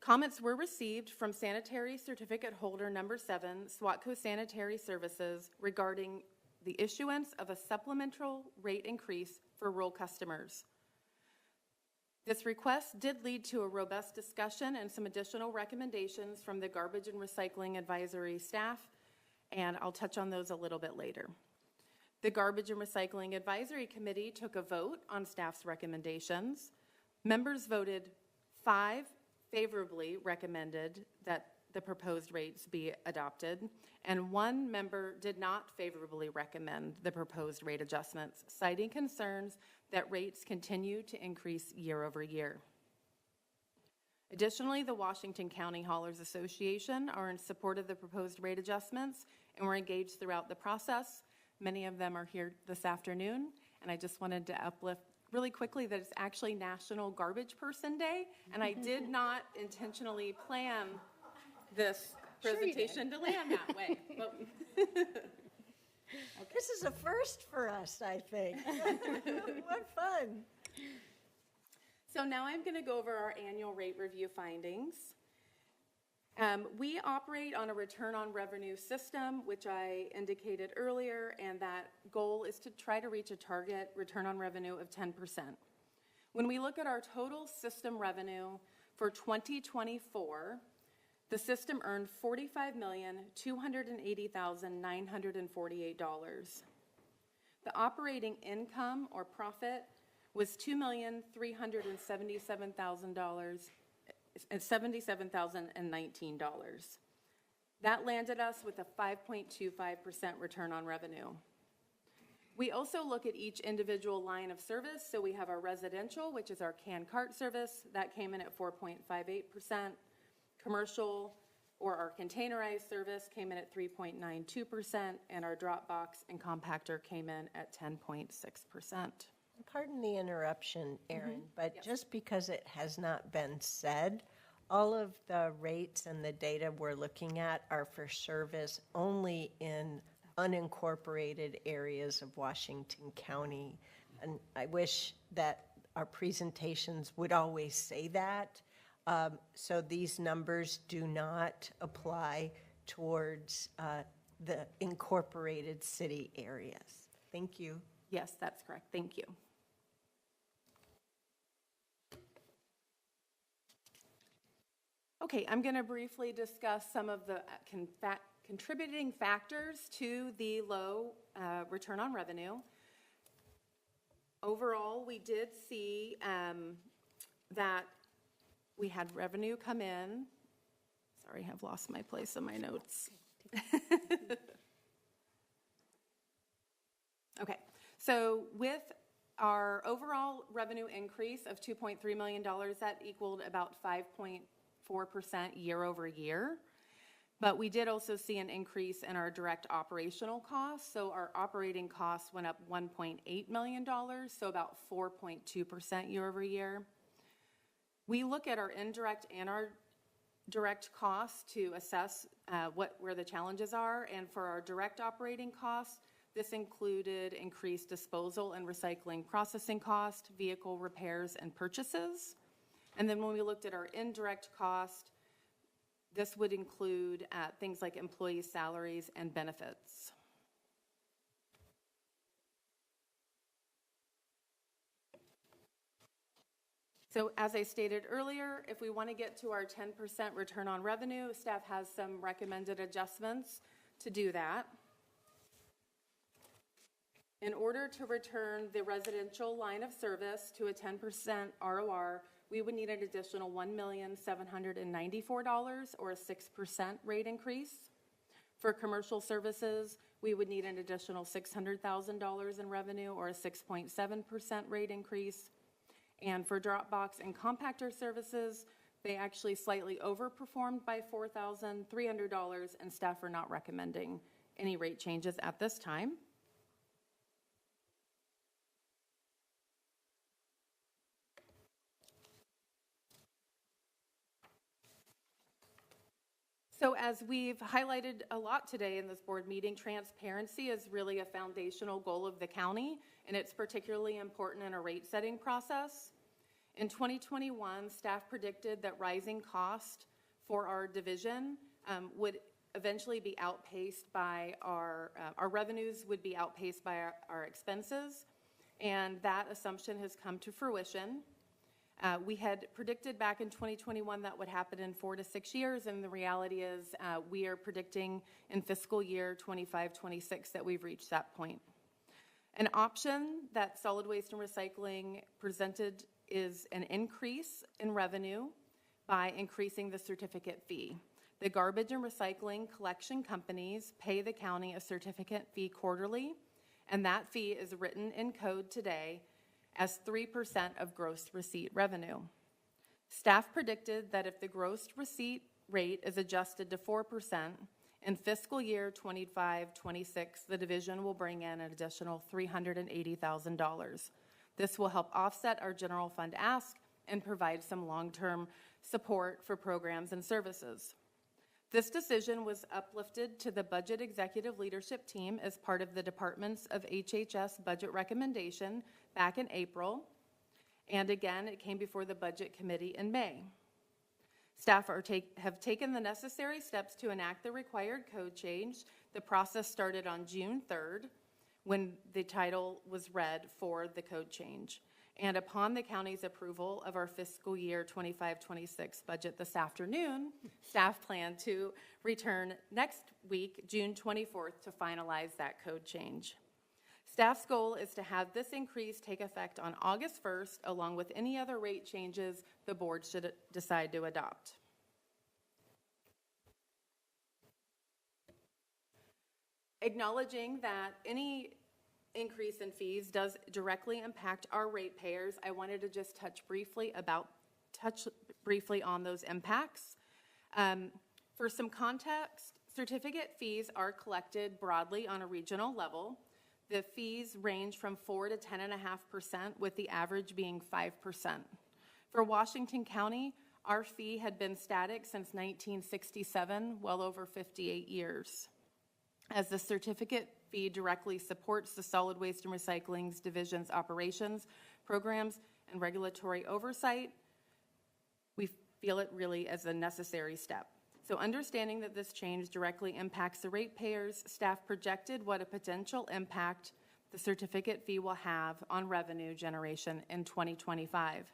Comments were received from Sanitary Certificate Holder number 7, SWATCO Sanitary Services, regarding the issuance of a supplemental rate increase for rural customers. This request did lead to a robust discussion and some additional recommendations from the Garbage and Recycling Advisory staff, and I'll touch on those a little bit later. The Garbage and Recycling Advisory Committee took a vote on staff's recommendations. Members voted 5 favorably recommended that the proposed rates be adopted, and 1 member did not favorably recommend the proposed rate adjustments, citing concerns that rates continue to increase year over year. Additionally, the Washington County Haulers Association are in support of the proposed rate adjustments and were engaged throughout the process. Many of them are here this afternoon, and I just wanted to uplift really quickly that it's actually National Garbage Person Day, and I did not intentionally plan this presentation to land that way. But This is a first for us, I think. What fun. So now I'm going to go over our annual rate review findings. We operate on a return on revenue system, which I indicated earlier, and that goal is to try to reach a target return on revenue of 10%. When we look at our total system revenue for 2024, the system earned $45,280,948. The operating income or profit was $2,377,019. That landed us with a 5.25% return on revenue. We also look at each individual line of service. So we have our residential, which is our can cart service, that came in at 4.58%. Commercial or our containerized service came in at 3.92%, and our drop box and compactor came in at 10.6%. Pardon the interruption, Erin, but yes, just because it has not been said, all of the rates and the data we're looking at are for service only in unincorporated areas of Washington County. And I wish that our presentations would always say that. So these numbers do not apply towards the incorporated city areas. Thank you. Yes, that's correct. Thank you. Okay, I'm going to briefly discuss some of the contributing factors to the low return on revenue. Overall, we did see that we had revenue come in. Sorry, I've lost my place in my notes. Okay, so with our overall revenue increase of $2.3 million, that equaled about 5.4% year over year. But we did also see an increase in our direct operational costs. So our operating costs went up $1.8 million, so about 4.2% year over year. We look at our indirect and our direct costs to assess where the challenges are. And for our direct operating costs, this included increased disposal and recycling processing cost, vehicle repairs, and purchases. And then when we looked at our indirect cost, this would include things like employee salaries and benefits. So as I stated earlier, if we want to get to our 10% return on revenue, staff has some recommended adjustments to do that. In order to return the residential line of service to a 10% ROR, we would need an additional $1,794 or a 6% rate increase. For commercial services, we would need an additional $600,000 in revenue or a 6.7% rate increase. And for drop box and compactor services, they actually slightly overperformed by $4,300, and staff are not recommending any rate changes at this time. So as we've highlighted a lot today in this board meeting, transparency is really a foundational goal of the county, and it's particularly important in a rate setting process. In 2021, staff predicted that rising cost for our division would eventually be outpaced by our revenues would be outpaced by our expenses, and that assumption has come to fruition. We had predicted back in 2021 that would happen in 4 to 6 years, and the reality is we are predicting in fiscal year 25-26 that we've reached that point. An option that solid waste and recycling presented is an increase in revenue by increasing the certificate fee. The garbage and recycling collection companies pay the county a certificate fee quarterly, and that fee is written in code today as 3% of gross receipt revenue. Staff predicted that if the gross receipt rate is adjusted to 4%, in fiscal year 25-26, the division will bring in an additional $380,000. This will help offset our general fund ask and provide some long-term support for programs and services. This decision was uplifted to the Budget Executive Leadership Team as part of the Departments of HHS budget recommendation back in April, and again, it came before the Budget Committee in May. Staff have taken the necessary steps to enact the required code change. The process started on June 3rd when the title was read for the code change. And upon the county's approval of our fiscal year 25-26 budget this afternoon, staff plan to return next week, June 24th, to finalize that code change. Staff's goal is to have this increase take effect on August 1st, along with any other rate changes the board should decide to adopt. Acknowledging that any increase in fees does directly impact our ratepayers, I wanted to just touch briefly on those impacts. For some context, certificate fees are collected broadly on a regional level. The fees range from 4 to 10.5%, with the average being 5%. For Washington County, our fee had been static since 1967, well over 58 years. As the certificate fee directly supports the Solid Waste and Recycling Division's operations, programs, and regulatory oversight, we feel it really as a necessary step. So understanding that this change directly impacts the ratepayers, staff projected what a potential impact the certificate fee will have on revenue generation in 2025.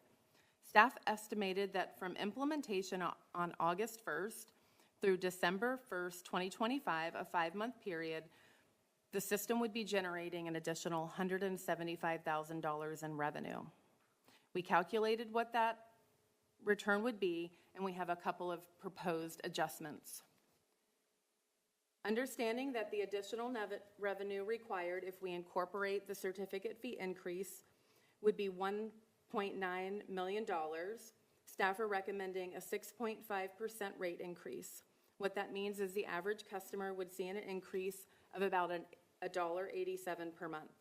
Staff estimated that from implementation on August 1st through December 1st, 2025, a 5-month period, the system would be generating an additional $175,000 in revenue. We calculated what that return would be, and we have a couple of proposed adjustments. Understanding that the additional revenue required if we incorporate the certificate fee increase would be $1.9 million, staff are recommending a 6.5% rate increase. What that means is the average customer would see an increase of about $1.87 per month.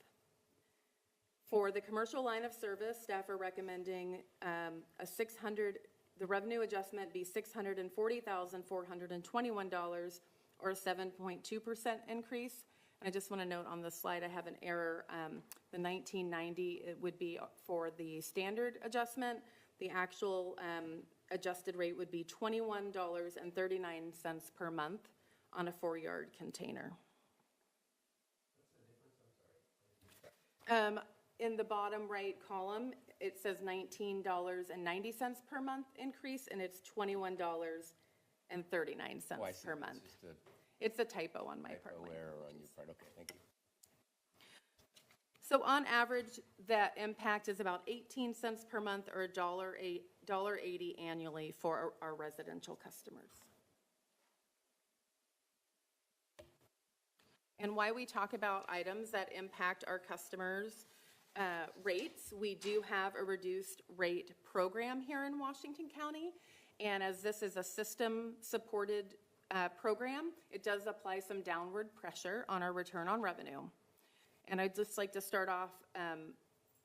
For the commercial line of service, staff are recommending the revenue adjustment be $640,421, or a 7.2% increase. And I just want to note on the slide I have an error. The $19.90 it would be for the standard adjustment. The actual adjusted rate would be $21.39 per month on a 4-yard container. In the bottom right column, it says $19.90 per month increase, and it's $21.39 per month. It's a typo on my part. Error on your part. Okay, thank you. So on average, that impact is about 18 cents per month or $1.80 annually for our residential customers. And why we talk about items that impact our customers' rates, we do have a reduced rate program here in Washington County. And as this is a system-supported program, it does apply some downward pressure on our return on revenue. And I'd just like to start off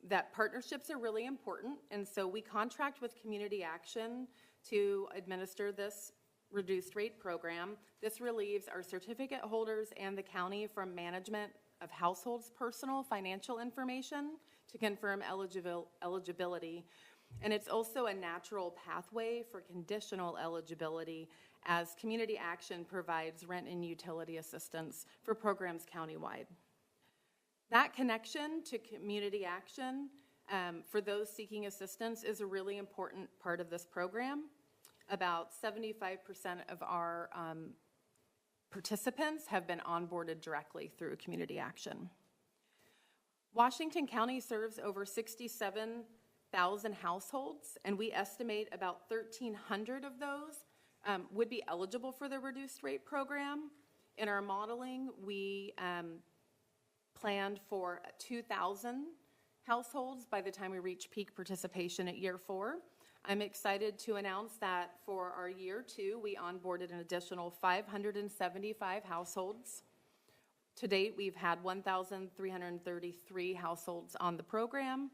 that partnerships are really important. And so we contract with Community Action to administer this reduced rate program. This relieves our certificate holders and the county from management of households' personal financial information to confirm eligibility. And it's also a natural pathway for conditional eligibility, as Community Action provides rent and utility assistance for programs countywide. That connection to Community Action for those seeking assistance is a really important part of this program. About 75% of our participants have been onboarded directly through Community Action. Washington County serves over 67,000 households, and we estimate about 1,300 of those would be eligible for the reduced rate program. In our modeling, we planned for 2,000 households by the time we reach peak participation at year 4. I'm excited to announce that for our year 2, we onboarded an additional 575 households. To date, we've had 1,333 households on the program,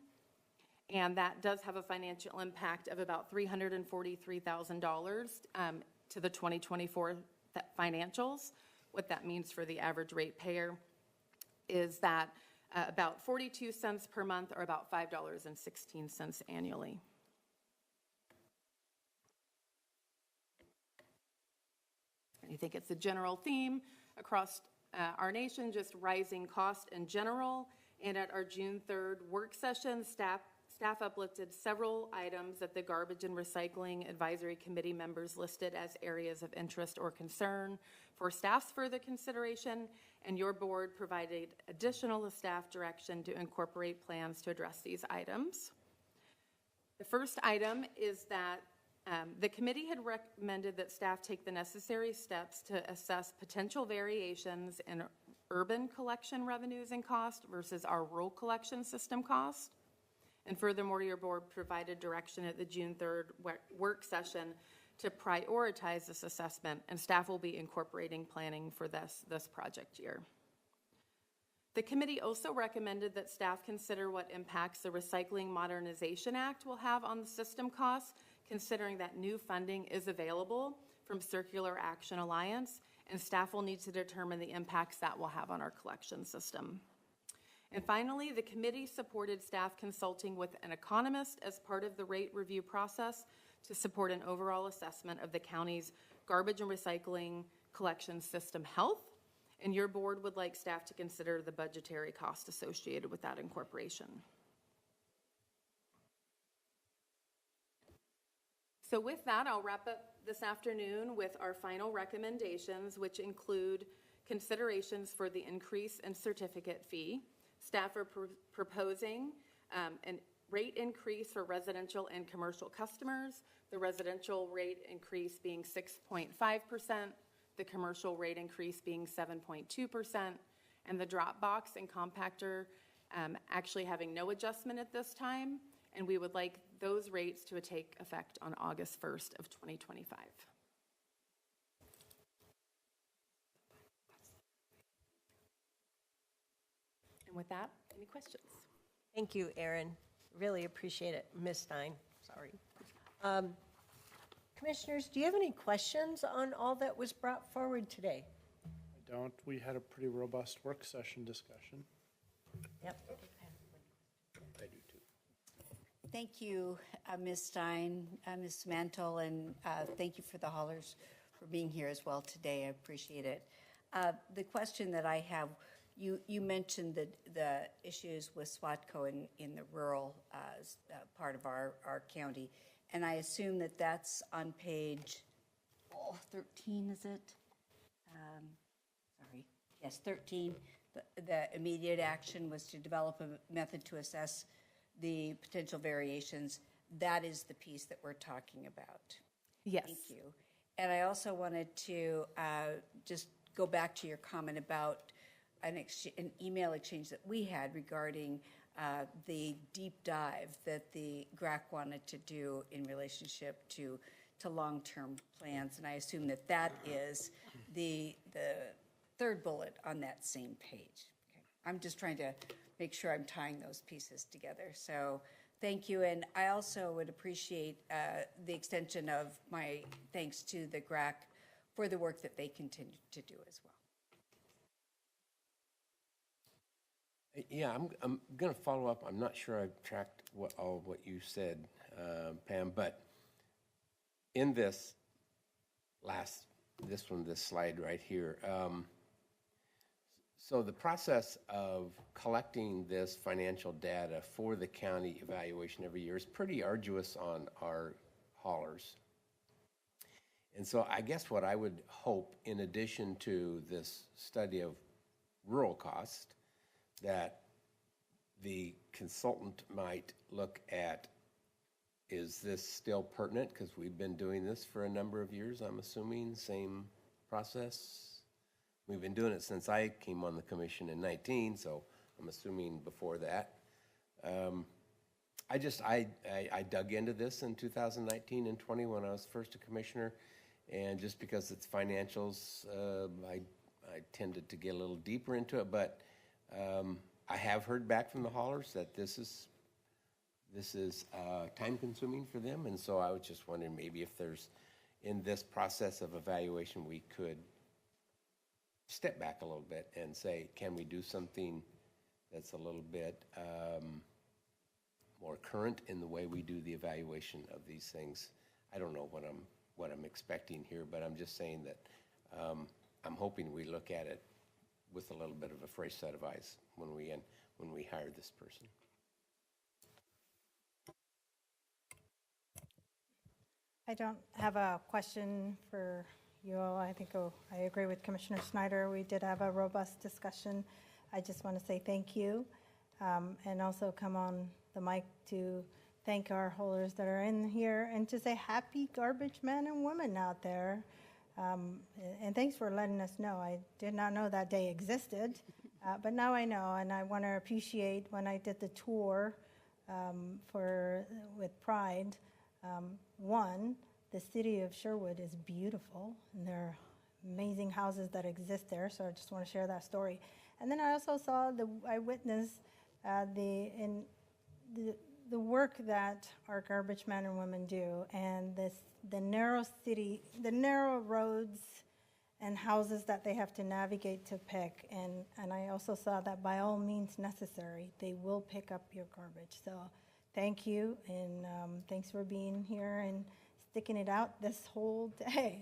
and that does have a financial impact of about $343,000 to the 2024 financials. What that means for the average rate payer is that about 42 cents per month, or about $5.16 annually. And I think it's a general theme across our nation, just rising cost in general. And at our June 3rd work session, staff uplifted several items that the Garbage and Recycling Advisory Committee members listed as areas of interest or concern for staff's further consideration, and your board provided additional staff direction to incorporate plans to address these items. The first item is that the committee had recommended that staff take the necessary steps to assess potential variations in urban collection revenues and cost versus our rural collection system cost. And furthermore, your board provided direction at the June 3rd work session to prioritize this assessment, and staff will be incorporating planning for this project year. The committee also recommended that staff consider what impacts the Recycling Modernization Act will have on the system costs, considering that new funding is available from Circular Action Alliance, and staff will need to determine the impacts that will have on our collection system. And finally, the committee supported staff consulting with an economist as part of the rate review process to support an overall assessment of the county's garbage and recycling collection system health. And your board would like staff to consider the budgetary cost associated with that incorporation. So with that, I'll wrap up this afternoon with our final recommendations, which include considerations for the increase in certificate fee. Staff are proposing a rate increase for residential and commercial customers, the residential rate increase being 6.5%, the commercial rate increase being 7.2%, and the drop box and compactor actually having no adjustment at this time, and we would like those rates to take effect on August 1st of 2025. And with that, any questions? Thank you, Erin. Really appreciate it. Ms. Stein, sorry. Commissioners, do you have any questions on all that was brought forward today? I don't. We had a pretty robust work session discussion. Yep. I do too. Thank you, Ms. Stein, Ms. Mantle, and thank you for the haulers for being here as well today. I appreciate it. The question that I have, You mentioned the issues with SWATCO in the rural part of our county, and I assume that that's on page 13, is it? Sorry. Yes, 13. The immediate action was to develop a method to assess the potential variations. That is the piece that we're talking about. Yes. Thank you. And I also wanted to just go back to your comment about an email exchange that we had regarding the deep dive that the GRAC wanted to do in relationship to long-term plans. And I assume that that is the third bullet on that same page. Okay. I'm just trying to make sure I'm tying those pieces together. So thank you. And I also would appreciate the extension of my thanks to the GRAC for the work that they continue to do as well. Yeah, I'm going to follow up. I'm not sure I've tracked all what you said, Pam, but in this slide right here, so the process of collecting this financial data for the county evaluation every year is pretty arduous on our haulers. And so I guess what I would hope, in addition to this study of rural cost, that the consultant might look at, is this still pertinent? Because we've been doing this for a number of years, I'm assuming, same process. We've been doing it since I came on the commission in 19, so I'm assuming before that. I dug into this in 2019 and 20 when I was first a commissioner, and just because it's financials, I tended to get a little deeper into it, but I have heard back from the haulers that this is time consuming for them, and so I was just wondering maybe if there's, in this process of evaluation, we could step back a little bit and say, can we do something that's a little bit more current in the way we do the evaluation of these things? I don't know what I'm expecting here, but I'm just saying that I'm hoping we look at it with a little bit of a fresh set of eyes when we hire this person. I don't have a question for you all. I think I agree with Commissioner Snyder. We did have a robust discussion. I just want to say thank you, and also come on the mic to thank our haulers that are in here and to say happy garbage men and women out there. And thanks for letting us know. I did not know that day existed, but now I know, and I want to appreciate when I did the tour with Pride. One, the city of Sherwood is beautiful, and there are amazing houses that exist there, so I just want to share that story. And then I also I witnessed the work that our garbage men and women do, and the narrow roads and houses that they have to navigate to pick. And I also saw that by all means necessary, they will pick up your garbage. So thank you, and thanks for being here and sticking it out this whole day.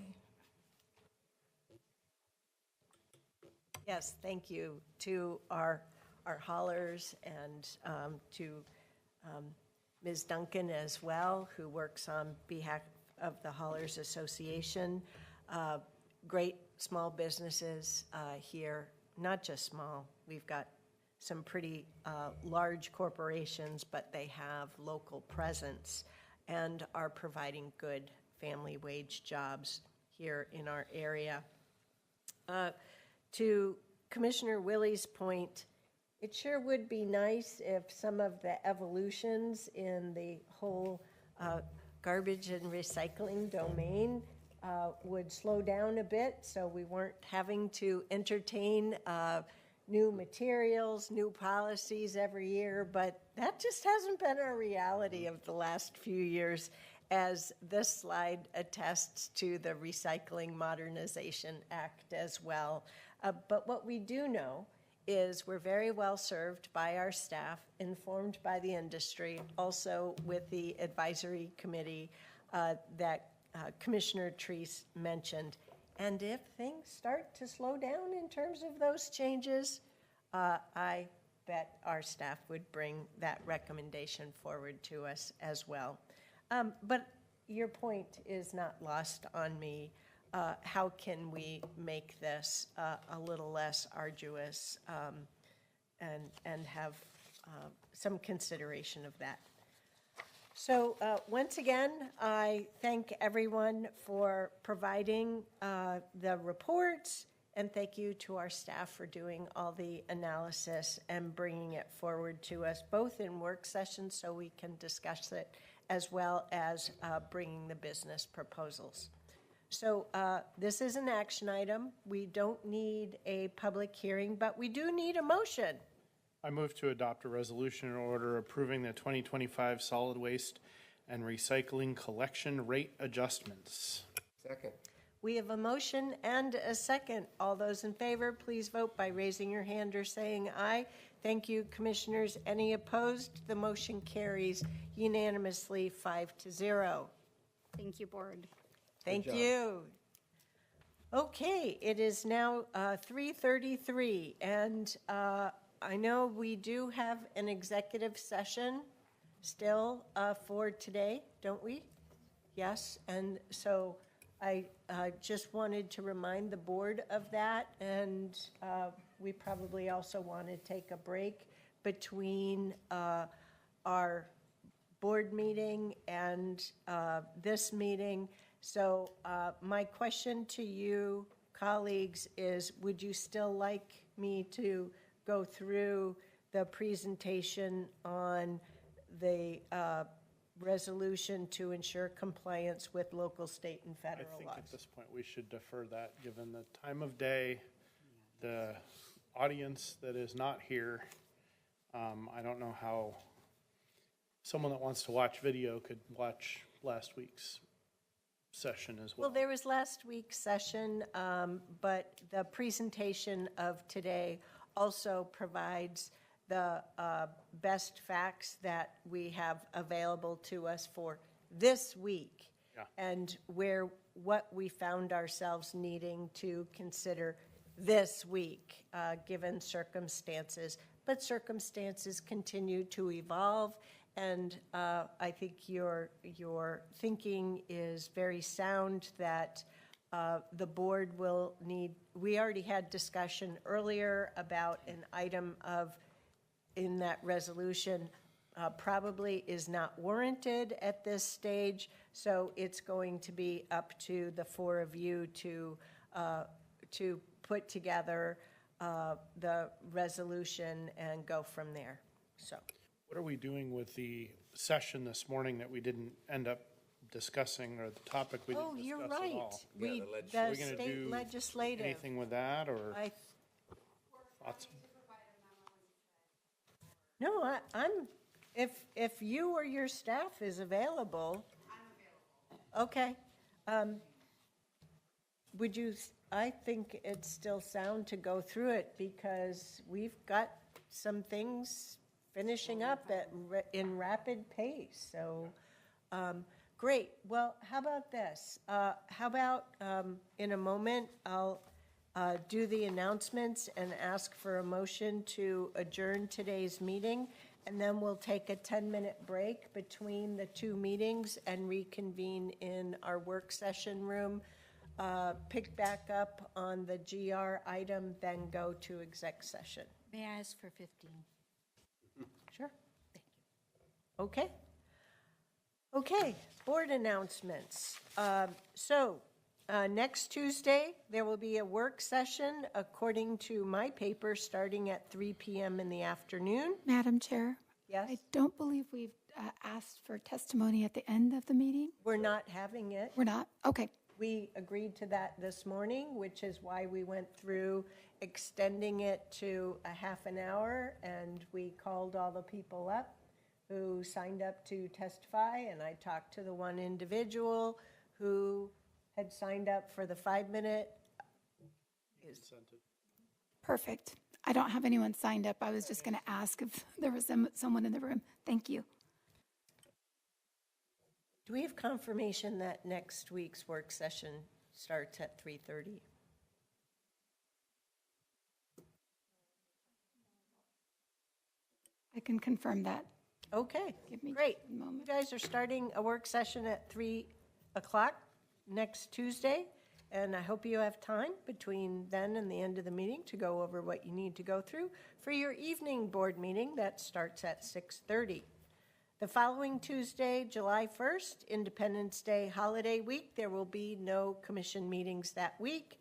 Yes, thank you to our haulers and to Ms. Duncan as well, who works on behalf of the Haulers Association. Great small businesses here, not just small. We've got some pretty large corporations, but they have local presence and are providing good family wage jobs here in our area. To Commissioner Willie's point, it sure would be nice if some of the evolutions in the whole garbage and recycling domain would slow down a bit, so we weren't having to entertain new materials, new policies every year, but that just hasn't been our reality of the last few years, as this slide attests to the Recycling Modernization Act as well. But what we do know is we're very well served by our staff, informed by the industry, also with the advisory committee that Commissioner Treese mentioned. And if things start to slow down in terms of those changes, I bet our staff would bring that recommendation forward to us as well. But your point is not lost on me. How can we make this a little less arduous and have some consideration of that? So once again, I thank everyone for providing the reports, and thank you to our staff for doing all the analysis and bringing it forward to us, both in work sessions so we can discuss it, as well as bringing the business proposals. So this is an action item. We don't need a public hearing, but we do need a motion. I move to adopt a resolution in order approving the 2025 solid waste and recycling collection rate adjustments. Second. We have a motion and a second. All those in favor, please vote by raising your hand or saying aye. Thank you, commissioners. Any opposed? The motion carries unanimously 5-0. Thank you, board. Thank you. Okay, it is now 3:33, and I know we do have an executive session still for today, don't we? Yes, and so I just wanted to remind the board of that, and we probably also want to take a break between our board meeting and this meeting. So my question to you, colleagues, is would you still like me to go through the presentation on the resolution to ensure compliance with local, state, and federal I think laws? at this point we should defer that, given the time of day, the audience that is not here. I don't know how someone that wants to watch video could watch last week's session as well. Well, there was last week's session, but the presentation of today also provides the best facts that we have available to us for this week, and what we found ourselves needing to consider this week, given circumstances. But circumstances continue to evolve, and I think your thinking is very sound that the board will need. We already had discussion earlier about an item in that resolution probably is not warranted at this stage, so it's going to be up to the four of you to put together the resolution and go from there. So, what are we doing with the session this morning that we didn't end up discussing, or the topic we didn't discuss you're at right. all? The state legislative. Anything with that, or thoughts? No, I'm. If you or your staff is available. I'm available. Okay. Would you? I think it's still sound to go through it because we've got some things finishing up in rapid pace. So, great. Well, how about this? How about in a moment I'll do the announcements and ask for a motion to adjourn today's meeting, and then we'll take a 10-minute break between the two meetings and reconvene in our work session room, pick back up on the GR item, then go to exec session. May I ask for 15? Sure. Thank you. Okay. Okay, board announcements. Next Tuesday, there will be a work session, according to my paper, starting at 3 p.m. in the afternoon. Madam Chair? Yes? I don't believe we've asked for testimony at the end of the meeting. We're not having it. We're not? Okay. We agreed to that this morning, which is why we went through extending it to a half an hour, and we called all the people up who signed up to testify, and I talked to the one individual who had signed up for the 5-minute. Perfect. I don't have anyone signed up. I was just going to ask if there was someone in the room. Thank you. Do we have confirmation that next week's work session starts at 3:30? I can confirm that. Okay, Give me great. just a moment. You guys are starting a work session at 3 o'clock next Tuesday, and I hope you have time between then and the end of the meeting to go over what you need to go through for your evening board meeting that starts at 6:30. The following Tuesday, July 1st, Independence Day holiday week, there will be no commission meetings that week.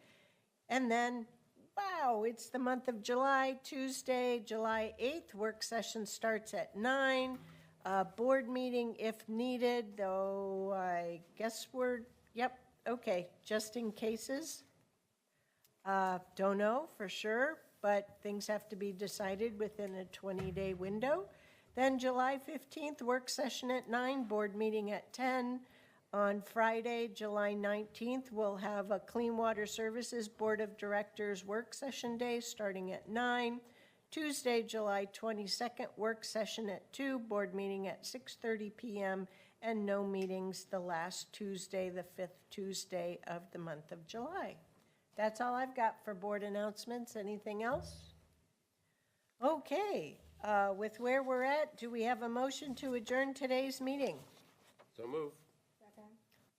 And then, wow, it's the month of July, Tuesday, July 8th, work session starts at 9. Board meeting if needed, though I guess yep, okay, just in cases. Don't know for sure, but things have to be decided within a 20-day window. Then July 15th, work session at 9, board meeting at 10. On Friday, July 19th, we'll have a Clean Water Services Board of Directors work session day starting at 9. Tuesday, July 22nd, work session at 2, board meeting at 6:30 p.m., and no meetings the last Tuesday, the 5th Tuesday of the month of July. That's all I've got for board announcements. Anything else? Okay. With where we're at, do we have a motion to adjourn today's meeting? So move.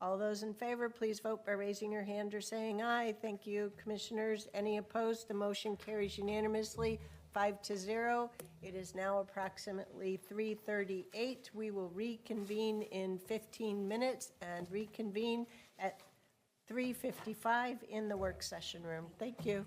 All those in favor, please vote by raising your hand or saying aye. Thank you, commissioners. Any opposed? The motion carries unanimously, 5-0. It is now approximately 3:38. We will reconvene in 15 minutes and reconvene at 3:55 in the work session room. Thank you.